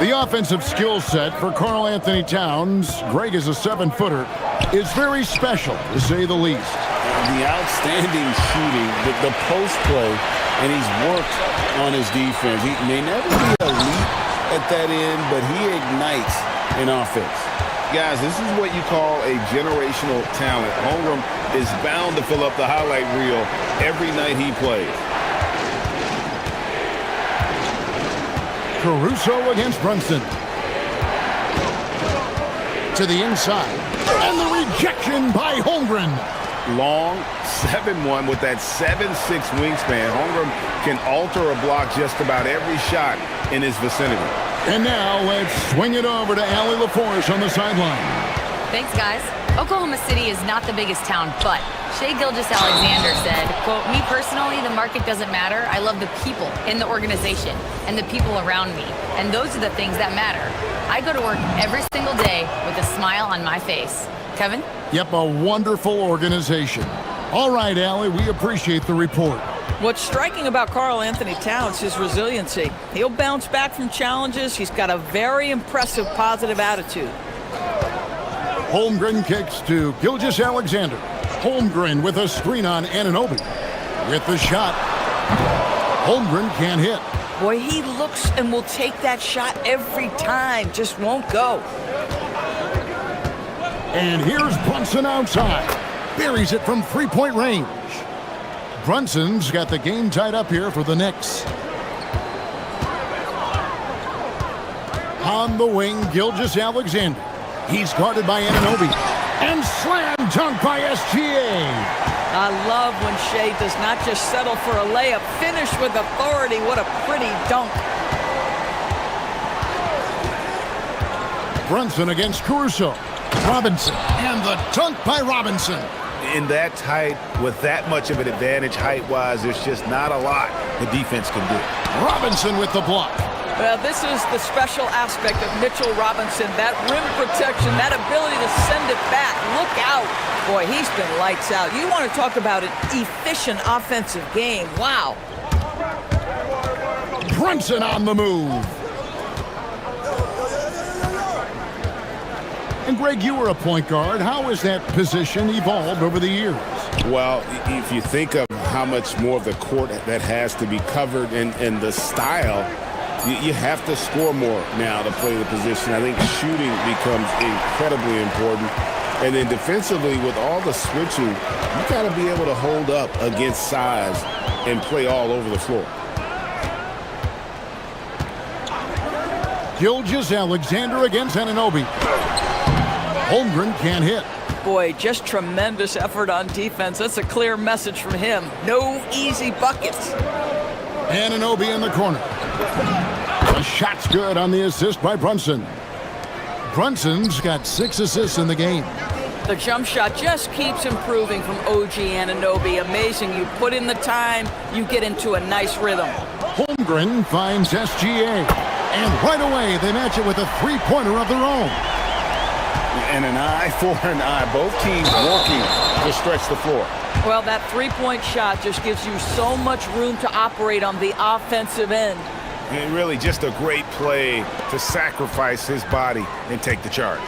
Speaker 7: The offensive skill set for Karl Anthony Towns, Greg is a 7-footer, is very special, to say the least.
Speaker 8: The outstanding shooting, the post play, and he's worked on his defense. He may never be elite at that end, but he ignites an offense. Guys, this is what you call a generational talent. Holmgren is bound to fill up the highlight reel every night he plays.
Speaker 7: Caruso against Brunson. To the inside. And the rejection by Holmgren.
Speaker 8: Long 7-1 with that 7'6" wingspan. Holmgren can alter a block just about every shot in his vicinity.
Speaker 7: And now let's swing it over to Allie LaForce on the sideline.
Speaker 4: Thanks, guys. Oklahoma City is not the biggest town, but Shai Gilgeous-Alexander said, quote, "Me personally, the market doesn't matter. I love the people in the organization and the people around me. And those are the things that matter. I go to work every single day with a smile on my face." Kevin?
Speaker 7: Yep, a wonderful organization. All right, Allie, we appreciate the report.
Speaker 3: What's striking about Karl Anthony Towns is his resiliency. He'll bounce back from challenges. He's got a very impressive positive attitude.
Speaker 7: Holmgren kicks to Gilgeous-Alexander. Holmgren with a screen on Anunoby. With the shot. Holmgren can't hit.
Speaker 3: Boy, he looks and will take that shot every time. Just won't go.
Speaker 7: And here's Brunson outside. Buries it from three-point range. Brunson's got the game tied up here for the Knicks. On the wing, Gilgeous-Alexander. He's guarded by Anunoby. And slam dunk by SGA.
Speaker 3: I love when Shai does not just settle for a layup. Finish with authority. What a pretty dunk.
Speaker 7: Brunson against Caruso. Robinson, and the dunk by Robinson.
Speaker 12: In that tight, with that much of an advantage height-wise, there's just not a lot the defense can do.
Speaker 7: Robinson with the block.
Speaker 3: Well, this is the special aspect of Mitchell Robinson, that rim protection, that ability to send it back. Look out. Boy, he's been lights out. You want to talk about an efficient offensive game. Wow.
Speaker 7: Brunson on the move. And Greg, you were a point guard. How has that position evolved over the years?
Speaker 8: Well, if you think of how much more of the court that has to be covered and the style, you have to score more now to play the position. I think shooting becomes incredibly important. And then defensively, with all the switching, you got to be able to hold up against size and play all over the floor.
Speaker 7: Gilgeous-Alexander against Anunoby. Holmgren can't hit.
Speaker 3: Boy, just tremendous effort on defense. That's a clear message from him. No easy buckets.
Speaker 7: Anunoby in the corner. The shot's good on the assist by Brunson. Brunson's got 6 assists in the game.
Speaker 3: The jump shot just keeps improving from OG Anunoby. Amazing. You put in the time, you get into a nice rhythm.
Speaker 7: Holmgren finds SGA. And right away, they match it with a three-pointer of their own.
Speaker 12: And an eye for an eye. Both teams working to stretch the floor.
Speaker 3: Well, that three-point shot just gives you so much room to operate on the offensive end.
Speaker 12: And really just a great play to sacrifice his body and take the charge.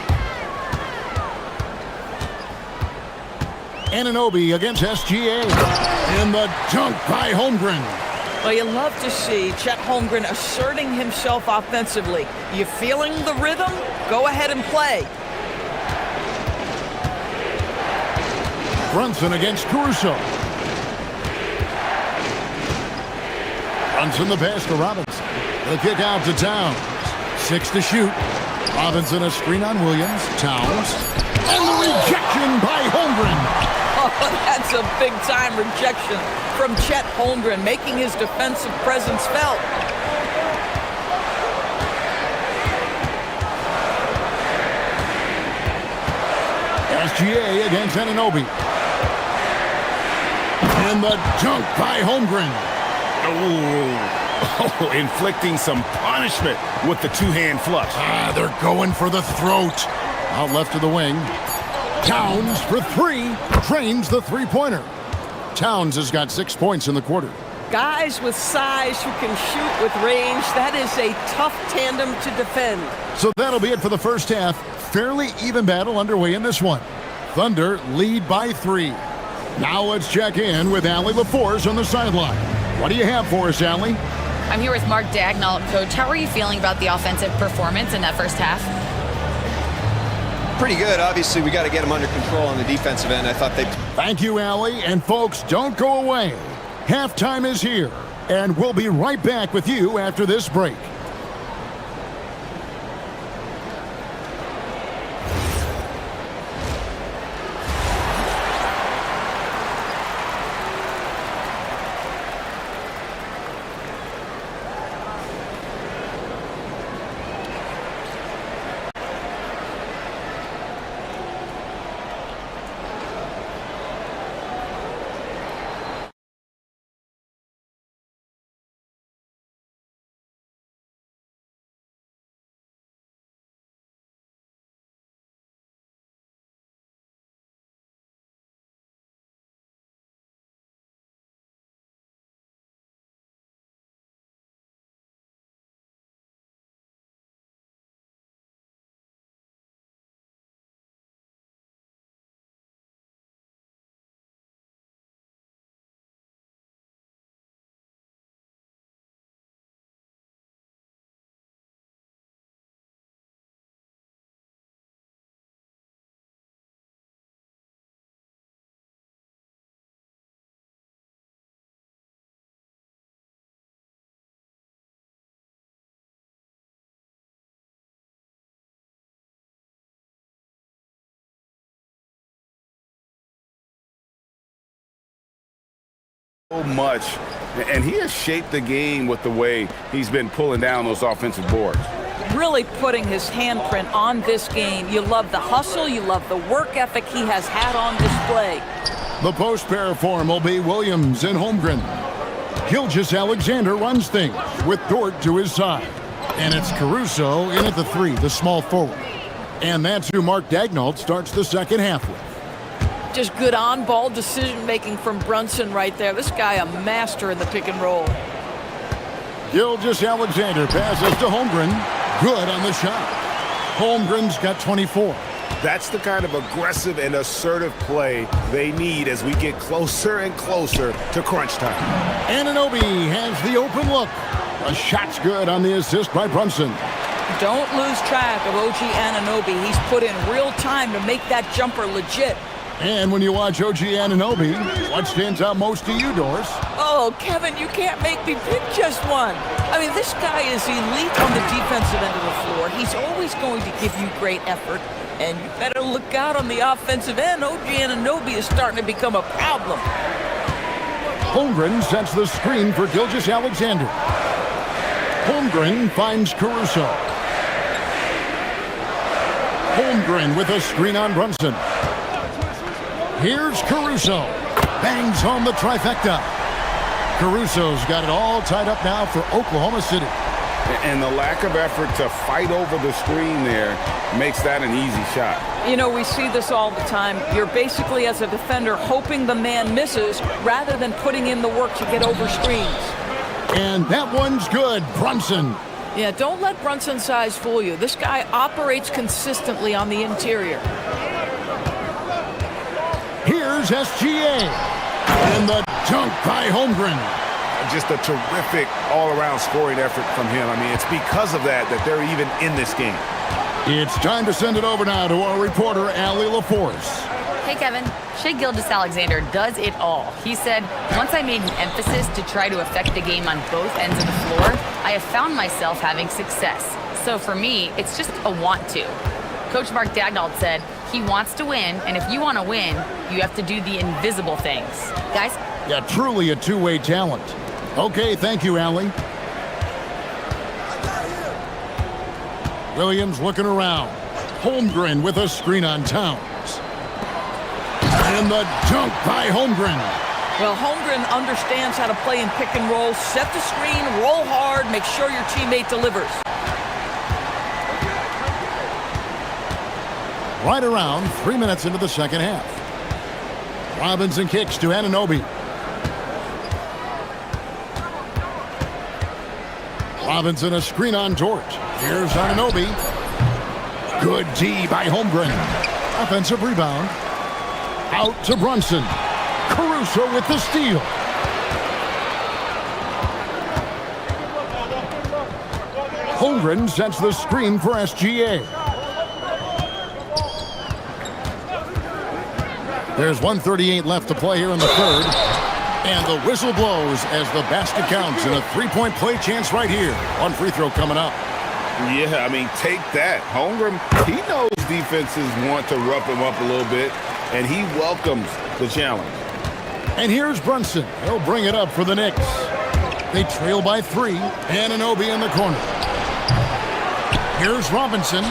Speaker 7: Anunoby against SGA. And the dunk by Holmgren.
Speaker 3: Well, you love to see Chet Holmgren asserting himself offensively. You feeling the rhythm? Go ahead and play.
Speaker 7: Brunson against Caruso. Brunson the pass to Robinson. The kick out to Towns. 6 to shoot. Robinson a screen on Williams. Towns. And the rejection by Holmgren.
Speaker 3: Oh, that's a big-time rejection from Chet Holmgren, making his defensive presence felt.
Speaker 7: SGA against Anunoby. And the dunk by Holmgren.
Speaker 12: Oh, inflicting some punishment with the two-hand flush.
Speaker 7: They're going for the throat. Out left to the wing. Towns for 3. Drains the three-pointer. Towns has got 6 points in the quarter.
Speaker 5: Guys with size who can shoot with range, that is a tough tandem to defend.
Speaker 7: So that'll be it for the first half. Fairly even battle underway in this one. Thunder lead by 3. Now let's check in with Allie LaForce on the sideline. What do you have for us, Allie?
Speaker 4: I'm here with Mark Dagnall. Coach, how are you feeling about the offensive performance in that first half?
Speaker 15: Pretty good. Obviously, we got to get them under control on the defensive end. I thought they...
Speaker 7: Thank you, Allie. And folks, don't go away. Halftime is here, and we'll be right back with you after this break.
Speaker 12: So much, and he has shaped the game with the way he's been pulling down those offensive boards.
Speaker 3: really putting his handprint on this game. You love the hustle, you love the work ethic he has had on display.
Speaker 7: The post pair form will be Williams and Holmgren. Gilgeous-Alexander runs things with Dort to his side. And it's Caruso in at the 3, the small forward. And that's who Mark Daignault starts the second half with.
Speaker 3: Just good on-ball decision-making from Brunson right there. This guy a master in the pick and roll.
Speaker 7: Gilgeous-Alexander passes to Holmgren. Good on the shot. Holmgren's got 24.
Speaker 12: That's the kind of aggressive and assertive play they need as we get closer and closer to crunch time.
Speaker 7: Anunoby has the open look. A shot's good on the assist by Brunson.
Speaker 3: Don't lose track of OG Anunoby. He's put in real time to make that jumper legit.
Speaker 7: And when you watch OG Anunoby, what stands out most to you, Doris?
Speaker 3: Oh, Kevin, you can't make me pick just one. I mean, this guy is elite on the defensive end of the floor. He's always going to give you great effort. And you better look out on the offensive end. OG Anunoby is starting to become a problem.
Speaker 7: Holmgren sets the screen for Gilgeous-Alexander. Holmgren finds Caruso. Holmgren with a screen on Brunson. Here's Caruso. Bangs home the trifecta. Caruso's got it all tied up now for Oklahoma City.
Speaker 12: And the lack of effort to fight over the screen there makes that an easy shot.
Speaker 3: You know, we see this all the time. You're basically, as a defender, hoping the man misses rather than putting in the work to get over screens.
Speaker 7: And that one's good. Brunson.
Speaker 3: Yeah, don't let Brunson's size fool you. This guy operates consistently on the interior.
Speaker 7: Here's SGA. And the dunk by Holmgren.
Speaker 12: Just a terrific all-around scoring effort from him. I mean, it's because of that they're even in this game.
Speaker 7: It's time to send it over now to our reporter, Allie LaForce.
Speaker 4: Hey, Kevin. Shai Gilgeous-Alexander does it all. He said, once I made an emphasis to try to affect the game on both ends of the floor, I have found myself having success. So for me, it's just a want to. Coach Mark Daignault said, he wants to win, and if you want to win, you have to do the invisible things. Guys?
Speaker 7: Yeah, truly a two-way talent. Okay, thank you, Allie. Williams looking around. Holmgren with a screen on Towns. And the dunk by Holmgren.
Speaker 3: Well, Holmgren understands how to play in pick and roll. Set the screen, roll hard, make sure your teammate delivers.
Speaker 7: Right around 3 minutes into the second half. Robinson kicks to Anunoby. Robinson a screen on Dort. Here's Anunoby. Good D by Holmgren. Offensive rebound. Out to Brunson. Caruso with the steal. Holmgren sets the screen for SGA. There's 1:38 left to play here in the third. And the whistle blows as the basket counts, and a three-point play chance right here. One free throw coming up.
Speaker 12: Yeah, I mean, take that. Holmgren, he knows defenses want to rough him up a little bit, and he welcomes the challenge.
Speaker 7: And here's Brunson. He'll bring it up for the Knicks. They trail by 3. Anunoby in the corner. Here's Robinson.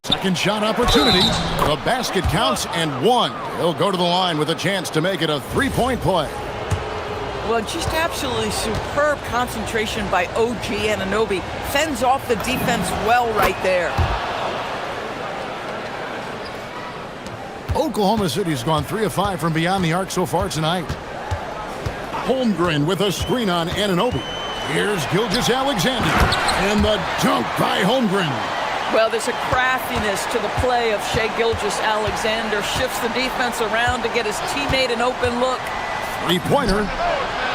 Speaker 7: Second shot opportunity. The basket counts and 1. He'll go to the line with a chance to make it a three-point play.
Speaker 3: Well, just absolutely superb concentration by OG Anunoby. Fends off the defense well right there.
Speaker 7: Oklahoma City's gone 3 of 5 from beyond the arc so far tonight. Holmgren with a screen on Anunoby. Here's Gilgeous-Alexander. And the dunk by Holmgren.
Speaker 3: Well, there's a craftiness to the play of Shai Gilgeous-Alexander. Shifts the defense around to get his teammate an open look.
Speaker 7: Three-pointer.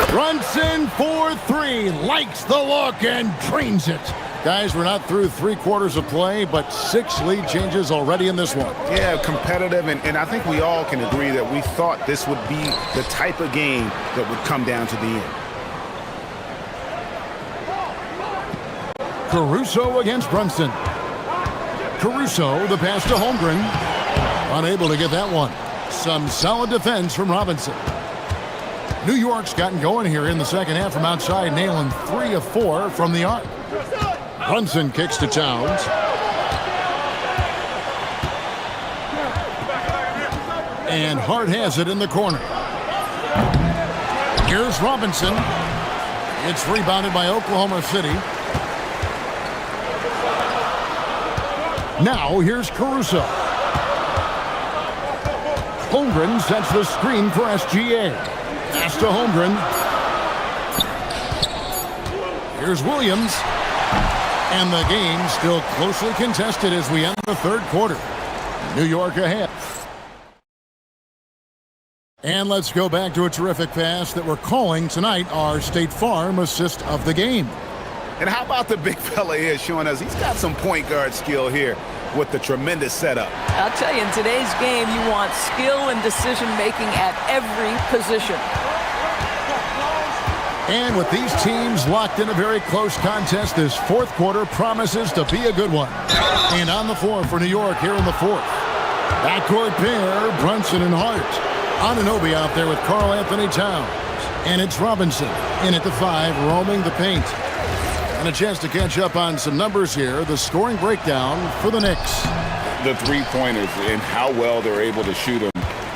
Speaker 7: Brunson for 3. Likes the look and drains it. Guys, we're not through 3 quarters of play, but 6 lead changes already in this one.
Speaker 12: Yeah, competitive, and I think we all can agree that we thought this would be the type of game that would come down to the end.
Speaker 7: Caruso against Brunson. Caruso, the pass to Holmgren. Unable to get that one. Some solid defense from Robinson. New York's gotten going here in the second half from outside, nailing 3 of 4 from the arc. Brunson kicks to Towns. And Hart has it in the corner. Here's Robinson. It's rebounded by Oklahoma City. Now here's Caruso. Holmgren sets the screen for SGA. Pass to Holmgren. Here's Williams. And the game still closely contested as we end the third quarter. New York ahead. And let's go back to a terrific pass that we're calling tonight our State Farm assist of the game.
Speaker 12: And how about the big fella here showing us he's got some point guard skill here with the tremendous setup.
Speaker 3: I'll tell you, in today's game, you want skill and decision-making at every position.
Speaker 7: And with these teams locked in a very close contest, this fourth quarter promises to be a good one. And on the floor for New York here in the fourth. Backcourt pair, Brunson and Hart. Anunoby out there with Karl Anthony Towns. And it's Robinson in at the 5, roaming the paint. And a chance to catch up on some numbers here. The scoring breakdown for the Knicks.
Speaker 12: The three-pointers and how well they're able to shoot them.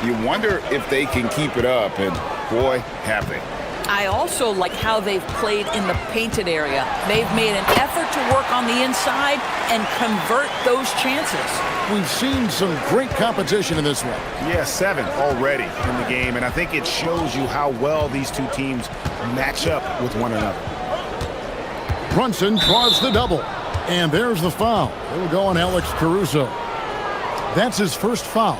Speaker 12: You wonder if they can keep it up, and boy, have they.
Speaker 3: I also like how they've played in the painted area. They've made an effort to work on the inside and convert those chances.
Speaker 7: We've seen some great competition in this one.
Speaker 12: Yeah, 7 already in the game, and I think it shows you how well these two teams match up with one another.
Speaker 7: Brunson draws the double, and there's the foul. It'll go on Alex Caruso. That's his first foul.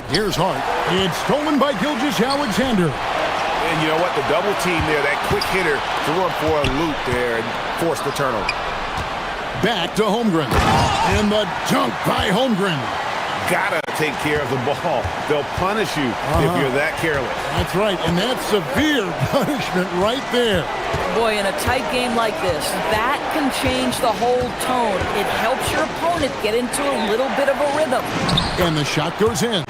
Speaker 7: Here's Hart. It's stolen by Gilgeous-Alexander.
Speaker 12: And you know what? The double team there, that quick hitter threw him for a loop there and forced the turnover.
Speaker 7: Back to Holmgren. And the dunk by Holmgren.
Speaker 12: Gotta take care of the ball. They'll punish you if you're that careless.
Speaker 7: That's right, and that's severe punishment right there.
Speaker 3: Boy, in a tight game like this, that can change the whole tone. It helps your opponent get into a little bit of a rhythm.
Speaker 7: And the shot goes in.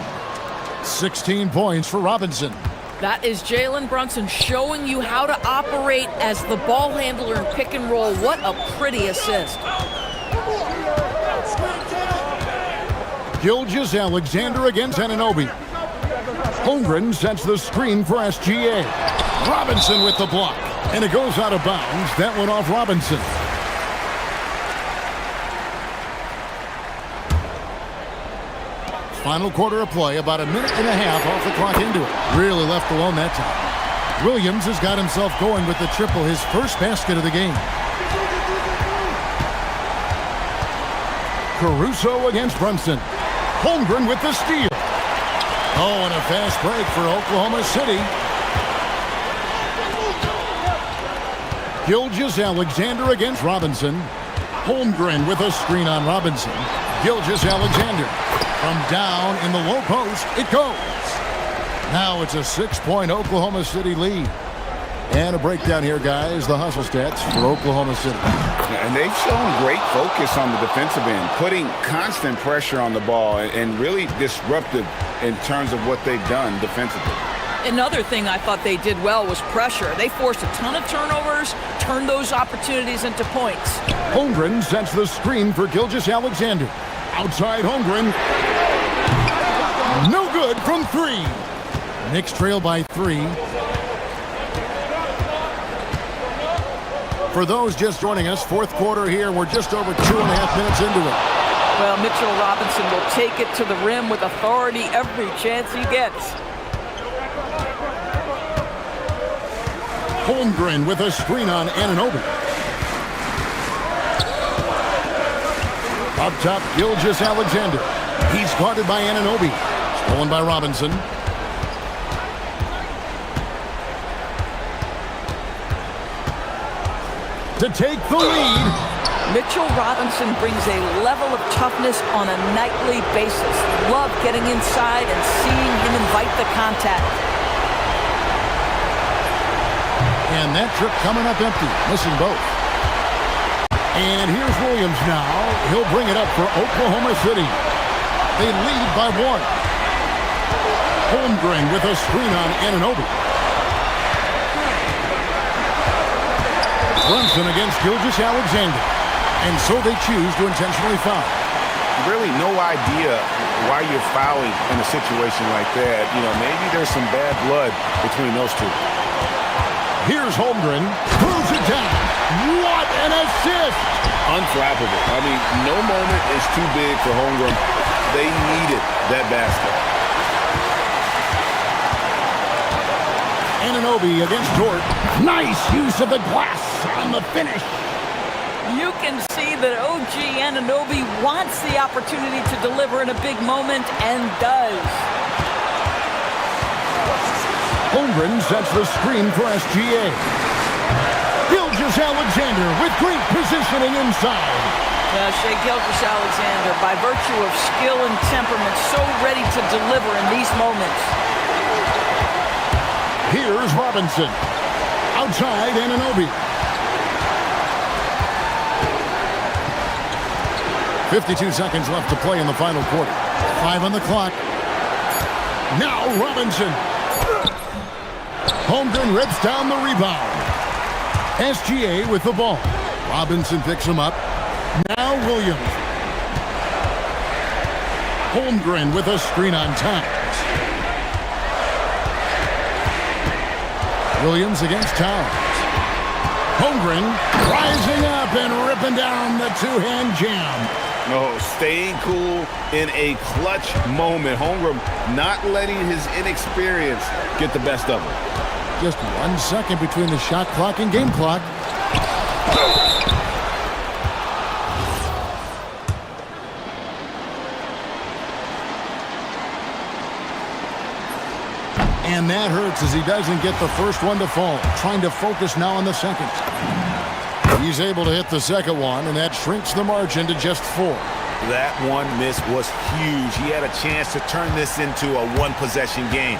Speaker 7: 16 points for Robinson.
Speaker 3: That is Jalen Brunson showing you how to operate as the ball handler in pick and roll. What a pretty assist.
Speaker 7: Gilgeous-Alexander against Anunoby. Holmgren sets the screen for SGA. Robinson with the block. And it goes out of bounds. That went off Robinson. Final quarter of play, about a minute and a half off the clock into it. Really left alone that time. Williams has got himself going with the triple, his first basket of the game. Caruso against Brunson. Holmgren with the steal. Oh, and a fast break for Oklahoma City. Gilgeous-Alexander against Robinson. Holmgren with a screen on Robinson. Gilgeous-Alexander. From down in the low post, it goes. Now it's a 6-point Oklahoma City lead. And a breakdown here, guys. The hustle stats for Oklahoma City.
Speaker 12: And they've shown great focus on the defensive end, putting constant pressure on the ball and really disruptive in terms of what they've done defensively.
Speaker 3: Another thing I thought they did well was pressure. They forced a ton of turnovers, turned those opportunities into points.
Speaker 7: Holmgren sets the screen for Gilgeous-Alexander. Outside Holmgren. No good from 3. Knicks trail by 3. For those just joining us, fourth quarter here. We're just over 2.5 minutes into it.
Speaker 3: Well, Mitchell Robinson will take it to the rim with authority every chance he gets.
Speaker 7: Holmgren with a screen on Anunoby. Up top, Gilgeous-Alexander. He's guarded by Anunoby. Stolen by Robinson. To take the lead.
Speaker 3: Mitchell Robinson brings a level of toughness on a nightly basis. Love getting inside and seeing him invite the contact.
Speaker 7: And that trip coming up empty, missing both. And here's Williams now. He'll bring it up for Oklahoma City. They lead by 1. Holmgren with a screen on Anunoby. Brunson against Gilgeous-Alexander. And so they choose to intentionally foul.
Speaker 12: Really no idea why you're fouling in a situation like that. You know, maybe there's some bad blood between those two.
Speaker 7: Here's Holmgren. Pulls it down. What an assist!
Speaker 8: Unflappable. I mean, no moment is too big for Holmgren. They needed that basket.
Speaker 7: Anunoby against Dort. Nice use of the glass on the finish.
Speaker 3: You can see that OG Anunoby wants the opportunity to deliver in a big moment and does.
Speaker 7: Holmgren sets the screen for SGA. Gilgeous-Alexander with great positioning inside.
Speaker 3: Shai Gilgeous-Alexander, by virtue of skill and temperament, so ready to deliver in these moments.
Speaker 7: Here's Robinson. Outside Anunoby. 52 seconds left to play in the final quarter. 5 on the clock. Now Robinson. Holmgren rips down the rebound. SGA with the ball. Robinson picks him up. Now Williams. Holmgren with a screen on Towns. Williams against Towns. Holmgren rising up and ripping down the two-hand jam.
Speaker 8: No, staying cool in a clutch moment. Holmgren not letting his inexperience get the best of him.
Speaker 7: Just 1 second between the shot clock and game clock. And that hurts as he doesn't get the first one to fall. Trying to focus now on the second. He's able to hit the second one, and that shrinks the margin to just 4.
Speaker 12: That one miss was huge. He had a chance to turn this into a one-possession game.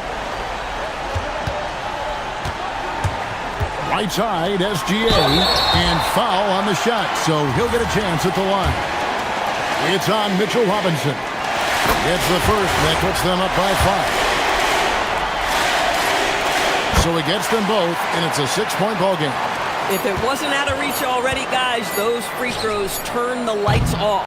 Speaker 7: Right side, SGA, and foul on the shot, so he'll get a chance at the line. It's on Mitchell Robinson. Gets the first, that puts them up by 5. So he gets them both, and it's a 6-point ball game.
Speaker 3: If it wasn't out of reach already, guys, those free throws turn the lights off.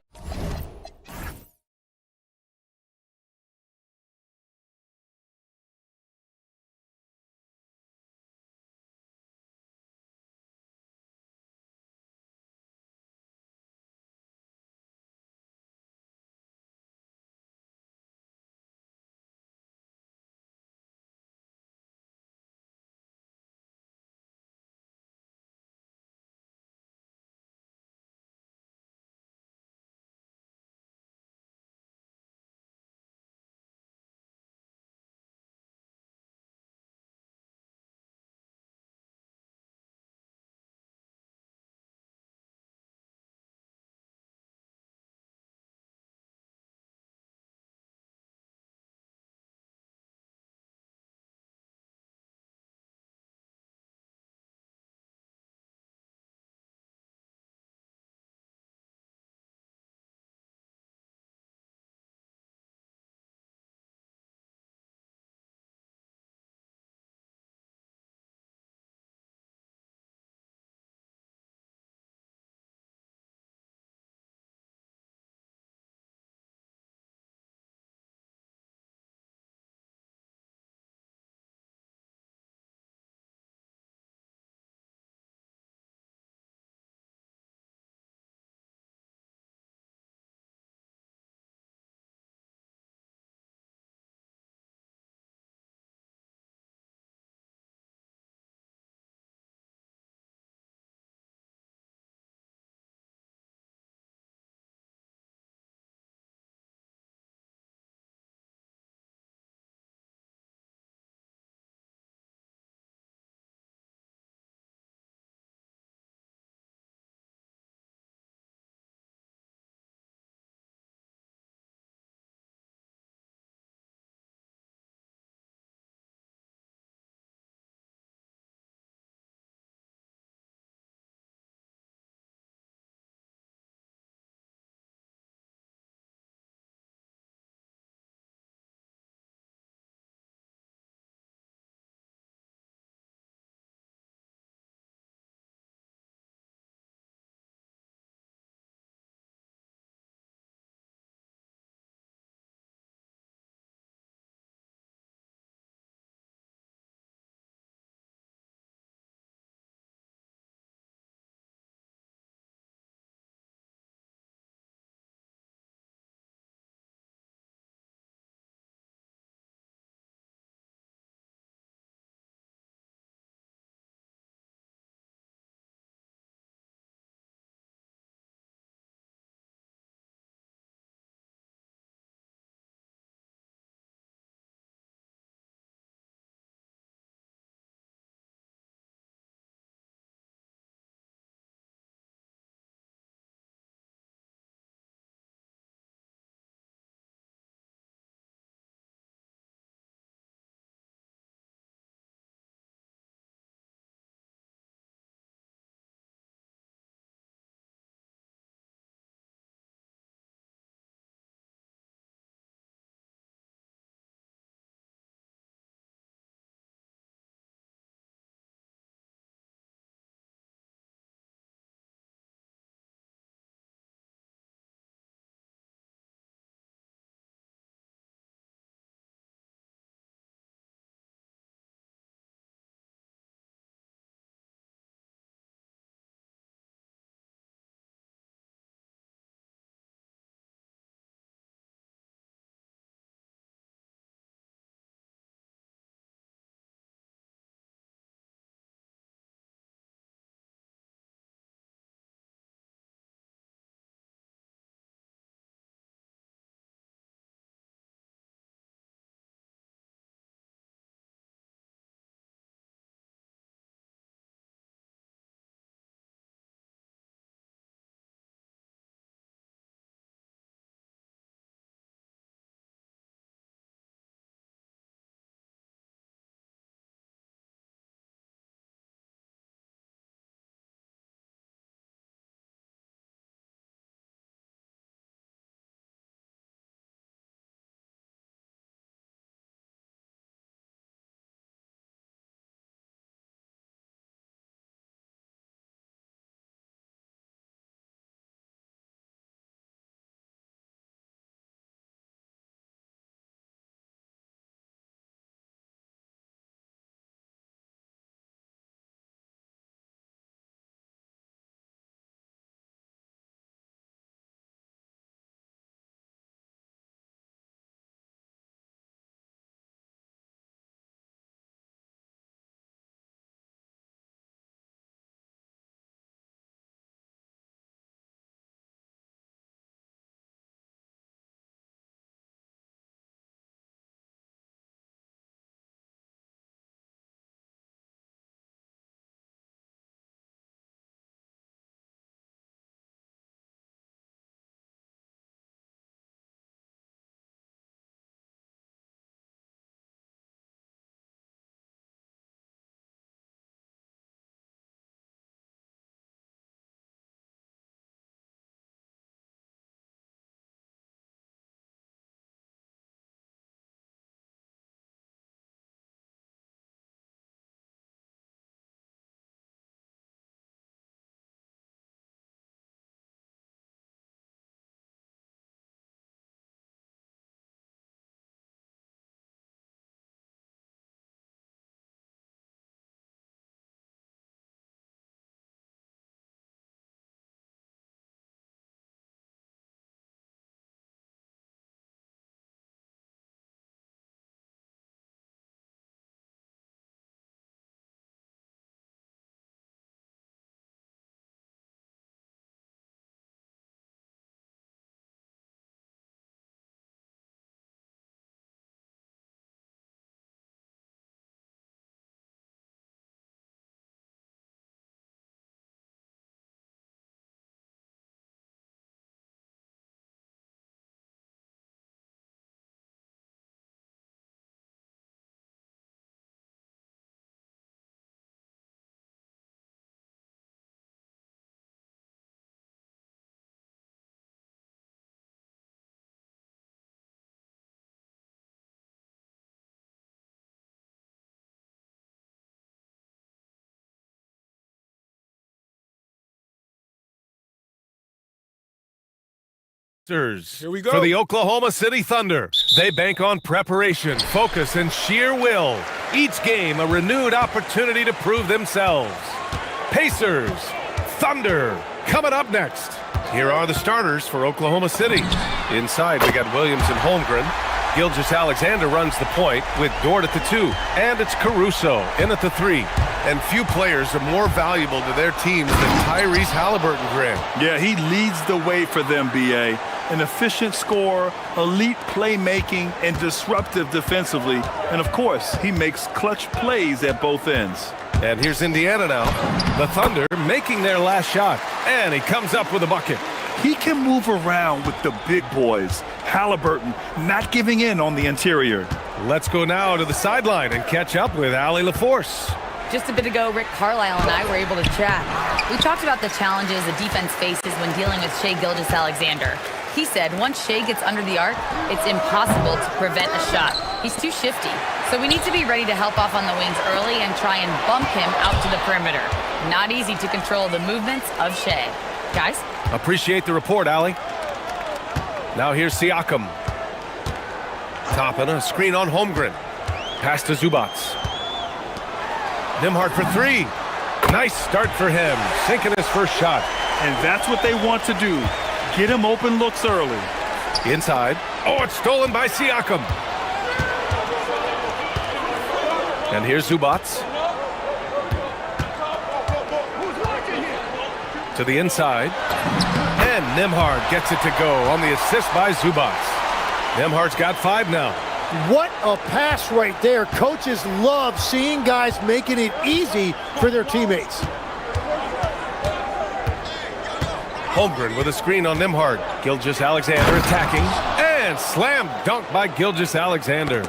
Speaker 1: Here
Speaker 14: we go.
Speaker 1: For the Oklahoma City Thunder. They bank on preparation, focus, and sheer will. Each game a renewed opportunity to prove themselves. Pacers, Thunder, coming up next. Here are the starters for Oklahoma City. Inside, we got Williams and Holmgren. Gilgeous-Alexander runs the point with Dort at the 2. And it's Caruso in at the 3. And few players are more valuable to their teams than Tyrese Halliburton, Graham.
Speaker 2: Yeah, he leads the way for them, B.A. An efficient scorer, elite playmaking, and disruptive defensively. And, of course, he makes clutch plays at both ends.
Speaker 1: And here's Indiana now. The Thunder making their last shot. And he comes up with a bucket.
Speaker 2: He can move around with the big boys. Halliburton not giving in on the interior.
Speaker 1: Let's go now to the sideline and catch up with Allie LaForce.
Speaker 4: Just a bit ago, Rick Carlisle and I were able to chat. We talked about the challenges the defense faces when dealing with Shai Gilgeous-Alexander. He said once Shai gets under the arc, it's impossible to prevent a shot. He's too shifty. So we need to be ready to help off on the wings early and try and bump him out to the perimeter. Not easy to control the movements of Shai. Guys?
Speaker 1: Appreciate the report, Allie. Now here's Siakam. Topping a screen on Holmgren. Pass to Zubac. Nembhard for 3. Nice start for him, sinking his first shot.
Speaker 2: And that's what they want to do. Get him open looks early.
Speaker 1: Inside. Oh, it's stolen by Siakam. And here's Zubac. To the inside. And Nembhard gets it to go on the assist by Zubac. Nembhard's got 5 now.
Speaker 9: What a pass right there. Coaches love seeing guys making it easy for their teammates.
Speaker 1: Holmgren with a screen on Nembhard. Gilgeous-Alexander attacking. And slam dunk by Gilgeous-Alexander.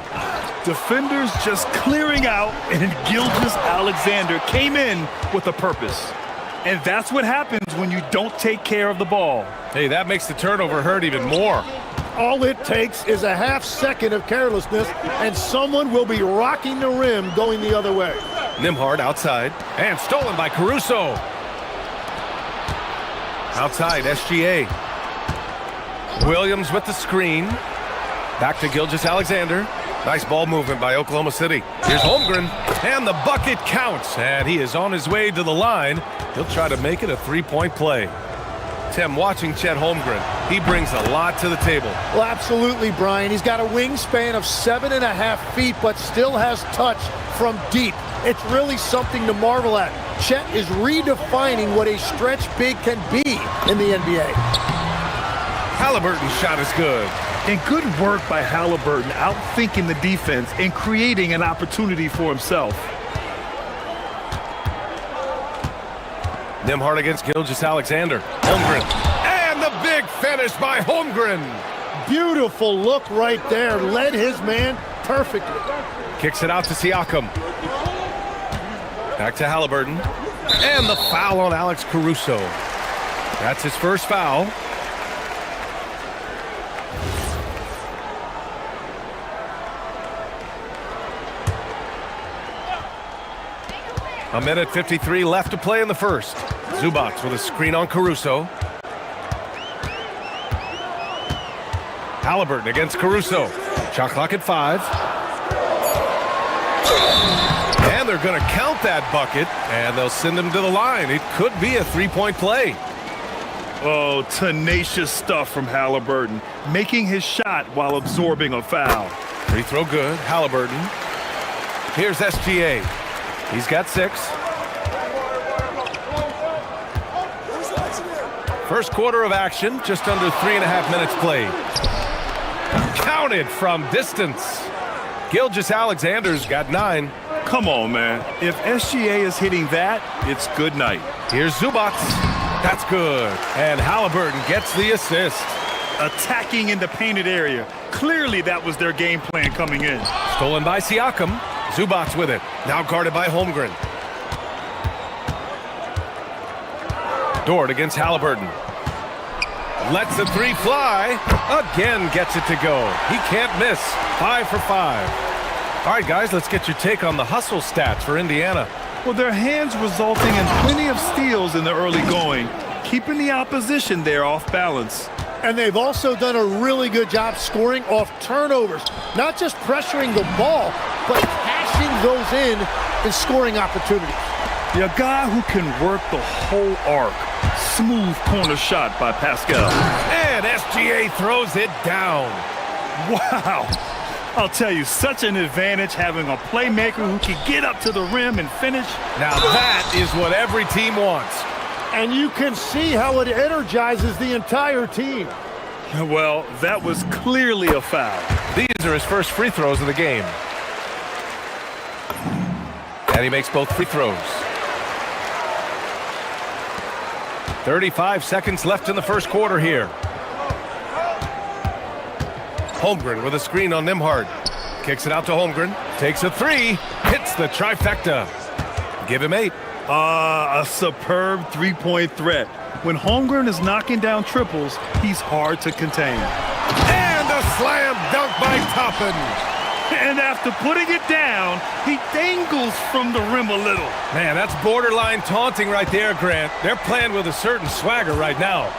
Speaker 2: Defenders just clearing out, and Gilgeous-Alexander came in with a purpose. And that's what happens when you don't take care of the ball.
Speaker 1: Hey, that makes the turnover hurt even more.
Speaker 9: All it takes is a half second of carelessness, and someone will be rocking the rim going the other way.
Speaker 1: Nembhard outside, and stolen by Caruso. Outside, SGA. Williams with the screen. Back to Gilgeous-Alexander. Nice ball movement by Oklahoma City. Here's Holmgren, and the bucket counts, and he is on his way to the line. He'll try to make it a 3-point play. Tim, watching Chet Holmgren, he brings a lot to the table.
Speaker 9: Well, absolutely, Brian. He's got a wingspan of 7.5 feet, but still has touch from deep. It's really something to marvel at. Chet is redefining what a stretch big can be in the NBA.
Speaker 1: Halliburton's shot is good.
Speaker 2: And good work by Halliburton, outthinking the defense and creating an opportunity for himself.
Speaker 1: Nembhard against Gilgeous-Alexander. Holmgren. And the big finish by Holmgren.
Speaker 9: Beautiful look right there. Led his man perfectly.
Speaker 1: Kicks it out to Siakam. Back to Halliburton. And the foul on Alex Caruso. That's his first foul. A minute 53 left to play in the first. Zubac with a screen on Caruso. Halliburton against Caruso. Shot clock at 5. And they're going to count that bucket, and they'll send him to the line. It could be a 3-point play.
Speaker 2: Oh, tenacious stuff from Halliburton, making his shot while absorbing a foul.
Speaker 1: Free throw good. Halliburton. Here's SGA. He's got 6. First quarter of action, just under 3.5 minutes played. Counted from distance. Gilgeous-Alexander's got 9.
Speaker 2: Come on, man. If SGA is hitting that, it's good night.
Speaker 1: Here's Zubac. That's good. And Halliburton gets the assist.
Speaker 2: Attacking in the painted area. Clearly that was their game plan coming in.
Speaker 1: Stolen by Siakam. Zubac with it. Now guarded by Holmgren. Dort against Halliburton. Lets the 3 fly. Again gets it to go. He can't miss. 5 for 5. All right, guys, let's get your take on the hustle stats for Indiana.
Speaker 2: Well, their hands resulting in plenty of steals in the early going, keeping the opposition there off balance.
Speaker 9: And they've also done a really good job scoring off turnovers. Not just pressuring the ball, but cashing those in and scoring opportunities.
Speaker 2: A guy who can work the whole arc. Smooth corner shot by Pascal.
Speaker 1: And SGA throws it down.
Speaker 2: Wow. I'll tell you, such an advantage having a playmaker who can get up to the rim and finish.
Speaker 1: Now that is what every team wants.
Speaker 9: And you can see how it energizes the entire team.
Speaker 2: Well, that was clearly a foul.
Speaker 1: These are his first free throws of the game. And he makes both free throws. 35 seconds left in the first quarter here. Holmgren with a screen on Nembhard. Kicks it out to Holmgren. Takes a three. Hits the trifecta. Give him 8.
Speaker 2: A superb three-point threat. When Holmgren is knocking down triples, he's hard to contain.
Speaker 1: And a slam dunk by Toppin.
Speaker 2: And after putting it down, he dangles from the rim a little.
Speaker 1: Man, that's borderline taunting right there, Grant. They're playing with a certain swagger right now.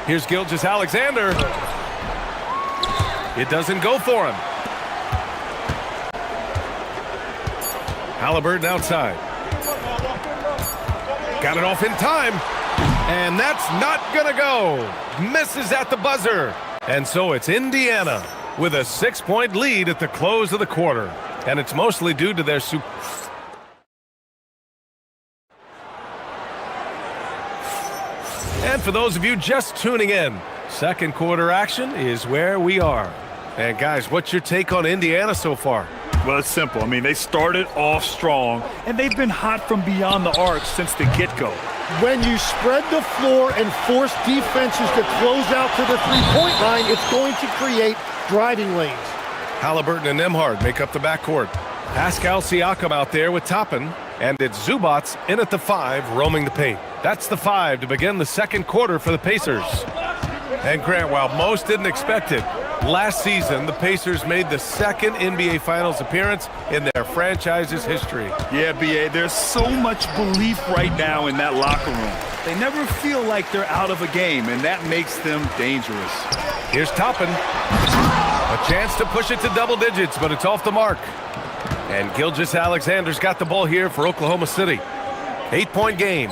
Speaker 1: Here's Gilgeous-Alexander. It doesn't go for him. Halliburton outside. Got it off in time. And that's not going to go. Misses at the buzzer. And so it's Indiana with a 6-point lead at the close of the quarter. And it's mostly due to their And for those of you just tuning in, second quarter action is where we are. And guys, what's your take on Indiana so far?
Speaker 2: Well, it's simple. I mean, they started off strong, and they've been hot from beyond the arc since the get-go.
Speaker 9: When you spread the floor and force defenses to close out to the three-point line, it's going to create driving lanes.
Speaker 1: Halliburton and Nembhard make up the backcourt. Pascal Siakam out there with Toppin, and it's Zubats in at the 5, roaming the paint. That's the 5 to begin the second quarter for the Pacers. And Grant, while most didn't expect it, last season the Pacers made the second NBA Finals appearance in their franchise's history.
Speaker 2: Yeah, B.A., there's so much belief right now in that locker room. They never feel like they're out of a game, and that makes them dangerous.
Speaker 1: Here's Toppin. A chance to push it to double digits, but it's off the mark. And Gilgeous-Alexander's got the ball here for Oklahoma City. 8-point game.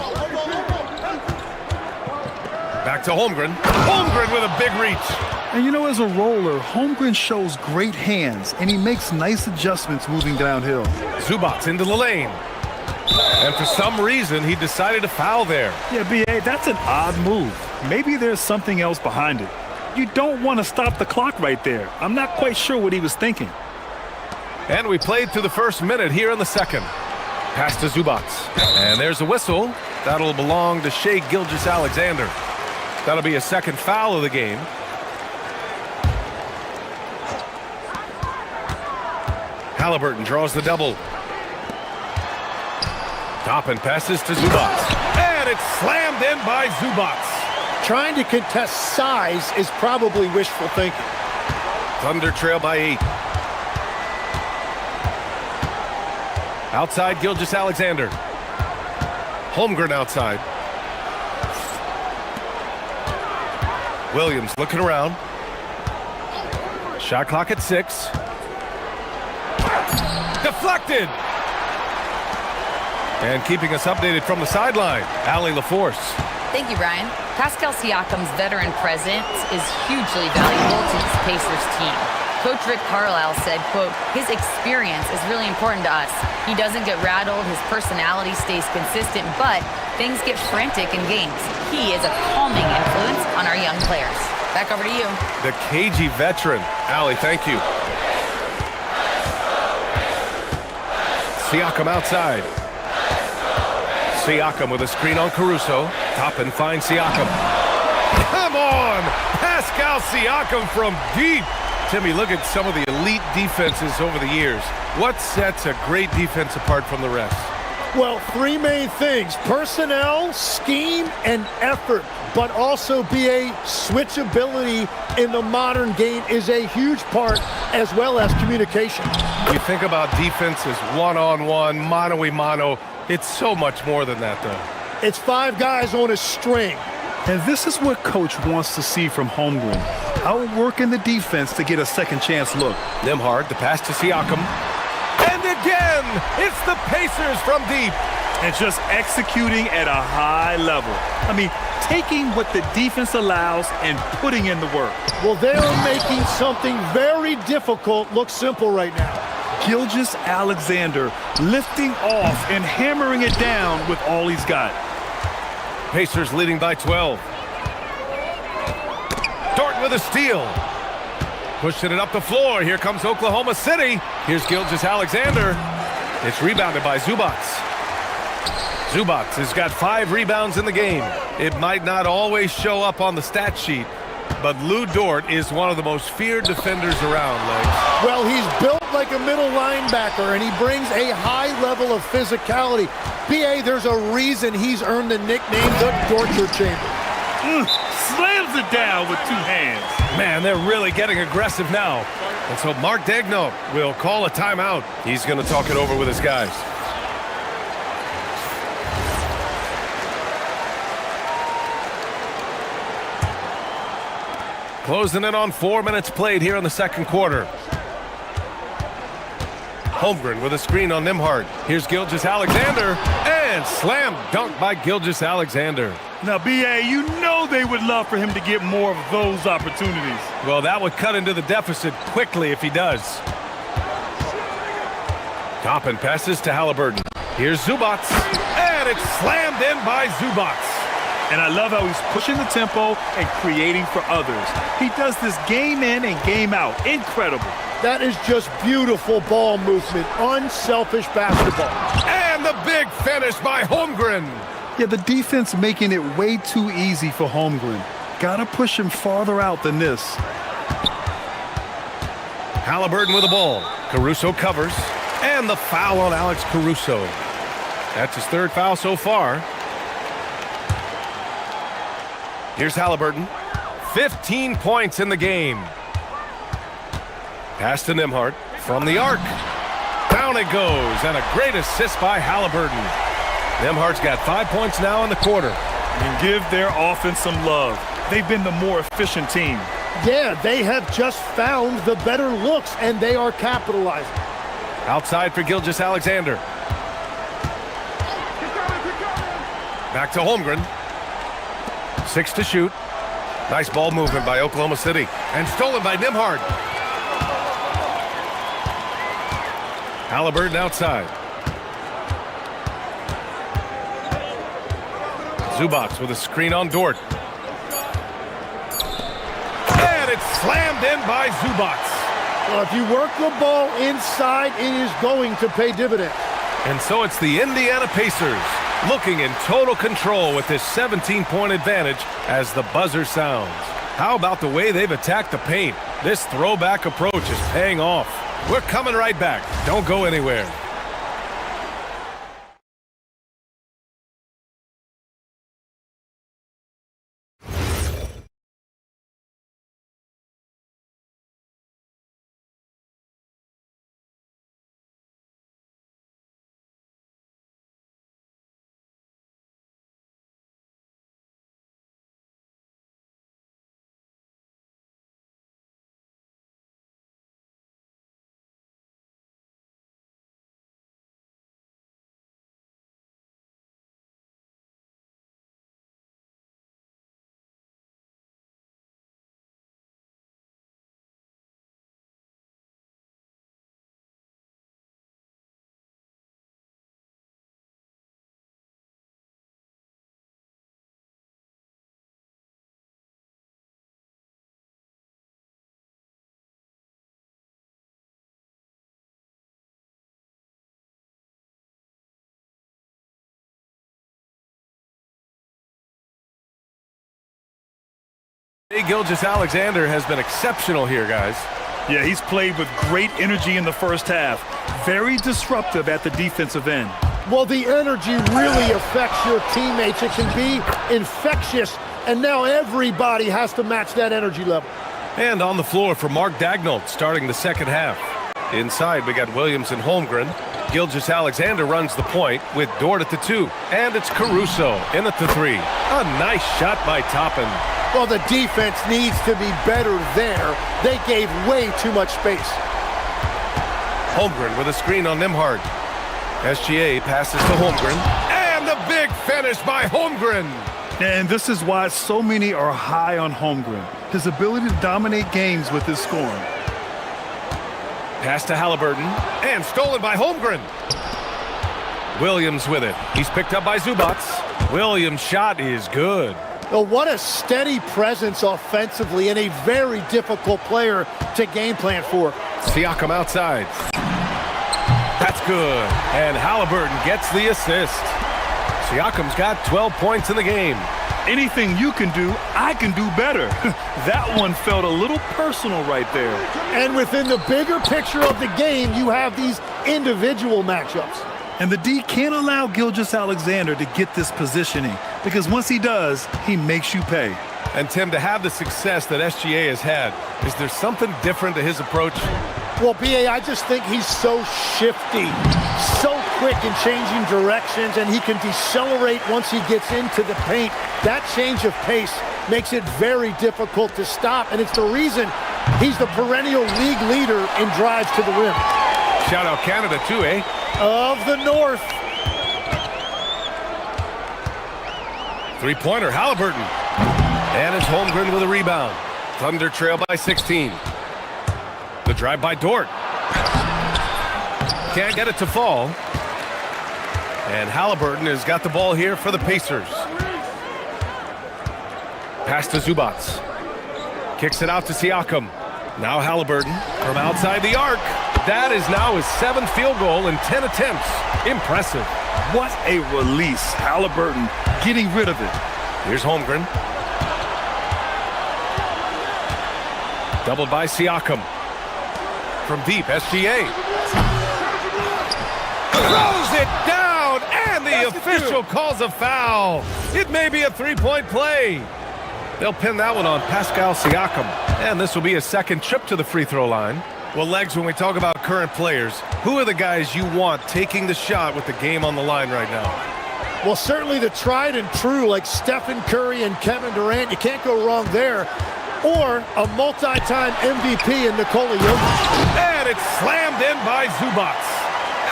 Speaker 1: Back to Holmgren. Holmgren with a big reach.
Speaker 2: And you know, as a roller, Holmgren shows great hands, and he makes nice adjustments moving downhill.
Speaker 1: Zubats into the lane. And for some reason, he decided to foul there.
Speaker 2: Yeah, B.A., that's an odd move. Maybe there's something else behind it. You don't want to stop the clock right there. I'm not quite sure what he was thinking.
Speaker 1: And we played through the first minute here in the second. Pass to Zubats. And there's a whistle. That'll belong to Shai Gilgeous-Alexander. That'll be a second foul of the game. Halliburton draws the double. Toppin passes to Zubats. And it's slammed in by Zubats.
Speaker 9: Trying to contest size is probably wishful thinking.
Speaker 1: Thunder trail by 8. Outside, Gilgeous-Alexander. Holmgren outside. Williams looking around. Shot clock at 6. Deflected! And keeping us updated from the sideline, Allie LaForce.
Speaker 4: Thank you, Brian. Pascal Siakam's veteran presence is hugely valuable to this Pacers team. Coach Rick Carlisle said, quote, his experience is really important to us. He doesn't get rattled, his personality stays consistent, but things get frantic in games. He is a calming influence on our young players. Back over to you.
Speaker 1: The cagey veteran. Allie, thank you. Siakam outside. Siakam with a screen on Caruso. Toppin finds Siakam. Come on! Pascal Siakam from deep. Timmy, look at some of the elite defenses over the years. What sets a great defense apart from the rest?
Speaker 9: Well, 3 main things: personnel, scheme, and effort. But also BA switchability in the modern game is a huge part, as well as communication.
Speaker 1: You think about defense as one-on-one, mano-a-mano. It's so much more than that, though.
Speaker 9: It's 5 guys on a string.
Speaker 2: And this is what Coach wants to see from Holmgren. Outworking the defense to get a second chance look.
Speaker 1: Nembhard, the pass to Siakam. And again, it's the Pacers from deep.
Speaker 2: And just executing at a high level. I mean, taking what the defense allows and putting in the work.
Speaker 9: Well, they're making something very difficult look simple right now.
Speaker 2: Gilgeous-Alexander lifting off and hammering it down with all he's got.
Speaker 1: Pacers leading by 12. Dort with a steal. Pushing it up the floor. Here comes Oklahoma City. Here's Gilgeous-Alexander. It's rebounded by Zubac. Zubac has got 5 rebounds in the game. It might not always show up on the stat sheet, but Lou Dort is one of the most feared defenders around, Legs.
Speaker 9: Well, he's built like a middle linebacker, and he brings a high level of physicality. B.A., there's a reason he's earned the nickname the Torture Chamber.
Speaker 2: Slams it down with 2 hands.
Speaker 1: Man, they're really getting aggressive now. And so Mark Daigneault will call a timeout. He's going to talk it over with his guys. Closing in on 4 minutes played here in the second quarter. Holmgren with a screen on Nembhard. Here's Gilgeous-Alexander, and slam dunk by Gilgeous-Alexander.
Speaker 2: Now, B.A., you know they would love for him to get more of those opportunities.
Speaker 1: Well, that would cut into the deficit quickly if he does. Toppin passes to Halliburton. Here's Zubac, and it's slammed in by Zubac.
Speaker 2: And I love how he's pushing the tempo and creating for others. He does this game in and game out. Incredible.
Speaker 9: That is just beautiful ball movement. Unselfish basketball.
Speaker 1: And the big finish by Holmgren.
Speaker 2: Yeah, the defense making it way too easy for Holmgren. Gotta push him farther out than this.
Speaker 1: Halliburton with the ball. Caruso covers. And the foul on Alex Caruso. That's his 3rd foul so far. Here's Halliburton. 15 points in the game. Pass to Nembhard from the arc. Down it goes, and a great assist by Halliburton. Nembhard's got 5 points now in the quarter.
Speaker 2: And give their offense some love. They've been the more efficient team.
Speaker 9: Yeah, they have just found the better looks, and they are capitalizing.
Speaker 1: Outside for Gilgeous-Alexander. Back to Holmgren. 6 to shoot. Nice ball movement by Oklahoma City. And stolen by Nembhard. Halliburton outside. Zubac with a screen on Dort. And it's slammed in by Zubac.
Speaker 9: Well, if you work the ball inside, it is going to pay dividends.
Speaker 1: And so it's the Indiana Pacers looking in total control with this 17-point advantage as the buzzer sounds. How about the way they've attacked the paint? This throwback approach is paying off. We're coming right back. Don't go anywhere. Gilgeous-Alexander has been exceptional here, guys.
Speaker 2: Yeah, he's played with great energy in the first half. Very disruptive at the defensive end.
Speaker 9: Well, the energy really affects your teammates. It can be infectious, and now everybody has to match that energy level.
Speaker 1: And on the floor for Mark Daigneault starting the second half. Inside, we got Williams and Holmgren. Gilgeous-Alexander runs the point with Dort at the 2. And it's Caruso in at the 3. A nice shot by Toppin.
Speaker 9: Well, the defense needs to be better there. They gave way too much space.
Speaker 1: Holmgren with a screen on Nimhard. SGA passes to Holmgren. And the big finish by Holmgren.
Speaker 2: And this is why so many are high on Holmgren. His ability to dominate games with his scoring.
Speaker 1: Pass to Halliburton. And stolen by Holmgren. Williams with it. He's picked up by Zubats. Williams' shot is good.
Speaker 9: Oh, what a steady presence offensively and a very difficult player to game plan for.
Speaker 1: Siakam outside. That's good. And Halliburton gets the assist. Siakam's got 12 points in the game.
Speaker 2: Anything you can do, I can do better. That one felt a little personal right there.
Speaker 9: And within the bigger picture of the game, you have these individual matchups.
Speaker 2: And the D can't allow Gilgeous-Alexander to get this positioning, because once he does, he makes you pay.
Speaker 1: And Tim, to have the success that SGA has had, is there something different to his approach?
Speaker 9: Well, B.A., I just think he's so shifty, so quick in changing directions, and he can decelerate once he gets into the paint. That change of pace makes it very difficult to stop, and it's the reason he's the perennial league leader in drives to the rim.
Speaker 1: Shout out Canada too, eh?
Speaker 9: Of the North.
Speaker 1: Three-pointer, Halliburton. And it's Holmgren with a rebound. Thunder trail by 16. The drive by Dort. Can't get it to fall. And Halliburton has got the ball here for the Pacers. Pass to Zubats. Kicks it out to Siakam. Now Halliburton from outside the arc. That is now his 7th field goal in 10 attempts. Impressive.
Speaker 2: What a release. Halliburton getting rid of it.
Speaker 1: Here's Holmgren. Doubled by Siakam. From deep, SGA. Throws it down, and the official calls a foul. It may be a three-point play. They'll pin that one on Pascal Siakam. And this will be a second trip to the free throw line. Well, Legs, when we talk about current players, who are the guys you want taking the shot with the game on the line right now?
Speaker 9: Well, certainly the tried and true, like Stephen Curry and Kevin Durant. You can't go wrong there. Or a multi-time MVP in Nikola Jokic.
Speaker 1: And it's slammed in by Zubats.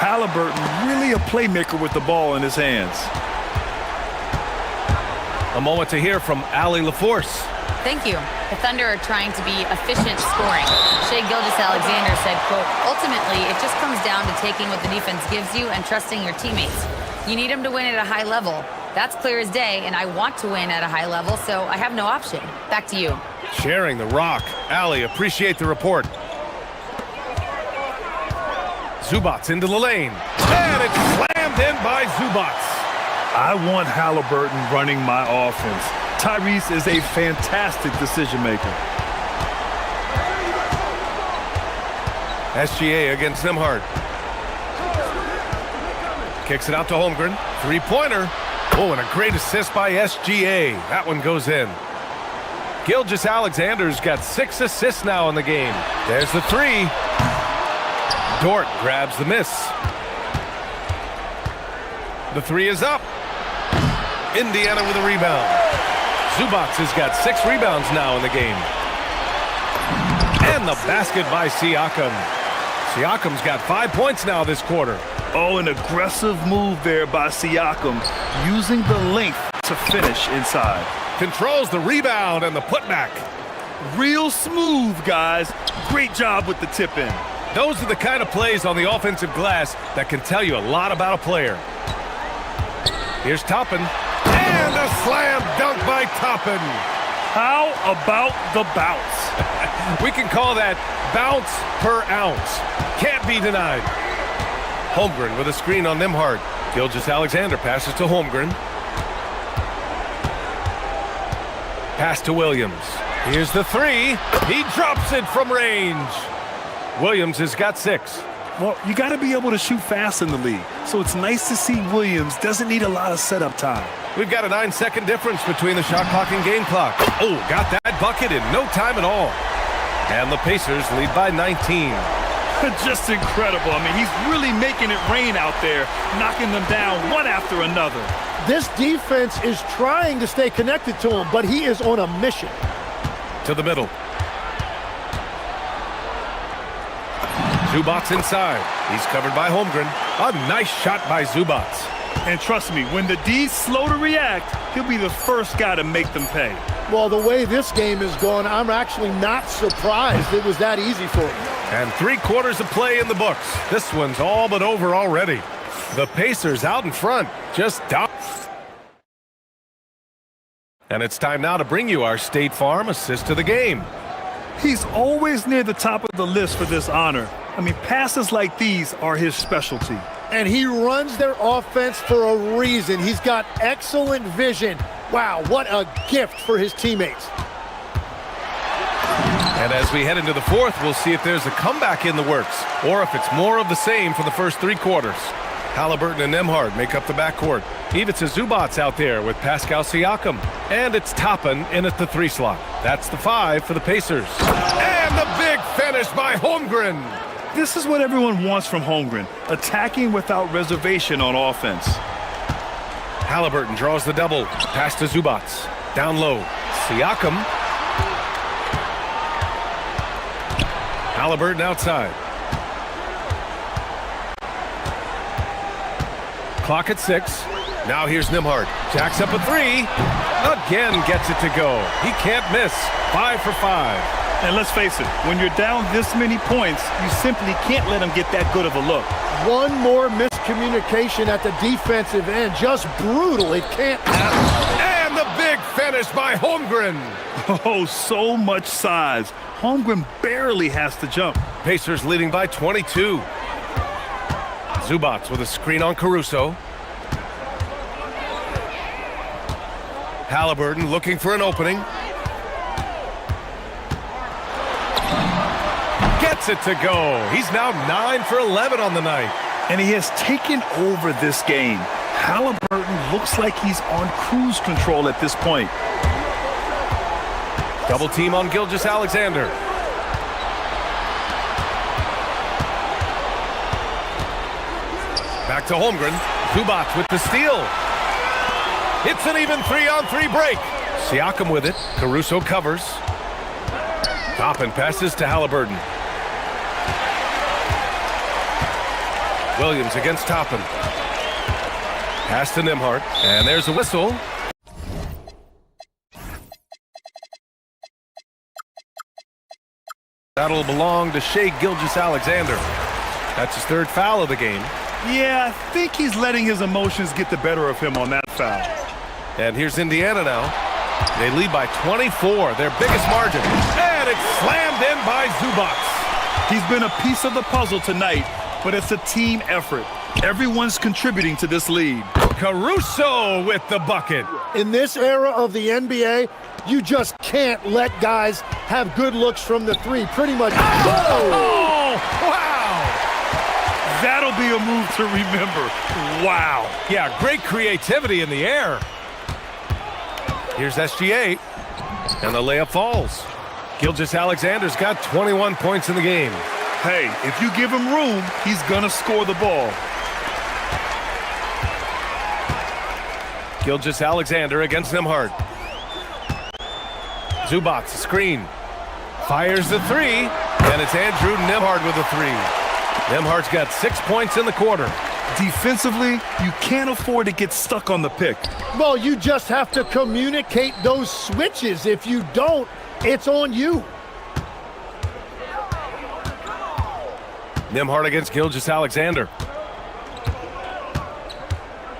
Speaker 2: Halliburton really a playmaker with the ball in his hands.
Speaker 1: A moment to hear from Allie LaForce.
Speaker 4: Thank you. The Thunder are trying to be efficient scoring. Shai Gilgeous-Alexander said, quote, ultimately, it just comes down to taking what the defense gives you and trusting your teammates. You need them to win at a high level. That's clear as day, and I want to win at a high level, so I have no option. Back to you.
Speaker 1: Sharing the rock. Allie, appreciate the report. Zubats into the lane. And it's slammed in by Zubats.
Speaker 2: I want Halliburton running my offense. Tyrese is a fantastic decision maker.
Speaker 1: SGA against Nimhard. Kicks it out to Holmgren. Three-pointer. Oh, and a great assist by SGA. That one goes in. Gilgeous-Alexander's got 6 assists now in the game. There's the 3. Dort grabs the miss. The 3 is up. Indiana with a rebound. Zubats has got 6 rebounds now in the game. And the basket by Siakam. Siakam's got 5 points now this quarter.
Speaker 2: Oh, an aggressive move there by Siakam, using the length to finish inside.
Speaker 1: Controls the rebound and the putback.
Speaker 2: Real smooth, guys. Great job with the tip-in.
Speaker 1: Those are the kind of plays on the offensive glass that can tell you a lot about a player. Here's Toppin. And a slam dunk by Toppin.
Speaker 2: How about the bounce?
Speaker 1: We can call that bounce per ounce. Can't be denied. Holmgren with a screen on Nimhard. Gilgeous-Alexander passes to Holmgren. Pass to Williams. Here's the 3. He drops it from range. Williams has got 6.
Speaker 2: Well, you got to be able to shoot fast in the league. So it's nice to see Williams doesn't need a lot of setup time.
Speaker 1: We've got a 9-second difference between the shot clock and game clock. Oh, got that bucket in no time at all. And the Pacers lead by 19.
Speaker 2: Just incredible. I mean, he's really making it rain out there, knocking them down one after another.
Speaker 9: This defense is trying to stay connected to him, but he is on a mission.
Speaker 1: To the middle. Zubats inside. He's covered by Holmgren. A nice shot by Zubats.
Speaker 2: And trust me, when the D's slow to react, he'll be the first guy to make them pay.
Speaker 9: Well, the way this game is going, I'm actually not surprised it was that easy for him.
Speaker 1: And 3 quarters of play in the books. This one's all but over already. The Pacers out in front. Just down. And it's time now to bring you our State Farm assist to the game.
Speaker 2: He's always near the top of the list for this honor. I mean, passes like these are his specialty.
Speaker 9: And he runs their offense for a reason. He's got excellent vision. Wow, what a gift for his teammates.
Speaker 1: And as we head into the fourth, we'll see if there's a comeback in the works, or if it's more of the same for the first 3 quarters. Halliburton and Nembhard make up the backcourt. Ivica Zubats out there with Pascal Siakam. And it's Toppin in at the 3 slot. That's the 5 for the Pacers. And the big finish by Holmgren.
Speaker 2: This is what everyone wants from Holmgren, attacking without reservation on offense.
Speaker 1: Halliburton draws the double. Pass to Zubats. Down low. Siakam. Halliburton outside. Clock at 6. Now here's Nembhard. Jacks up a 3. Again gets it to go. He can't miss. 5 for 5.
Speaker 2: And let's face it, when you're down this many points, you simply can't let him get that good of a look.
Speaker 9: One more miscommunication at the defensive end. Just brutal. It can't happen.
Speaker 1: And the big finish by Holmgren.
Speaker 2: Oh, so much size. Holmgren barely has to jump.
Speaker 1: Pacers leading by 22. Zubats with a screen on Caruso. Halliburton looking for an opening. Gets it to go. He's now 9 for 11 on the night.
Speaker 2: And he has taken over this game. Halliburton looks like he's on cruise control at this point.
Speaker 1: Double team on Gilgeous-Alexander. Back to Holmgren. Zubats with the steal. It's an even 3-on-3 break. Siakam with it. Caruso covers. Toppin passes to Halliburton. Williams against Toppin. Pass to Nembhard. And there's a whistle. That'll belong to Shai Gilgeous-Alexander. That's his 3rd foul of the game.
Speaker 2: Yeah, I think he's letting his emotions get the better of him on that foul.
Speaker 1: And here's Indiana now. They lead by 24, their biggest margin. And it's slammed in by Zubats.
Speaker 2: He's been a piece of the puzzle tonight, but it's a team effort. Everyone's contributing to this lead.
Speaker 1: Caruso with the bucket.
Speaker 9: In this era of the NBA, you just can't let guys have good looks from the 3. Pretty much.
Speaker 1: Oh, wow.
Speaker 2: That'll be a move to remember. Wow.
Speaker 1: Yeah, great creativity in the air. Here's SGA. And the layup falls. Gilgeous-Alexander's got 21 points in the game.
Speaker 2: Hey, if you give him room, he's gonna score the ball.
Speaker 1: Gilgeous-Alexander against Nembhard. Zubats, a screen. Fires the 3. And it's Andrew Nembhard with a 3. Nembhard's got 6 points in the quarter.
Speaker 2: Defensively, you can't afford to get stuck on the pick.
Speaker 9: Well, you just have to communicate those switches. If you don't, it's on you.
Speaker 1: Nembhard against Gilgeous-Alexander.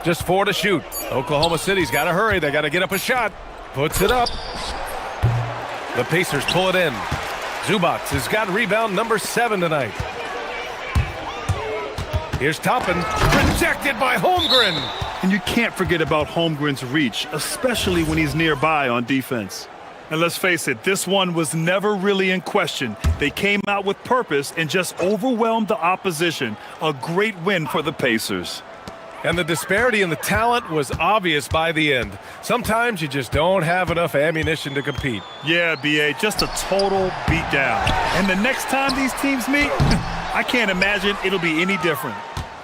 Speaker 1: Just 4 to shoot. Oklahoma City's got to hurry. They got to get up a shot. Puts it up. The Pacers pull it in. Zubats has got rebound number 7 tonight. Here's Toppin. Rejected by Holmgren.
Speaker 2: And you can't forget about Holmgren's reach, especially when he's nearby on defense. And let's face it, this one was never really in question. They came out with purpose and just overwhelmed the opposition. A great win for the Pacers.
Speaker 1: And the disparity in the talent was obvious by the end. Sometimes you just don't have enough ammunition to compete.
Speaker 2: Yeah, B.A., just a total beatdown. And the next time these teams meet, I can't imagine it'll be any different.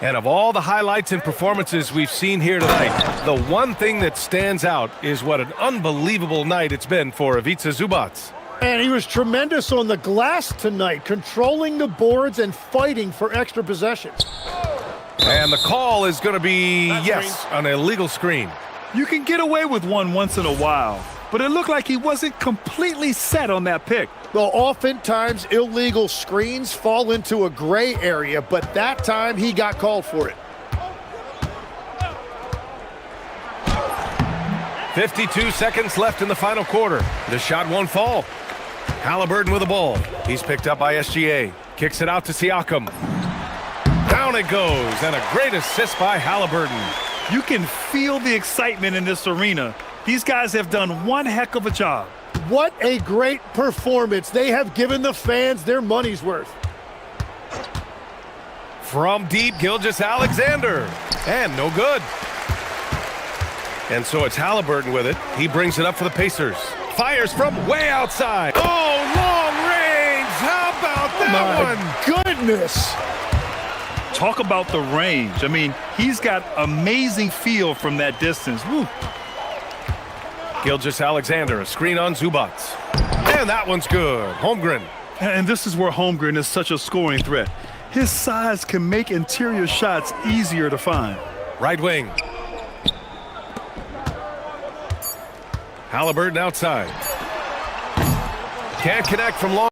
Speaker 1: And of all the highlights and performances we've seen here tonight, the one thing that stands out is what an unbelievable night it's been for Ivica Zubac.
Speaker 9: And he was tremendous on the glass tonight, controlling the boards and fighting for extra possessions.
Speaker 1: And the call is going to be, yes, an illegal screen.
Speaker 2: You can get away with one once in a while, but it looked like he wasn't completely set on that pick.
Speaker 9: Well, oftentimes illegal screens fall into a gray area, but that time he got called for it.
Speaker 1: 52 seconds left in the final quarter. The shot won't fall. Halliburton with the ball. He's picked up by SGA. Kicks it out to Siakam. Down it goes, and a great assist by Halliburton.
Speaker 2: You can feel the excitement in this arena. These guys have done one heck of a job.
Speaker 9: What a great performance. They have given the fans their money's worth.
Speaker 1: From deep, Gilgeous-Alexander. And no good. And so it's Halliburton with it. He brings it up for the Pacers. Fires from way outside. Oh, long range. How about that one?
Speaker 9: Goodness.
Speaker 2: Talk about the range. I mean, he's got amazing feel from that distance. Woo.
Speaker 1: Gilgeous-Alexander, a screen on Zubac. And that one's good. Holmgren.
Speaker 2: And this is where Holmgren is such a scoring threat. His size can make interior shots easier to find.
Speaker 1: Right wing. Halliburton outside. Can't connect from long.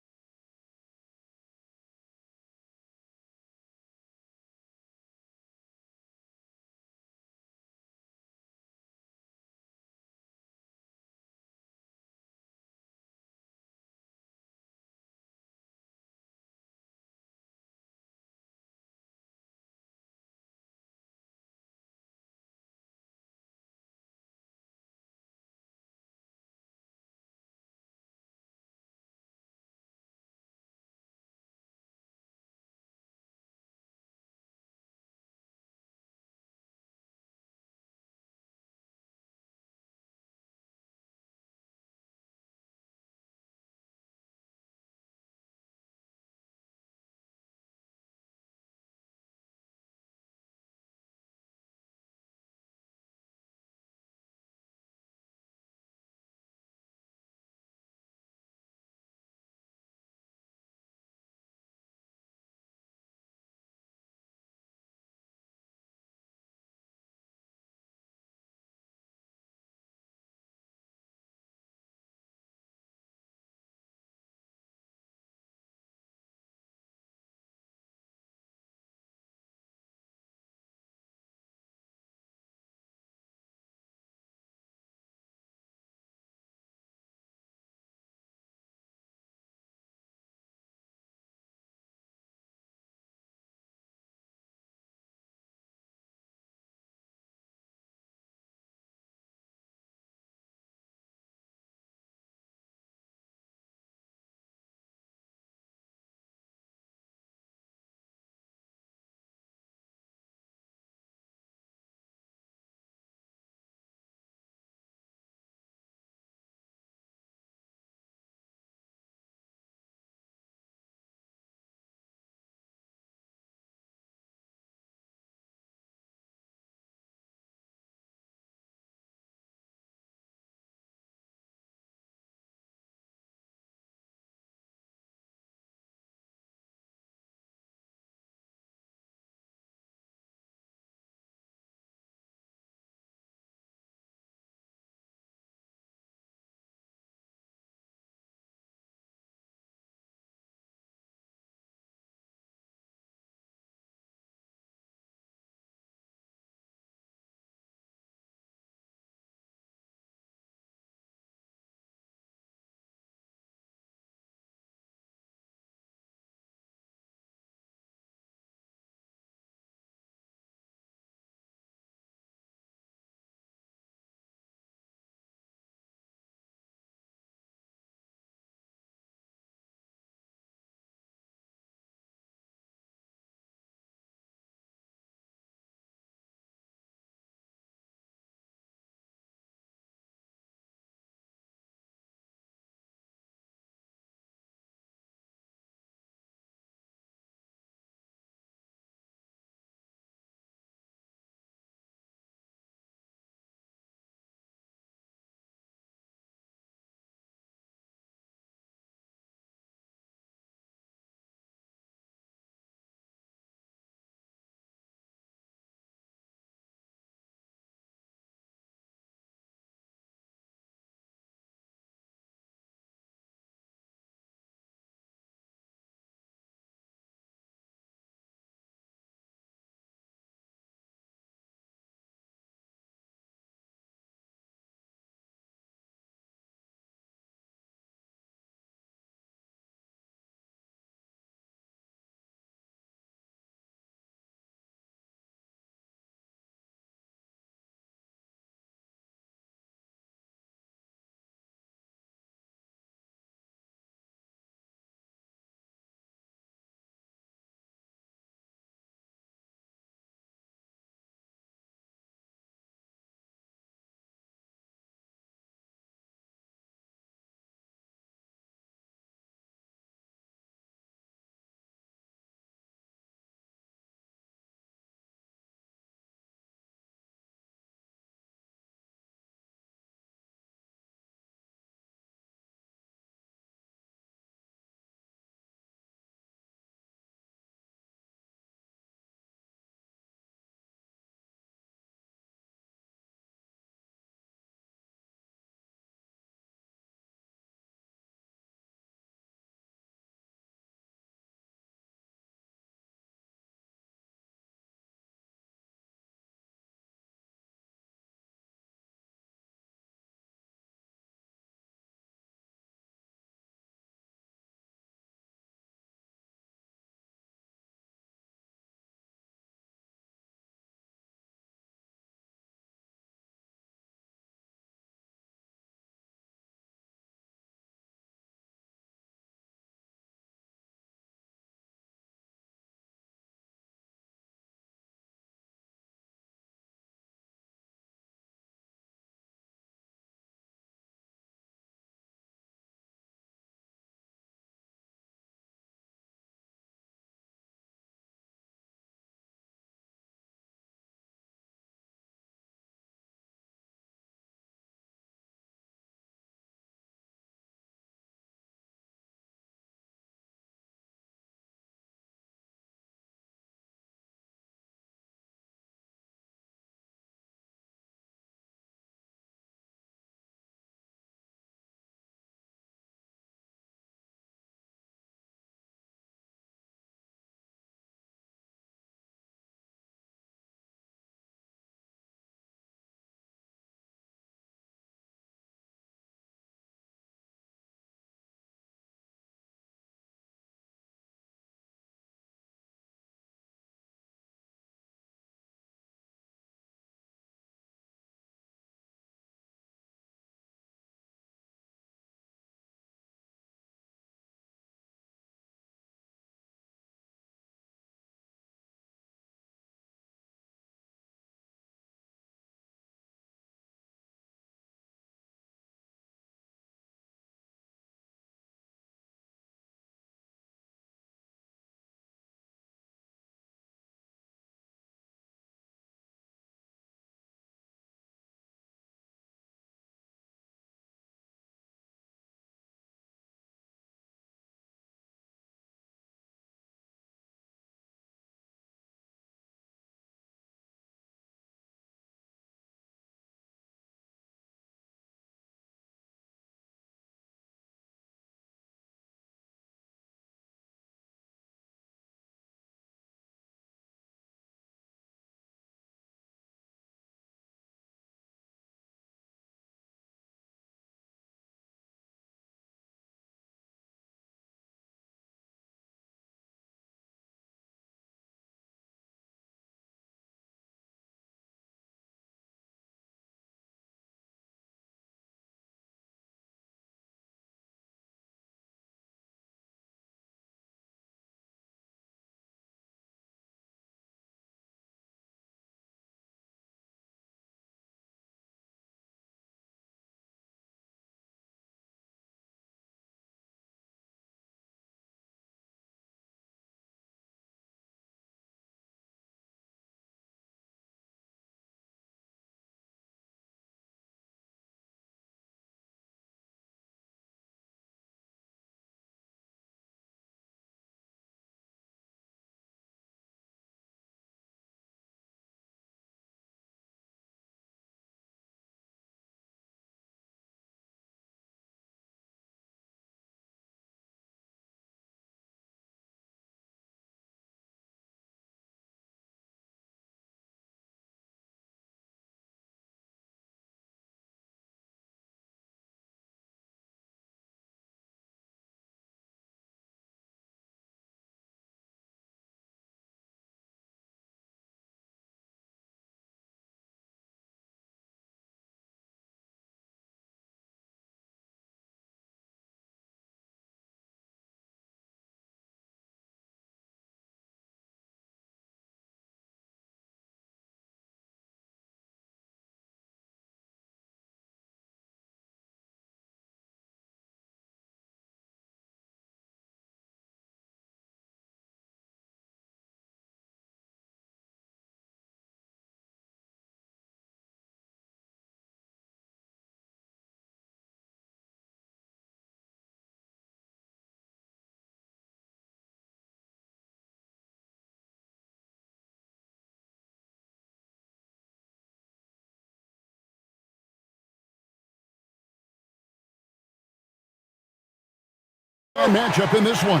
Speaker 7: Matchup in this one.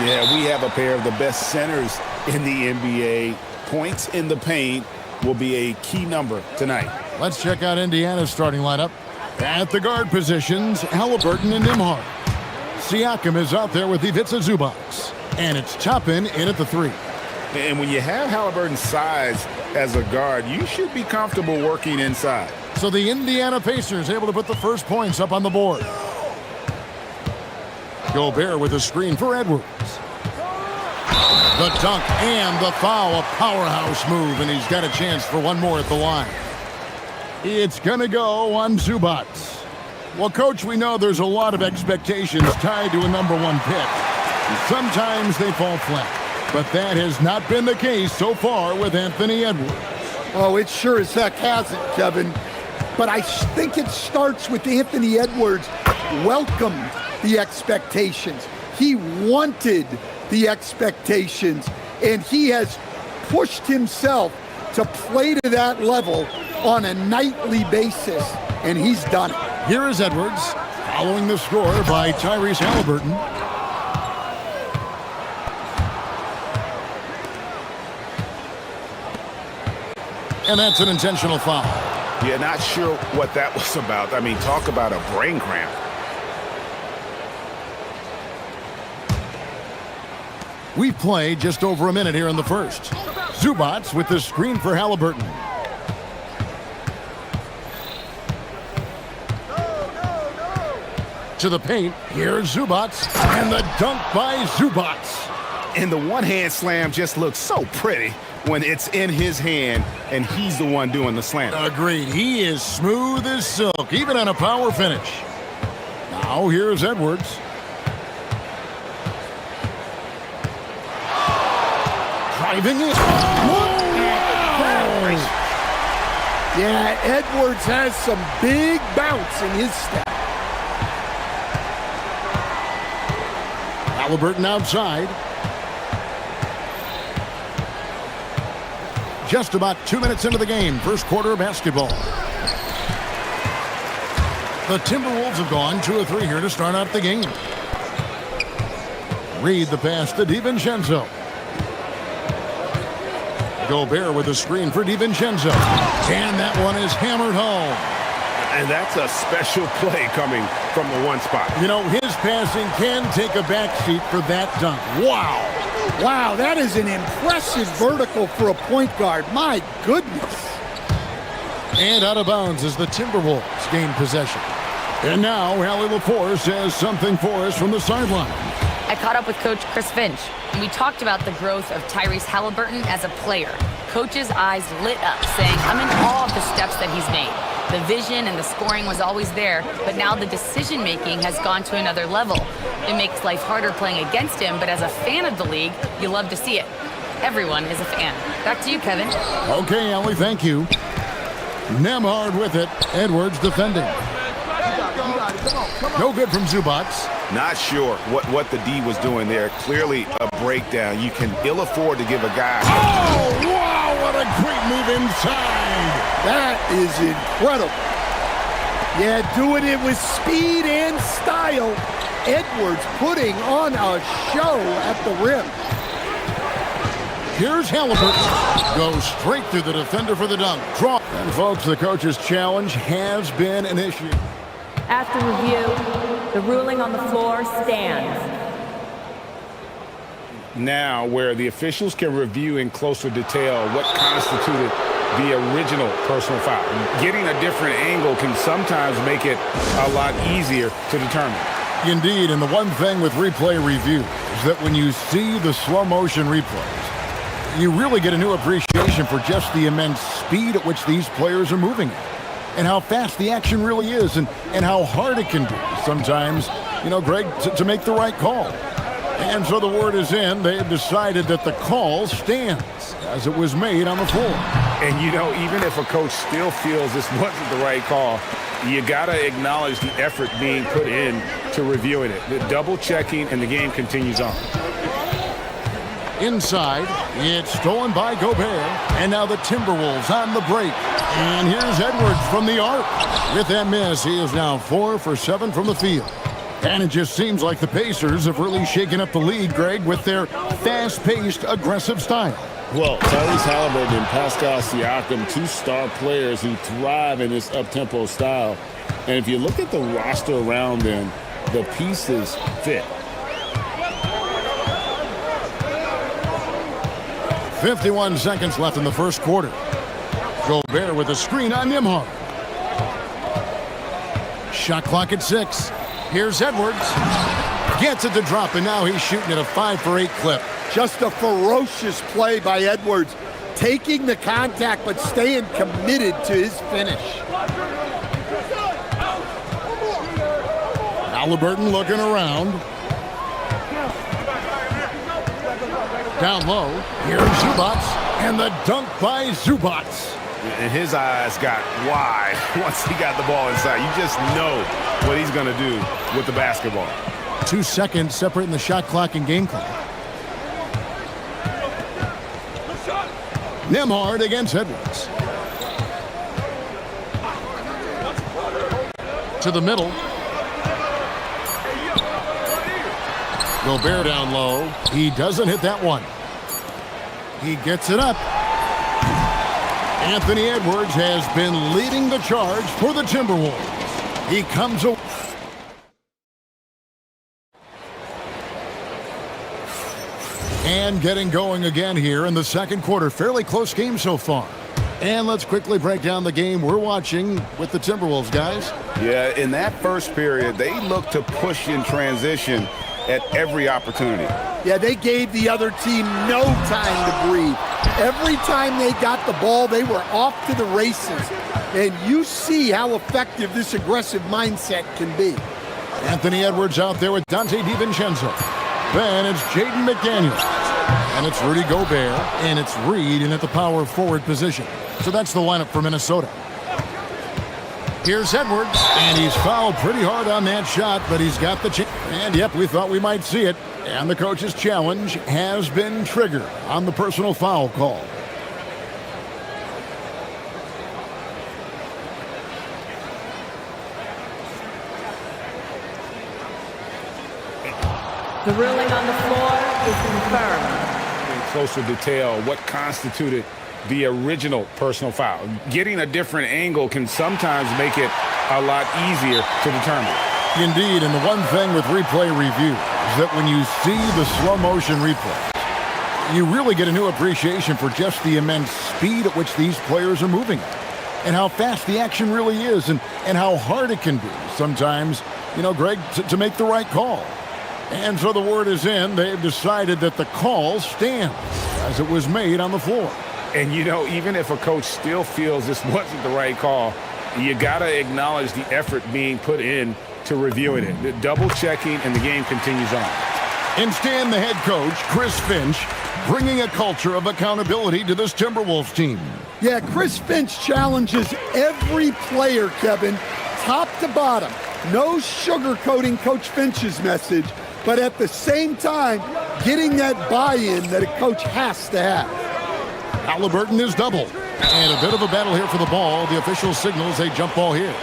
Speaker 12: Yeah, we have a pair of the best centers in the NBA. Points in the paint will be a key number tonight.
Speaker 7: Let's check out Indiana's starting lineup. At the guard positions, Halliburton and Nembhard. Siakam is out there with Ivica Zubac. And it's Toppin in at the 3.
Speaker 12: And when you have Halliburton's size as a guard, you should be comfortable working inside.
Speaker 7: So the Indiana Pacers able to put the first points up on the board. Gobert with a screen for Edwards. The dunk and the foul, a powerhouse move, and he's got a chance for one more at the line. It's going to go on Zubac. Well, Coach, we know there's a lot of expectations tied to a #1 pick. Sometimes they fall flat, but that has not been the case so far with Anthony Edwards.
Speaker 13: Oh, it sure as heck hasn't, Kevin. But I think it starts with Anthony Edwards welcomed the expectations. He wanted the expectations, and he has pushed himself to play to that level on a nightly basis, and he's done it.
Speaker 7: Here is Edwards, following the score by Tyrese Halliburton. And that's an intentional foul.
Speaker 12: Yeah, not sure what that was about. I mean, talk about a brain cramp.
Speaker 7: We've played just over a minute here in the first. Zubac with the screen for Halliburton. To the paint, here's Zubac, and the dunk by Zubac.
Speaker 12: And the one-hand slam just looks so pretty when it's in his hand and he's the one doing the slam.
Speaker 7: Agreed. He is smooth as silk, even on a power finish. Now here's Edwards. Driving it.
Speaker 13: Yeah, Edwards has some big bounce in his step.
Speaker 7: Halliburton outside. Just about 2 minutes into the game, first quarter of basketball. The Timberwolves have gone 2 of 3 here to start out the game. Read the pass to DiVincenzo. Gobert with a screen for DiVincenzo. And that one is hammered home.
Speaker 12: And that's a special play coming from the one spot.
Speaker 7: You know, his passing can take a backseat for that dunk. Wow.
Speaker 13: Wow, that is an impressive vertical for a point guard. My goodness.
Speaker 7: And out of bounds as the Timberwolves gain possession. And now, Allie LaForce has something for us from the sideline.
Speaker 4: I caught up with Coach Chris Finch, and we talked about the growth of Tyrese Halliburton as a player. Coach's eyes lit up, saying, I'm in awe of the steps that he's made. The vision and the scoring was always there, but now the decision-making has gone to another level. It makes life harder playing against him, but as a fan of the league, you love to see it. Everyone is a fan. Back to you, Kevin.
Speaker 7: Okay, Allie, thank you. Nembhard with it. Edwards defending. No good from Zubac.
Speaker 12: Not sure what the D was doing there. Clearly a breakdown. You can ill afford to give a guy.
Speaker 7: Oh, wow, what a great move inside.
Speaker 13: That is incredible. Yeah, doing it with speed and style. Edwards putting on a show at the rim.
Speaker 7: Here's Halliburton. Goes straight through the defender for the dunk. Draw. And folks, the coach's challenge has been an issue.
Speaker 10: After review, the ruling on the floor stands.
Speaker 12: Now, where the officials can review in closer detail what constituted the original personal foul. Getting a different angle can sometimes make it a lot easier to determine.
Speaker 7: Indeed, and the one thing with replay review is that when you see the slow motion replays, you really get a new appreciation for just the immense speed at which these players are moving at. And how fast the action really is, and how hard it can be sometimes, you know, Greg, to make the right call. And so the word is in. They have decided that the call stands as it was made on the floor.
Speaker 12: And, you know, even if a coach still feels this wasn't the right call, you got to acknowledge the effort being put in to reviewing it. The double checking, and the game continues on.
Speaker 7: Inside, it's stolen by Gobert, and now the Timberwolves on the break. And here's Edwards from the arc. With that miss, he is now 4 for 7 from the field. And it just seems like the Pacers have really shaken up the league, Greg, with their fast-paced, aggressive style.
Speaker 8: Well, Tyrese Halliburton and Pascal Siakam, two star players who thrive in this up-tempo style. And if you look at the roster around them, the pieces fit.
Speaker 7: 51 seconds left in the first quarter. Gobert with a screen on Nembhard. Shot clock at 6. Here's Edwards. Gets it to drop, and now he's shooting at a 5-for-8 clip.
Speaker 13: Just a ferocious play by Edwards. Taking the contact, but staying committed to his finish.
Speaker 7: Halliburton looking around. Down low. Here's Zubac. And the dunk by Zubac.
Speaker 12: And his eyes got wide once he got the ball inside. You just know what he's going to do with the basketball.
Speaker 7: 2 seconds separating the shot clock and game clock. Nembhard against Edwards. To the middle. Gobert down low. He doesn't hit that one. He gets it up. Anthony Edwards has been leading the charge for the Timberwolves. He comes away. And getting going again here in the second quarter. Fairly close game so far. And let's quickly break down the game we're watching with the Timberwolves, guys.
Speaker 12: Yeah, in that first period, they looked to push in transition at every opportunity.
Speaker 13: Yeah, they gave the other team no time to breathe. Every time they got the ball, they were off to the races. And you see how effective this aggressive mindset can be.
Speaker 7: Anthony Edwards out there with Dante DiVincenzo. Then it's Jaden McDaniels. And it's Rudy Gobert. And it's Reed in at the power forward position. So that's the lineup for Minnesota. Here's Edwards. And he's fouled pretty hard on that shot, but he's got the chance. And yep, we thought we might see it. And the coach's challenge has been triggered on the personal foul call.
Speaker 10: The ruling on the floor is confirmed.
Speaker 12: In closer detail, what constituted the original personal foul. Getting a different angle can sometimes make it a lot easier to determine.
Speaker 7: Indeed, and the one thing with replay review is that when you see the slow motion replay, you really get a new appreciation for just the immense speed at which these players are moving and how fast the action really is and how hard it can be sometimes, you know, Greg, to make the right call. And so the word is in. They've decided that the call stands as it was made on the floor.
Speaker 12: And, you know, even if a coach still feels this wasn't the right call, you got to acknowledge the effort being put in to reviewing it. The double checking, and the game continues on.
Speaker 7: Instead, the head coach, Chris Finch, bringing a culture of accountability to this Timberwolves team.
Speaker 13: Yeah, Chris Finch challenges every player, Kevin, top to bottom. No sugarcoating Coach Finch's message, but at the same time, getting that buy-in that a coach has to have.
Speaker 7: Halliburton is doubled. And a bit of a battle here for the ball. The official signals a jump ball here.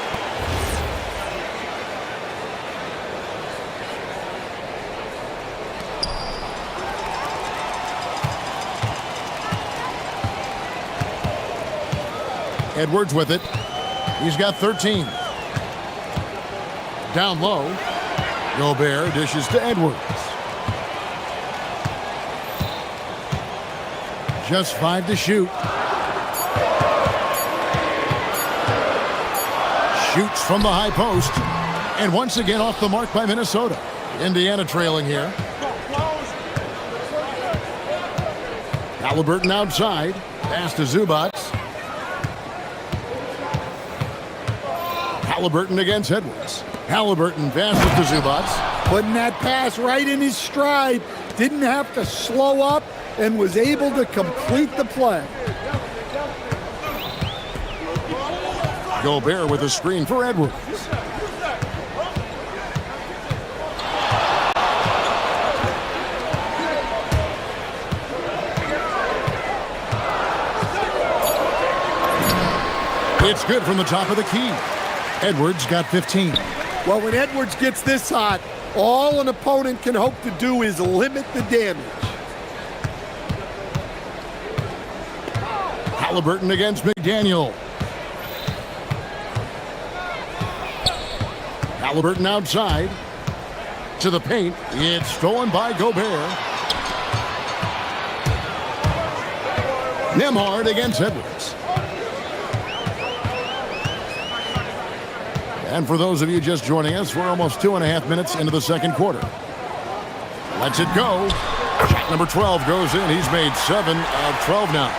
Speaker 7: Edwards with it. He's got 13. Down low. Gobert dishes to Edwards. Just 5 to shoot. Shoots from the high post. And once again off the mark by Minnesota. Indiana trailing here. Halliburton outside. Pass to Zubac. Halliburton against Edwards. Halliburton passes to Zubac.
Speaker 13: Putting that pass right in his stride. Didn't have to slow up and was able to complete the play.
Speaker 7: Gobert with a screen for Edwards. It's good from the top of the key. Edwards got 15.
Speaker 13: Well, when Edwards gets this hot, all an opponent can hope to do is limit the damage.
Speaker 7: Halliburton against McDaniel. Halliburton outside to the paint. It's stolen by Gobert. Nembhard against Edwards. And for those of you just joining us, we're almost 2.5 minutes into the second quarter. Lets it go. Shot number 12 goes in. He's made 7 of 12 now.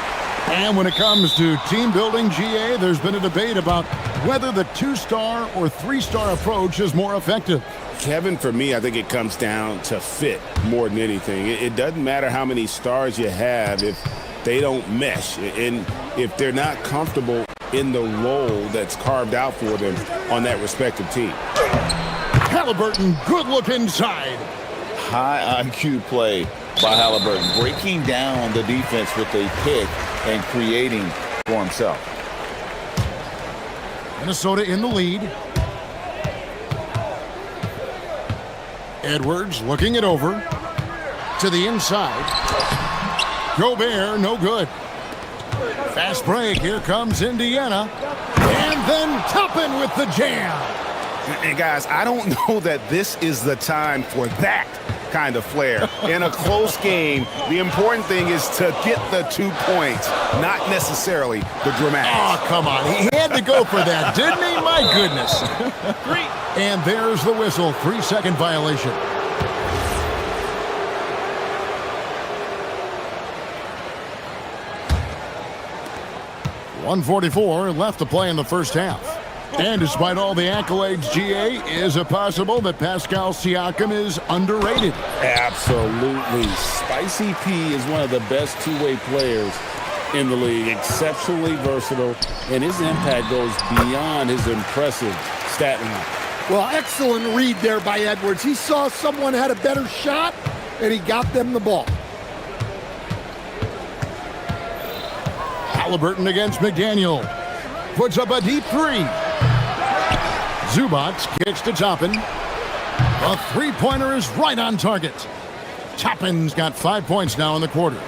Speaker 7: And when it comes to team building, GA, there's been a debate about whether the 2-star or 3-star approach is more effective.
Speaker 8: Kevin, for me, I think it comes down to fit more than anything. It doesn't matter how many stars you have if they don't mesh. And if they're not comfortable in the role that's carved out for them on that respective team.
Speaker 7: Halliburton, good look inside.
Speaker 16: High IQ play by Halliburton, breaking down the defense with a pick and creating for himself.
Speaker 7: Minnesota in the lead. Edwards looking it over to the inside. Gobert, no good. Fast break. Here comes Indiana. And then Toppin with the jam.
Speaker 12: And guys, I don't know that this is the time for that kind of flair. In a close game, the important thing is to get the 2 points, not necessarily the dramatics.
Speaker 7: Oh, come on. He had to go for that, didn't he? My goodness. And there's the whistle. 3-second violation. .144 left to play in the first half. And despite all the accolades, GA, is it possible that Pascal Siakam is underrated?
Speaker 8: Absolutely. Spicy P is one of the best two-way players in the league. Exceptionally versatile, and his impact goes beyond his impressive stat line.
Speaker 13: Well, excellent read there by Edwards. He saw someone had a better shot, and he got them the ball.
Speaker 7: Halliburton against McDaniel. Puts up a deep 3. Zubac kicks to Toppin. A three-pointer is right on target. Toppin's got 5 points now in the quarter.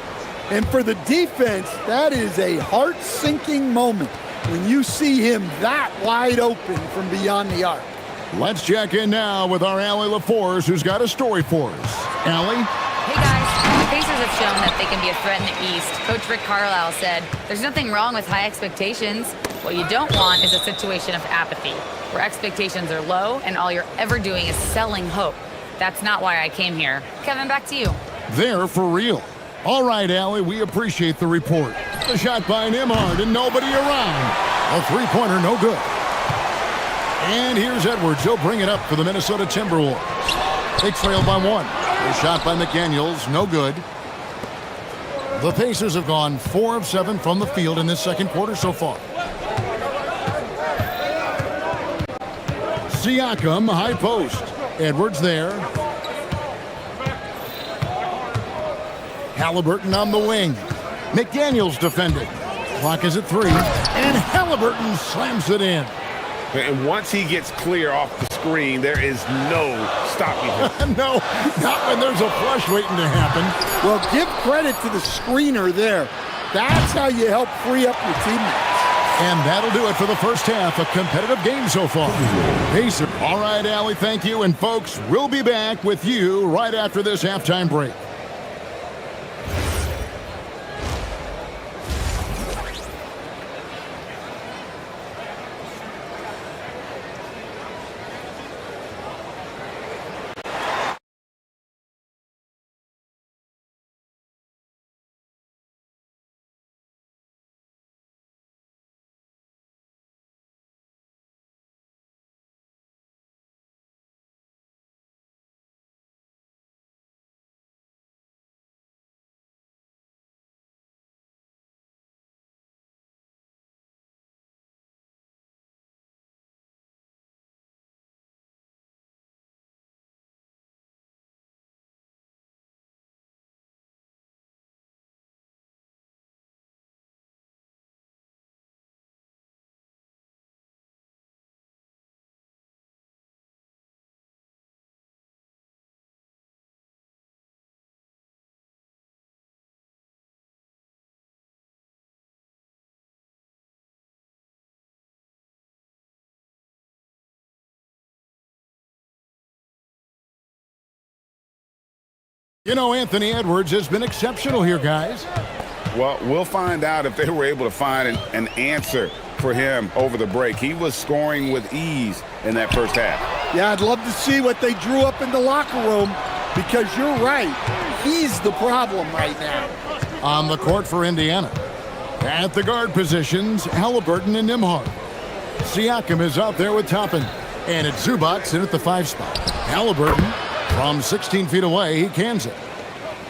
Speaker 13: And for the defense, that is a heart-sinking moment when you see him that wide open from beyond the arc.
Speaker 7: Let's check in now with our Allie LaForce, who's got a story for us. Allie?
Speaker 4: Hey guys, the Pacers have shown that they can be a threat in the East. Coach Rick Carlisle said, there's nothing wrong with high expectations. What you don't want is a situation of apathy, where expectations are low and all you're ever doing is selling hope. That's not why I came here. Kevin, back to you.
Speaker 7: They're for real. All right, Allie, we appreciate the report. The shot by Nembhard and nobody around. A three-pointer, no good. And here's Edwards. He'll bring it up for the Minnesota Timberwolves. They trail by 1. A shot by McDaniels, no good. The Pacers have gone 4 of 7 from the field in this second quarter so far. Siakam, high post. Edwards there. Halliburton on the wing. McDaniels defending. Clock is at 3. And Halliburton slams it in.
Speaker 12: And once he gets clear off the screen, there is no stopping him.
Speaker 7: No, not when there's a flush waiting to happen.
Speaker 13: Well, give credit to the screener there. That's how you help free up your teammates.
Speaker 7: And that'll do it for the first half. A competitive game so far. Pacer. All right, Allie, thank you. And folks, we'll be back with you right after this halftime break. You know, Anthony Edwards has been exceptional here, guys.
Speaker 12: Well, we'll find out if they were able to find an answer for him over the break. He was scoring with ease in that first half.
Speaker 13: Yeah, I'd love to see what they drew up in the locker room, because you're right. He's the problem right now.
Speaker 7: On the court for Indiana. At the guard positions, Halliburton and Nembhard. Siakam is out there with Toppin. And it's Zubac in at the 5 spot. Halliburton, from 16 feet away, he cans it.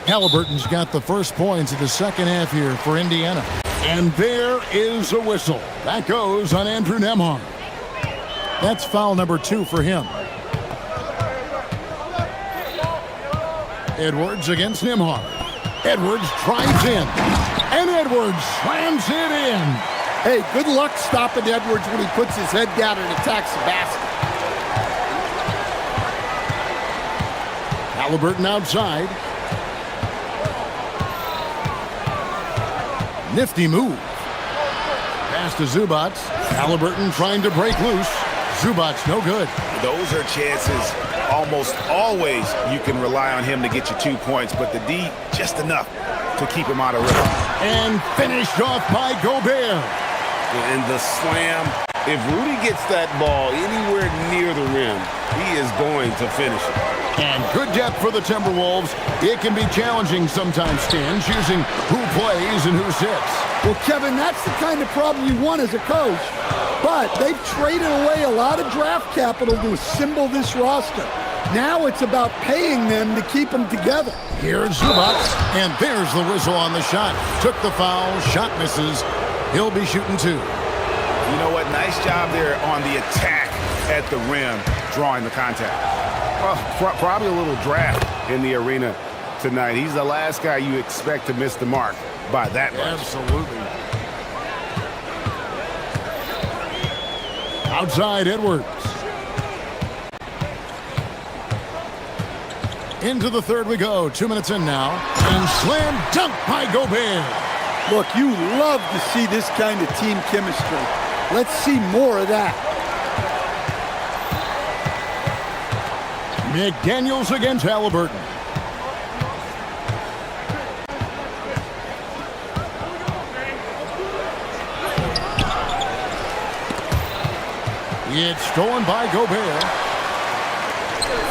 Speaker 7: Halliburton's got the first points of the second half here for Indiana. And there is a whistle. That goes on Andrew Nembhard. That's foul number 2 for him. Edwards against Nembhard. Edwards drives in. And Edwards slams it in.
Speaker 13: Hey, good luck stopping Edwards when he puts his head down and attacks the basket.
Speaker 7: Halliburton outside. Nifty move. Pass to Zubac. Halliburton trying to break loose. Zubac no good.
Speaker 12: Those are chances almost always you can rely on him to get you 2 points, but the D just enough to keep him out of rhythm.
Speaker 7: And finished off by Gobert.
Speaker 8: And the slam. If Rudy gets that ball anywhere near the rim, he is going to finish it.
Speaker 7: And good depth for the Timberwolves. It can be challenging sometimes, Stan, choosing who plays and who sits.
Speaker 13: Well, Kevin, that's the kind of problem you want as a coach. But they've traded away a lot of draft capital to assemble this roster. Now it's about paying them to keep them together.
Speaker 7: Here's Zubac, and there's the whistle on the shot. Took the foul, shot misses. He'll be shooting 2.
Speaker 12: You know what? Nice job there on the attack at the rim, drawing the contact. Well, probably a little draft in the arena tonight. He's the last guy you expect to miss the mark by that much.
Speaker 7: Absolutely. Outside Edwards. Into the third we go. 2 minutes in now. And slam dunk by Gobert.
Speaker 13: Look, you love to see this kind of team chemistry. Let's see more of that.
Speaker 7: McDaniels against Halliburton. It's stolen by Gobert.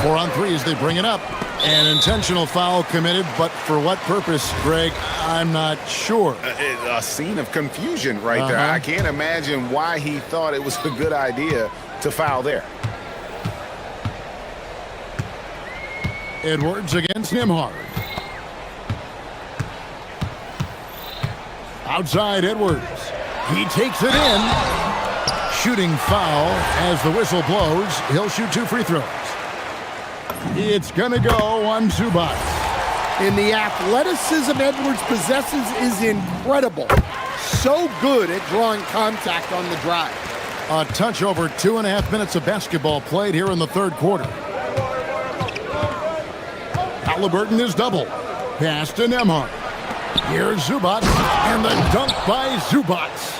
Speaker 7: 4 on 3 as they bring it up. An intentional foul committed, but for what purpose, Greg, I'm not sure.
Speaker 12: A scene of confusion right there. I can't imagine why he thought it was a good idea to foul there.
Speaker 7: Edwards against Nembhard. Outside Edwards. He takes it in. Shooting foul as the whistle blows. He'll shoot 2 free throws. It's gonna go on Zubac.
Speaker 13: And the athleticism Edwards possesses is incredible. So good at drawing contact on the drive.
Speaker 7: A touch over 2.5 minutes of basketball played here in the third quarter. Halliburton is double. Pass to Nembhard. Here's Zubac, and the dunk by Zubac.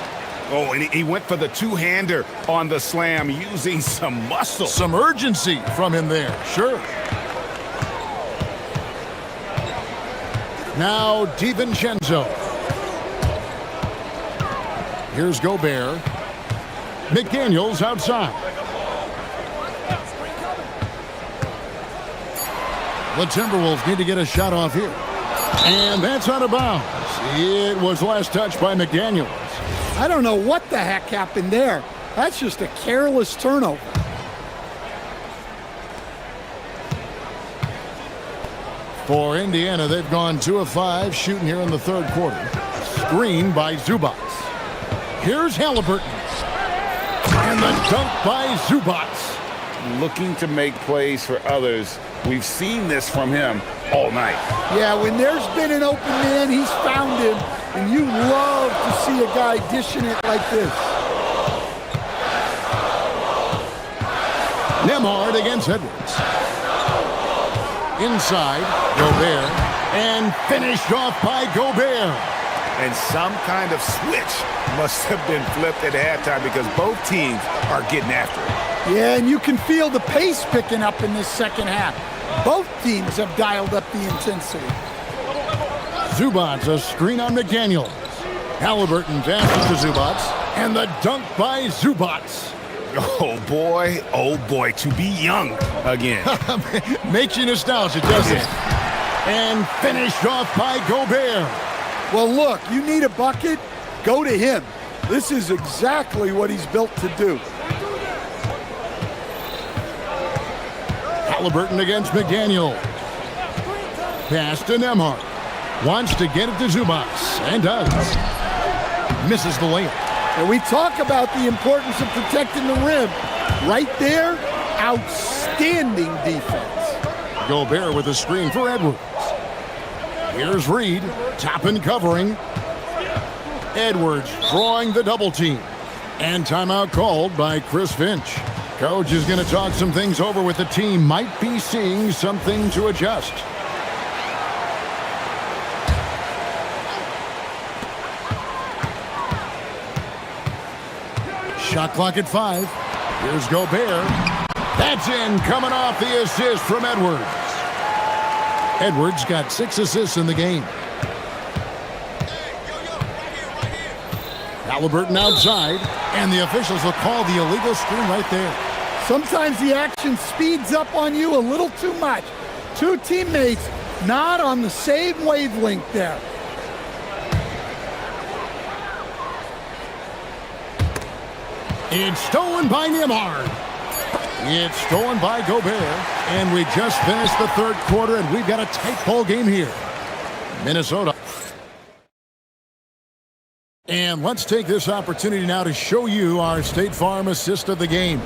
Speaker 12: Oh, and he went for the two-hander on the slam, using some muscle.
Speaker 7: Some urgency from him there, sure. Now DiVincenzo. Here's Gobert. McDaniels outside. The Timberwolves need to get a shot off here. And that's out of bounds. It was last touched by McDaniels.
Speaker 13: I don't know what the heck happened there. That's just a careless turnover.
Speaker 7: For Indiana, they've gone 2 of 5 shooting here in the third quarter. Screen by Zubac. Here's Halliburton. And the dunk by Zubac.
Speaker 12: Looking to make plays for others. We've seen this from him all night.
Speaker 13: Yeah, when there's been an open man, he's found him. And you love to see a guy dishing it like this.
Speaker 7: Nembhard against Edwards. Inside, Gobert. And finished off by Gobert.
Speaker 12: And some kind of switch must have been flipped at halftime because both teams are getting after it.
Speaker 13: Yeah, and you can feel the pace picking up in this second half. Both teams have dialed up the intensity.
Speaker 7: Zubats a screen on McDaniel. Halliburton passes to Zubats, and the dunk by Zubats.
Speaker 12: Oh boy, to be young again.
Speaker 7: Makes you nostalgic, doesn't it? And finished off by Gobert.
Speaker 13: Well, look, you need a bucket, go to him. This is exactly what he's built to do.
Speaker 7: Halliburton against McDaniel. Pass to Nembhard. Wants to get it to Zubats, and does. Misses the layup.
Speaker 13: And we talk about the importance of protecting the rim. Right there, outstanding defense.
Speaker 7: Gobert with a screen for Edwards. Here's Reed, top and covering. Edwards drawing the double team. And timeout called by Chris Finch. Coach is going to talk some things over with the team. Might be seeing something to adjust. Shot clock at 5. Here's Gobert. That's in, coming off the assist from Edwards. Edwards got 6 assists in the game. Halliburton outside, and the officials will call the illegal screen right there.
Speaker 13: Sometimes the action speeds up on you a little too much. Two teammates not on the same wavelength there.
Speaker 7: It's stolen by Nembhard. It's stolen by Gobert. And we just finished the third quarter, and we've got a tight ball game here. Minnesota. And let's take this opportunity now to show you our State Farm assist of the game.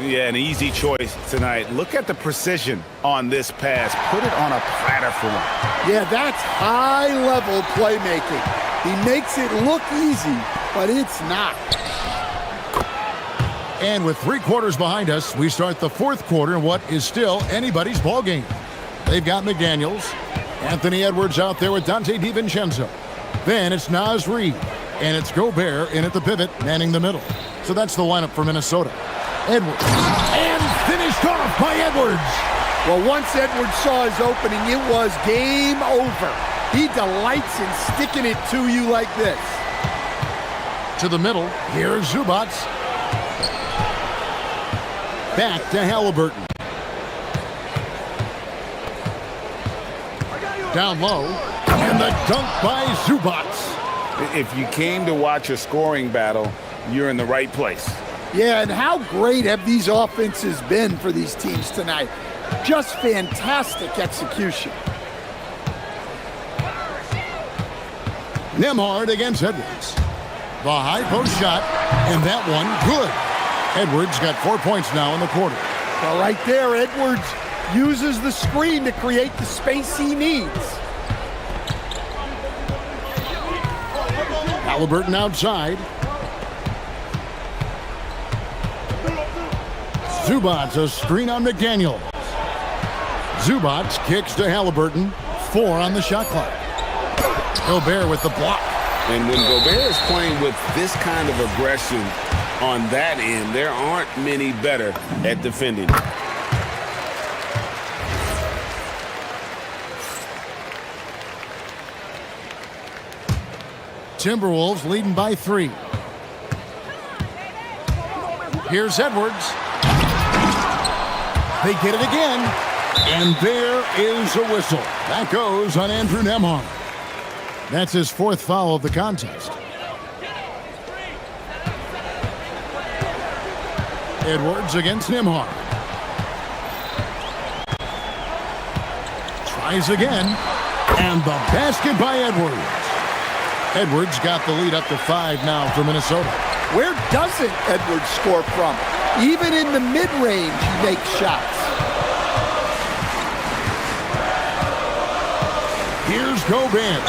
Speaker 12: Yeah, an easy choice tonight. Look at the precision on this pass. Put it on a platter for him.
Speaker 13: Yeah, that's high-level playmaking. He makes it look easy, but it's not.
Speaker 7: And with 3 quarters behind us, we start the fourth quarter in what is still anybody's ball game. They've got McDaniels, Anthony Edwards out there with Dante DiVincenzo. Then it's Naz Reid, and it's Gobert in at the pivot, manning the middle. So that's the lineup for Minnesota. Edwards, and finished off by Edwards.
Speaker 13: Well, once Edwards saw his opening, it was game over. He delights in sticking it to you like this.
Speaker 7: To the middle, here's Zubats. Back to Halliburton. Down low, and the dunk by Zubats.
Speaker 12: If you came to watch a scoring battle, you're in the right place.
Speaker 13: Yeah, and how great have these offenses been for these teams tonight? Just fantastic execution.
Speaker 7: Nembhard against Edwards. The high post shot, and that one good. Edwards got 4 points now in the quarter.
Speaker 13: Well, right there, Edwards uses the screen to create the space he needs.
Speaker 7: Halliburton outside. Zubats a screen on McDaniel. Zubats kicks to Halliburton. 4 on the shot clock. Gobert with the block.
Speaker 8: And when Gobert is playing with this kind of aggression on that end, there aren't many better at defending.
Speaker 7: Timberwolves leading by 3. Here's Edwards. They get it again. And there is a whistle. That goes on Andrew Nembhard. That's his 4th foul of the contest. Edwards against Nembhard. Tries again. And the basket by Edwards. Edwards got the lead up to 5 now for Minnesota.
Speaker 13: Where doesn't Edwards score from? Even in the mid-range, he makes shots.
Speaker 7: Here's Gobert.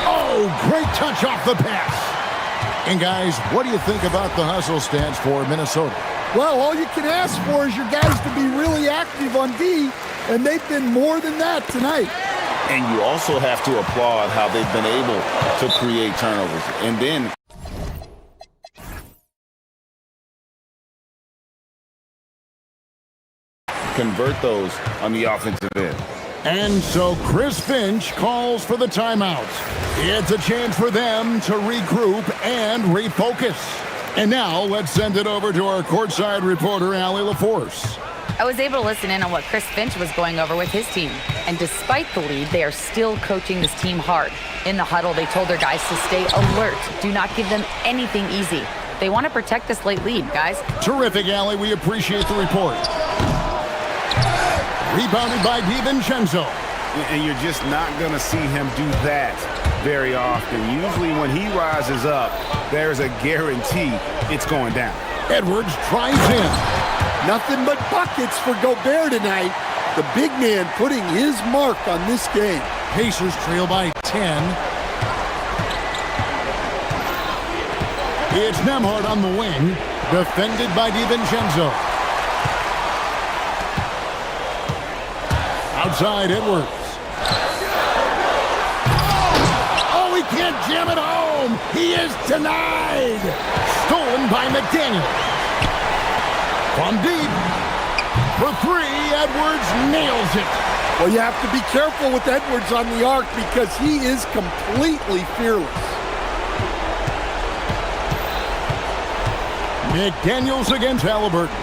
Speaker 7: Oh, great touch off the pass. And guys, what do you think about the hustle stats for Minnesota?
Speaker 13: Well, all you can ask for is your guys to be really active on D, and they've been more than that tonight.
Speaker 8: And you also have to applaud how they've been able to create turnovers. And then
Speaker 16: convert those on the offensive end.
Speaker 7: And so Chris Finch calls for the timeout. It's a chance for them to regroup and refocus. And now let's send it over to our courtside reporter, Allie LaForce.
Speaker 4: I was able to listen in on what Chris Finch was going over with his team. And despite the lead, they are still coaching this team hard. In the huddle, they told their guys to stay alert. Do not give them anything easy. They want to protect this late lead, guys.
Speaker 7: Terrific, Allie. We appreciate the report. Rebounded by DiVincenzo.
Speaker 12: And you're just not going to see him do that very often. Usually when he rises up, there's a guarantee it's going down.
Speaker 7: Edwards tries in.
Speaker 13: Nothing but buckets for Gobert tonight. The big man putting his mark on this game.
Speaker 7: Pacers trail by 10. It's Nembhard on the wing, defended by DiVincenzo. Outside Edwards. Oh, he can't jam it home. He is denied. Stolen by McDaniel. From deep. For three, Edwards nails it.
Speaker 13: Well, you have to be careful with Edwards on the arc because he is completely fearless.
Speaker 7: McDaniels against Halliburton.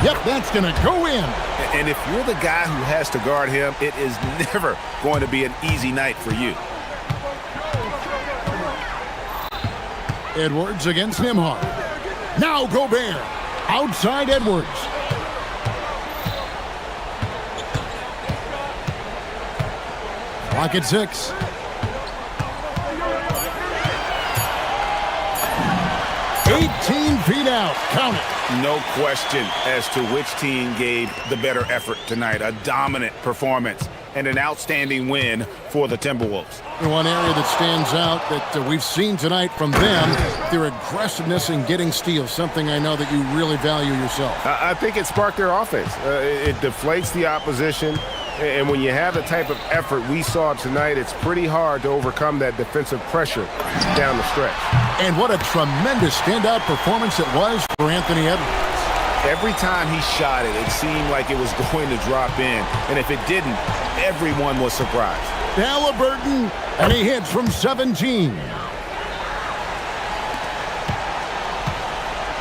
Speaker 7: Yep, that's going to go in.
Speaker 12: And if you're the guy who has to guard him, it is never going to be an easy night for you.
Speaker 7: Edwards against Nembhard. Now Gobert. Outside Edwards. Clock at 6. Feet out. Count it.
Speaker 12: No question as to which team gave the better effort tonight. A dominant performance and an outstanding win for the Timberwolves.
Speaker 7: One area that stands out that we've seen tonight from them, their aggressiveness in getting steals, something I know that you really value yourself.
Speaker 12: I think it sparked their offense. It deflates the opposition. And when you have the type of effort we saw tonight, it's pretty hard to overcome that defensive pressure down the stretch.
Speaker 7: And what a tremendous standout performance it was for Anthony Edwards.
Speaker 12: Every time he shot it, it seemed like it was going to drop in. And if it didn't, everyone was surprised.
Speaker 7: Halliburton, and he hits from 17.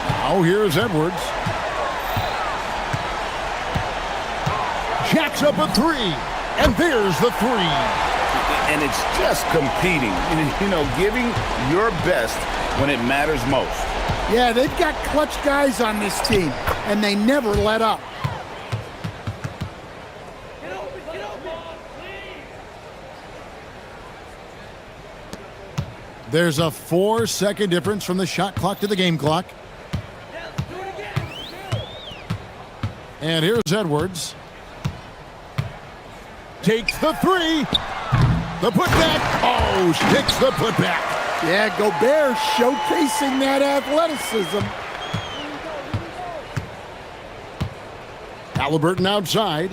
Speaker 7: Now here's Edwards. Jacks up a three, and there's the three.
Speaker 12: And it's just competing, giving your best when it matters most.
Speaker 13: Yeah, they've got clutch guys on this team, and they never let up.
Speaker 7: There's a 4-second difference from the shot clock to the game clock. And here's Edwards. Takes the three. The putback. Oh, sticks the putback.
Speaker 13: Yeah, Gobert showcasing that athleticism.
Speaker 7: Halliburton outside.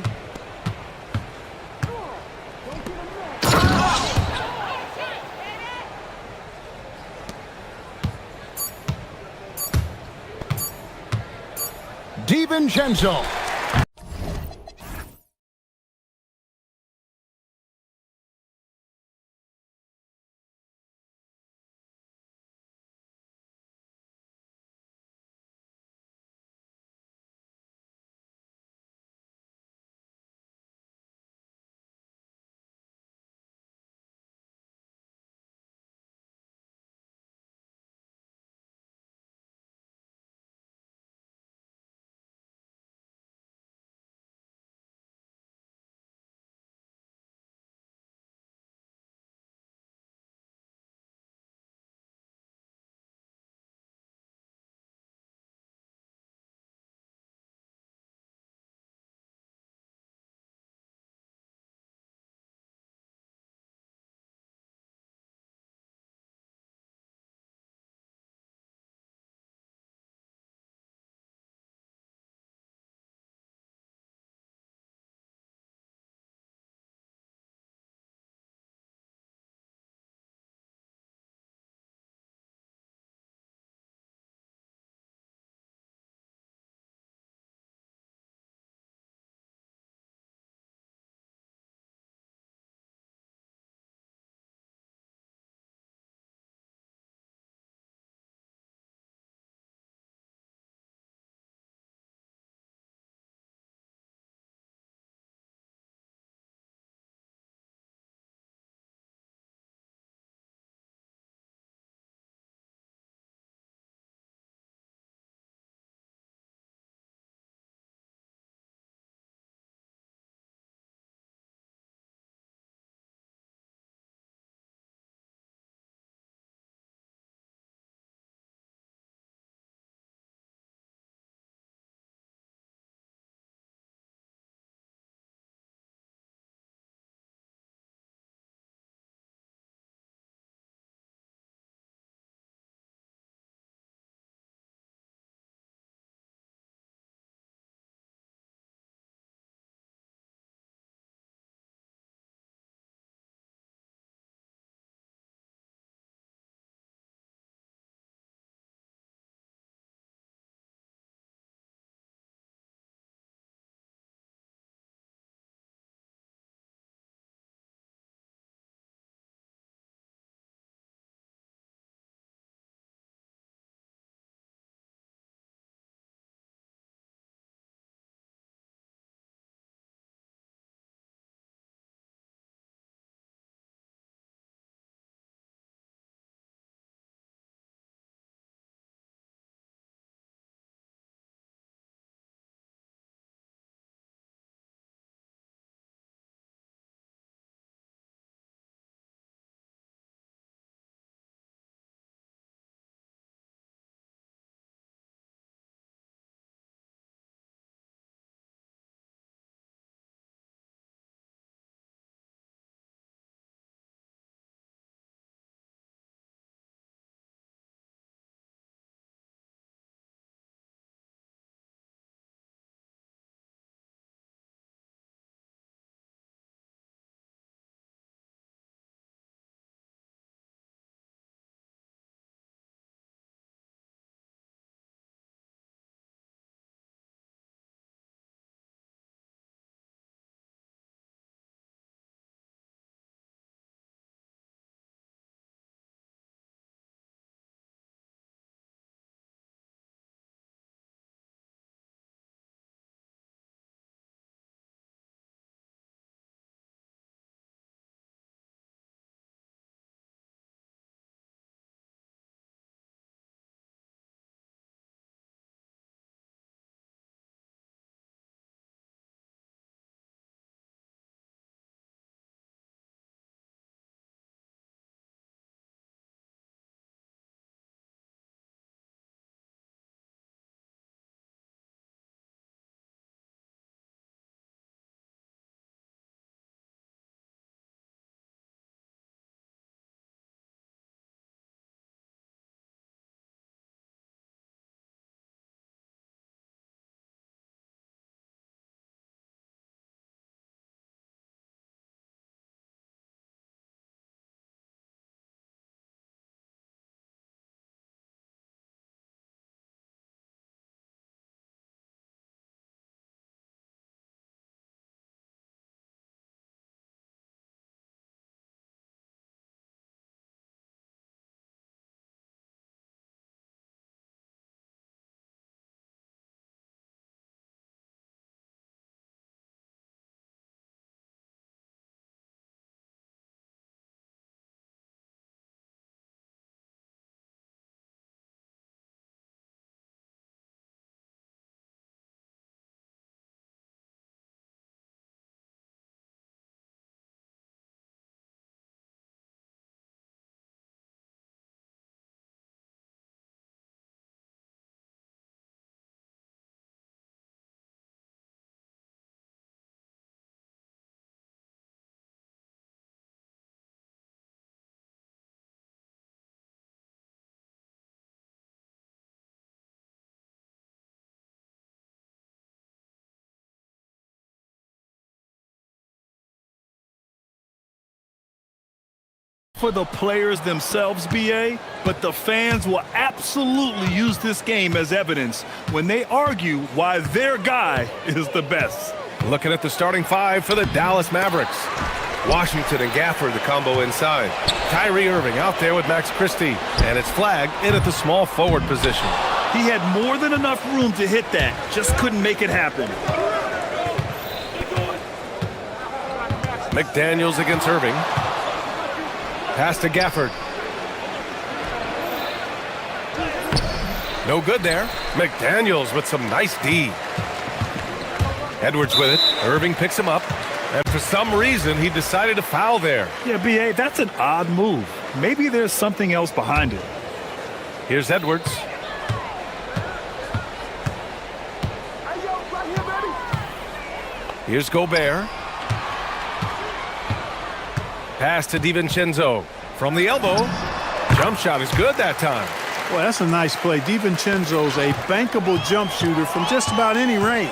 Speaker 7: DiVincenzo.
Speaker 2: For the players themselves, BA, but the fans will absolutely use this game as evidence when they argue why their guy is the best.
Speaker 1: Looking at the starting five for the Dallas Mavericks. Washington and Gafford, the combo inside. Kyrie Irving out there with Max Christie, and it's flagged in at the small forward position.
Speaker 2: He had more than enough room to hit that, just couldn't make it happen.
Speaker 1: McDaniels against Irving. Pass to Gafford. No good there. McDaniels with some nice D. Edwards with it. Irving picks him up. And for some reason, he decided to foul there.
Speaker 2: Yeah, BA, that's an odd move. Maybe there's something else behind it.
Speaker 1: Here's Edwards. Here's Gobert. Pass to DiVincenzo. From the elbow. Jump shot is good that time.
Speaker 11: Well, that's a nice play. DiVincenzo's a bankable jump shooter from just about any range.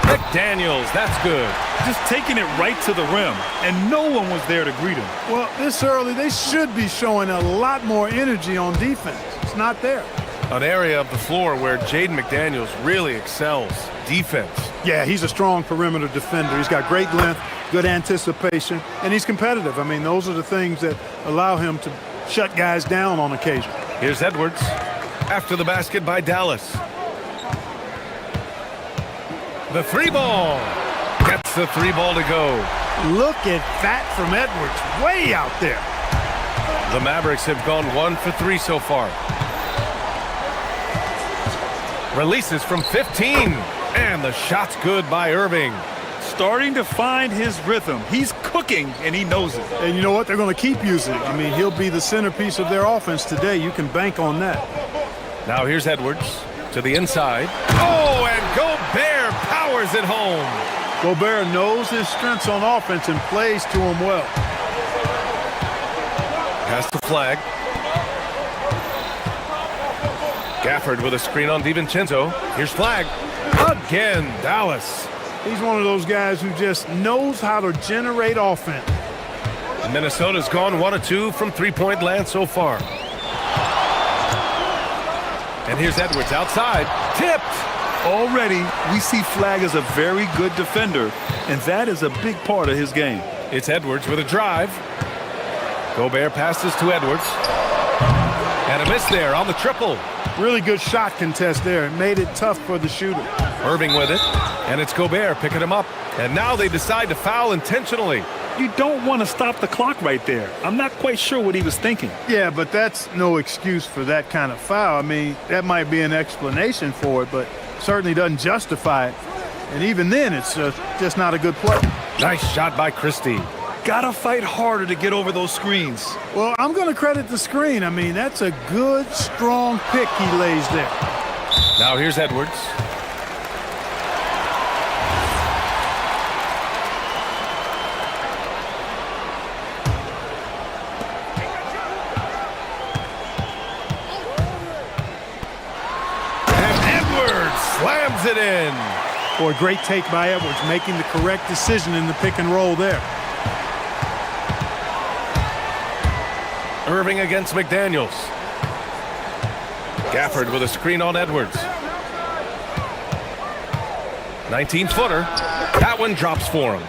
Speaker 1: McDaniels, that's good.
Speaker 2: Just taking it right to the rim, and no one was there to greet him.
Speaker 11: Well, this early, they should be showing a lot more energy on defense. It's not there.
Speaker 1: An area of the floor where Jaden McDaniels really excels. Defense.
Speaker 11: Yeah, he's a strong perimeter defender. He's got great length, good anticipation, and he's competitive. I mean, those are the things that allow him to shut guys down on occasion.
Speaker 1: Here's Edwards. After the basket by Dallas. The three ball. Gets the three ball to go.
Speaker 11: Look at that from Edwards. Way out there.
Speaker 1: The Mavericks have gone 1 for 3 so far. Releases from 15. And the shot's good by Irving.
Speaker 2: Starting to find his rhythm. He's cooking, and he knows it.
Speaker 11: And you know what? They're going to keep using it. I mean, he'll be the centerpiece of their offense today. You can bank on that.
Speaker 1: Now here's Edwards to the inside. Oh, and Gobert powers it home.
Speaker 11: Gobert knows his strengths on offense and plays to him well.
Speaker 1: Pass the flag. Gafford with a screen on DiVincenzo. Here's flag. Again, Dallas.
Speaker 11: He's one of those guys who just knows how to generate offense.
Speaker 1: Minnesota's gone 1 of 2 from three-point land so far. And here's Edwards outside. Tipped.
Speaker 2: Already, we see Flag as a very good defender, and that is a big part of his game.
Speaker 1: It's Edwards with a drive. Gobert passes to Edwards. And a miss there on the triple.
Speaker 11: Really good shot contest there. It made it tough for the shooter.
Speaker 1: Irving with it. And it's Gobert picking him up. And now they decide to foul intentionally.
Speaker 2: You don't want to stop the clock right there. I'm not quite sure what he was thinking.
Speaker 11: Yeah, but that's no excuse for that kind of foul. I mean, that might be an explanation for it, but certainly doesn't justify it. And even then, it's just not a good play.
Speaker 1: Nice shot by Christie.
Speaker 2: Gotta fight harder to get over those screens.
Speaker 11: Well, I'm going to credit the screen. I mean, that's a good, strong pick he lays there.
Speaker 1: Now here's Edwards. Slams it in.
Speaker 11: Boy, great take by Edwards, making the correct decision in the pick and roll there.
Speaker 1: Irving against McDaniels. Gafford with a screen on Edwards. 19-footer. That one drops for him.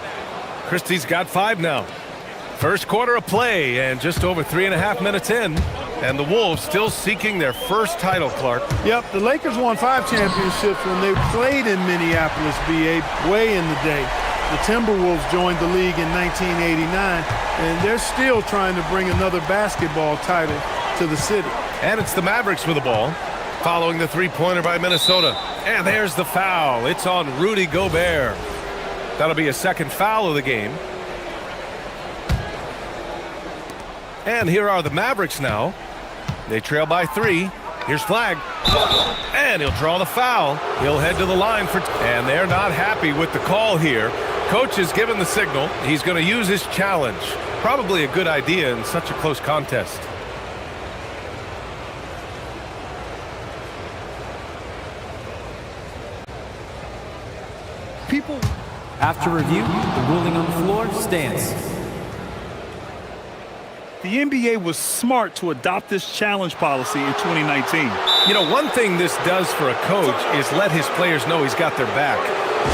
Speaker 1: Christie's got 5 now. First quarter of play and just over 3.5 minutes in. And the Wolves still seeking their first title, Clark.
Speaker 11: Yep, the Lakers won 5 championships when they played in Minneapolis, BA, way in the day. The Timberwolves joined the league in 1989, and they're still trying to bring another basketball title to the city.
Speaker 1: And it's the Mavericks with the ball, following the three-pointer by Minnesota. And there's the foul. It's on Rudy Gobert. That'll be a second foul of the game. And here are the Mavericks now. They trail by 3. Here's flag. And he'll draw the foul. He'll head to the line for... And they're not happy with the call here. Coach has given the signal. He's going to use his challenge. Probably a good idea in such a close contest.
Speaker 6: After review, the ruling on the floor stands.
Speaker 2: The NBA was smart to adopt this challenge policy in 2019.
Speaker 1: You know, one thing this does for a coach is let his players know he's got their back.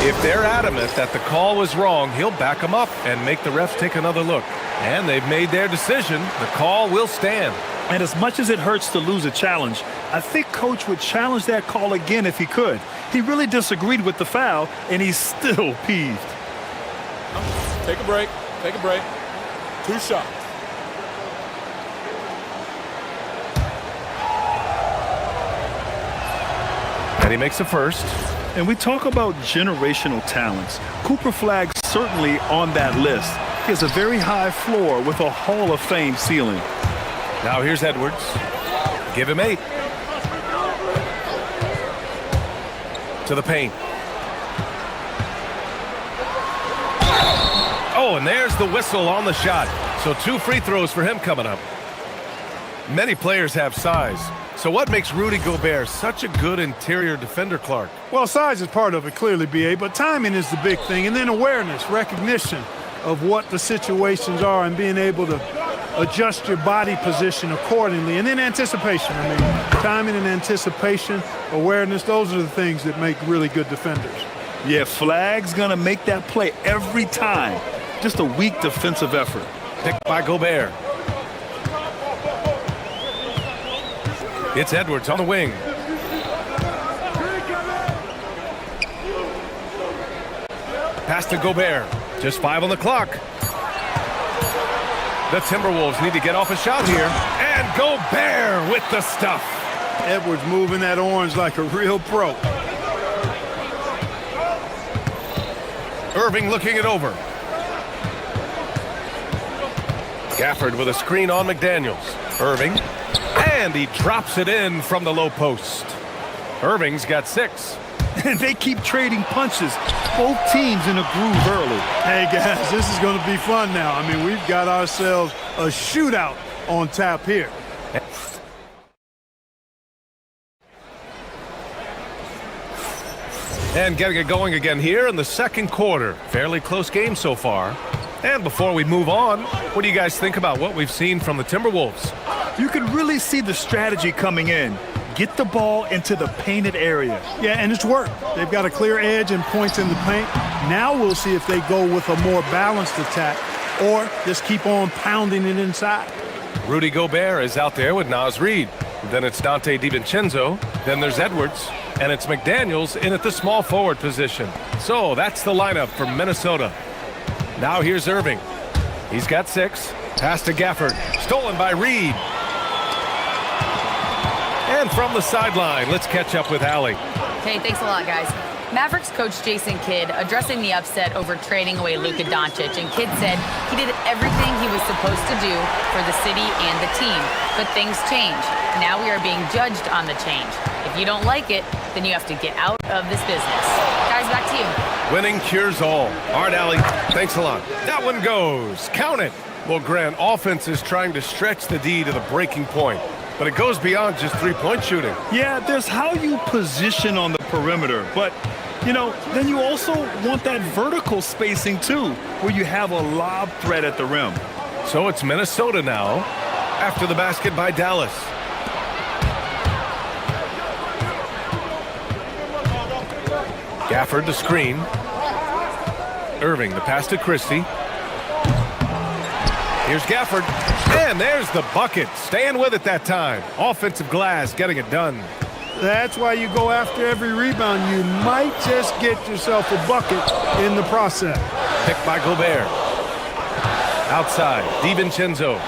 Speaker 1: If they're adamant that the call was wrong, he'll back them up and make the refs take another look. And they've made their decision. The call will stand.
Speaker 2: And as much as it hurts to lose a challenge, I think Coach would challenge that call again if he could. He really disagreed with the foul, and he's still peeved.
Speaker 14: Take a break. Take a break. 2 shots.
Speaker 1: And he makes the first.
Speaker 2: And we talk about generational talents. Cooper Flagg's certainly on that list. He has a very high floor with a Hall of Fame ceiling.
Speaker 1: Now here's Edwards. Give him 8. To the paint. Oh, and there's the whistle on the shot. So 2 free throws for him coming up. Many players have size. So what makes Rudy Gobert such a good interior defender, Clark?
Speaker 11: Well, size is part of it, clearly, B.A., but timing is the big thing. And then awareness, recognition of what the situations are and being able to adjust your body position accordingly. And then anticipation. I mean, timing and anticipation, awareness, those are the things that make really good defenders.
Speaker 2: Yeah, Flagg's going to make that play every time. Just a weak defensive effort.
Speaker 1: Picked by Gobert. It's Edwards on the wing. Pass to Gobert. Just 5 on the clock. The Timberwolves need to get off a shot here. And Gobert with the stuff.
Speaker 11: Edwards moving that orange like a real pro.
Speaker 1: Irving looking it over. Gafford with a screen on McDaniels. Irving. And he drops it in from the low post. Irving's got 6.
Speaker 2: And they keep trading punches. Both teams in a groove early.
Speaker 11: Hey, guys, this is going to be fun now. I mean, we've got ourselves a shootout on tap here.
Speaker 1: And getting it going again here in the second quarter. Fairly close game so far. And before we move on, what do you guys think about what we've seen from the Timberwolves?
Speaker 2: You can really see the strategy coming in. Get the ball into the painted area.
Speaker 11: Yeah, and it's worked. They've got a clear edge and points in the paint. Now we'll see if they go with a more balanced attack or just keep on pounding it inside.
Speaker 1: Rudy Gobert is out there with Naz Reid. Then it's Dante DiVincenzo. Then there's Edwards. And it's McDaniels in at the small forward position. So that's the lineup for Minnesota. Now here's Irving. He's got 6. Pass to Gafford. Stolen by Reid. And from the sideline, let's catch up with Allie.
Speaker 4: Hey, thanks a lot, guys. Mavericks coach Jason Kidd addressing the upset over trading away Luka Doncic, and Kidd said he did everything he was supposed to do for the city and the team. But things change. Now we are being judged on the change. If you don't like it, then you have to get out of this business. Guys, back to you.
Speaker 1: Winning cures all. All right, Allie, thanks a lot. That one goes. Count it. Well, Grant, offense is trying to stretch the D to the breaking point. But it goes beyond just three-point shooting.
Speaker 2: Yeah, there's how you position on the perimeter. But, you know, then you also want that vertical spacing, too, where you have a lob threat at the rim.
Speaker 1: So it's Minnesota now after the basket by Dallas. Gafford the screen. Irving the pass to Christie. Here's Gafford, and there's the bucket. Staying with it that time. Offensive glass, getting it done.
Speaker 11: That's why you go after every rebound. You might just get yourself a bucket in the process.
Speaker 1: Picked by Gobert. Outside, DiVincenzo.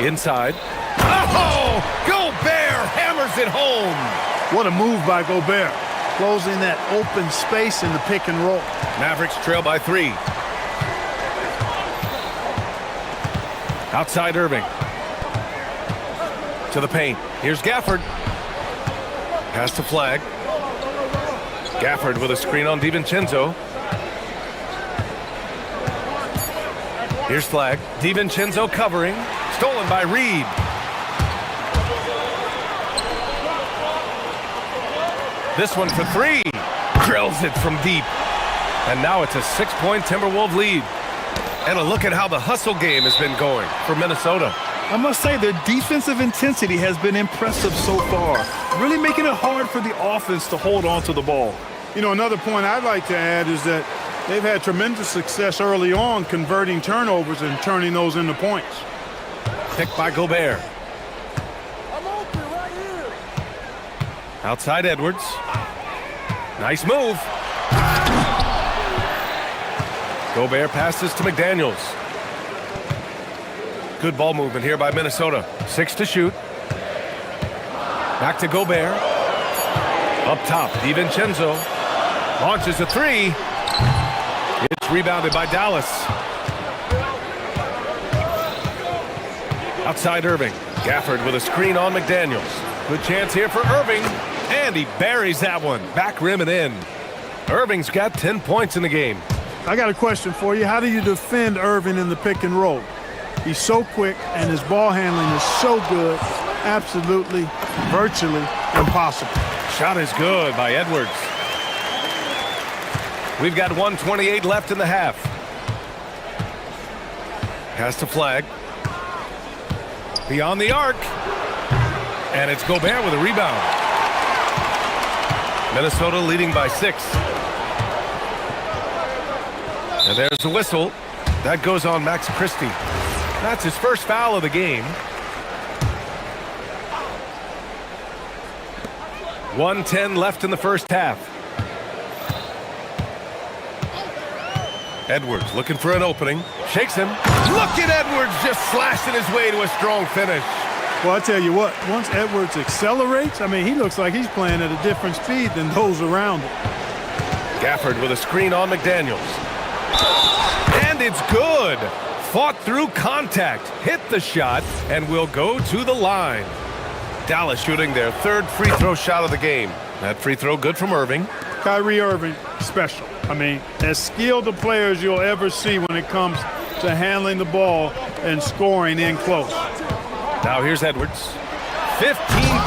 Speaker 1: Inside. Oh! Gobert hammers it home.
Speaker 11: What a move by Gobert. Closing that open space in the pick and roll.
Speaker 1: Mavericks trail by 3. Outside Irving. To the paint. Here's Gafford. Pass to Flag. Gafford with a screen on DiVincenzo. Here's Flag. DiVincenzo covering. Stolen by Reid. This one for 3. Drills it from deep. And now it's a 6-point Timberwolves lead. And a look at how the hustle game has been going for Minnesota.
Speaker 2: I must say their defensive intensity has been impressive so far, really making it hard for the offense to hold on to the ball.
Speaker 11: You know, another point I'd like to add is that they've had tremendous success early on converting turnovers and turning those into points.
Speaker 1: Picked by Gobert. Outside Edwards. Nice move. Gobert passes to McDaniels. Good ball movement here by Minnesota. 6 to shoot. Back to Gobert. Up top, DiVincenzo. Launches a 3. It's rebounded by Dallas. Outside Irving. Gafford with a screen on McDaniels. Good chance here for Irving. And he buries that one. Back rim and in. Irving's got 10 points in the game.
Speaker 11: I got a question for you. How do you defend Irving in the pick and roll? He's so quick and his ball handling is so good. Absolutely, virtually impossible.
Speaker 1: Shot is good by Edwards. We've got 1:28 left in the half. Pass to Flag. Beyond the arc. And it's Gobert with a rebound. Minnesota leading by 6. And there's the whistle. That goes on Max Christie. That's his first foul of the game. 1:10 left in the first half. Edwards looking for an opening. Shakes him. Look at Edwards just slashing his way to a strong finish.
Speaker 11: Well, I tell you what, once Edwards accelerates, I mean, he looks like he's playing at a different speed than those around him.
Speaker 1: Gafford with a screen on McDaniels. And it's good. Fought through contact, hit the shot, and will go to the line. Dallas shooting their 3rd free throw shot of the game. That free throw good from Irving.
Speaker 11: Kyrie Irving, special. I mean, as skilled a player as you'll ever see when it comes to handling the ball and scoring in close.
Speaker 1: Now here's Edwards. 15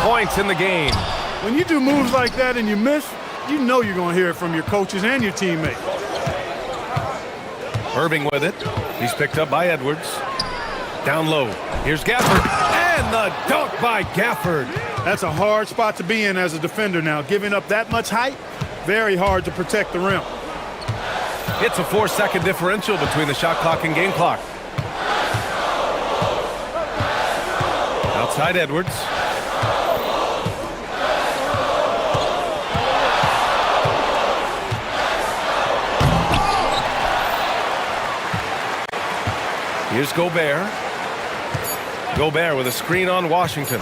Speaker 1: points in the game.
Speaker 11: When you do moves like that and you miss, you know you're going to hear it from your coaches and your teammates.
Speaker 1: Irving with it. He's picked up by Edwards. Down low. Here's Gafford. And the dunk by Gafford.
Speaker 11: That's a hard spot to be in as a defender now. Giving up that much height, very hard to protect the rim.
Speaker 1: It's a 4-second differential between the shot clock and game clock. Outside Edwards. Here's Gobert. Gobert with a screen on Washington.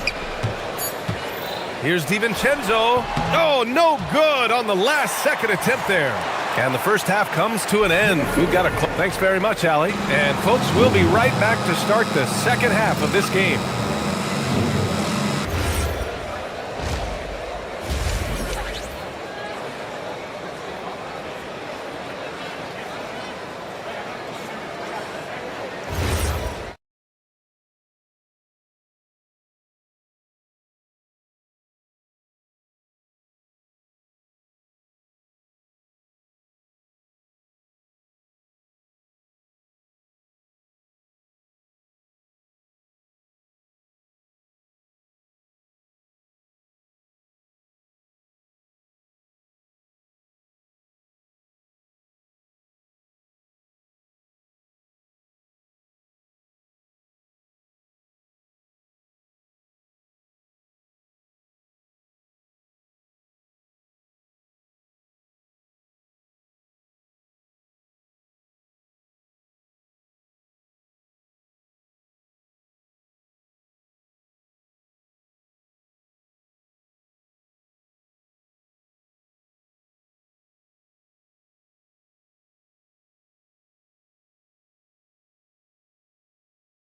Speaker 1: Here's DiVincenzo. Oh, no good on the last second attempt there. And the first half comes to an end. We've got a thanks very much, Allie. And folks, we'll be right back to start the second half of this game.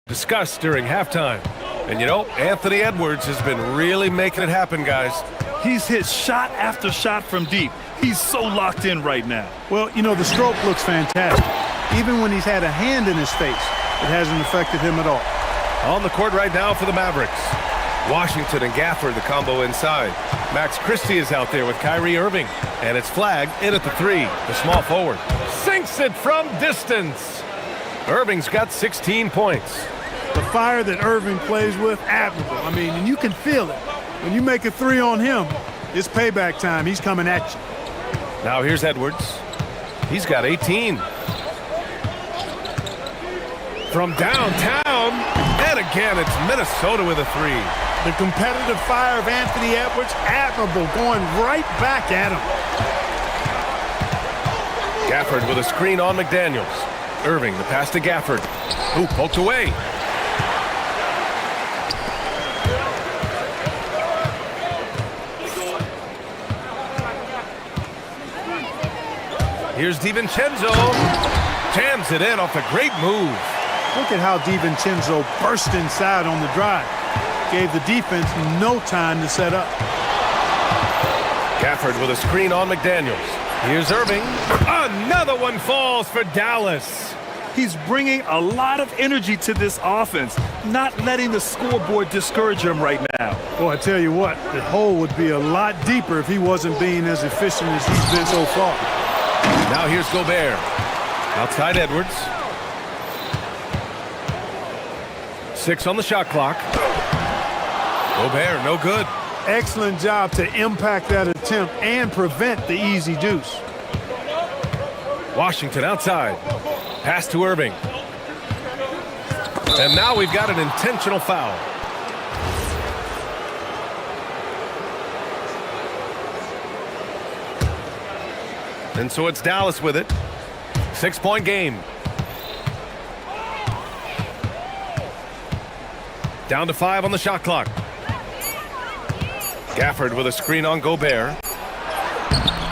Speaker 1: Discussed during halftime. And you know, Anthony Edwards has been really making it happen, guys.
Speaker 2: He's hit shot after shot from deep. He's so locked in right now.
Speaker 11: Well, you know, the stroke looks fantastic. Even when he's had a hand in his face, it hasn't affected him at all.
Speaker 1: On the court right now for the Mavericks. Washington and Gafford, the combo inside. Max Christie is out there with Kyrie Irving. And it's Flag in at the 3, the small forward. Sinks it from distance. Irving's got 16 points.
Speaker 11: The fire that Irving plays with, admirable. I mean, and you can feel it. When you make a three on him, it's payback time. He's coming at you.
Speaker 1: Now here's Edwards. He's got 18. From downtown, and again, it's Minnesota with a three.
Speaker 11: The competitive fire of Anthony Edwards, admirable, going right back at him.
Speaker 1: Gafford with a screen on McDaniels. Irving, the pass to Gafford. Ooh, poked away. Here's DiVincenzo. Jams it in off a great move.
Speaker 11: Look at how DiVincenzo burst inside on the drive. Gave the defense no time to set up.
Speaker 1: Gafford with a screen on McDaniels. Here's Irving. Another one falls for Dallas.
Speaker 2: He's bringing a lot of energy to this offense, not letting the scoreboard discourage him right now.
Speaker 11: Well, I tell you what, the hole would be a lot deeper if he wasn't being as efficient as he's been so far.
Speaker 1: Now here's Gobert. Outside Edwards. 6 on the shot clock. Gobert, no good.
Speaker 11: Excellent job to impact that attempt and prevent the easy deuce.
Speaker 1: Washington outside. Pass to Irving. And now we've got an intentional foul. And so it's Dallas with it. 6-point game. Down to 5 on the shot clock. Gafford with a screen on Gobert.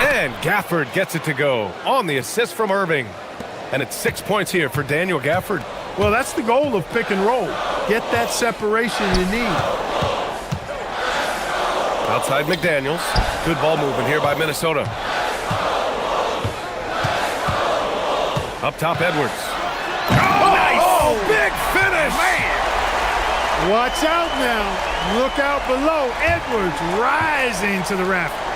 Speaker 1: And Gafford gets it to go on the assist from Irving. And it's 6 points here for Daniel Gafford.
Speaker 11: Well, that's the goal of pick and roll. Get that separation you need.
Speaker 1: Outside McDaniels. Good ball movement here by Minnesota. Up top, Edwards. Oh, nice! Oh, big finish! Man!
Speaker 11: Watch out now. Look out below. Edwards rising to the rafters.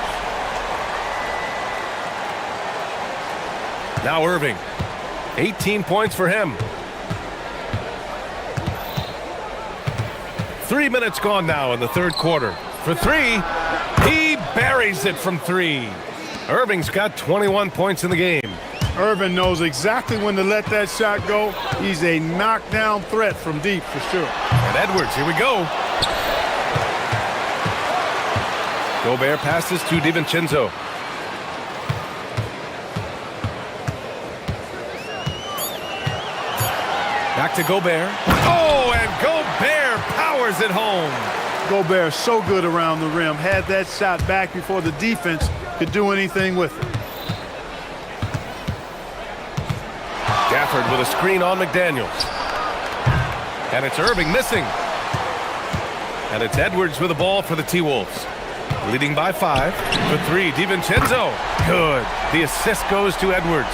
Speaker 1: Now Irving. 18 points for him. 3 minutes gone now in the third quarter. For three, he buries it from three. Irving's got 21 points in the game.
Speaker 11: Irving knows exactly when to let that shot go. He's a knockdown threat from deep for sure.
Speaker 1: And Edwards, here we go. Gobert passes to DiVincenzo. Back to Gobert. Oh, and Gobert powers it home.
Speaker 11: Gobert so good around the rim. Had that shot back before the defense could do anything with it.
Speaker 1: Gafford with a screen on McDaniels. And it's Irving missing. And it's Edwards with the ball for the T-Wolves. Leading by 5. For three, DiVincenzo. Good. The assist goes to Edwards.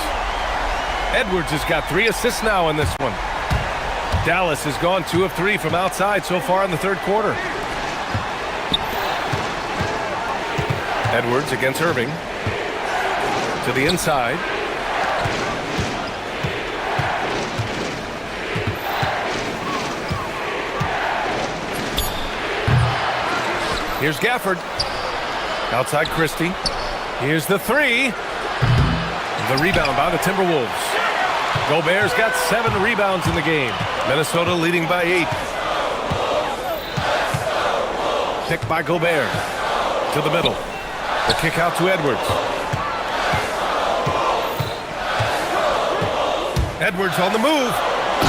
Speaker 1: Edwards has got 3 assists now in this one. Dallas has gone 2 of 3 from outside so far in the third quarter. Edwards against Irving. To the inside. Here's Gafford. Outside Christie. Here's the 3. The rebound by the Timberwolves. Gobert's got 7 rebounds in the game. Minnesota leading by 8. Picked by Gobert. To the middle. The kick out to Edwards. Edwards on the move.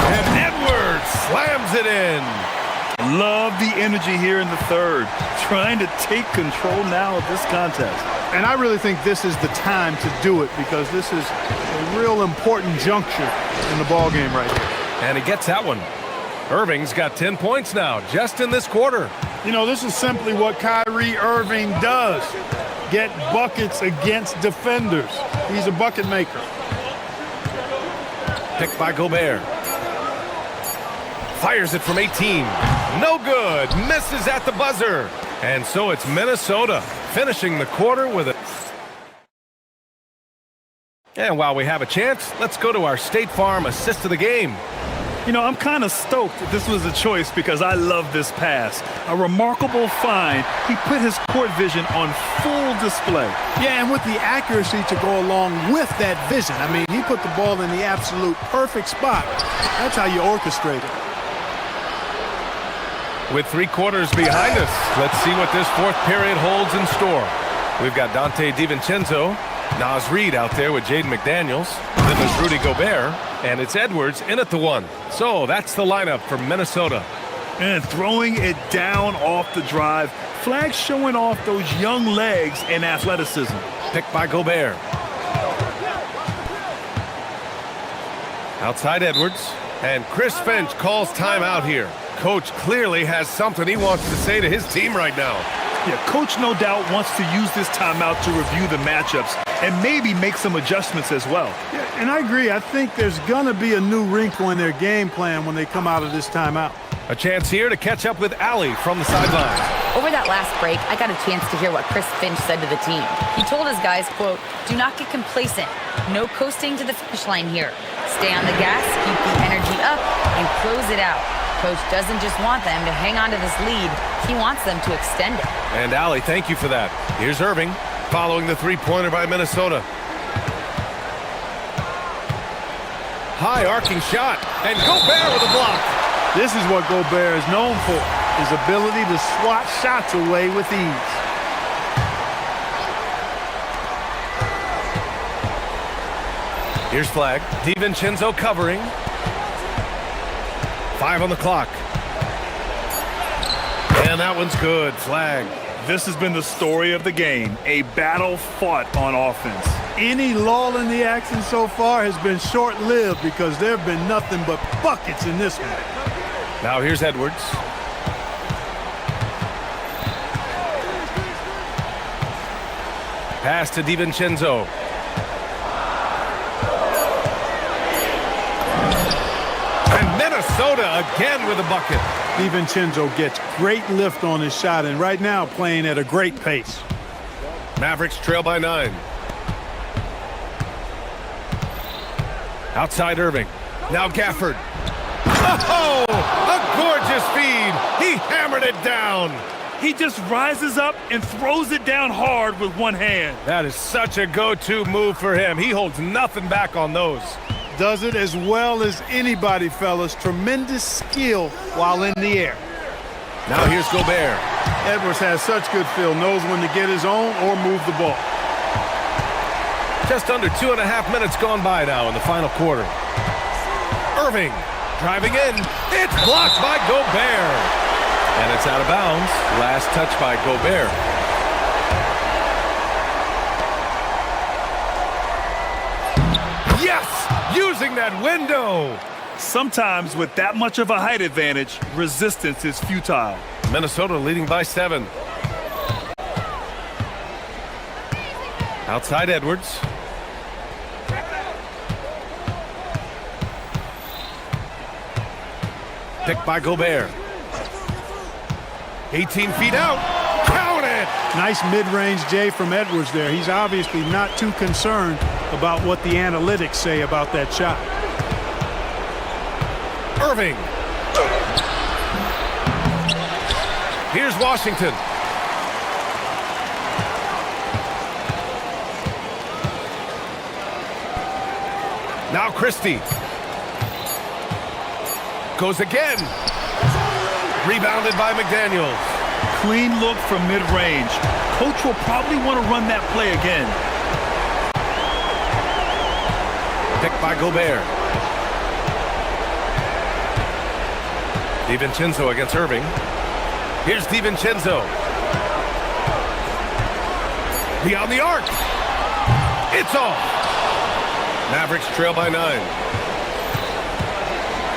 Speaker 1: And Edwards slams it in.
Speaker 2: Love the energy here in the third. Trying to take control now of this contest.
Speaker 11: And I really think this is the time to do it because this is a real important juncture in the ball game right here.
Speaker 1: And he gets that one. Irving's got 10 points now just in this quarter.
Speaker 11: You know, this is simply what Kyrie Irving does. Get buckets against defenders. He's a bucket maker.
Speaker 1: Picked by Gobert. Fires it from 18. No good. Misses at the buzzer. And so it's Minnesota finishing the quarter with it. And while we have a chance, let's go to our State Farm assist of the game.
Speaker 2: You know, I'm kind of stoked that this was a choice because I love this pass. A remarkable find. He put his court vision on full display.
Speaker 11: Yeah, and with the accuracy to go along with that vision. I mean, he put the ball in the absolute perfect spot. That's how you orchestrate it.
Speaker 1: With 3 quarters behind us, let's see what this fourth period holds in store. We've got Dante DiVincenzo, Naz Reid out there with Jaden McDaniels. Then there's Rudy Gobert, and it's Edwards in at the 1. So that's the lineup for Minnesota.
Speaker 2: And throwing it down off the drive. Flag showing off those young legs and athleticism.
Speaker 1: Picked by Gobert. Outside Edwards, and Chris Finch calls timeout here. Coach clearly has something he wants to say to his team right now.
Speaker 2: Yeah, Coach no doubt wants to use this timeout to review the matchups and maybe make some adjustments as well.
Speaker 11: Yeah, and I agree. I think there's going to be a new wrinkle in their game plan when they come out of this timeout.
Speaker 1: A chance here to catch up with Allie from the sideline.
Speaker 4: Over that last break, I got a chance to hear what Chris Finch said to the team. He told his guys, quote, "Do not get complacent. No coasting to the finish line here. Stay on the gas, keep the energy up, and close it out." Coach doesn't just want them to hang on to this lead. He wants them to extend it.
Speaker 1: And Allie, thank you for that. Here's Irving following the three-pointer by Minnesota. High arcing shot, and Gobert with a block.
Speaker 11: This is what Gobert is known for, his ability to swat shots away with ease.
Speaker 1: Here's flag. DiVincenzo covering. 5 on the clock. And that one's good. Flag.
Speaker 2: This has been the story of the game. A battle fought on offense.
Speaker 11: Any lull in the action so far has been short-lived because there have been nothing but buckets in this one.
Speaker 1: Now here's Edwards. Pass to DiVincenzo. And Minnesota again with a bucket.
Speaker 11: DiVincenzo gets great lift on his shot and right now playing at a great pace.
Speaker 1: Mavericks trail by 9. Outside Irving. Now Gafford. Oh, a gorgeous feed. He hammered it down.
Speaker 2: He just rises up and throws it down hard with one hand.
Speaker 1: That is such a go-to move for him. He holds nothing back on those.
Speaker 11: Does it as well as anybody, fellas. Tremendous skill while in the air.
Speaker 1: Now here's Gobert.
Speaker 11: Edwards has such good feel, knows when to get his own or move the ball.
Speaker 1: Just under 2.5 minutes gone by now in the final quarter. Irving driving in. It's blocked by Gobert. And it's out of bounds. Last touch by Gobert. Yes! Using that window.
Speaker 2: Sometimes with that much of a height advantage, resistance is futile.
Speaker 1: Minnesota leading by 7. Outside Edwards. Picked by Gobert. 18 feet out. Count it!
Speaker 11: Nice mid-range J from Edwards there. He's obviously not too concerned about what the analytics say about that shot.
Speaker 1: Irving. Here's Washington. Now Christie. Goes again. Rebounded by McDaniels.
Speaker 2: Clean look from mid-range. Coach will probably want to run that play again.
Speaker 1: Picked by Gobert. DiVincenzo against Irving. Here's DiVincenzo. Beyond the arc. It's off. Mavericks trail by 9.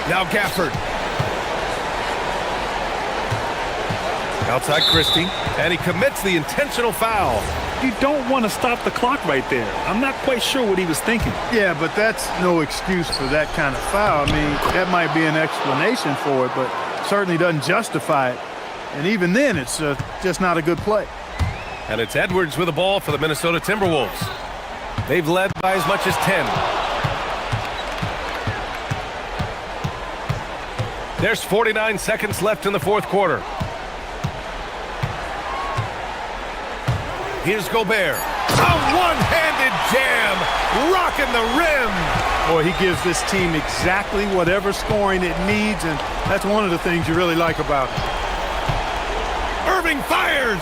Speaker 1: Now Gafford. Outside Christie, and he commits the intentional foul.
Speaker 2: You don't want to stop the clock right there. I'm not quite sure what he was thinking.
Speaker 11: Yeah, but that's no excuse for that kind of foul. I mean, that might be an explanation for it, but certainly doesn't justify it. And even then, it's just not a good play.
Speaker 1: And it's Edwards with the ball for the Minnesota Timberwolves. They've led by as much as 10. There's 49 seconds left in the fourth quarter. Here's Gobert. A one-handed jam, rocking the rim.
Speaker 11: Boy, he gives this team exactly whatever scoring it needs, and that's one of the things you really like about him.
Speaker 1: Irving fires,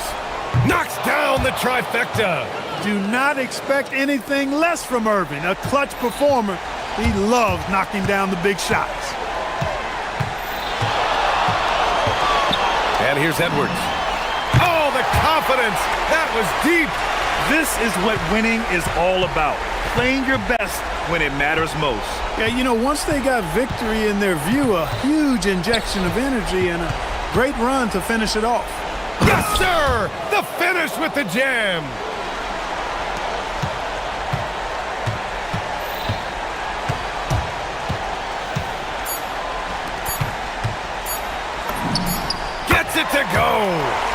Speaker 1: knocks down the trifecta.
Speaker 11: Do not expect anything less from Irving, a clutch performer. He loves knocking down the big shots.
Speaker 1: And here's Edwards. Oh, the confidence. That was deep.
Speaker 2: This is what winning is all about. Playing your best when it matters most.
Speaker 11: Yeah, you know, once they got victory in their view, a huge injection of energy and a great run to finish it off.
Speaker 1: Yes, sir! The finish with the jam. Gets it to go.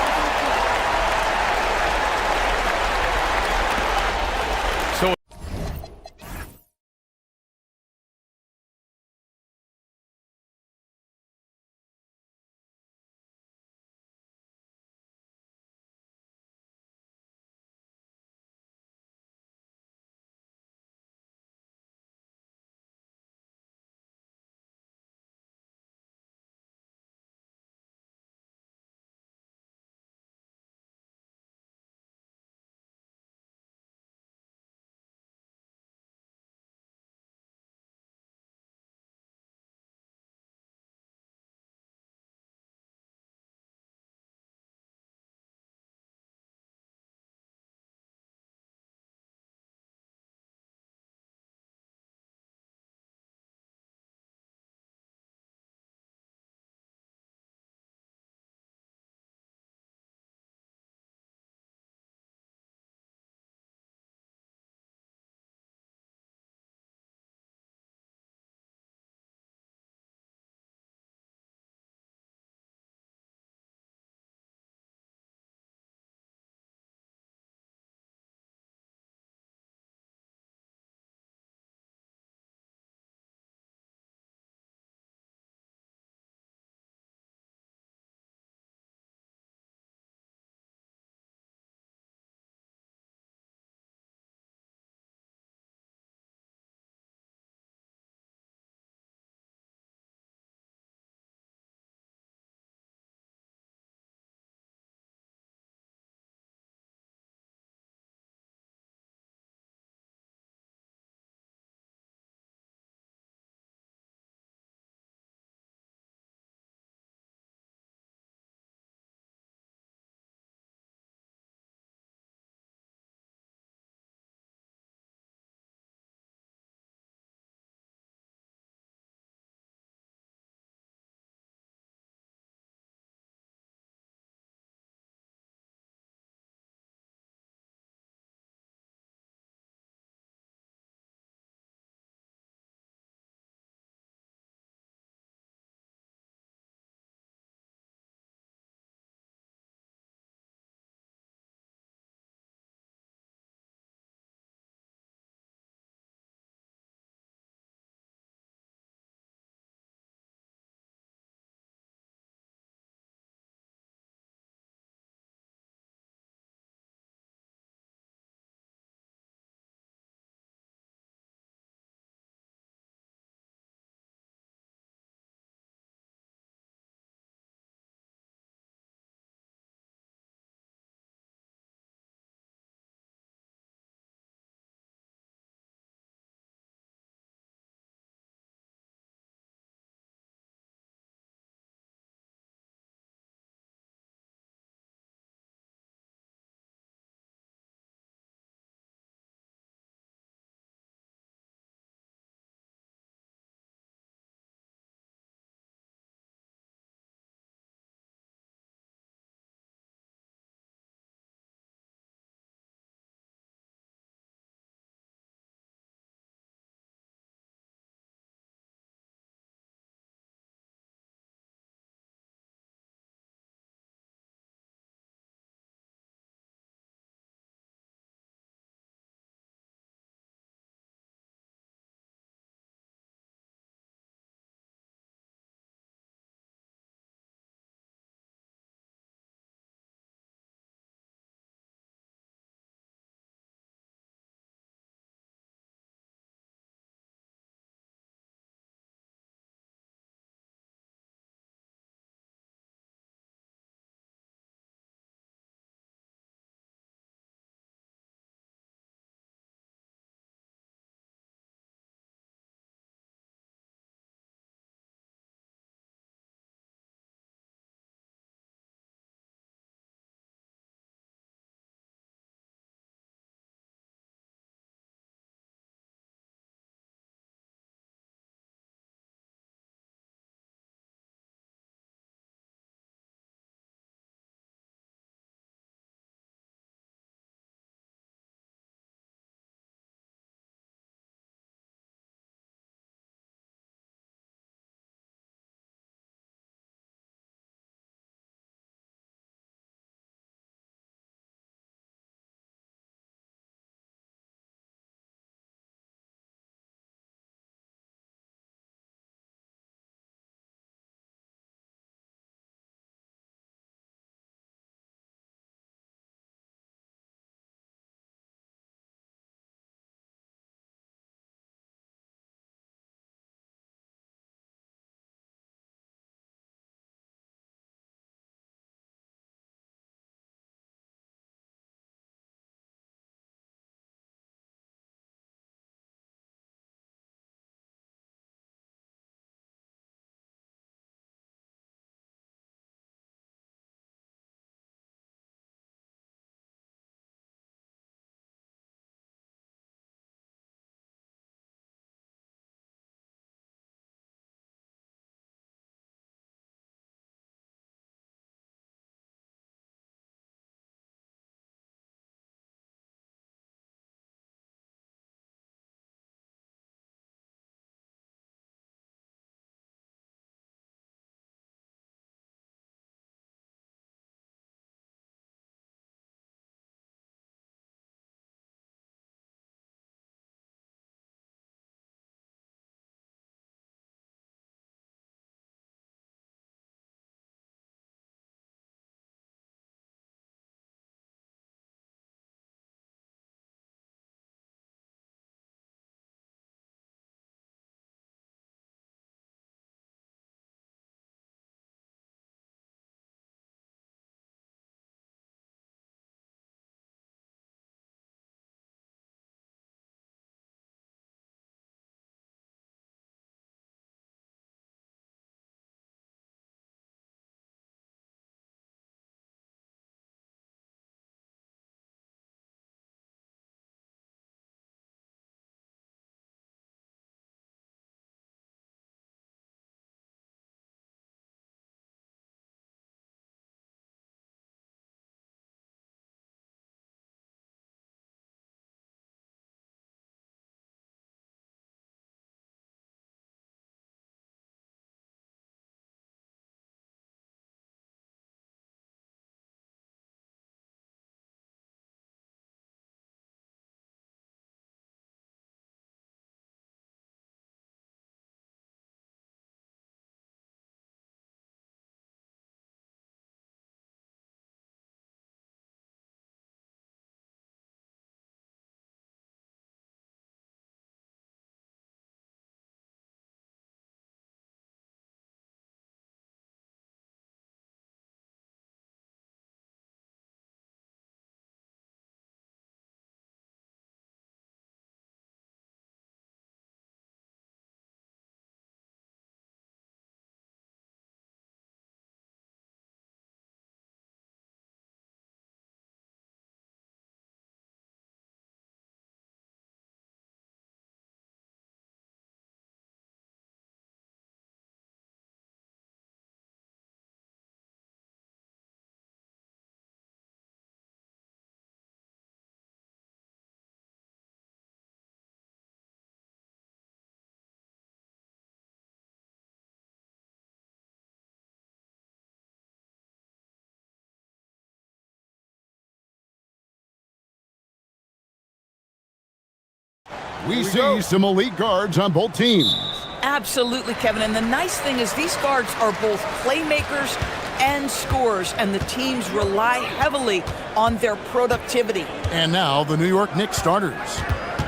Speaker 7: We see some elite guards on both teams.
Speaker 3: Absolutely, Kevin. And the nice thing is these guards are both playmakers and scorers, and the teams rely heavily on their productivity.
Speaker 7: And now the New York Knicks starters.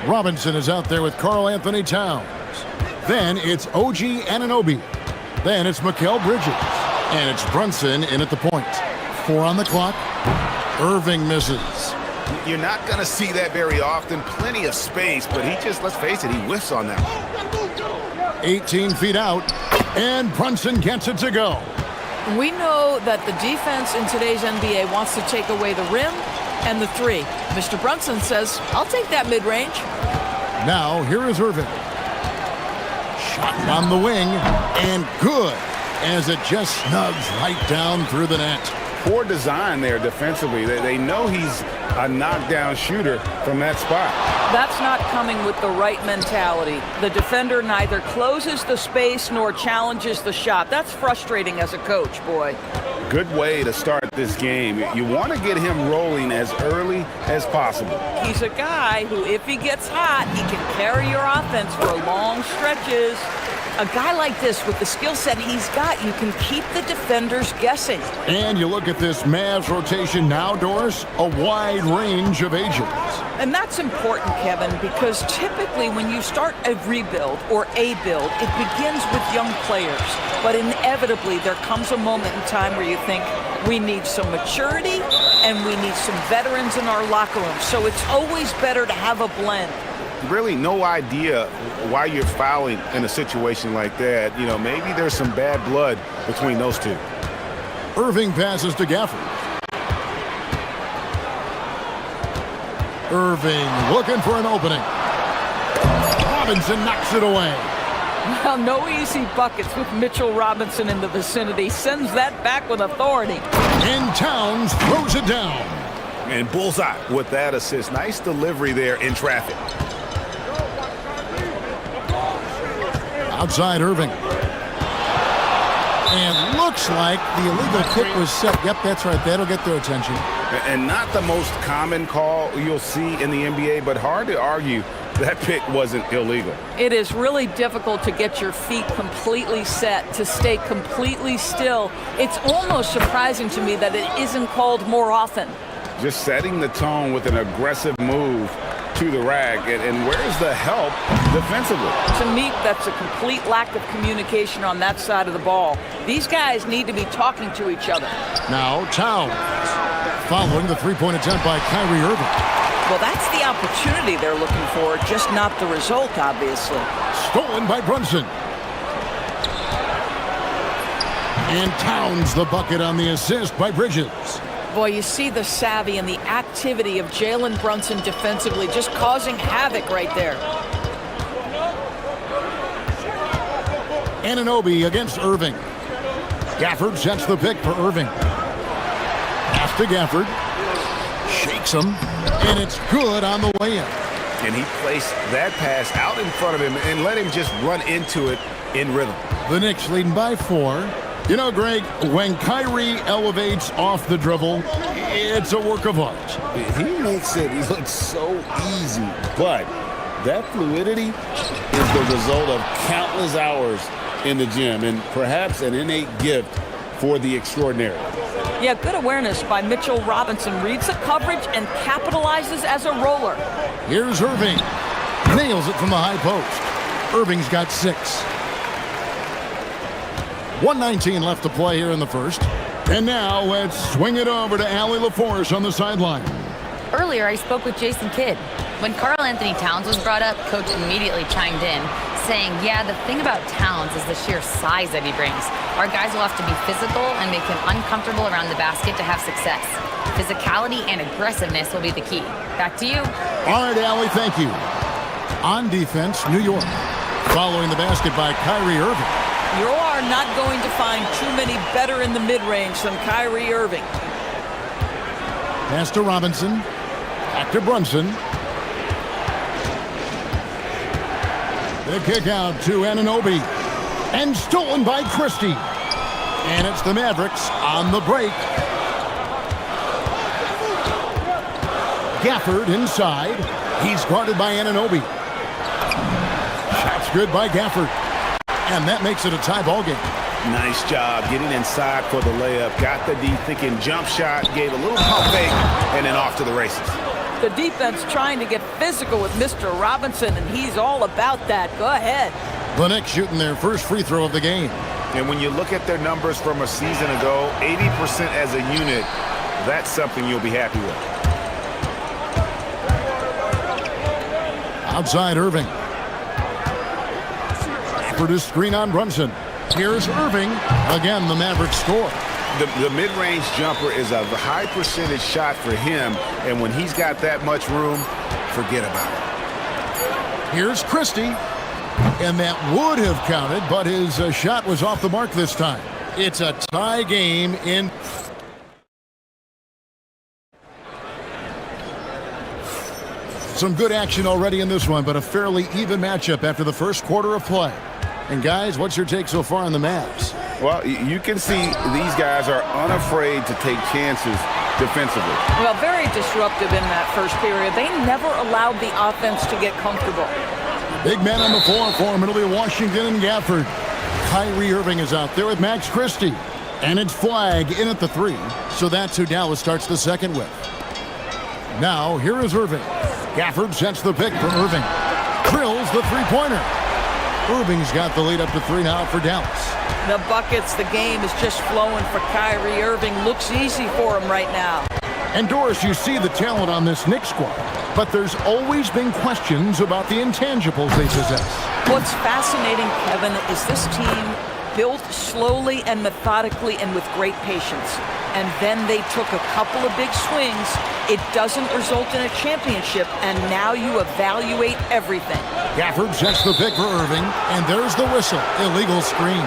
Speaker 7: Robinson is out there with Karl Anthony Towns. Then it's OG Anunoby. Then it's Mikal Bridges. And it's Brunson in at the point. 4 on the clock. Irving misses.
Speaker 12: You're not going to see that very often. Plenty of space, but he just, let's face it, he whiffs on that.
Speaker 7: 18 feet out, and Brunson gets it to go.
Speaker 3: We know that the defense in today's NBA wants to take away the rim and the three. Mr. Brunson says, I'll take that mid-range.
Speaker 7: Now, here is Irving. Shot on the wing, and good, as it just snugs right down through the net.
Speaker 12: Poor design there defensively. They know he's a knockdown shooter from that spot.
Speaker 3: That's not coming with the right mentality. The defender neither closes the space nor challenges the shot. That's frustrating as a coach, boy.
Speaker 12: Good way to start this game. You want to get him rolling as early as possible.
Speaker 3: He's a guy who, if he gets hot, he can carry your offense for long stretches. A guy like this, with the skill set he's got, you can keep the defenders guessing.
Speaker 7: And you look at this Mavs rotation now, Doris, a wide range of ages.
Speaker 3: And that's important, Kevin, because typically when you start a rebuild or a build, it begins with young players. But inevitably, there comes a moment in time where you think, we need some maturity and we need some veterans in our locker room. So it's always better to have a blend.
Speaker 12: Really no idea why you're fouling in a situation like that. You know, maybe there's some bad blood between those two.
Speaker 7: Irving passes to Gafford. Irving looking for an opening. Robinson knocks it away.
Speaker 3: Well, no easy buckets with Mitchell Robinson in the vicinity. Sends that back with authority.
Speaker 7: And Towns throws it down.
Speaker 12: And bullseye with that assist. Nice delivery there in traffic.
Speaker 7: Outside Irving. And looks like the illegal kick was set. Yep, that's right. That'll get their attention.
Speaker 12: And not the most common call you'll see in the NBA, but hard to argue that pick wasn't illegal.
Speaker 3: It is really difficult to get your feet completely set, to stay completely still. It's almost surprising to me that it isn't called more often.
Speaker 12: Just setting the tone with an aggressive move to the rack. And where's the help defensively?
Speaker 3: To me, that's a complete lack of communication on that side of the ball. These guys need to be talking to each other.
Speaker 7: Now Towns, following the three-point attempt by Kyrie Irving.
Speaker 3: Well, that's the opportunity they're looking for, just not the result, obviously.
Speaker 7: Stolen by Brunson. And Towns the bucket on the assist by Bridges.
Speaker 3: Boy, you see the savvy and the activity of Jalen Brunson defensively, just causing havoc right there.
Speaker 7: Anunoby against Irving. Gafford sets the pick for Irving. Pass to Gafford. Shakes him. And it's good on the way in.
Speaker 12: And he placed that pass out in front of him and let him just run into it in rhythm.
Speaker 7: The Knicks leading by 4. You know, Greg, when Kyrie elevates off the dribble, it's a work of art.
Speaker 8: He makes it look so easy, but that fluidity is the result of countless hours in the gym and perhaps an innate gift for the extraordinary.
Speaker 3: Yeah, good awareness by Mitchell Robinson. Reads the coverage and capitalizes as a roller.
Speaker 7: Here's Irving. Nails it from the high post. Irving's got 6. 1:19 left to play here in the first. And now let's swing it over to Allie LaForce on the sideline.
Speaker 4: Earlier, I spoke with Jason Kidd. When Karl Anthony Towns was brought up, Coach immediately chimed in, saying, yeah, the thing about Towns is the sheer size that he brings. Our guys will have to be physical and make him uncomfortable around the basket to have success. Physicality and aggressiveness will be the key. Back to you.
Speaker 7: All right, Allie, thank you. On defense, New York. Following the basket by Kyrie Irving.
Speaker 3: You are not going to find too many better in the mid-range than Kyrie Irving.
Speaker 7: Pass to Robinson. Back to Brunson. The kick out to Anunoby. And stolen by Christie. And it's the Mavericks on the break. Gafford inside. He's guarded by Anunoby. That's good by Gafford. And that makes it a tie ball game.
Speaker 12: Nice job getting inside for the layup. Got the D thinking jump shot, gave a little pump fake, and then off to the races.
Speaker 3: The defense trying to get physical with Mr. Robinson, and he's all about that. Go ahead.
Speaker 7: The Knicks shooting their first free throw of the game.
Speaker 12: And when you look at their numbers from a season ago, 80% as a unit, that's something you'll be happy with.
Speaker 7: Outside Irving. For the screen on Brunson. Here's Irving. Again, the Mavericks score.
Speaker 12: The mid-range jumper is a high percentage shot for him, and when he's got that much room, forget about it.
Speaker 7: Here's Christie. And that would have counted, but his shot was off the mark this time. It's a tie game in... Some good action already in this one, but a fairly even matchup after the first quarter of play. And guys, what's your take so far on the Mavs?
Speaker 12: Well, you can see these guys are unafraid to take chances defensively.
Speaker 3: Well, very disruptive in that first period. They never allowed the offense to get comfortable.
Speaker 7: Big man on the floor for Middle Washington and Gafford. Kyrie Irving is out there with Max Christie. And it's Flag in at the 3. So that's who Dallas starts the second with. Now, here is Irving. Gafford sets the pick for Irving. Drills the three-pointer. Irving's got the lead up to 3 now for Dallas.
Speaker 3: The buckets, the game is just flowing for Kyrie Irving. Looks easy for him right now.
Speaker 7: And Doris, you see the talent on this Knicks squad, but there's always been questions about the intangibles they possess.
Speaker 3: What's fascinating, Kevin, is this team built slowly and methodically and with great patience. And then they took a couple of big swings. It doesn't result in a championship, and now you evaluate everything.
Speaker 7: Gafford sets the pick for Irving, and there's the whistle. Illegal screen.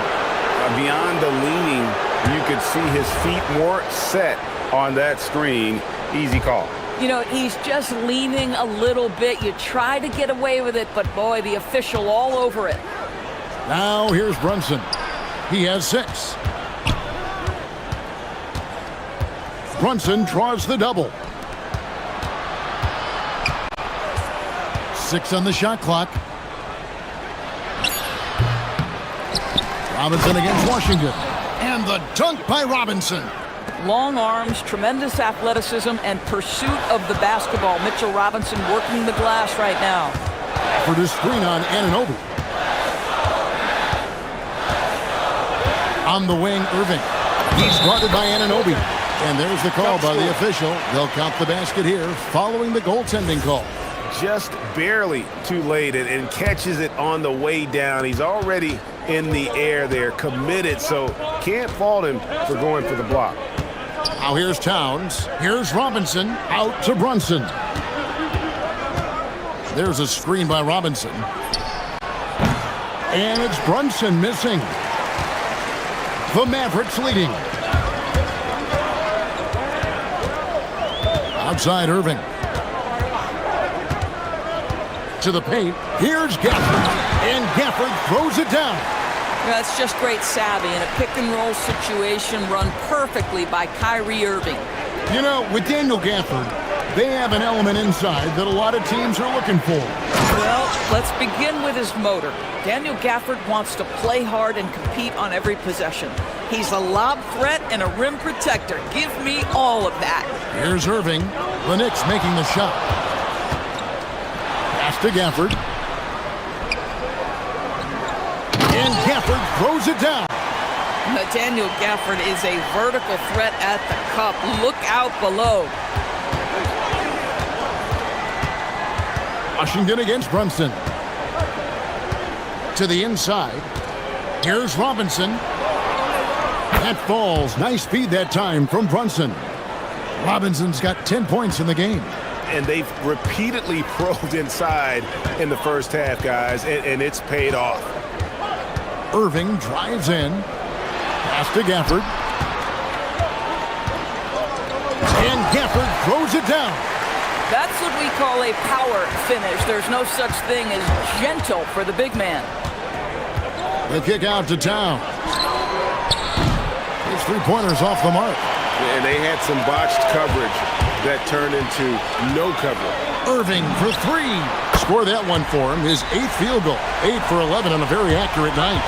Speaker 12: Beyond the leaning, you could see his feet more set on that screen. Easy call.
Speaker 3: You know, he's just leaning a little bit. You try to get away with it, but boy, the official all over it.
Speaker 7: Now here's Brunson. He has 6. Brunson draws the double. 6 on the shot clock. Robinson against Washington. And the dunk by Robinson.
Speaker 3: Long arms, tremendous athleticism, and pursuit of the basketball. Mitchell Robinson working the glass right now.
Speaker 7: For the screen on Anunoby. On the wing, Irving. He's guarded by Anunoby. And there's the call by the official. They'll count the basket here following the goaltending call.
Speaker 12: Just barely too late and catches it on the way down. He's already in the air there, committed, so can't fault him for going for the block.
Speaker 7: Now here's Towns. Here's Robinson out to Brunson. There's a screen by Robinson. And it's Brunson missing. The Mavericks leading. Outside Irving. To the paint. Here's Gafford. And Gafford throws it down.
Speaker 3: That's just great savvy in a pick-and-roll situation run perfectly by Kyrie Irving.
Speaker 7: You know, with Daniel Gafford, they have an element inside that a lot of teams are looking for.
Speaker 3: Well, let's begin with his motor. Daniel Gafford wants to play hard and compete on every possession. He's a lob threat and a rim protector. Give me all of that.
Speaker 7: Here's Irving. The Knicks making the shot. Pass to Gafford. And Gafford throws it down.
Speaker 3: Daniel Gafford is a vertical threat at the cup. Look out below.
Speaker 7: Washington against Brunson. To the inside. Here's Robinson. That falls. Nice speed that time from Brunson. Robinson's got 10 points in the game.
Speaker 12: And they've repeatedly probed inside in the first half, guys, and it's paid off.
Speaker 7: Irving drives in. Pass to Gafford. And Gafford throws it down.
Speaker 3: That's what we call a power finish. There's no such thing as gentle for the big man.
Speaker 7: The kick out to Town. His three-pointers off the mark.
Speaker 12: And they had some botched coverage that turned into no coverage.
Speaker 7: Irving for three. Score that one for him. His 8th field goal. 8 for 11 on a very accurate night.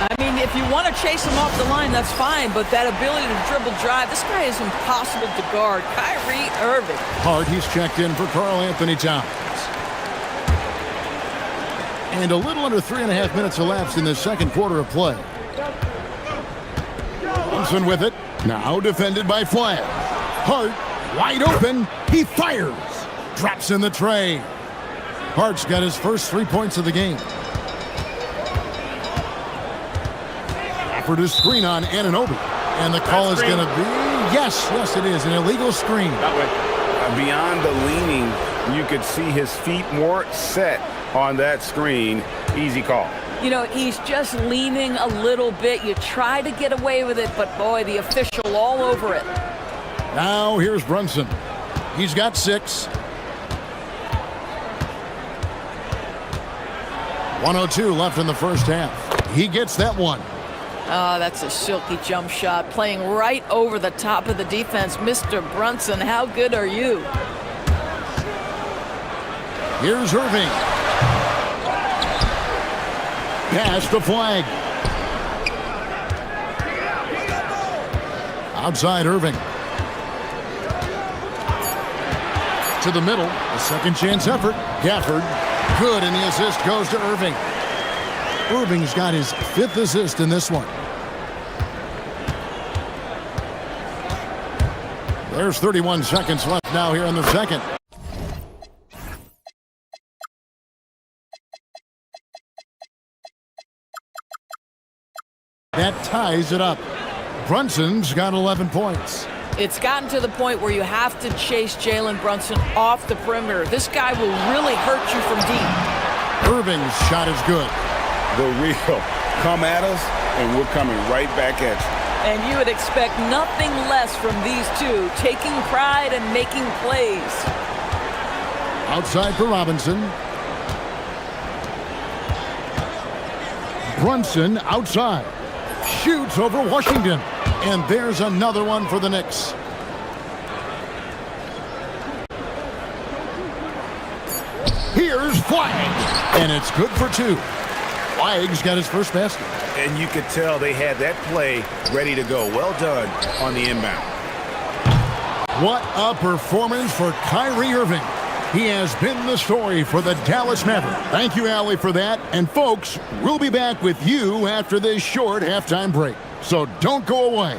Speaker 3: I mean, if you want to chase him off the line, that's fine, but that ability to dribble drive, this guy is impossible to guard. Kyrie Irving.
Speaker 7: Hart, he's checked in for Karl Anthony Towns. And a little under 3.5 minutes elapsed in the second quarter of play. Thompson with it. Now defended by Flagg. Hart, wide open. He fires. Drops in the tray. Hart's got his first 3 points of the game. For the screen on Anunoby. And the call is going to be, yes, it is, an illegal screen.
Speaker 12: That way, beyond the leaning, you could see his feet more set on that screen. Easy call.
Speaker 3: You know, he's just leaning a little bit. You try to get away with it, but boy, the official all over it.
Speaker 7: Now here's Brunson. He's got 6. 1:02 left in the first half. He gets that one.
Speaker 3: Oh, that's a silky jump shot, playing right over the top of the defense. Mr. Brunson, how good are you?
Speaker 7: Here's Irving. Pass to Flagg. Outside Irving. To the middle. A second chance effort. Gafford. Good, and the assist goes to Irving. Irving's got his 5th assist in this one. There's 31 seconds left now here in the second. That ties it up. Brunson's got 11 points.
Speaker 3: It's gotten to the point where you have to chase Jalen Brunson off the perimeter. This guy will really hurt you from deep.
Speaker 7: Irving's shot is good.
Speaker 12: The real come at us, and we're coming right back at you.
Speaker 3: And you would expect nothing less from these two, taking pride and making plays.
Speaker 7: Outside for Robinson. Brunson outside. Shoots over Washington. And there's another one for the Knicks. Here's Flagg. And it's good for 2. Flagg's got his first basket.
Speaker 12: And you could tell they had that play ready to go. Well done on the inbound.
Speaker 7: What a performance for Kyrie Irving. He has been the story for the Dallas Mavericks. Thank you, Allie, for that. And folks, we'll be back with you after this short halftime break. So don't go away.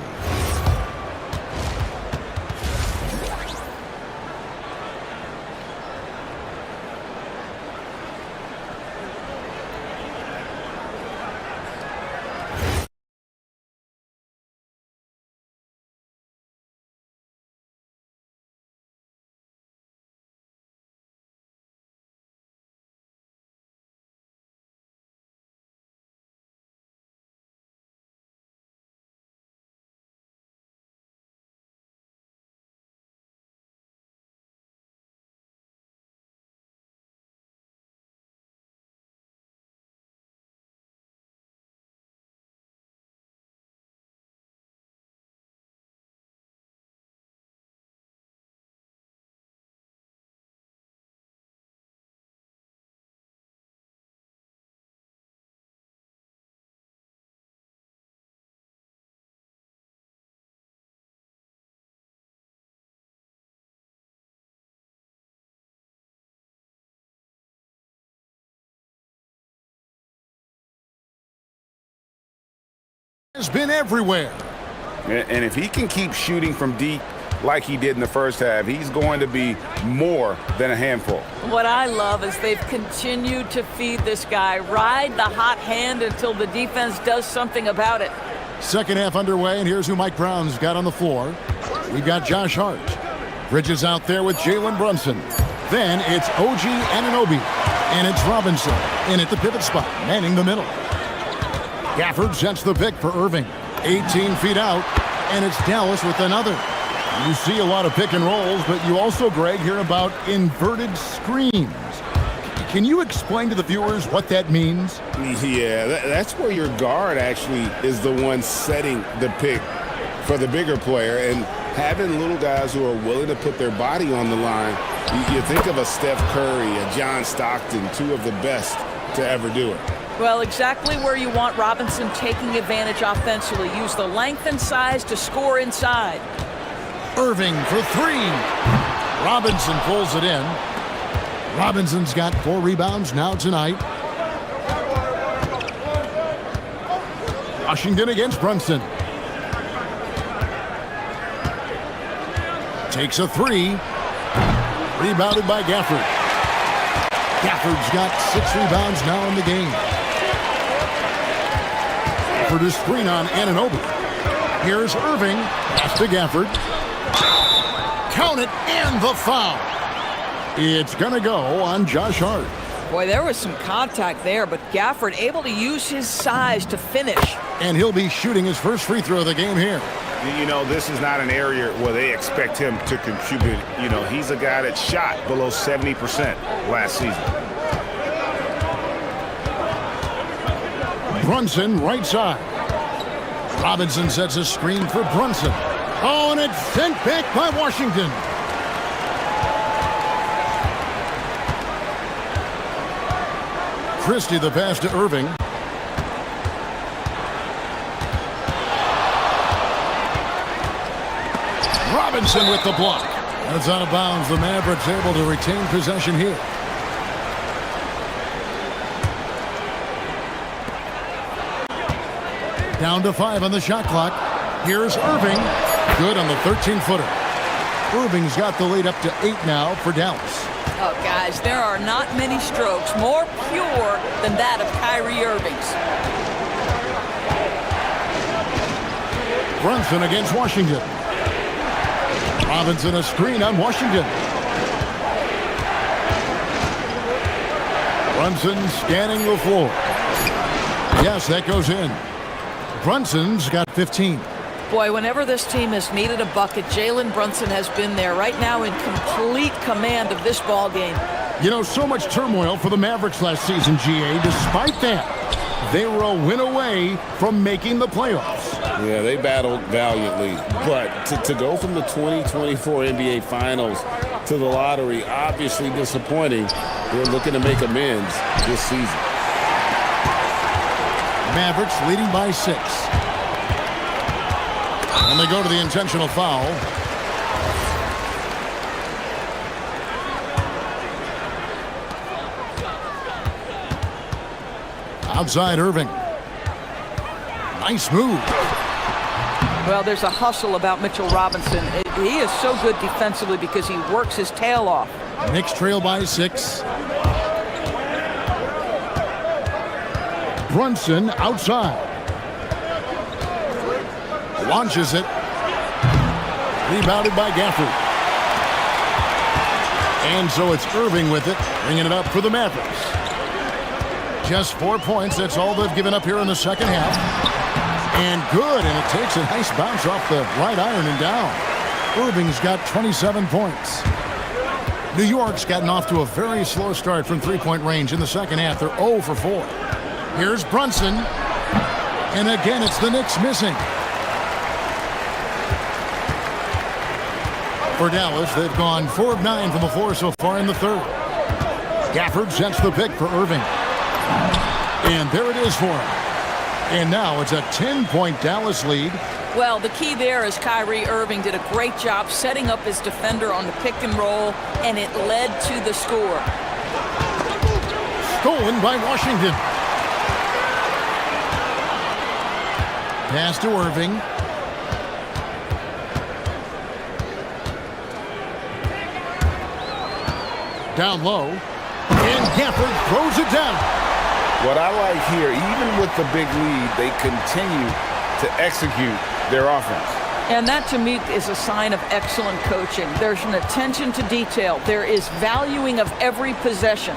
Speaker 7: Has been everywhere.
Speaker 12: And if he can keep shooting from deep like he did in the first half, he's going to be more than a handful.
Speaker 3: What I love is they've continued to feed this guy, ride the hot hand until the defense does something about it.
Speaker 7: Second half underway, and here's who Mike Brown's got on the floor. We've got Josh Hart. Bridges out there with Jalen Brunson. Then it's OG Anunoby. And it's Robinson in at the pivot spot, manning the middle. Gafford sets the pick for Irving. 18 feet out, and it's Dallas with another. You see a lot of pick and rolls, but you also, Greg, hear about inverted screens. Can you explain to the viewers what that means?
Speaker 12: Yeah, that's where your guard actually is the one setting the pick for the bigger player, and having little guys who are willing to put their body on the line
Speaker 8: You think of a Steph Curry, a John Stockton, two of the best to ever do it.
Speaker 3: Well, exactly where you want Robinson taking advantage offensively. Use the length and size to score inside.
Speaker 7: Irving for three. Robinson pulls it in. Robinson's got 4 rebounds now tonight. Washington against Brunson. Takes a three. Rebounded by Gafford. Gafford's got 6 rebounds now in the game. For the screen on Anunoby. Here's Irving. Pass to Gafford. Count it, and the foul. It's going to go on Josh Hart.
Speaker 3: Boy, there was some contact there, but Gafford able to use his size to finish.
Speaker 7: And he'll be shooting his first free throw of the game here.
Speaker 12: You know, this is not an area where they expect him to contribute. You know, he's a guy that shot below 70% last season.
Speaker 7: Brunson, right side. Robinson sets a screen for Brunson. Oh, and it's sent back by Washington. Christie the pass to Irving. Robinson with the block. That's out of bounds. The Mavericks able to retain possession here. Down to 5 on the shot clock. Here's Irving. Good on the 13-footer. Irving's got the lead up to 8 now for Dallas.
Speaker 3: Oh, guys, there are not many strokes more pure than that of Kyrie Irving's.
Speaker 7: Brunson against Washington. Robinson a screen on Washington. Brunson scanning the floor. Yes, that goes in. Brunson's got 15.
Speaker 3: Boy, whenever this team has needed a bucket, Jalen Brunson has been there right now in complete command of this ball game.
Speaker 7: You know, so much turmoil for the Mavericks last season, GA. Despite that, they were a win away from making the playoffs.
Speaker 8: Yeah, they battled valiantly. But to go from the 2024 NBA Finals to the lottery, obviously disappointing. They're looking to make amends this season.
Speaker 7: Mavericks leading by 6. And they go to the intentional foul. Outside Irving. Nice move.
Speaker 3: Well, there's a hustle about Mitchell Robinson. He is so good defensively because he works his tail off.
Speaker 7: Knicks trail by 6. Brunson outside. Launches it. Rebounded by Gafford. And so it's Irving with it, bringing it up for the Mavericks. Just 4 points. That's all they've given up here in the second half. And good, and it takes a nice bounce off the right iron and down. Irving's got 27 points. New York's gotten off to a very slow start from three-point range in the second half. They're 0 for 4. Here's Brunson. And again, it's the Knicks missing. For Dallas, they've gone 4 of 9 from the floor so far in the third. Gafford sets the pick for Irving. And there it is for him. And now it's a 10-point Dallas lead.
Speaker 3: Well, the key there is Kyrie Irving did a great job setting up his defender on the pick and roll, and it led to the score.
Speaker 7: Stolen by Washington. Pass to Irving. Down low. And Gafford throws it down.
Speaker 12: What I like here, even with the big lead, they continue to execute their offense.
Speaker 3: And that, to me, is a sign of excellent coaching. There's an attention to detail. There is valuing of every possession.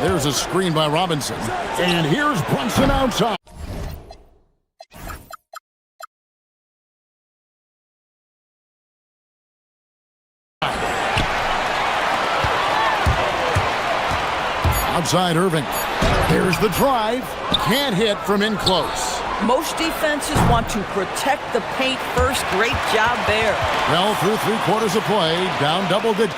Speaker 7: There's a screen by Robinson. And here's Brunson outside. Outside Irving. Here's the drive. Can't hit from in close.
Speaker 3: Most defenses want to protect the paint first. Great job there.
Speaker 7: Well, through 3/4 of play, down double digits.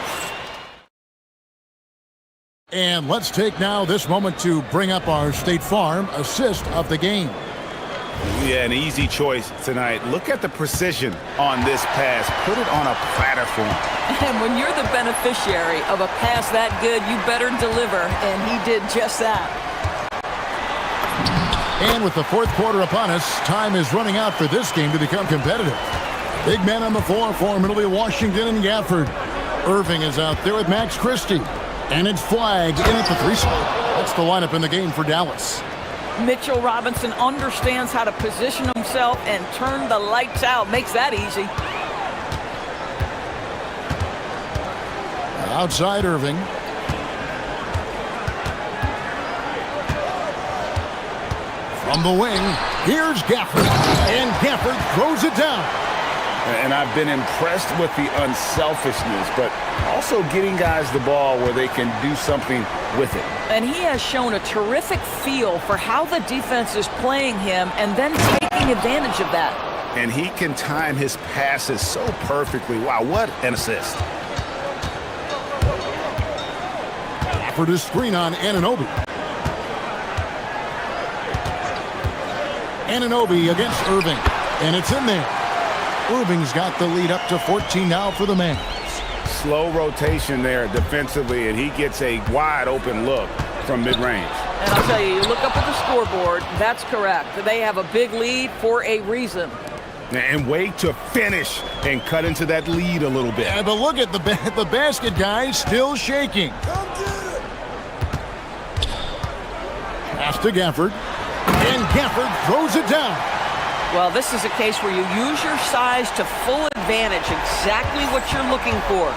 Speaker 7: And let's take now this moment to bring up our State Farm assist of the game.
Speaker 12: Yeah, an easy choice tonight. Look at the precision on this pass. Put it on a platter for him.
Speaker 3: And when you're the beneficiary of a pass that good, you better deliver, and he did just that.
Speaker 7: And with the 4th quarter upon us, time is running out for this game to become competitive. Big man on the floor for Middle Washington and Gafford. Irving is out there with Max Christie. And it's flag in at the 3 spot. That's the lineup in the game for Dallas.
Speaker 3: Mitchell Robinson understands how to position himself and turn the lights out. Makes that easy.
Speaker 7: Outside Irving. From the wing, here's Gafford. And Gafford throws it down.
Speaker 12: And I've been impressed with the unselfishness, but also getting guys the ball where they can do something with it.
Speaker 3: And he has shown a terrific feel for how the defense is playing him and then taking advantage of that.
Speaker 12: And he can time his passes so perfectly. Wow, what an assist.
Speaker 7: Gafford is screen on Anunoby. Anunoby against Irving, and it's in there. Irving's got the lead up to 14 now for the Mavs.
Speaker 12: Slow rotation there defensively, and he gets a wide open look from mid-range.
Speaker 3: And I'll tell you, you look up at the scoreboard, that's correct. They have a big lead for a reason.
Speaker 12: And wait to finish and cut into that lead a little bit.
Speaker 7: Yeah, but look at the basket guy still shaking. Pass to Gafford. And Gafford throws it down.
Speaker 3: Well, this is a case where you use your size to full advantage, exactly what you're looking for.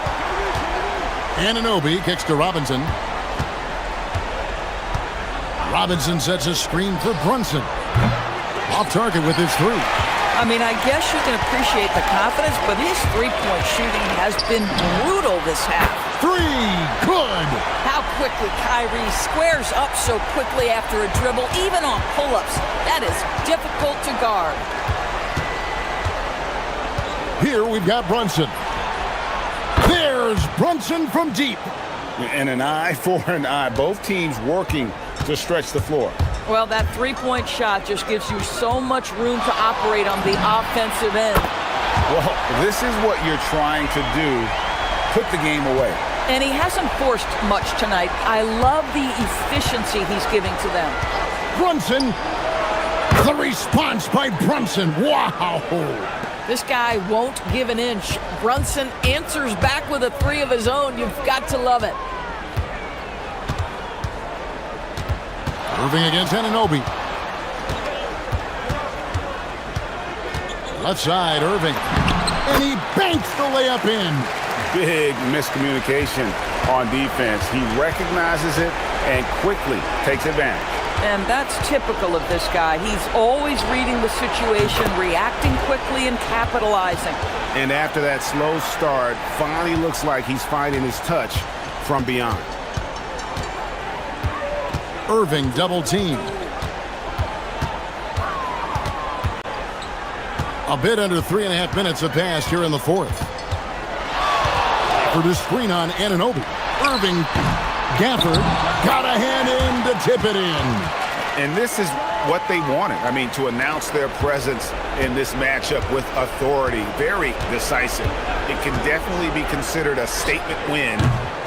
Speaker 7: Anunoby kicks to Robinson. Robinson sets a screen for Brunson. Off target with his 3.
Speaker 3: I mean, I guess you can appreciate the confidence, but his three-point shooting has been brutal this half.
Speaker 7: 3, good.
Speaker 3: How quickly Kyrie squares up so quickly after a dribble, even on pull-ups. That is difficult to guard.
Speaker 7: Here we've got Brunson. There's Brunson from deep.
Speaker 12: And an eye for an eye. Both teams working to stretch the floor.
Speaker 3: Well, that three-point shot just gives you so much room to operate on the offensive end.
Speaker 12: Well, this is what you're trying to do. Put the game away.
Speaker 3: And he hasn't forced much tonight. I love the efficiency he's giving to them.
Speaker 7: Brunson. The response by Brunson. Wow.
Speaker 3: This guy won't give an inch. Brunson answers back with a 3 of his own. You've got to love it.
Speaker 7: Irving against Anunoby. Left side, Irving. And he banks the layup in.
Speaker 12: Big miscommunication on defense. He recognizes it and quickly takes advantage.
Speaker 3: And that's typical of this guy. He's always reading the situation, reacting quickly, and capitalizing.
Speaker 12: And after that slow start, finally looks like he's finding his touch from beyond.
Speaker 7: Irving double team. A bit under 3.5 minutes have passed here in the 4th. For the screen on Anunoby. Irving, Gafford, got a hand in to tip it in.
Speaker 12: And this is what they wanted. I mean, to announce their presence in this matchup with authority. Very decisive. It can definitely be considered a statement win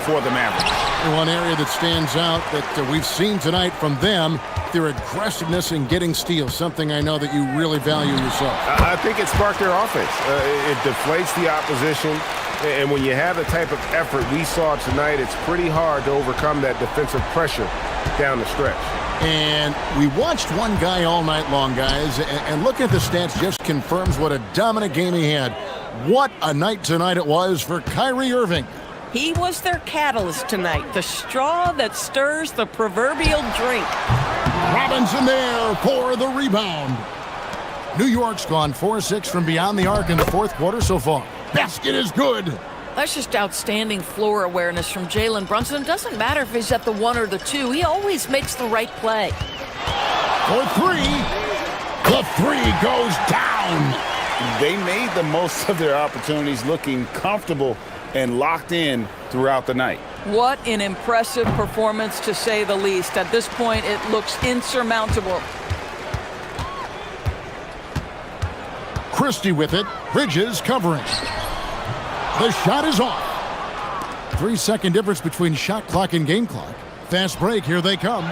Speaker 12: for the Mavericks.
Speaker 7: One area that stands out that we've seen tonight from them, their aggressiveness in getting steals, something I know that you really value yourself.
Speaker 12: I think it sparked their offense. It deflates the opposition, and when you have the type of effort we saw tonight, it's pretty hard to overcome that defensive pressure down the stretch.
Speaker 7: And we watched one guy all night long, guys, and looking at the stats just confirms what a dominant game he had. What a night tonight it was for Kyrie Irving.
Speaker 5: He was their catalyst tonight, the straw that stirs the proverbial drink.
Speaker 7: Robinson there for the rebound. New York's gone 4-6 from beyond the arc in the 4th quarter so far. Basket is good.
Speaker 3: That's just outstanding floor awareness from Jalen Brunson. It doesn't matter if he's at the 1 or the 2. He always makes the right play.
Speaker 7: For 3. The 3 goes down.
Speaker 12: They made the most of their opportunities, looking comfortable and locked in throughout the night.
Speaker 3: What an impressive performance, to say the least. At this point, it looks insurmountable.
Speaker 7: Christie with it. Bridges covering. The shot is off. 3-second difference between shot clock and game clock. Fast break, here they come.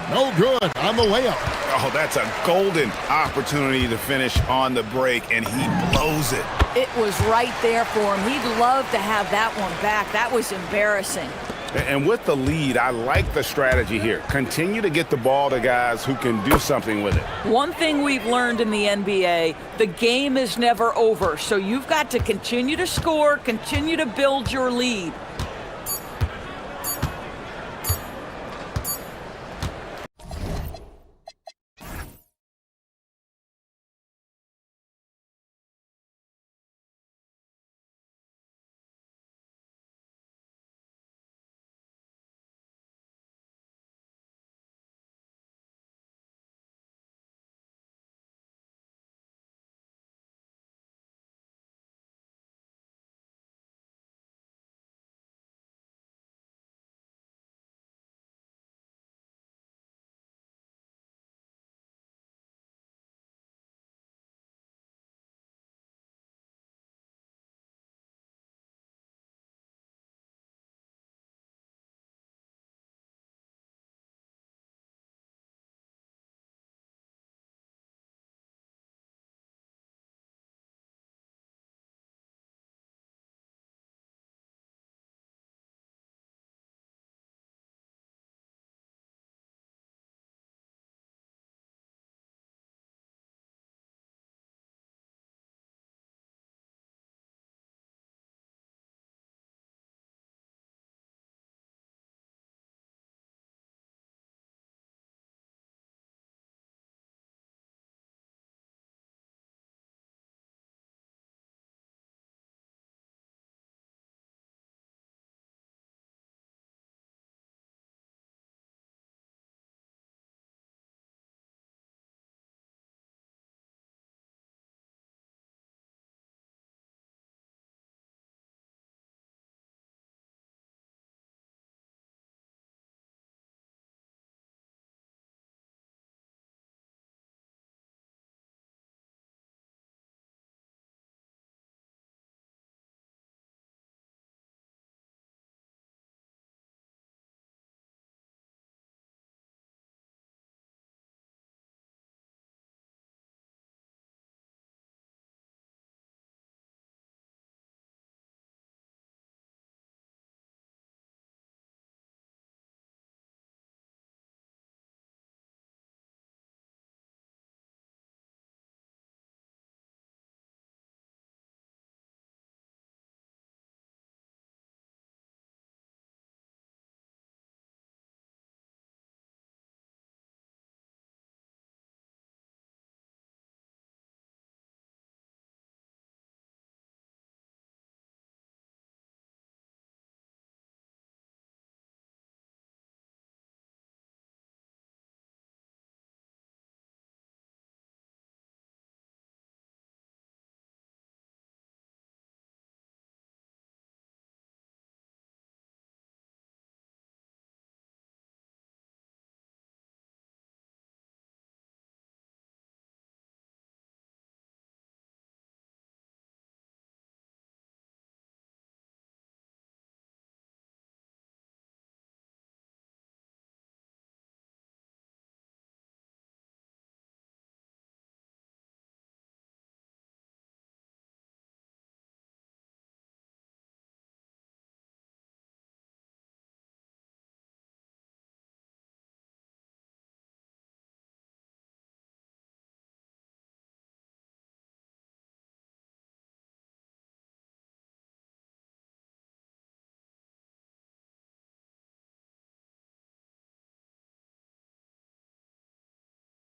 Speaker 7: No good on the layup.
Speaker 12: Oh, that's a golden opportunity to finish on the break, and he blows it.
Speaker 3: It was right there for him. He'd love to have that one back. That was embarrassing.
Speaker 12: And with the lead, I like the strategy here. Continue to get the ball to guys who can do something with it.
Speaker 3: One thing we've learned in the NBA, the game is never over. So you've got to continue to score, continue to build your lead.